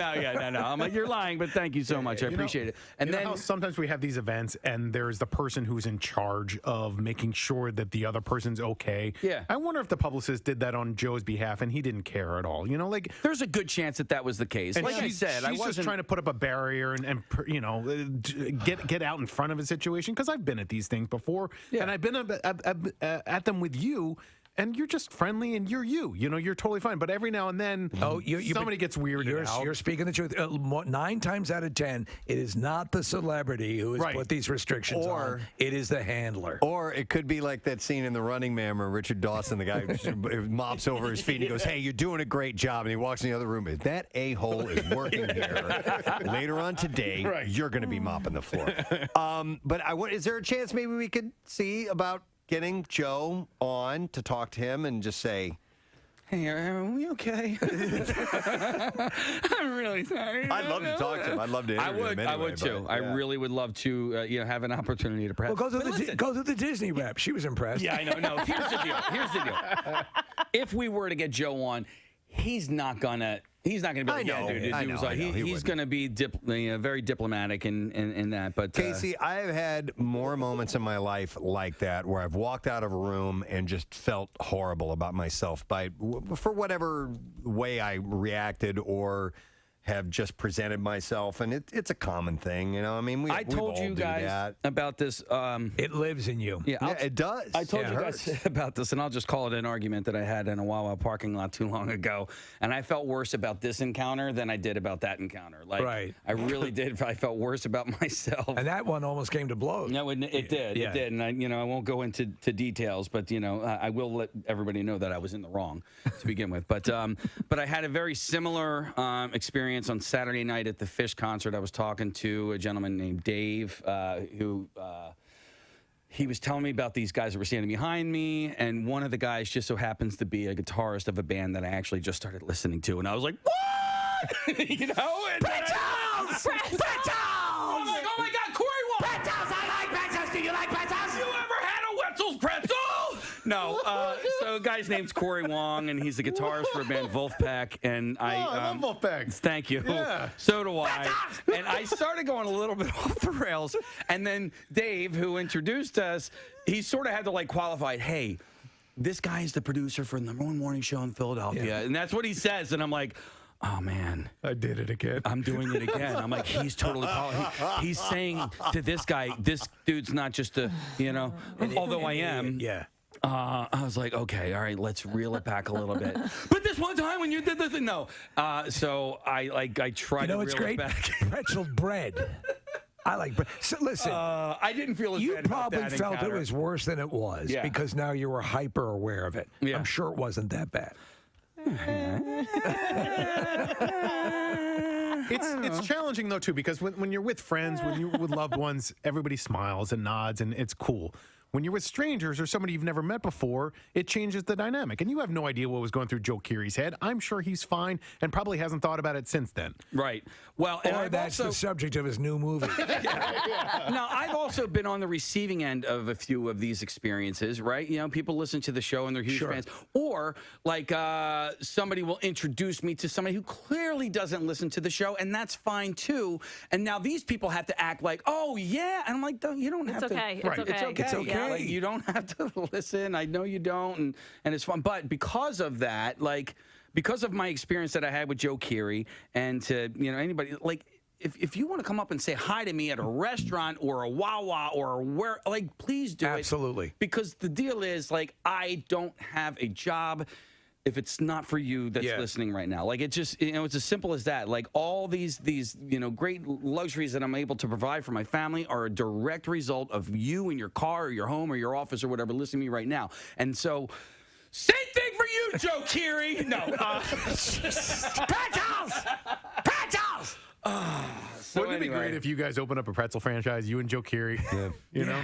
Speaker 13: No. I'm like, you're lying, but thank you so much. I appreciate it. And then
Speaker 9: how sometimes we have these events and there's the person who's in charge of making sure that the other person's okay.
Speaker 13: Yeah.
Speaker 9: I wonder if the publicist did that on Joe's behalf and he didn't care at all. Like
Speaker 13: there's a good chance that was the case.
Speaker 9: And
Speaker 13: Like I said, I
Speaker 9: she's
Speaker 13: wasn't
Speaker 9: just trying to put up a barrier and get out in front of a situation, because I've been at these things before, and I've been at them with you, and you're just friendly and you're you're totally fine. But every now and then, somebody gets weirded out.
Speaker 4: You're speaking the truth. 9 times out of 10, it is not the celebrity who has put these restrictions on. It is the handler.
Speaker 1: Or it could be like that scene in The Running Man where Richard Dawson, the guy who mops over his feet, and he goes, hey, you're doing a great job. And he walks in the other room. If that a-hole is working here, later on today, you're going to be mopping the floor. But is there a chance maybe we could see about getting Joe on to talk to him and just say,
Speaker 13: hey, are we okay? I'm really sorry.
Speaker 1: I'd love to talk to him. I'd love to interview him anyway.
Speaker 13: I would too. I really would love to have an opportunity to press.
Speaker 4: Well, go to the Disney rep. She was impressed.
Speaker 13: Yeah, I know. No, here's the deal. If we were to get Joe on, he's not gonna be like, yeah, dude. He's going to be very diplomatic in that. But
Speaker 1: Casey, I've had more moments in my life like that where I've walked out of a room and just felt horrible about myself for whatever way I reacted or have just presented myself, and it's a common thing, I mean,
Speaker 13: I told you guys about this.
Speaker 4: It lives in you.
Speaker 1: Yeah, it does.
Speaker 13: I told you guys about this, and I'll just call it an argument that I had in a Wawa parking lot too long ago, and I felt worse about this encounter than I did about that encounter. I really did. I felt worse about myself.
Speaker 4: And that one almost came to blows.
Speaker 13: No, it did.
Speaker 4: Yeah.
Speaker 13: It did, and I won't go into details, but I will let everybody know that I was in the wrong to begin with. But I had a very similar experience on Saturday night at the Fish concert. I was talking to a gentleman named Dave who he was telling me about these guys that were standing behind me, and one of the guys just so happens to be a guitarist of a band that I actually just started listening to, and I was like, what?
Speaker 17: Pretzels!
Speaker 13: I'm like, oh my God, Corey Wong!
Speaker 17: Pretzels! I like pretzels! Do you like pretzels?
Speaker 13: You ever had a Wetzel's pretzel? No. So a guy's name's Corey Wong, and he's a guitarist for a band, Wolfpack. And
Speaker 9: I love Wolfpack.
Speaker 13: Thank you.
Speaker 9: Yeah.
Speaker 13: So do I. And I started going a little bit off the rails. And then Dave, who introduced us, he sort of had to qualify, hey, this guy is the producer for the #1 morning show in Philadelphia. And that's what he says. And I'm like, oh man,
Speaker 9: I did it again.
Speaker 13: I'm doing it again. I'm like, he's totally, he's saying to this guy, this dude's not just a, although I am.
Speaker 4: Yeah.
Speaker 13: I was like, okay, all right, let's reel it back a little bit. But this one time when you did this, no. So I tried to reel it back.
Speaker 4: Pretzel bread. I like bread. So listen,
Speaker 13: I didn't feel as
Speaker 4: you
Speaker 13: bad about
Speaker 4: probably
Speaker 13: that
Speaker 4: felt
Speaker 13: encounter.
Speaker 4: it was worse than it was because now you were hyper aware of it.
Speaker 13: Yeah.
Speaker 4: I'm sure it wasn't that bad.
Speaker 9: It's challenging though too, because when you're with friends, when you're with loved ones, everybody smiles and nods and it's cool. When you're with strangers or somebody you've never met before, it changes the dynamic. And you have no idea what was going through Joe Keery's head. I'm sure he's fine and probably hasn't thought about it since then.
Speaker 13: Right. Well, and
Speaker 4: or
Speaker 13: I've
Speaker 4: that's
Speaker 13: also,
Speaker 4: the subject of his new movie.
Speaker 13: Now, I've also been on the receiving end of a few of these experiences, right? People listen to the show and they're huge fans. Or, like, somebody will introduce me to somebody who clearly doesn't listen to the show, and that's fine, too. And now these people have to act like, oh, yeah. And I'm like, you don't have to.
Speaker 8: Okay.
Speaker 13: Right.
Speaker 8: It's okay.
Speaker 13: It's okay.
Speaker 8: Yeah.
Speaker 13: Like, you don't have to listen. I know you don't, and it's fun. But because of that, because of my experience that I had with Joe Keery, and to anybody, if you want to come up and say hi to me at a restaurant or a Wawa or where, please do it.
Speaker 4: Absolutely.
Speaker 13: Because the deal is, I don't have a job if it's not for you that's listening right now. It's just, it's as simple as that. All these great luxuries that I'm able to provide for my family are a direct result of you in your car or your home or your office or whatever listening to me right now. And so, same thing for you, Joe Keery. No.
Speaker 4: Pretzels! Pretzels!
Speaker 9: Wouldn't it be great if you guys open up a pretzel franchise, you and Joe Keery? You know?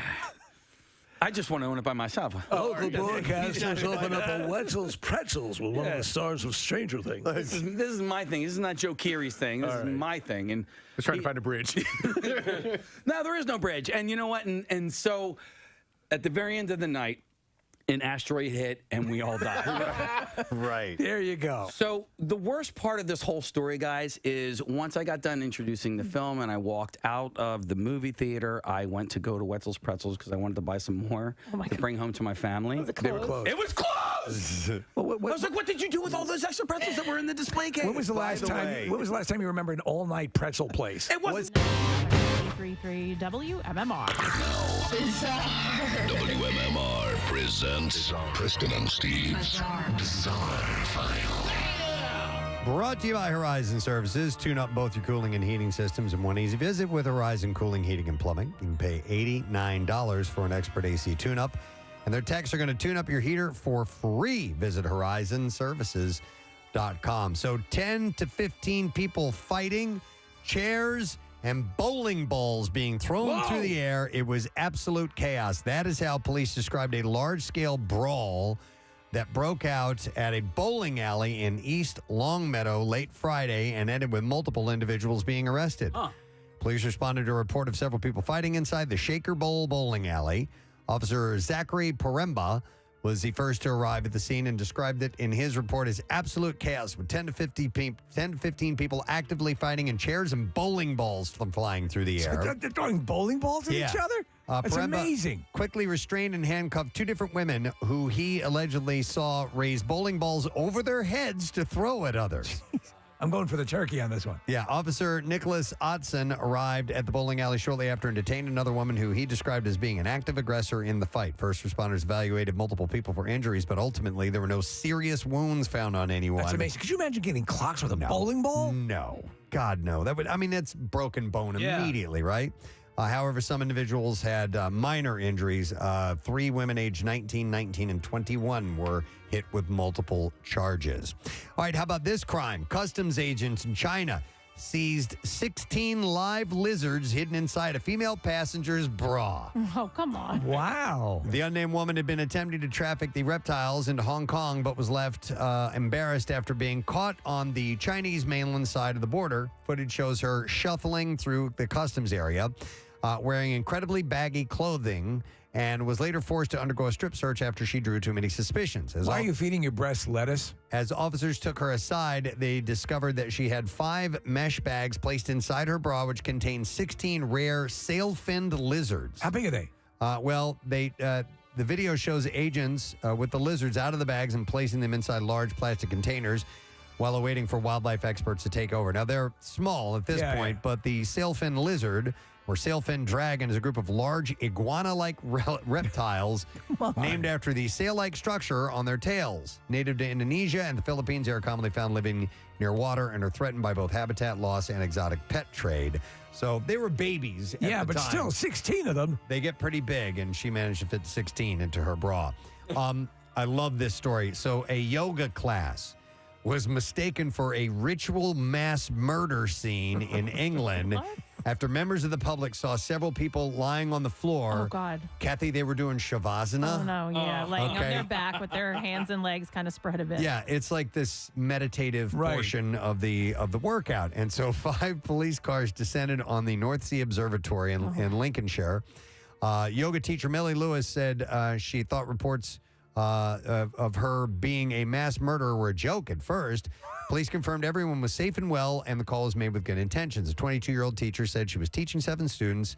Speaker 13: I just want to own it by myself.
Speaker 17: Local broadcasters open up a Wetzel's Pretzels with one of the stars of Stranger Things.
Speaker 13: This is my thing. This is not Joe Keery's thing. This is my thing. And
Speaker 9: I was trying to find a bridge.
Speaker 13: No, there is no bridge. And you know what? And so at the very end of the night, an asteroid hit and we all died.
Speaker 1: Right.
Speaker 4: There you go.
Speaker 13: So the worst part of this whole story, guys, is once I got done introducing the film and I walked out of the movie theater, I went to go to Wetzel's Pretzels because I wanted to buy some more to bring home to my family.
Speaker 4: They were closed.
Speaker 13: It was closed! I was like, what did you do with all those extra pretzels that were in the display case?
Speaker 4: When was the last time you remember an all-night pretzel place?
Speaker 13: It was
Speaker 8: 33 WMMR.
Speaker 14: WMMR presents Preston and Steve's Bizarre File.
Speaker 1: Brought to you by Horizon Services. Tune up both your cooling and heating systems in one easy visit with Horizon Cooling, Heating, and Plumbing. You can pay $89 for an expert AC tune-up, and their techs are going to tune up your heater for free. Visit horizonservices.com. So 10 to 15 people fighting, chairs and bowling balls being thrown through the air. It was absolute chaos. That is how police described a large-scale brawl that broke out at a bowling alley in East Longmeadow late Friday and ended with multiple individuals being arrested. Police responded to a report of several people fighting inside the Shaker Bowl bowling alley. Officer Zachary Poremba was the first to arrive at the scene and described it in his report as absolute chaos with 10 to 15 people actively fighting and chairs and bowling balls flying through the air.
Speaker 4: They're throwing bowling balls at each other? That's
Speaker 1: Poremba
Speaker 4: amazing.
Speaker 1: Quickly restrained and handcuffed two different women who he allegedly saw raise bowling balls over their heads to throw at others.
Speaker 4: I'm going for the turkey on this one.
Speaker 1: Yeah, Officer Nicholas Otson arrived at the bowling alley shortly after and detained another woman who he described as being an active aggressor in the fight. First responders evaluated multiple people for injuries, but ultimately there were no serious wounds found on anyone.
Speaker 4: That's amazing. Could you imagine getting clocked with a bowling ball?
Speaker 1: No. God, no. That's broken bone immediately, right? However, some individuals had minor injuries. 3 women aged 19, 19, and 21 were hit with multiple charges. All right, how about this crime? Customs agents in China seized 16 live lizards hidden inside a female passenger's bra.
Speaker 8: Oh, come on.
Speaker 4: Wow.
Speaker 1: The unnamed woman had been attempting to traffic the reptiles into Hong Kong, but was left embarrassed after being caught on the Chinese mainland side of the border. Footage shows her shuffling through the customs area, wearing incredibly baggy clothing, and was later forced to undergo a strip search after she drew too many suspicions.
Speaker 4: Why are you feeding your breast lettuce?
Speaker 1: As officers took her aside, they discovered that she had 5 mesh bags placed inside her bra, which contained 16 rare sail-finned lizards.
Speaker 4: How big are they?
Speaker 1: The video shows agents with the lizards out of the bags and placing them inside large plastic containers. while awaiting for wildlife experts to take over. Now, they're small at this point, but the sailfin lizard or sailfin dragon is a group of large iguana-like reptiles named after the sail-like structure on their tails. Native to Indonesia and the Philippines, they are commonly found living near water and are threatened by both habitat loss and exotic pet trade. So they were babies at the
Speaker 4: but
Speaker 1: time.
Speaker 4: still, 16 of them.
Speaker 1: They get pretty big, and she managed to fit 16 into her bra. I love this story. So a yoga class was mistaken for a ritual mass murder scene in England after members of the public saw several people lying on the floor.
Speaker 8: Oh, God.
Speaker 1: Kathy, they were doing shavasana.
Speaker 8: Oh, no, yeah. Laying on their back with their hands and legs kind of spread a bit.
Speaker 1: Yeah, it's like this meditative portion of the workout. And so 5 police cars descended on the North Sea Observatory in Lincolnshire. Yoga teacher Millie Lewis said she thought reports of her being a mass murderer were a joke at first. Police confirmed everyone was safe and well, and the call was made with good intentions. A 22-year-old teacher said she was teaching 7 students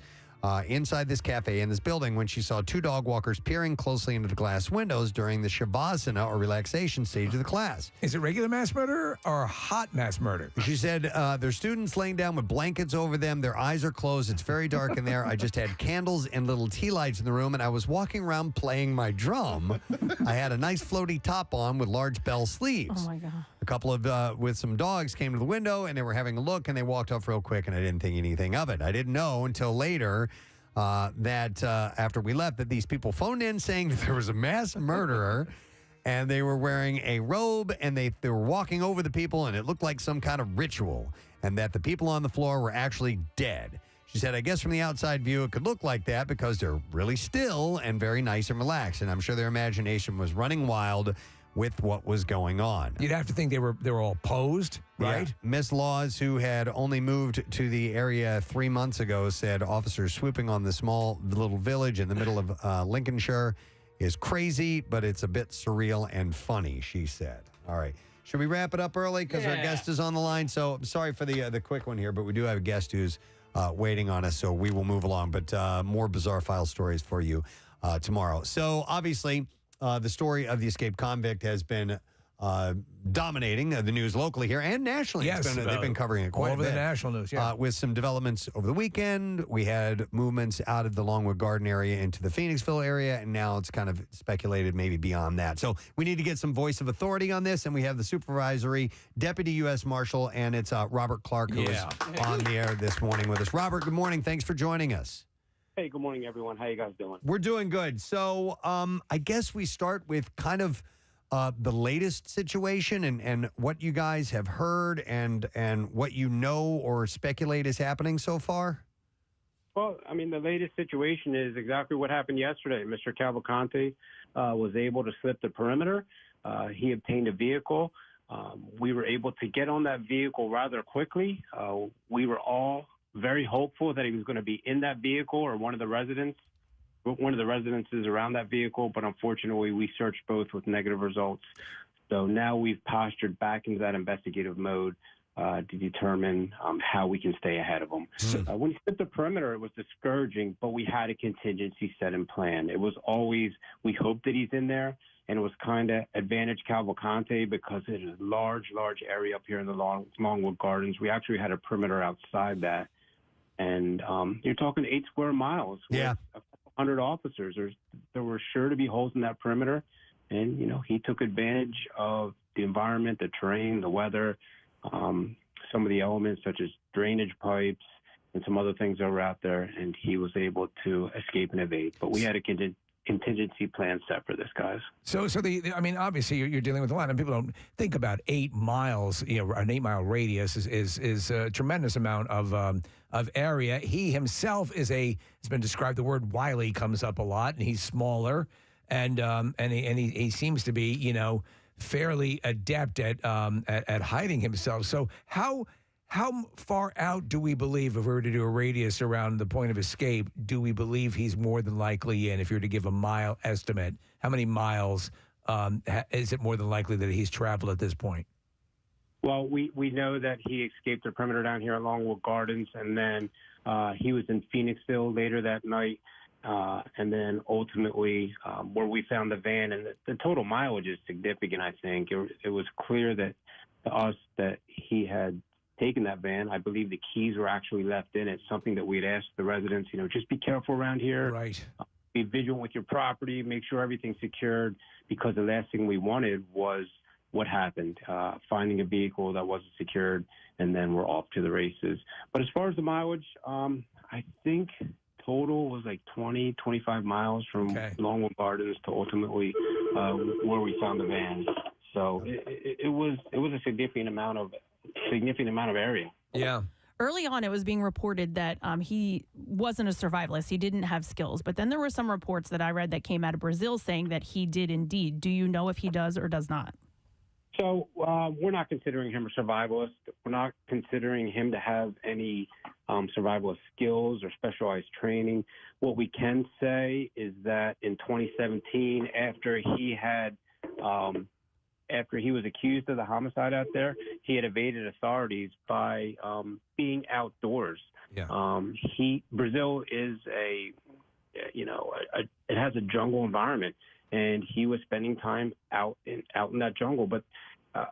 Speaker 1: inside this cafe in this building when she saw 2 dog walkers peering closely into the glass windows during the shavasana or relaxation stage of the class.
Speaker 4: Is it regular mass murder or hot mass murder?
Speaker 1: She said there's students laying down with blankets over them. Their eyes are closed. It's very dark in there. I just had candles and little tea lights in the room, and I was walking around playing my drum. I had a nice floaty top on with large bell sleeves.
Speaker 8: Oh, my God.
Speaker 1: A couple of, with some dogs came to the window, and they were having a look, and they walked off real quick, and I didn't think anything of it. I didn't know until later that after we left that these people phoned in saying that there was a mass murderer, and they were wearing a robe, and they were walking over the people, and it looked like some kind of ritual, and that the people on the floor were actually dead. She said, I guess from the outside view, it could look like that because they're really still and very nice and relaxed, and I'm sure their imagination was running wild with what was going on.
Speaker 4: You'd have to think they were all posed, right?
Speaker 1: Yeah. Miss Laws, who had only moved to the area 3 months ago, said officers swooping on the small little village in the middle of Lincolnshire is crazy, but it's a bit surreal and funny, she said. All right. Should we wrap it up early? Because our guest is on the line. So I'm sorry for the quick one here, but we do have a guest who's waiting on us, so we will move along. But more bizarre file stories for you tomorrow. So obviously, the story of the escaped convict has been dominating the news locally here and nationally.
Speaker 4: Yes,
Speaker 1: they've been covering it quite
Speaker 4: all over
Speaker 1: a bit.
Speaker 4: the national news, yeah.
Speaker 1: With some developments over the weekend. We had movements out of the Longwood Garden area into the Phoenixville area, and now it's kind of speculated maybe beyond that. So we need to get some voice of authority on this, and we have the supervisory deputy U.S. Marshal, and it's Robert Clark, who is on the air this morning with us. Robert, good morning. Thanks for joining us.
Speaker 6: Hey, good morning, everyone. How you guys doing?
Speaker 1: We're doing good. So I guess we start with kind of the latest situation and what you guys have heard and what you know or speculate is happening so far.
Speaker 6: Well, I mean, the latest situation is exactly what happened yesterday. Mr. Cavalcante was able to slip the perimeter. He obtained a vehicle. We were able to get on that vehicle rather quickly. We were all very hopeful that he was going to be in that vehicle or one of the residences around that vehicle, but unfortunately we searched both with negative results. So now we've postured back into that investigative mode to determine how we can stay ahead of them. When he slipped the perimeter, it was discouraging, but we had a contingency set in plan. It was always, we hope that he's in there, and it was kind of advantage Cavalcante because it is a large area up here in the Longwood Gardens. We actually had a perimeter outside that. And you're talking 8 square miles.
Speaker 1: Yeah.
Speaker 6: With 100 officers. There were sure to be holes in that perimeter. And, he took advantage of the environment, the terrain, the weather, some of the elements such as drainage pipes and some other things that were out there. And he was able to escape and evade. But we had a contingency plan set for this, guys.
Speaker 4: So I mean, obviously you're dealing with a lot, and people don't think about 8 miles. An 8 mile radius is a tremendous amount of area. He himself has been described. The word wily comes up a lot, and he's smaller, and he seems to be fairly adept at hiding himself. So how far out do we believe, if we were to do a radius around the point of escape, do we believe he's more than likely in? If you were to give a mile estimate, how many miles is it more than likely that he's traveled at this point?
Speaker 6: Well, we know that he escaped the perimeter down here at Longwood Gardens, and then he was in Phoenixville later that night. and then ultimately where we found the van, and the total mileage is significant. I think it was clear that to us that he had taken that van. I believe the keys were actually left in it. Something that we'd asked the residents, just be careful around here.
Speaker 4: Right.
Speaker 6: Be vigilant with your property. Make sure everything's secured, because the last thing we wanted was what happened, finding a vehicle that wasn't secured, and then we're off to the races. But as far as the mileage, I think total was like 20, 25 miles from Longwood Gardens to ultimately where we found the van. So it was a significant amount of area.
Speaker 4: Yeah.
Speaker 8: Early on, it was being reported that he wasn't a survivalist. He didn't have skills. But then there were some reports that I read that came out of Brazil saying that he did indeed. Do you know if he does or does not?
Speaker 6: So we're not considering him a survivalist. We're not considering him to have any survivalist skills or specialized training. What we can say is that in 2017, after he was accused of the homicide out there, he had evaded authorities by being outdoors.
Speaker 4: Yeah.
Speaker 6: Brazil is it has a jungle environment, and he was spending time out in that jungle. But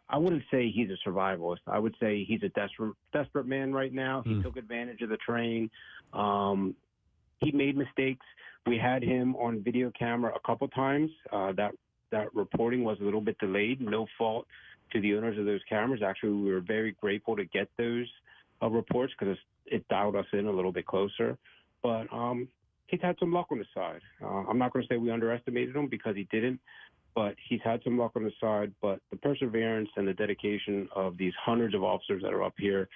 Speaker 6: I wouldn't say he's a survivalist. I would say he's a desperate man right now. He took advantage of the terrain. He made mistakes. We had him on video camera a couple times. That reporting was a little bit delayed. No fault to the owners of those cameras. Actually, we were very grateful to get those reports, because it dialed us in a little bit closer. But he's had some luck on the side. I'm not going to say we underestimated him, because he didn't, but he's had some luck on the side. But the perseverance and the dedication of these hundreds of officers that are up here,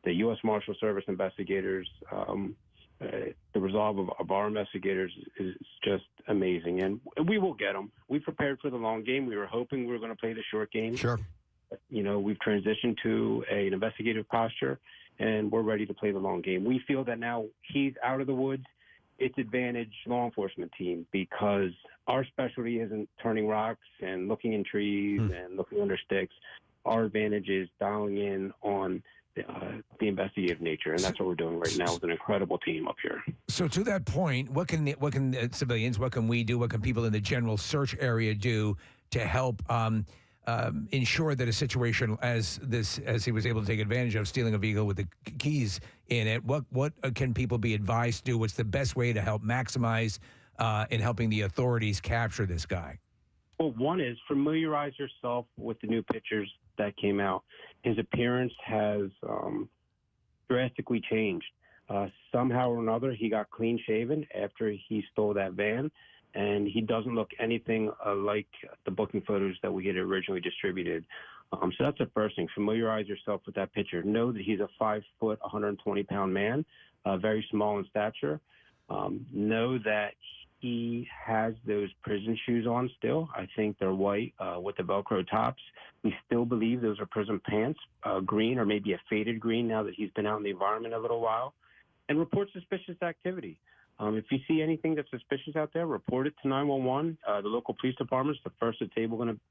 Speaker 6: the U.S. Marshal Service investigators, the resolve of our investigators is just amazing. And we will get them. We prepared for the long game. We were hoping we were going to play the short game.
Speaker 1: Sure.
Speaker 6: We've transitioned to an investigative posture, and we're ready to play the long game. We feel that now he's out of the woods, it's advantage law enforcement team, because our specialty isn't turning rocks and looking in trees and looking under sticks. Our advantage is dialing in on the investigative nature, and that's what we're doing right now with an incredible team up here.
Speaker 4: So to that point, what can civilians, what can we do, what can people in the general search area do to help ensure that a situation as he was able to take advantage of, stealing a vehicle with the keys in it, what can people be advised to do? What's the best way to help maximize in helping the authorities capture this guy?
Speaker 6: Well, one is familiarize yourself with the new pictures that came out. His appearance has drastically changed. Somehow or another, he got clean shaven after he stole that van, and he doesn't look anything like the booking photos that we had originally distributed. So that's the first thing. Familiarize yourself with that picture. Know that he's a 5 foot, 120-pound man, very small in stature. Know that he has those prison shoes on still. I think they're white with the Velcro tops. We still believe those are prison pants, green or maybe a faded green now that he's been out in the environment a little while. And report suspicious activity. If you see anything that's suspicious out there, report it to 911. The local police department's the first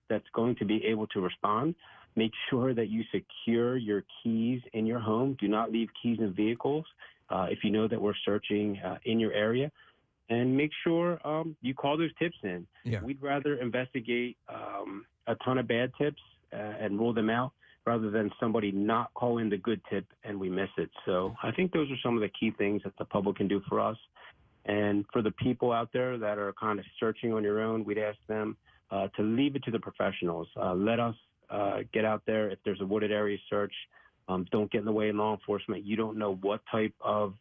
Speaker 6: that's going to be able to respond. Make sure that you secure your keys in your home. Do not leave keys in vehicles if you know that we're searching in your area. And make sure you call those tips in.
Speaker 4: Yeah.
Speaker 6: We'd rather investigate a ton of bad tips and rule them out rather than somebody not call in the good tip and we miss it. So I think those are some of the key things that the public can do for us. And for the people out there that are kind of searching on your own, we'd ask them to leave it to the professionals. Let us get out there. If there's a wooded area search, don't get in the way of law enforcement. You don't know what type of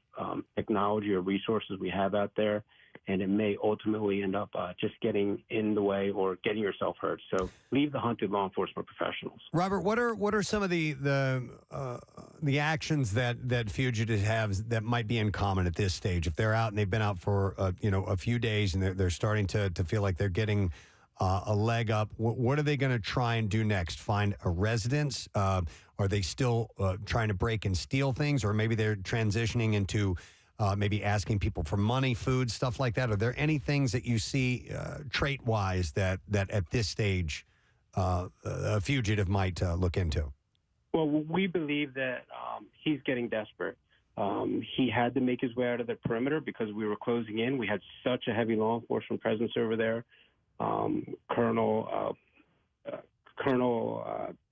Speaker 6: technology or resources we have out there, and it may ultimately end up just getting in the way or getting yourself hurt. So leave the hunt to law enforcement professionals.
Speaker 1: Robert, what are some of the actions that fugitives have that might be in common at this stage? If they're out and they've been out for a few days and they're starting to feel like they're getting a leg up, what are they going to try and do next? Find a residence? Are they still trying to break and steal things, or maybe they're transitioning into maybe asking people for money, food, stuff like that? Are there any things that you see trait-wise that at this stage a fugitive might look into?
Speaker 6: Well, we believe that he's getting desperate. He had to make his way out of the perimeter because we were closing in. We had such a heavy law enforcement presence over there. Colonel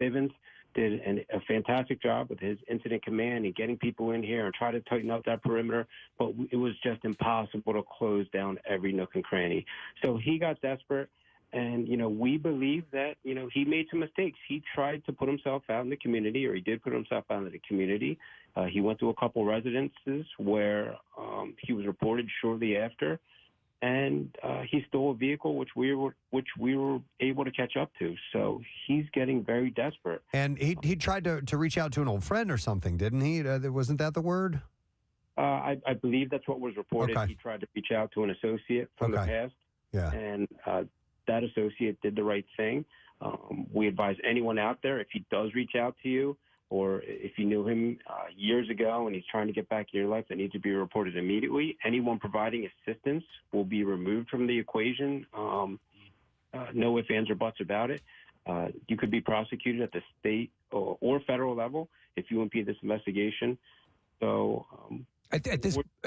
Speaker 6: Bivens did a fantastic job with his incident command and getting people in here and try to tighten up that perimeter, but it was just impossible to close down every nook and cranny. So he got desperate, and, we believe that, he made some mistakes. He tried to put himself out in the community, or he did put himself out in the community. He went to a couple residences where he was reported shortly after, and he stole a vehicle which we were able to catch up to. So he's getting very desperate.
Speaker 1: And he tried to reach out to an old friend or something, didn't he? Wasn't that the word?
Speaker 6: I believe that's what was reported.
Speaker 1: Okay.
Speaker 6: He tried to reach out to an associate from the past, and that associate did the right thing. We advise anyone out there, if he does reach out to you, or if you knew him years ago and he's trying to get back in your life, that needs to be reported immediately. Anyone providing assistance will be removed from the equation. No ifs, ands, or buts about it. You could be prosecuted at the state or federal level if you impede this investigation. So
Speaker 4: at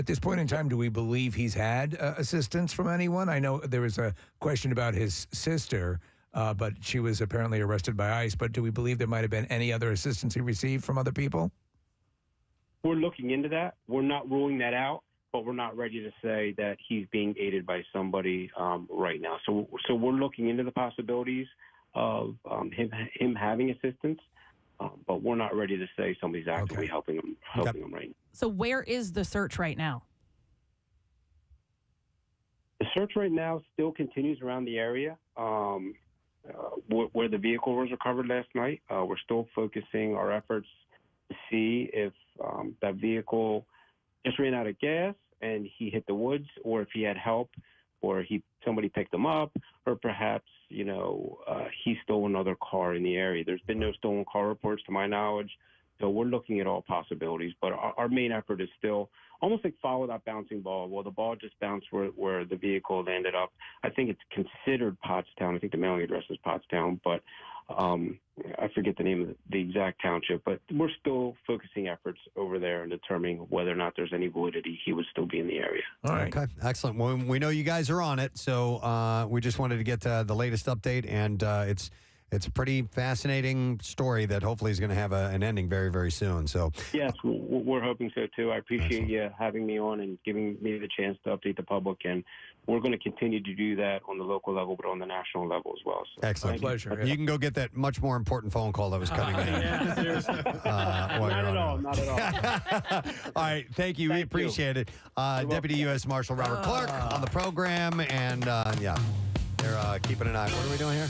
Speaker 4: this point in time, do we believe he's had assistance from anyone? I know there was a question about his sister, but she was apparently arrested by ICE. But do we believe there might have been any other assistance he received from other people?
Speaker 6: We're looking into that. We're not ruling that out, but we're not ready to say that he's being aided by somebody right now. So we're looking into the possibilities of him having assistance, but we're not ready to say somebody's actively helping him right now.
Speaker 8: So where is the search right now?
Speaker 6: The search right now still continues around the area where the vehicle was recovered last night. We're still focusing our efforts to see if that vehicle just ran out of gas and he hit the woods, or if he had help, or somebody picked him up, or perhaps he stole another car in the area. There's been no stolen car reports to my knowledge. So we're looking at all possibilities, but our main effort is still almost like follow that bouncing ball. Well, the ball just bounced where the vehicle landed up. I think it's considered Pottstown. I think the mailing address is Pottstown, but I forget the name of the exact township. But we're still focusing efforts over there and determining whether or not there's any validity he would still be in the area.
Speaker 1: All right. Okay, excellent. Well, we know you guys are on it, so we just wanted to get the latest update, and it's a pretty fascinating story that hopefully is going to have an ending very, very soon. So
Speaker 6: yes, we're hoping so too. I appreciate you having me on and giving me the chance to update the public, and we're going to continue to do that on the local level, but on the national level as well. So
Speaker 1: excellent.
Speaker 6: pleasure.
Speaker 1: You can go get that much more important phone call that was coming in.
Speaker 6: Yeah, seriously. Not at all.
Speaker 1: All right, thank you. We appreciate it. Deputy U.S. Marshal Robert Clark on the program, and they're keeping an eye. What are we doing here?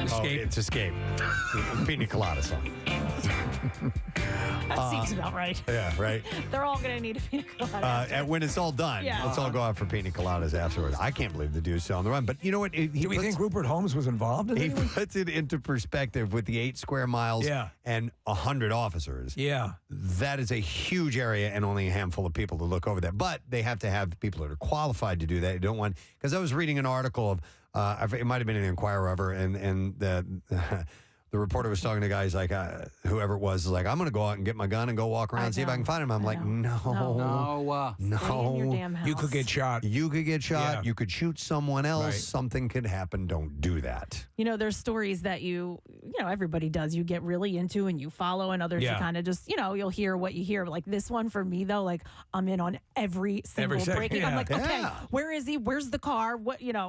Speaker 8: Escape.
Speaker 1: Oh, it's Escape. Pina Colada song.
Speaker 8: That seems about right.
Speaker 1: Yeah, right.
Speaker 8: They're all going to need a pina colada.
Speaker 1: And when it's all done, let's all go out for pina coladas afterwards. I can't believe the dude's still on the run. But you know what?
Speaker 4: Do we think Rupert Holmes was involved in it?
Speaker 1: He puts it into perspective with the 8 square miles and 100 officers.
Speaker 4: Yeah.
Speaker 1: That is a huge area and only a handful of people to look over that. But they have to have people that are qualified to do that. You don't want, because I was reading an article of, it might have been in the Inquirer ever, and the reporter was talking to guys like whoever it was like, I'm going to go out and get my gun and go walk around and see if I can find him. I'm like, no.
Speaker 8: Stay in your damn house.
Speaker 4: You could get shot.
Speaker 1: You could get shot.
Speaker 4: Yeah.
Speaker 1: You could shoot someone else.
Speaker 4: Right.
Speaker 1: Something could happen. Don't do that.
Speaker 8: There's stories that everybody does. You get really into and you follow, and others you kind of just, you'll hear what you hear. Like this one for me though, like I'm in on every single breaking. I'm like, okay, where is he? Where's the car? What, and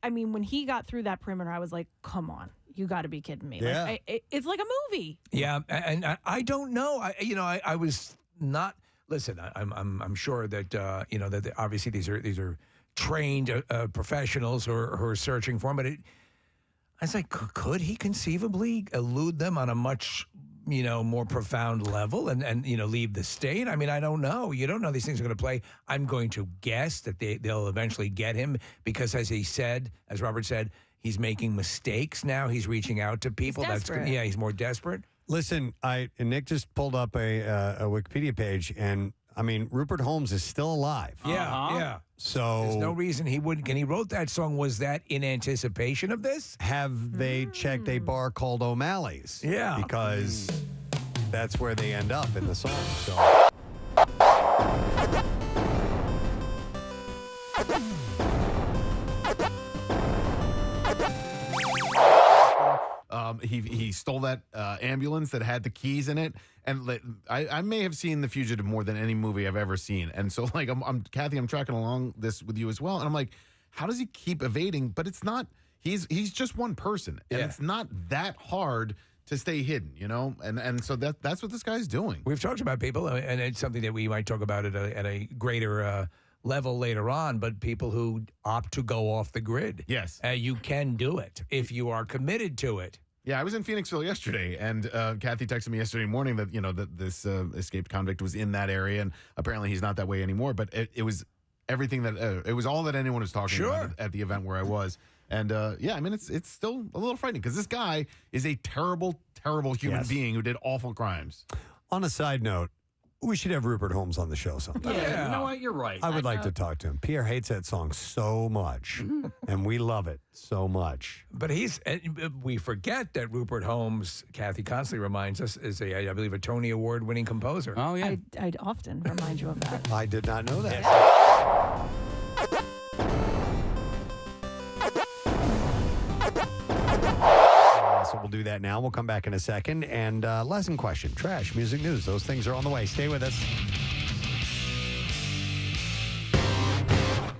Speaker 8: I mean, when he got through that perimeter, I was like, come on. You got to be kidding me.
Speaker 1: Yeah.
Speaker 8: Like, it's like a movie.
Speaker 4: Yeah, and I don't know. I was not. Listen, I'm sure that that obviously these are trained professionals who are searching for him. But I was like, could he conceivably elude them on a much more profound level and leave the state? I mean, I don't know. You don't know these things are going to play. I'm going to guess that they'll eventually get him because, as Robert said. He's making mistakes now. He's reaching out to people.
Speaker 8: He's desperate.
Speaker 4: He's more desperate.
Speaker 1: Listen, Nick just pulled up a Wikipedia page, and I mean, Rupert Holmes is still alive.
Speaker 4: Yeah.
Speaker 1: So
Speaker 4: there's no reason he wouldn't. When he wrote that song, was that in anticipation of this?
Speaker 1: Have they checked a bar called O'Malley's?
Speaker 4: Yeah.
Speaker 1: Because that's where they end up in the song. So.
Speaker 3: He stole that ambulance that had the keys in it, and I may have seen The Fugitive more than any movie I've ever seen. And so, like, I'm Kathy, I'm tracking along this with you as well, and I'm like, how does he keep evading? But it's not. He's just one person, and it's not that hard to stay hidden, you know. And so that's what this guy's doing.
Speaker 4: We've talked about people, and it's something that we might talk about at a greater level later on, but people who opt to go off the grid.
Speaker 3: Yes.
Speaker 4: You can do it if you are committed to it.
Speaker 3: Yeah, I was in Phoenixville yesterday, and Kathy texted me yesterday morning that, you know, that this escaped convict was in that area, and apparently he's not that way anymore. But it was everything that it was all that anyone was talking about at the event where I was. And yeah, I mean, it's still a little frightening because this guy is a terrible, terrible human being who did awful crimes.
Speaker 1: On a side note, we should have Rupert Holmes on the show sometime.
Speaker 7: Yeah, you know what? You're right.
Speaker 1: I would like to talk to him. Pierre hates that song so much, and we love it so much.
Speaker 4: But we forget that Rupert Holmes, Kathy constantly reminds us, is I believe a Tony Award winning composer.
Speaker 13: Oh, yeah.
Speaker 8: I'd often remind you of that.
Speaker 1: I did not know that. So we'll do that now. We'll come back in a second. And lesson question, trash, music news. Those things are on the way. Stay with us.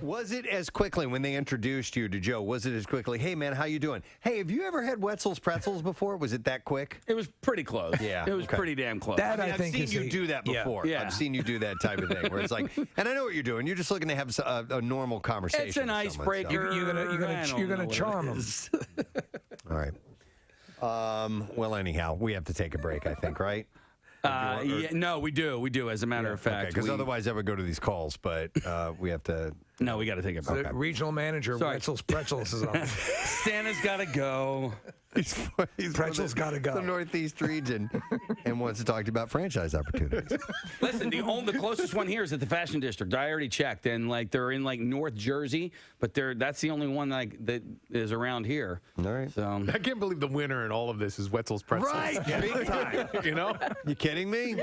Speaker 1: Was it as quickly when they introduced you to Joe? Was it as quickly? Hey, man, how you doing? Hey, have you ever had Wetzel's Pretzels before? Was it that quick?
Speaker 13: It was pretty close.
Speaker 1: Yeah.
Speaker 13: It was pretty damn close.
Speaker 1: I mean, I've seen you do that before.
Speaker 13: Yeah.
Speaker 1: I've seen you do that type of thing where it's like, and I know what you're doing. You're just looking to have a normal conversation.
Speaker 13: It's an icebreaker.
Speaker 4: You're gonna charm them.
Speaker 1: All right. Well, anyhow, we have to take a break, I think, right?
Speaker 13: Yeah, no, we do. As a matter of fact,
Speaker 1: because otherwise, I would go to these calls. But we have to.
Speaker 13: No, we got to take a break.
Speaker 4: The regional manager, Wetzel's Pretzels, is on.
Speaker 13: Santa's got to go.
Speaker 1: He's
Speaker 4: Pretzels got to go.
Speaker 1: The Northeast region and wants to talk to you about franchise opportunities.
Speaker 13: Listen, the closest one here is at the Fashion District. I already checked, and like they're in like North Jersey, but that's the only one that is around here.
Speaker 1: All right.
Speaker 13: So
Speaker 9: I can't believe the winner in all of this is Wetzel's Pretzels.
Speaker 1: Right, big time.
Speaker 9: You know?
Speaker 1: You kidding me?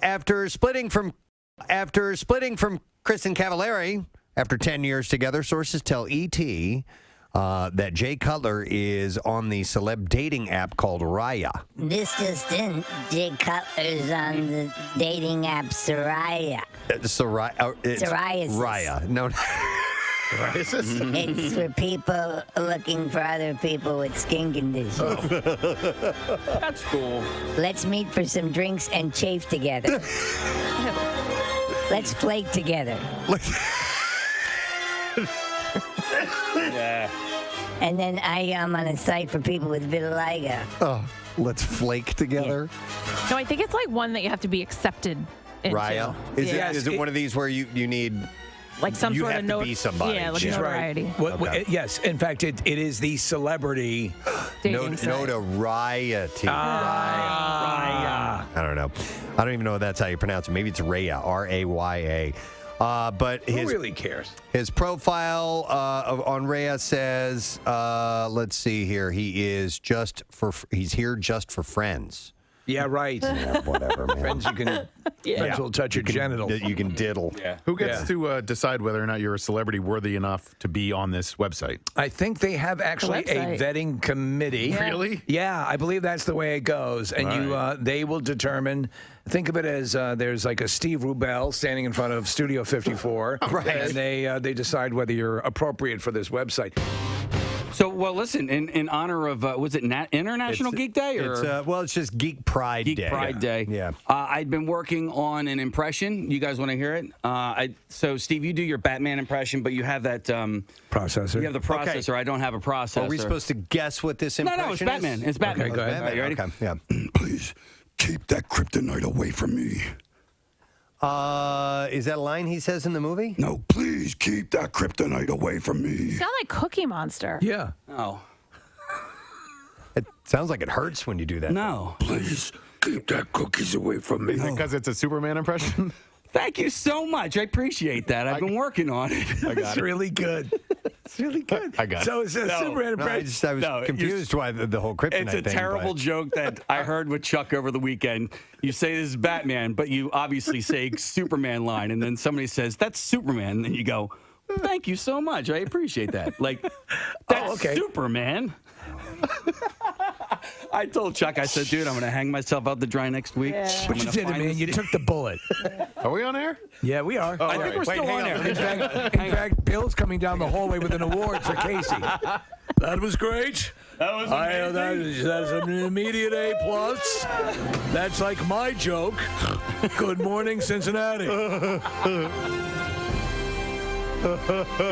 Speaker 1: After splitting from Kristen Cavallari after 10 years together, sources tell ET that Jay Cutler is on the celeb dating app called Raya.
Speaker 5: This just in, Jay Cutler's on the dating app Soraya.
Speaker 1: Psoriasis. Raya. No. Psoriasis?
Speaker 5: It's for people looking for other people with skin conditions.
Speaker 13: That's cool.
Speaker 5: Let's meet for some drinks and chafe together. Let's flake together.
Speaker 13: Yeah.
Speaker 5: And then I am on a site for people with vitiligo.
Speaker 1: Oh, let's flake together.
Speaker 8: No, I think it's like one that you have to be accepted into.
Speaker 1: Raya. Is it one of these where you need
Speaker 8: like some
Speaker 1: you
Speaker 8: sort
Speaker 1: have
Speaker 8: of
Speaker 1: to be somebody?
Speaker 8: Yeah, like notoriety.
Speaker 1: Okay.
Speaker 4: Yes, in fact, it is the celebrity
Speaker 1: notoriety. Raya. I don't know. I don't even know if that's how you pronounce it. Maybe it's Raya. Raya. But
Speaker 4: Who really cares?
Speaker 1: His profile on Raya says, let's see here. He's here just for friends.
Speaker 4: Yeah, right.
Speaker 1: Yeah, whatever, man.
Speaker 4: Friends friends will touch your genitals.
Speaker 1: You can diddle.
Speaker 13: Yeah.
Speaker 3: Who gets to decide whether or not you're a celebrity worthy enough to be on this website?
Speaker 4: I think they have actually a
Speaker 8: website.
Speaker 4: vetting committee.
Speaker 3: Yeah. Really?
Speaker 4: Yeah, I believe that's the way it goes. And they will determine. Think of it as there's like a Steve Rubel standing in front of Studio 54, and they decide whether you're appropriate for this website.
Speaker 13: So, well, listen, in honor of, was it International Geek Day? Or?
Speaker 1: It's just Geek Pride Day.
Speaker 13: Geek Pride Day.
Speaker 1: Yeah.
Speaker 13: I'd been working on an impression. You guys want to hear it? So, Steve, you do your Batman impression, but you have that...
Speaker 4: processor.
Speaker 13: You have the processor.
Speaker 1: Okay.
Speaker 13: I don't have a processor.
Speaker 1: Are we supposed to guess what this impression is?
Speaker 13: No, it's Batman. It's Batman.
Speaker 4: Okay, go ahead.
Speaker 13: All right, you ready?
Speaker 1: Okay, yeah.
Speaker 14: Please keep that kryptonite away from me.
Speaker 1: Is that a line he says in the movie?
Speaker 14: No, please keep that kryptonite away from me.
Speaker 8: You sound like Cookie Monster.
Speaker 4: Yeah.
Speaker 13: Oh.
Speaker 1: It sounds like it hurts when you do that.
Speaker 13: No.
Speaker 14: Please keep that cookies away from me.
Speaker 3: Because it's a Superman impression?
Speaker 13: Thank you so much. I appreciate that. I've been working on it.
Speaker 4: It's really good. It's really good.
Speaker 3: I got it.
Speaker 4: So it's a Superman impression.
Speaker 1: I was confused why the whole kryptonite
Speaker 13: It's a
Speaker 1: thing,
Speaker 13: terrible joke that I heard with Chuck over the weekend. You say this is Batman, but you obviously say Superman line, and then somebody says, that's Superman. And then you go, thank you so much. I appreciate that. Like, that's Superman. I told Chuck, I said, dude, I'm going to hang myself out to dry next week.
Speaker 8: Yeah.
Speaker 4: But you did it, man. You took the bullet.
Speaker 3: Are we on air?
Speaker 4: Yeah, we are.
Speaker 13: I think we're still on air.
Speaker 4: In fact, Bill's coming down the hallway with an award for Casey. That was great.
Speaker 13: That was amazing.
Speaker 4: That's an immediate A+. That's like my joke. Good morning, Cincinnati.
Speaker 3: You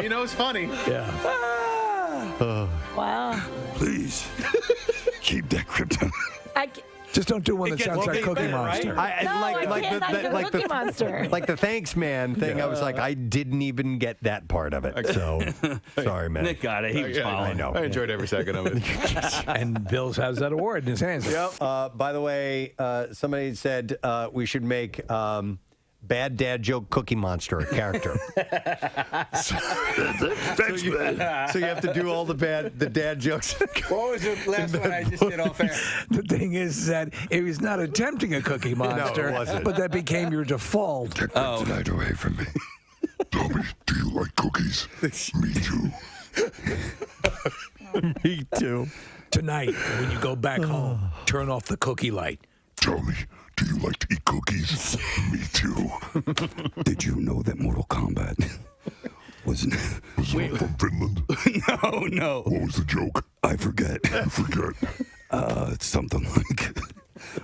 Speaker 3: know, it's funny.
Speaker 4: Yeah.
Speaker 8: Wow.
Speaker 14: Please keep that kryptonite.
Speaker 4: Just don't do one that sounds like Cookie Monster.
Speaker 8: Cookie Monster.
Speaker 1: Like the thanks man thing, I was like, I didn't even get that part of it. So, sorry, man.
Speaker 13: Nick got it. He was following.
Speaker 1: I know.
Speaker 3: I enjoyed every second of it.
Speaker 4: And Bill has that award in his hands.
Speaker 1: Yep. By the way, somebody said we should make Bad Dad Joke Cookie Monster a character. So you have to do all the dad jokes.
Speaker 13: What was the last one I just did off air?
Speaker 4: The thing is that it was not attempting a Cookie Monster,
Speaker 1: wasn't.
Speaker 4: but that became your default.
Speaker 14: Take kryptonite away from me. Tommy, do you like cookies? Me too.
Speaker 1: Me too.
Speaker 4: Tonight, when you go back home, turn off the cookie light.
Speaker 14: Tommy, do you like to eat cookies? Me too. Did you know that Mortal Kombat was not from Finland?
Speaker 13: No.
Speaker 14: What was the joke? I forget. It's something like...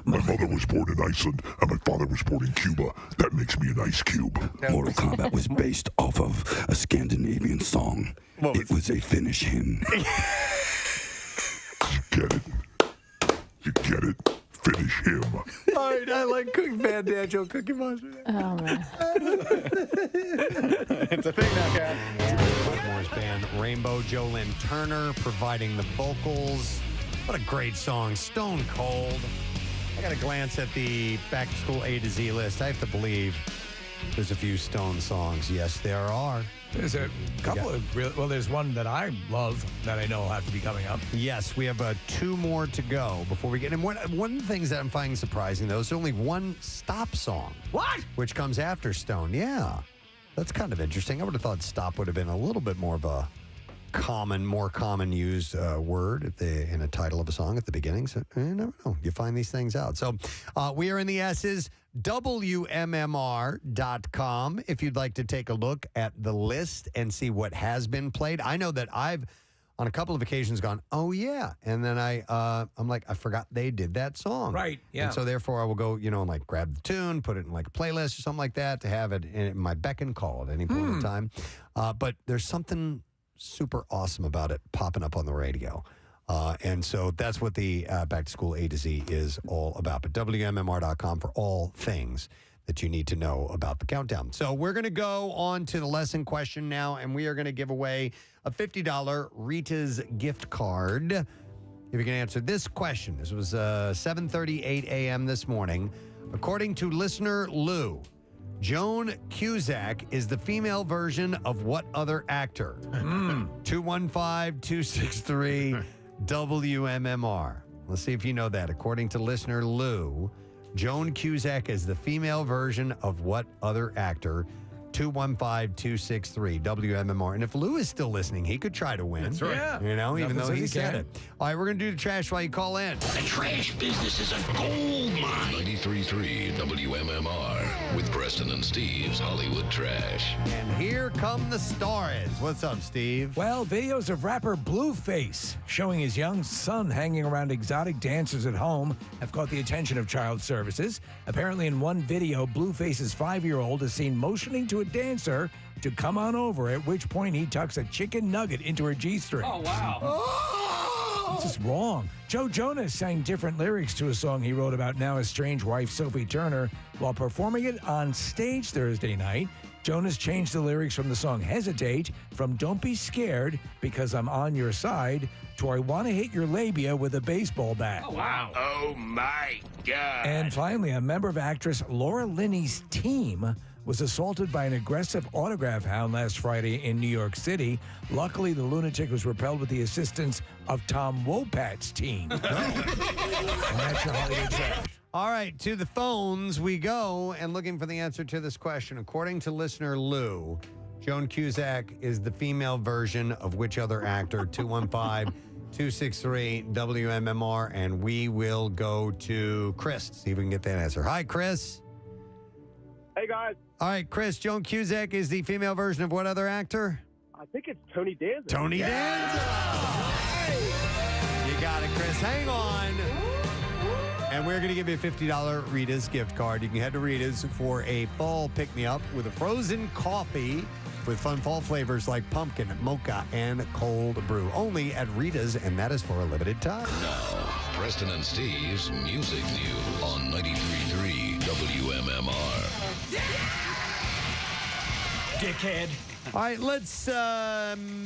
Speaker 14: My mother was born in Iceland, and my father was born in Cuba. That makes me an ice cube. Mortal Kombat was based off of a Scandinavian song. It was a Finnish hymn. You get it? You get it? Finish him.
Speaker 1: All right, I like Bad Dad Joke Cookie Monster.
Speaker 8: Oh, man.
Speaker 3: It's a thing now, Cat.
Speaker 1: Moore's band, Rainbow, Jolyn Turner providing the vocals. What a great song, Stone Cold. I got a glance at the back to school A to Z list. I have to believe There's a few Stone songs. Yes, there are.
Speaker 4: There's a couple of well, there's one that I love that I know will have to be coming up.
Speaker 1: Yes, we have 2 more to go before we get in. One of the things that I'm finding surprising, though, is only one Stop song.
Speaker 4: What?
Speaker 1: Which comes after Stone. Yeah. That's kind of interesting. I would have thought Stop would have been a little bit more of a more common used word in a title of a song at the beginning. So you never know. You find these things out. So we are in the S's. WMMR.com if you'd like to take a look at the list and see what has been played. I know that I've on a couple of occasions gone, oh yeah, and then I'm like, I forgot they did that song.
Speaker 4: Right, yeah.
Speaker 1: And so therefore I will go, and like grab the tune, put it in like a playlist or something like that to have it in my beck and call at any point in time. But there's something super awesome about it popping up on the radio. And so that's what the Back to School A to Z is all about. But WMMR.com for all things that you need to know about the countdown. So we're going to go on to the lesson question now, and we are going to give away a $50 Rita's gift card. If you can answer this question. This was 7:38 a.m. this morning. According to listener Lou, Joan Cusack is the female version of what other actor? 215-263 WMMR. Let's see if you know that. According to listener Lou, Joan Cusack is the female version of what other actor? 215-263 WMMR. And if Lou is still listening, he could try to win.
Speaker 3: That's right.
Speaker 4: Yeah.
Speaker 1: Even though he said
Speaker 4: can.
Speaker 1: it. All right, we're going to do the trash while you call in.
Speaker 14: The trash business is a gold mine. 93.3 WMMR with Preston and Steve's Hollywood Trash.
Speaker 1: And here come the stars. What's up, Steve?
Speaker 4: Well, videos of rapper Blueface showing his young son hanging around exotic dancers at home have caught the attention of child services. Apparently, in one video, Blueface's 5-year-old is seen motioning to a dancer to come on over, at which point he tucks a chicken nugget into her G-string.
Speaker 7: Oh, wow.
Speaker 4: This is wrong. Joe Jonas sang different lyrics to a song he wrote about now estranged wife Sophie Turner while performing it on stage Thursday night. Jonas changed the lyrics from the song Hesitate from Don't Be Scared Because I'm On Your Side to I Want to Hit Your Labia with a Baseball Bat.
Speaker 7: Oh, wow.
Speaker 14: Oh, my God.
Speaker 4: And finally, a member of actress Laura Linney's team was assaulted by an aggressive autograph hound last Friday in New York City. Luckily, the lunatic was repelled with the assistance of Tom Wopat's team. And that's your Hollywood Trash.
Speaker 1: All right, to the phones we go, and looking for the answer to this question. According to listener Lou, Joan Cusack is the female version of which other actor? 215-263 WMMR, and we will go to Chris to see if we can get that answer. Hi, Chris.
Speaker 11: Hey, guys.
Speaker 1: All right, Chris, Joan Cusack is the female version of what other actor?
Speaker 11: I think it's Tony Danza.
Speaker 1: Tony Danza. You got it, Chris. Hang on. And we're going to give you a $50 Rita's gift card. You can head to Rita's for a fall pick-me-up with a frozen coffee with fun fall flavors like pumpkin, mocha, and cold brew. Only at Rita's, and that is for a limited time.
Speaker 14: Now, Preston and Steve's Music News on 93.3 WMMR.
Speaker 4: Dickhead.
Speaker 1: All right, let's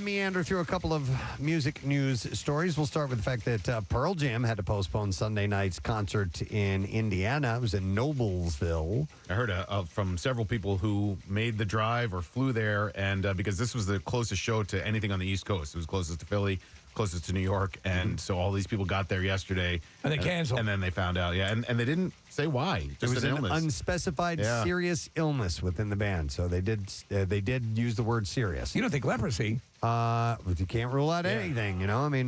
Speaker 1: meander through a couple of music news stories. We'll start with the fact that Pearl Jam had to postpone Sunday night's concert in Indiana. It was in Noblesville.
Speaker 3: I heard from several people who made the drive or flew there, and because this was the closest show to anything on the East Coast. It was closest to Philly, closest to New York, and so all these people got there yesterday.
Speaker 4: And they canceled.
Speaker 3: And then they found out, and they didn't say why.
Speaker 1: It was
Speaker 3: an
Speaker 1: an
Speaker 3: illness.
Speaker 1: unspecified serious illness within the band, so they did use the word serious.
Speaker 4: You don't think leprosy?
Speaker 1: You can't rule out anything, you know? I mean,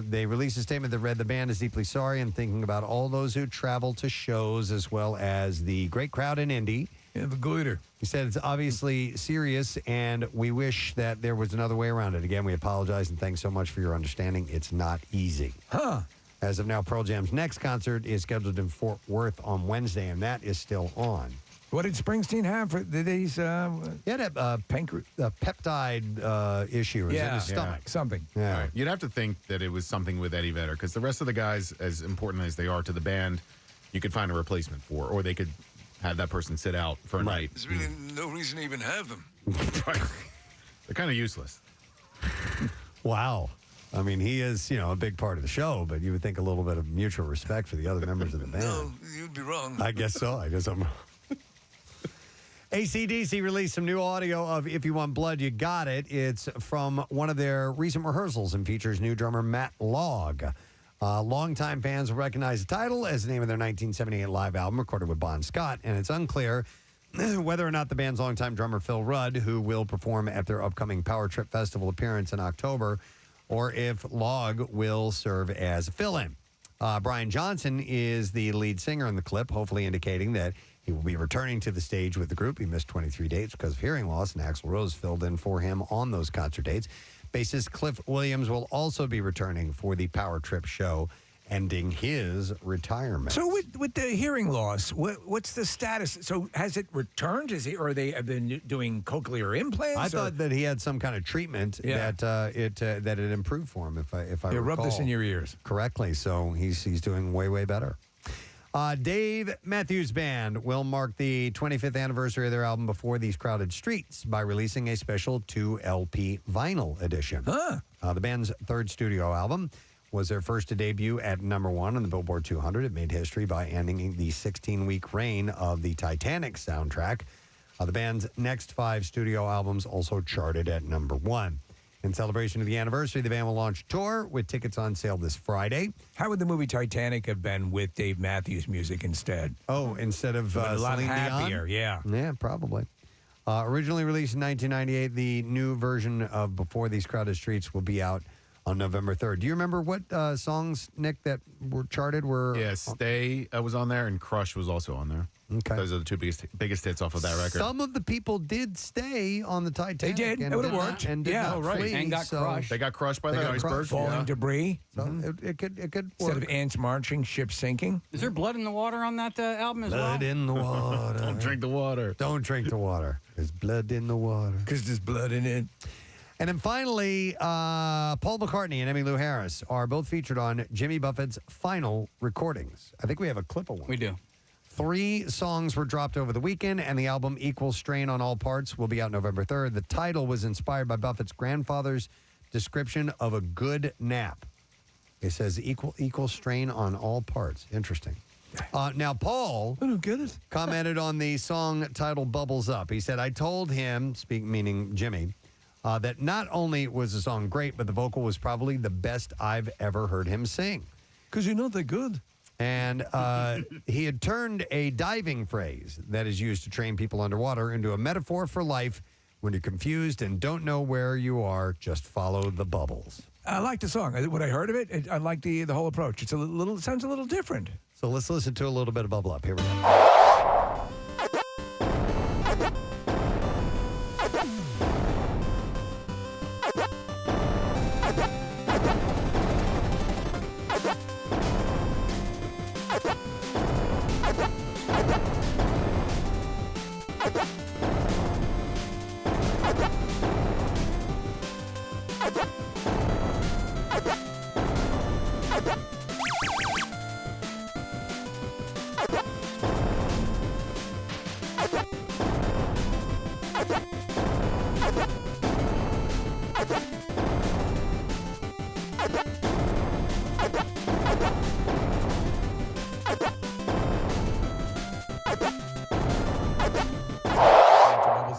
Speaker 1: they released a statement that read, the band is deeply sorry and thinking about all those who travel to shows as well as the great crowd in Indy.
Speaker 4: Yeah, the glitter.
Speaker 1: He said it's obviously serious, and we wish that there was another way around it. Again, we apologize, and thanks so much for your understanding. It's not easy.
Speaker 4: Huh.
Speaker 1: As of now, Pearl Jam's next concert is scheduled in Fort Worth on Wednesday, and that is still on.
Speaker 4: What did Springsteen have for these?
Speaker 1: He had a peptide issue in his stomach.
Speaker 4: Something.
Speaker 1: Yeah.
Speaker 3: Right. You'd have to think that it was something with Eddie Vedder, because the rest of the guys, as important as they are to the band, you could find a replacement for, or they could have that person sit out for a night.
Speaker 18: There's really no reason to even have them.
Speaker 3: Right. They're kind of useless.
Speaker 1: Wow. I mean, he is, a big part of the show, but you would think a little bit of mutual respect for the other members of the band.
Speaker 18: No, you'd be wrong.
Speaker 1: I guess so. I guess I'm wrong. AC/DC released some new audio of If You Want Blood, You Got It. It's from one of their recent rehearsals and features new drummer Matt Logg. Longtime fans will recognize the title as the name of their 1978 live album recorded with Bon Scott, and it's unclear whether or not the band's longtime drummer Phil Rudd, who will perform at their upcoming Power Trip Festival appearance in October, or if Logg will serve as a fill-in. Brian Johnson is the lead singer in the clip, hopefully indicating that he will be returning to the stage with the group. He missed 23 dates because of hearing loss, and Axl Rose filled in for him on those concert dates. Bassist Cliff Williams will also be returning for the Power Trip show, ending his retirement.
Speaker 4: So with the hearing loss, what's the status? So has it returned? Or have been doing cochlear implants?
Speaker 1: I thought that he had some kind of treatment that it improved for him. If I
Speaker 4: rub
Speaker 1: recall
Speaker 4: this in your ears
Speaker 1: correctly, so he's doing way better. Dave Matthews Band will mark the 25th anniversary of their album Before These Crowded Streets by releasing a special 2-LP vinyl edition. The band's third studio album was their first to debut at number 1 on the Billboard 200. It made history by ending the 16-week reign of the Titanic soundtrack. The band's next 5 studio albums also charted at number 1. In celebration of the anniversary, the band will launch a tour with tickets on sale this Friday.
Speaker 4: How would the movie Titanic have been with Dave Matthews music instead?
Speaker 1: Oh, instead of
Speaker 4: a lot
Speaker 1: Celine
Speaker 4: happier,
Speaker 1: Dion?
Speaker 4: yeah.
Speaker 1: Yeah, probably. Originally released in 1998, the new version of Before These Crowded Streets will be out on November 3rd. Do you remember what songs, Nick, that were charted were?
Speaker 3: Yeah, Stay was on there, and Crush was also on there.
Speaker 1: Okay.
Speaker 3: Those are the two biggest hits off of that record.
Speaker 1: Some of the people did stay on the Titanic.
Speaker 4: They did.
Speaker 1: And
Speaker 4: It would've
Speaker 1: did
Speaker 4: worked.
Speaker 1: not- And did not flee,
Speaker 7: And got
Speaker 1: so
Speaker 7: crushed.
Speaker 3: They got crushed by
Speaker 1: They
Speaker 3: the
Speaker 1: got
Speaker 3: iceberg.
Speaker 1: crushed.
Speaker 4: Falling debris.
Speaker 1: So it could
Speaker 4: Instead
Speaker 1: work.
Speaker 4: of ants marching, ships sinking.
Speaker 7: Is there blood in the water on that album as well?
Speaker 1: Blood in the water.
Speaker 3: Don't drink the water.
Speaker 1: Don't drink the water. There's blood in the water.
Speaker 4: Because there's blood in it.
Speaker 1: And then finally, Paul McCartney and Emmylou Harris are both featured on Jimmy Buffett's final recordings. I think we have a clip of one.
Speaker 7: We do.
Speaker 1: 3 songs were dropped over the weekend, and the album Equal Strain on All Parts will be out November 3rd. The title was inspired by Buffett's grandfather's description of a good nap. It says equal strain on all parts. Interesting. Now, Paul
Speaker 4: I don't get it.
Speaker 1: commented on the song titled Bubbles Up. He said, I told him, meaning Jimmy, that not only was the song great, but the vocal was probably the best I've ever heard him sing.
Speaker 4: Because you're not that good.
Speaker 1: And he had turned a diving phrase that is used to train people underwater into a metaphor for life. When you're confused and don't know where you are, just follow the bubbles.
Speaker 4: I like the song. When I heard of it, I like the whole approach. It's it sounds a little different.
Speaker 1: So let's listen to a little bit of Bubble Up. Here we go.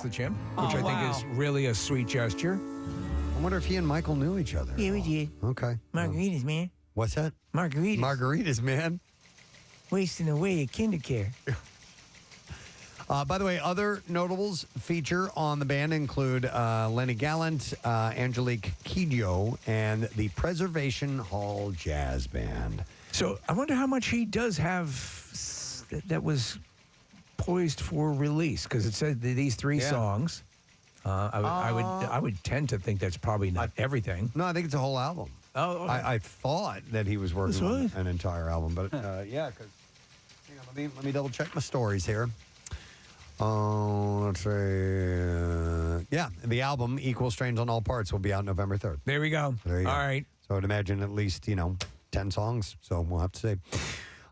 Speaker 4: The chimp, which I think is really a sweet gesture.
Speaker 1: I wonder if he and Michael knew each other.
Speaker 4: Yeah, we did.
Speaker 1: Okay.
Speaker 4: Margaritas, man.
Speaker 1: What's that?
Speaker 4: Margaritas.
Speaker 1: Margaritas, man.
Speaker 4: Wasting away at Kindercare.
Speaker 1: By the way, other notables feature on the band include Lenny Gallant, Angelique Kidjo, and the Preservation Hall Jazz Band.
Speaker 4: So I wonder how much he does have that was poised for release, because it said these 3 songs. I would tend to think that's probably not everything.
Speaker 1: No, I think it's a whole album.
Speaker 4: Oh, okay.
Speaker 1: I thought that he was working
Speaker 4: That's
Speaker 1: on
Speaker 4: right.
Speaker 1: an entire album, but yeah, because let me double check my stories here. Let's see. Yeah, the album Equal Strains on All Parts will be out November 3rd.
Speaker 4: There we go.
Speaker 1: There you go.
Speaker 4: All right.
Speaker 1: So I'd imagine at least 10 songs. So we'll have to see.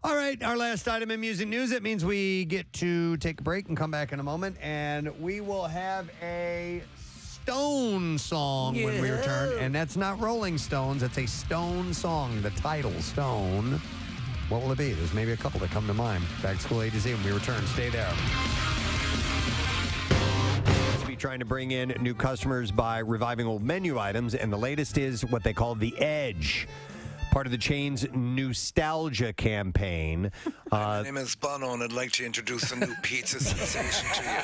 Speaker 1: All right, our last item in music news. It means we get to take a break and come back in a moment, and we will have a Stone song when we return. And that's not Rolling Stones, it's a Stone song, the title, Stone. What will it be? There's maybe a couple that come to mind. Back to School A to Z when we return. Stay there. be trying to bring in new customers by reviving old menu items, and the latest is what they call the Edge, part of the chain's nostalgia campaign.
Speaker 15: My name is Bono, and I'd like to introduce a new pizza sensation to you.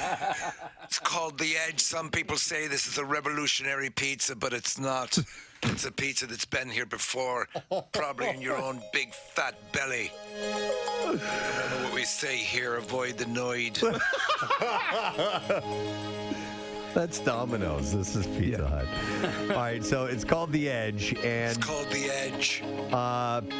Speaker 15: It's called The Edge. Some people say this is a revolutionary pizza, but it's not. It's a pizza that's been here before, probably in your own big fat belly. Remember what we say here, avoid the noid.
Speaker 1: That's Domino's. This is Pizza Hut. All right, so it's called The Edge, and
Speaker 15: It's called The Edge.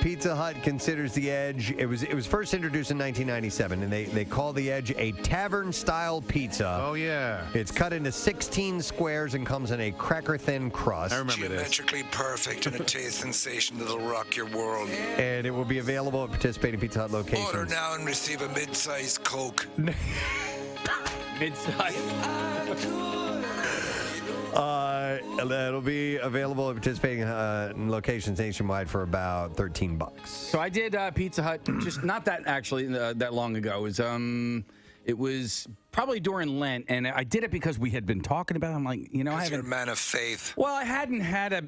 Speaker 1: Pizza Hut considers The Edge. It was first introduced in 1997, and they call The Edge a tavern-style pizza.
Speaker 3: Oh, yeah.
Speaker 1: It's cut into 16 squares and comes in a cracker-thin crust.
Speaker 3: I remember this.
Speaker 15: Geometrically perfect and a taste sensation that'll rock your world.
Speaker 1: And it will be available at participating Pizza Hut locations.
Speaker 15: Order now and receive a mid-sized Coke.
Speaker 7: Mid-size.
Speaker 1: It'll be available at participating locations nationwide for about $13.
Speaker 7: So I did Pizza Hut just not that actually that long ago. It was probably during Lent, and I did it because we had been talking about it. I'm like, you know, I
Speaker 15: You're a
Speaker 7: haven't.
Speaker 15: man of faith.
Speaker 7: Well, I hadn't had a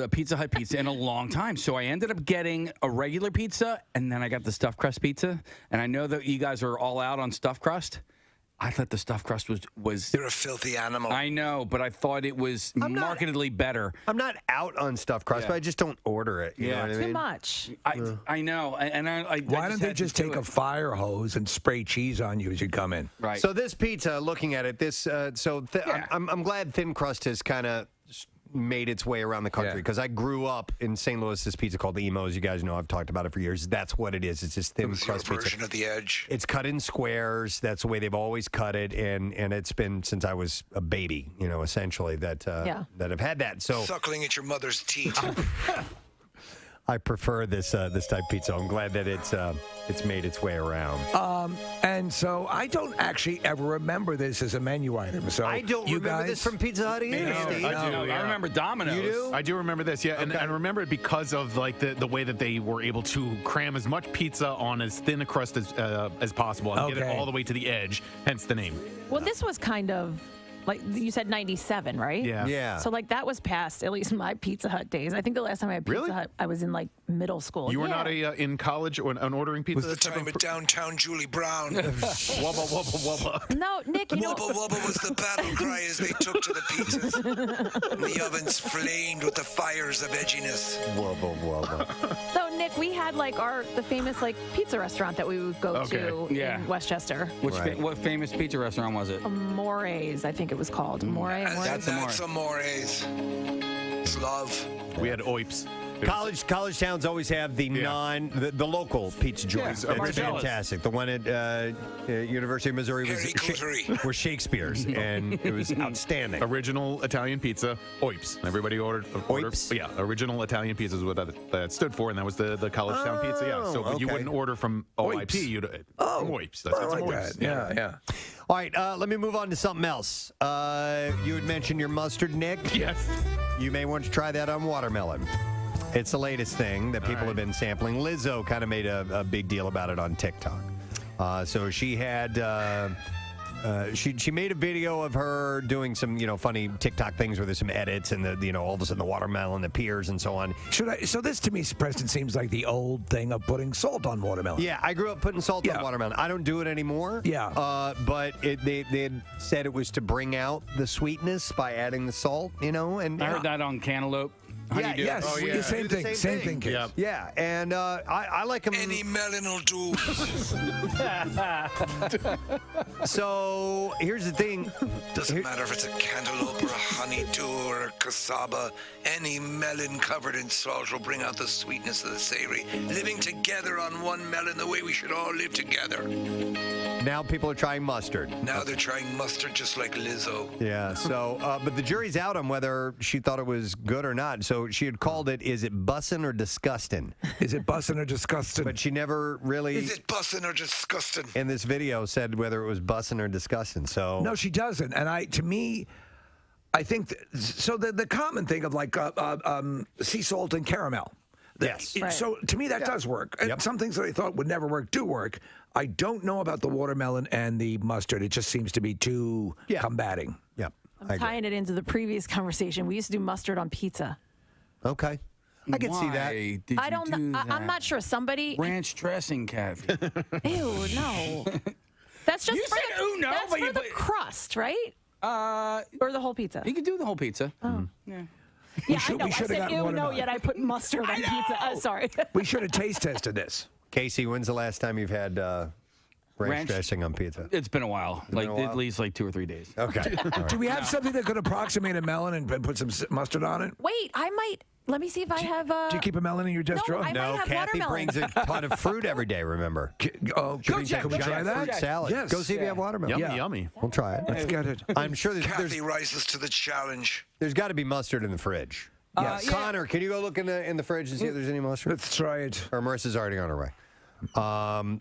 Speaker 7: Pizza Hut pizza in a long time, so I ended up getting a regular pizza, and then I got the stuffed crust pizza. And I know that you guys are all out on stuffed crust. I thought the stuffed crust was.
Speaker 15: You're a filthy animal.
Speaker 7: I know, but I thought it was markedly better.
Speaker 1: I'm not out on stuffed crust, but I just don't order it. You know what I
Speaker 8: Too
Speaker 1: mean?
Speaker 8: much.
Speaker 7: I know, and I
Speaker 4: Why don't they just take a fire hose and spray cheese on you as you come in?
Speaker 7: Right.
Speaker 1: So this pizza, looking at it, I'm glad thin crust has kind of made its way around the country because I grew up in St. Louis. This pizza called the Emos. You guys know I've talked about it for years. That's what it is. It's just thin crust
Speaker 15: Your
Speaker 1: pizza.
Speaker 15: version of The Edge.
Speaker 1: It's cut in squares. That's the way they've always cut it, and it's been since I was a baby, you know, essentially that I've had that. So
Speaker 15: Suckling at your mother's teeth.
Speaker 1: I prefer this type of pizza. I'm glad that it's made its way around.
Speaker 4: And so I don't actually ever remember this as a menu item. So
Speaker 1: I don't
Speaker 4: you
Speaker 1: remember
Speaker 4: guys,
Speaker 1: this from Pizza Hut either, Steve.
Speaker 3: I do.
Speaker 7: I remember Domino's.
Speaker 1: You do?
Speaker 3: I do remember this, yeah, and I remember it because of like the way that they were able to cram as much pizza on as thin a crust as possible and get it all the way to the edge. Hence the name.
Speaker 8: Well, this was kind of like you said, 97, right?
Speaker 3: Yeah.
Speaker 1: Yeah.
Speaker 8: So like that was past at least my Pizza Hut days. I think the last time I had Pizza Hut, I was in like middle school.
Speaker 3: You were not in college or ordering pizza.
Speaker 15: Was the time at downtown Julie Brown.
Speaker 3: Wubba wubba wubba.
Speaker 8: No, Nick, you know.
Speaker 15: Wubba wubba was the battle cry as they took to the pizzas. And the ovens flamed with the fires of edginess.
Speaker 1: Wubba wubba.
Speaker 8: So Nick, we had like the famous like pizza restaurant that we would go to in Westchester.
Speaker 7: What famous pizza restaurant was it?
Speaker 8: More's, I think it was called. More's.
Speaker 15: That's Amore's. It's love.
Speaker 3: We had Oips.
Speaker 1: College towns always have the the local pizza joints.
Speaker 3: Yeah,
Speaker 1: That's fantastic. The one at University of Missouri was Shakespeare's, and it was outstanding.
Speaker 3: Original Italian pizza, Oips. Everybody ordered.
Speaker 1: Oips?
Speaker 3: Yeah, original Italian pizza is what that stood for, and that was the college town pizza. Yeah, so but you wouldn't order from OIP. You'd from Oips. That's
Speaker 4: like
Speaker 3: Oips.
Speaker 4: that. Yeah.
Speaker 1: All right, let me move on to something else. You had mentioned your mustard, Nick.
Speaker 3: Yes.
Speaker 1: You may want to try that on watermelon. It's the latest thing that people have been sampling. Lizzo kind of made a big deal about it on TikTok. So she had she made a video of her doing some funny TikTok things where there's some edits and all of a sudden the watermelon appears and so on.
Speaker 4: So this to me, Preston, seems like the old thing of putting salt on watermelon.
Speaker 1: Yeah, I grew up putting salt on watermelon. I don't do it anymore.
Speaker 4: Yeah.
Speaker 1: But they had said it was to bring out the sweetness by adding the salt. And
Speaker 7: I heard that on cantaloupe.
Speaker 1: Yeah, yes.
Speaker 4: Oh, yeah. Same thing.
Speaker 1: Yep. Yeah, and I like them.
Speaker 15: Any melon will do.
Speaker 1: So here's the thing.
Speaker 15: Doesn't matter if it's a cantaloupe or a honeydew or a cassava. Any melon covered in salt will bring out the sweetness of the savory. Living together on one melon the way we should all live together.
Speaker 1: Now people are trying mustard.
Speaker 15: Now they're trying mustard just like Lizzo.
Speaker 1: Yeah, so, but the jury's out on whether she thought it was good or not. So she had called it, is it bussin' or disgusting?
Speaker 4: Is it bussin' or disgusting?
Speaker 1: But she never really...
Speaker 15: Is it bussin' or disgusting?
Speaker 1: In this video said whether it was bussin' or disgusting, so...
Speaker 4: No, she doesn't. And I think, so the common thing of like sea salt and caramel.
Speaker 1: Yes.
Speaker 4: So to me, that does work. And some things that I thought would never work do work. I don't know about the watermelon and the mustard. It just seems to be too combating.
Speaker 1: Yep.
Speaker 8: I'm tying it into the previous conversation. We used to do mustard on pizza.
Speaker 1: Okay. I can see that.
Speaker 7: Why did
Speaker 8: I don't
Speaker 7: you do
Speaker 8: know.
Speaker 7: that?
Speaker 8: I'm not sure. Somebody.
Speaker 7: Ranch dressing, Kathy.
Speaker 8: Ew, no. That's just
Speaker 7: You
Speaker 8: for
Speaker 7: said,
Speaker 8: the,
Speaker 7: "Ooh, no,"
Speaker 8: that's
Speaker 7: but
Speaker 8: for
Speaker 7: you
Speaker 8: the
Speaker 7: put-
Speaker 8: crust, right? Or the whole pizza.
Speaker 7: You could do the whole pizza.
Speaker 8: Oh.
Speaker 7: Yeah.
Speaker 8: Yeah,
Speaker 4: should-
Speaker 8: I know.
Speaker 4: we
Speaker 8: I
Speaker 4: should have
Speaker 8: said
Speaker 4: gotten
Speaker 8: ew, no,
Speaker 4: watermelon.
Speaker 8: yet I put mustard on pizza. Sorry.
Speaker 4: We should have taste tested this.
Speaker 1: Casey, when's the last time you've had ranch dressing on pizza?
Speaker 7: It's been a while.
Speaker 1: Been a while?
Speaker 7: At least like 2 or 3 days.
Speaker 1: Okay. All right.
Speaker 4: Do we have something that could approximate a melon and put some mustard on it?
Speaker 8: Wait, I might. Let me see if I have.
Speaker 4: Do you keep a melon in your desk drawer?
Speaker 8: I might have
Speaker 1: Kathy
Speaker 8: watermelon.
Speaker 1: brings a ton of fruit every day, remember?
Speaker 4: Oh,
Speaker 1: She brings
Speaker 4: can we
Speaker 1: a
Speaker 4: try
Speaker 1: giant
Speaker 4: that?
Speaker 1: fruit salad.
Speaker 4: Yes.
Speaker 1: Go see if you have watermelon.
Speaker 3: Yummy, yummy.
Speaker 1: We'll try it.
Speaker 4: Let's get it.
Speaker 1: I'm sure
Speaker 15: Kathy rises to the challenge.
Speaker 1: there's got to be mustard in the fridge.
Speaker 4: Yes.
Speaker 1: Connor, can you go look in the fridge and see if there's any mustard?
Speaker 4: Let's try it.
Speaker 1: Or Marissa's already on her way.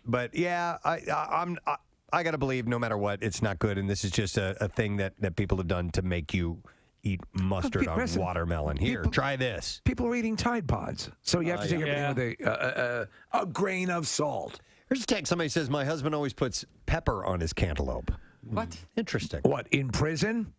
Speaker 1: But yeah, I got to believe no matter what, it's not good. And this is just a thing that people have done to make you eat mustard on
Speaker 4: Listen,
Speaker 1: watermelon. Here, try this.
Speaker 4: People are eating Tide Pods, so you have to take everything with a grain of salt.
Speaker 1: Here's a text. Somebody says, my husband always puts pepper on his cantaloupe.
Speaker 7: What?
Speaker 1: Interesting.
Speaker 4: What, in prison?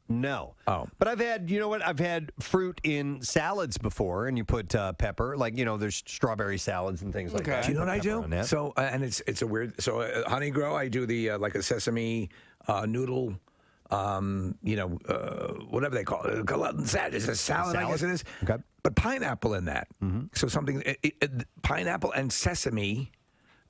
Speaker 1: No.
Speaker 4: Oh.
Speaker 1: But I've had fruit in salads before, and you put pepper. Like, there's strawberry salads and things like that.
Speaker 4: Do you know what I
Speaker 1: Pepper
Speaker 4: do?
Speaker 1: on that.
Speaker 4: So, and it's a weird. So, Honey Grow, I do the like a sesame noodle. Whatever they call it. It's a salad, I guess it is.
Speaker 1: Okay.
Speaker 4: But pineapple in that. So something, pineapple and sesame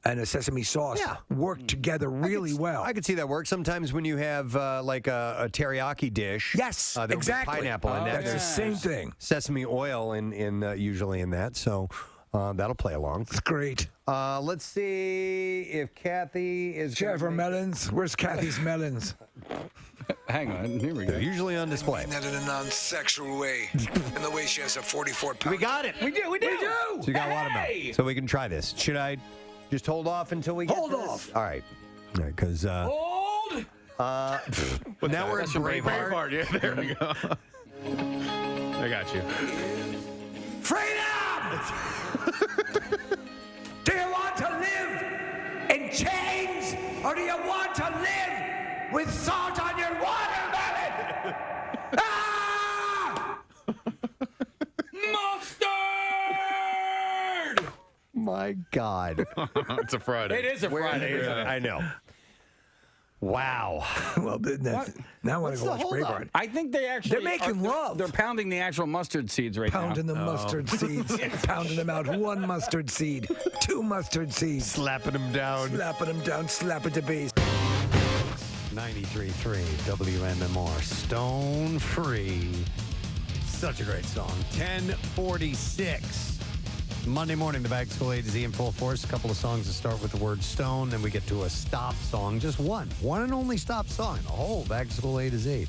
Speaker 4: and a sesame sauce work together really well.
Speaker 1: I could see that work. Sometimes when you have like a teriyaki dish.
Speaker 4: Yes,
Speaker 1: there'll be
Speaker 4: exactly.
Speaker 1: pineapple in that.
Speaker 4: That's the same thing.
Speaker 1: Sesame oil in usually in that. So that'll play along.
Speaker 4: It's great.
Speaker 1: Let's see if Kathy is.
Speaker 4: Share for melons. Where's Kathy's melons?
Speaker 7: Hang on. Here we go.
Speaker 1: They're usually on display.
Speaker 15: And that in a non-sexual way. And the way she has a 44-pound.
Speaker 1: We got it.
Speaker 7: We do.
Speaker 1: So you got watermelon. So we can try this. Should I just hold off until we get
Speaker 4: Hold
Speaker 1: to this?
Speaker 4: off.
Speaker 1: All right. Because
Speaker 7: Hold.
Speaker 1: now we're in
Speaker 7: That's from
Speaker 1: Braveheart.
Speaker 3: Braveheart, yeah, there we go. I got you.
Speaker 17: Freedom! Do you want to live in chains or do you want to live with salt on your watermelon? Ah!
Speaker 7: Mustard!
Speaker 1: My God.
Speaker 3: It's a Friday.
Speaker 7: It is a Friday. Isn't it?
Speaker 1: I know. Wow.
Speaker 4: Well, now I want to go watch Braveheart.
Speaker 7: I think they actually.
Speaker 4: They're making love.
Speaker 7: They're pounding the actual mustard seeds right
Speaker 4: Pounding
Speaker 7: now.
Speaker 4: the mustard seeds. Pounding them out. 1 mustard seed. 2 mustard seeds.
Speaker 1: Slapping them down.
Speaker 4: Slapping them down. Slap at the base.
Speaker 1: 93.3 WMMR. Stone Free. Such a great song. 10:46. Monday morning, the Back to School A to Z in full force. A couple of songs that start with the word stone. Then we get to a stop song. Just one and only stop song. The whole Back to School A to Z.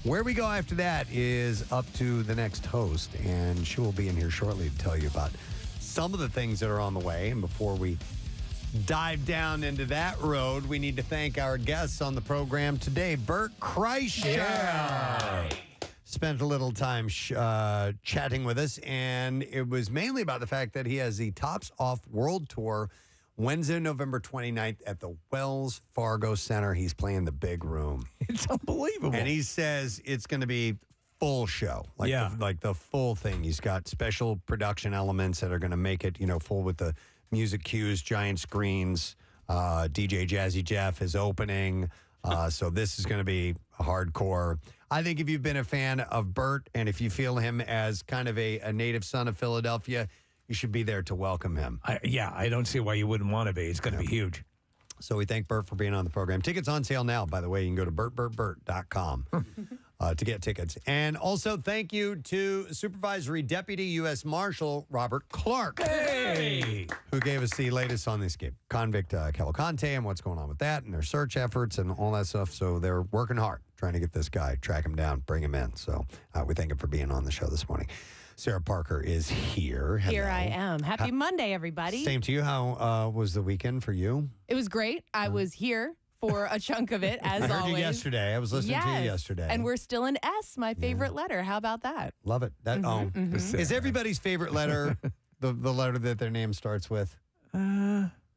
Speaker 1: Where we go after that is up to the next host. And she will be in here shortly to tell you about some of the things that are on the way. And before we dive down into that road, we need to thank our guests on the program today. Bert Kreischer spent a little time chatting with us, and it was mainly about the fact that he has the Tops Off World Tour Wednesday, November 29th at the Wells Fargo Center. He's playing the big room.
Speaker 4: It's unbelievable.
Speaker 1: And he says it's going to be full show, like the full thing. He's got special production elements that are going to make it, full with the music cues, giant screens. DJ Jazzy Jeff is opening. So this is going to be hardcore. I think if you've been a fan of Bert and if you feel him as kind of a native son of Philadelphia, you should be there to welcome him.
Speaker 4: I don't see why you wouldn't want to be. It's going to be huge.
Speaker 1: So we thank Bert for being on the program. Tickets on sale now, by the way. You can go to bertbertbert.com to get tickets. And also thank you to Supervisory Deputy U.S. Marshal Robert Clark, who gave us the latest on this convict Cavalcante and what's going on with that and their search efforts and all that stuff. So they're working hard trying to get this guy, track him down, bring him in. So we thank him for being on the show this morning. Sarah Parker is here. Hello.
Speaker 12: Here I am. Happy Monday, everybody.
Speaker 1: Same to you. How was the weekend for you?
Speaker 12: It was great. I was here for a chunk of it, as
Speaker 1: I heard
Speaker 12: always.
Speaker 1: you yesterday. I was listening to you yesterday.
Speaker 12: And we're still in S, my favorite letter. How about that?
Speaker 1: Love it. That Is everybody's favorite letter the letter that their name starts with?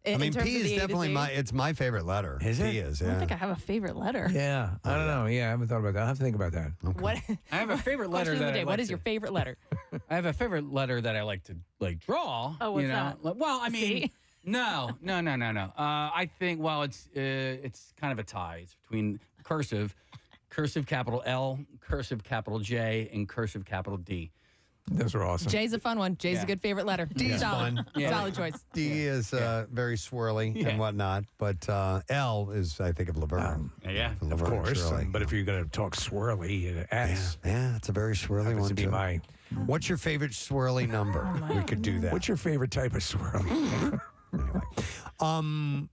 Speaker 1: I mean, P is definitely it's my favorite letter.
Speaker 4: Is it?
Speaker 1: P is,
Speaker 8: I
Speaker 1: yeah.
Speaker 8: don't think I have a favorite letter.
Speaker 4: Yeah, I don't know. Yeah, I haven't thought about that. I'll have to think about that.
Speaker 12: What?
Speaker 7: I have a favorite letter
Speaker 12: Question of the
Speaker 7: that
Speaker 12: day.
Speaker 7: I
Speaker 12: What
Speaker 7: like
Speaker 12: is your favorite letter?
Speaker 7: I have a favorite letter that I like to draw.
Speaker 8: Oh, what's
Speaker 7: you know?
Speaker 8: that?
Speaker 7: Like, well, I mean,
Speaker 8: C?
Speaker 7: no. I think it's kind of a tie. It's between cursive capital L, cursive capital J, and cursive capital D.
Speaker 4: Those are awesome.
Speaker 12: J's a fun one. J's a good favorite letter.
Speaker 1: D is
Speaker 12: Solid.
Speaker 1: fun.
Speaker 12: Solid choice.
Speaker 1: D is very swirly and whatnot, but L is, I think, of Laverne.
Speaker 4: Of course. But if you're going to talk swirly, S.
Speaker 1: Yeah, it's a very swirly
Speaker 4: happens
Speaker 1: one,
Speaker 4: to be
Speaker 1: too.
Speaker 4: my.
Speaker 1: What's your favorite swirly number? We could do that.
Speaker 4: What's your favorite type of swirly?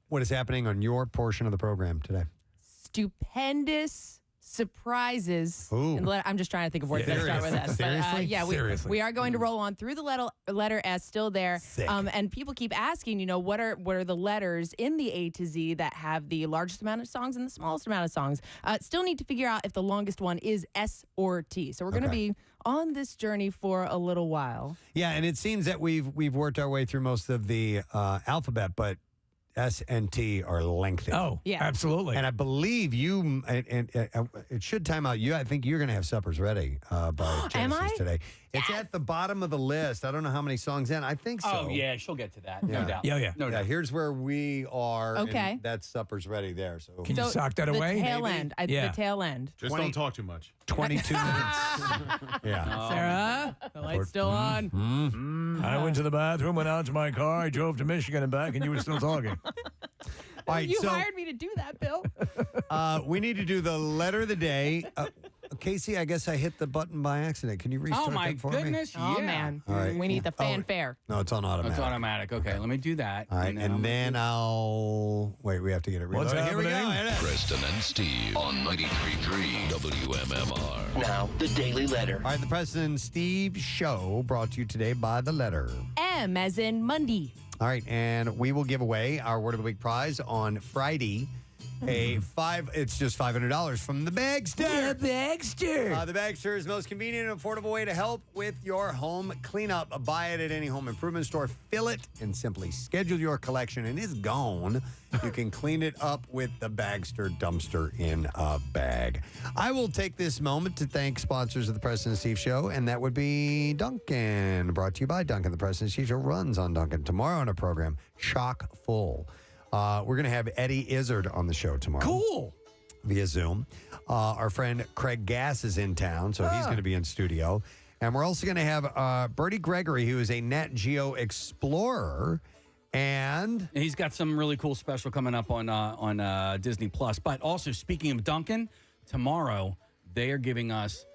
Speaker 1: What is happening on your portion of the program today?
Speaker 12: Stupendous surprises.
Speaker 1: Ooh.
Speaker 12: In the letter. I'm just trying to think of words that start with S. But,
Speaker 1: Seriously?
Speaker 12: yeah,
Speaker 1: Seriously.
Speaker 12: we are going to roll on through the letter S, still there.
Speaker 1: Sick.
Speaker 12: And people keep asking, what are the letters in the A to Z that have the largest amount of songs and the smallest amount of songs? Still need to figure out if the longest one is S or T. So we're going to be on this journey for a little while.
Speaker 1: Yeah, and it seems that we've worked our way through most of the alphabet, but S and T are lengthy.
Speaker 4: Oh, yeah, absolutely.
Speaker 1: And I believe you, and it should time out. I think you're going to have suppers ready by Genesis today. It's at the bottom of the list. I don't know how many songs in. I think so.
Speaker 7: Oh, yeah, she'll get to that. No doubt.
Speaker 4: Yeah.
Speaker 7: No doubt.
Speaker 1: Here's where we are.
Speaker 12: Okay.
Speaker 1: And that supper's ready there. So
Speaker 4: Can you sock that away?
Speaker 12: The tail end. The tail end.
Speaker 3: Just don't talk too much.
Speaker 1: 22 minutes. Yeah.
Speaker 12: Sarah, the light's still on.
Speaker 4: I went to the bathroom, went out to my car, I drove to Michigan and back, and you were still talking.
Speaker 1: All right,
Speaker 12: You hired me to do that, Bill.
Speaker 1: we need to do the letter of the day. Casey, I guess I hit the button by accident. Can you restart
Speaker 7: Oh, my
Speaker 1: that for
Speaker 7: goodness.
Speaker 1: me?
Speaker 12: Oh,
Speaker 7: Yeah.
Speaker 12: man.
Speaker 1: All right.
Speaker 12: We need the fanfare.
Speaker 1: No, it's on automatic.
Speaker 7: It's automatic. Okay, let me do that.
Speaker 1: All right, and then I'll wait. We have to get it reloaded.
Speaker 4: What's
Speaker 1: Here we go.
Speaker 4: happening?
Speaker 1: Here it is.
Speaker 14: Preston and Steve on 93.3 WMMR.
Speaker 18: Now, the Daily Letter.
Speaker 1: All right, the Preston and Steve show brought to you today by the letter.
Speaker 12: M as in Monday.
Speaker 1: All right, and we will give away our Word of the Week prize on Friday. It's just $500 from the Bagster.
Speaker 4: The Bagster.
Speaker 1: The Bagster is the most convenient and affordable way to help with your home cleanup. Buy it at any home improvement store, fill it, and simply schedule your collection, and it's gone. You can clean it up with the Bagster dumpster in a bag. I will take this moment to thank sponsors of the Preston and Steve Show, and that would be Duncan, brought to you by Duncan. The Preston and Steve Show runs on Duncan. Tomorrow on our program, chock full. We're going to have Eddie Izzard on the show tomorrow.
Speaker 4: Cool.
Speaker 1: Via Zoom. Our friend Craig Gass is in town, so he's going to be in studio. And we're also going to have Bertie Gregory, who is a Nat Geo explorer. And
Speaker 7: he's got some really cool special coming up on Disney Plus. But also, speaking of Duncan, tomorrow they are giving us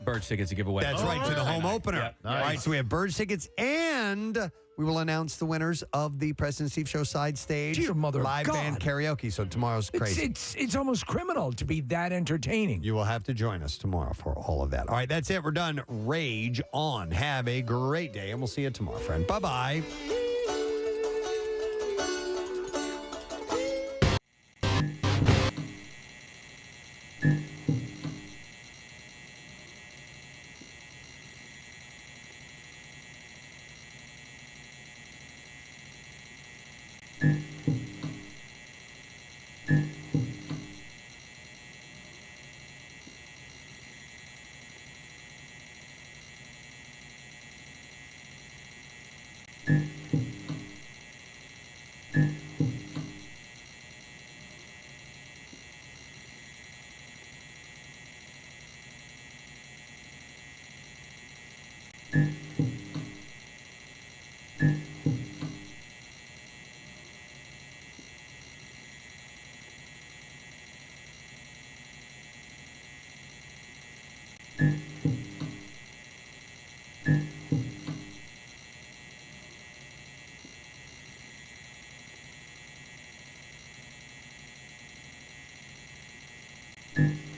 Speaker 7: Birds tickets to give away.
Speaker 1: That's right, to the home opener.
Speaker 7: Yeah.
Speaker 1: All right, so we have Birds tickets, and we will announce the winners of the Preston and Steve Show side stage
Speaker 4: Dear mother of
Speaker 1: live
Speaker 4: God.
Speaker 1: band karaoke. So tomorrow's crazy.
Speaker 4: It's almost criminal to be that entertaining.
Speaker 1: You will have to join us tomorrow for all of that. All right, that's it. We're done. Rage on. Have a great day, and we'll see you tomorrow, friend. Bye-bye.
Speaker 14: Mm-hmm.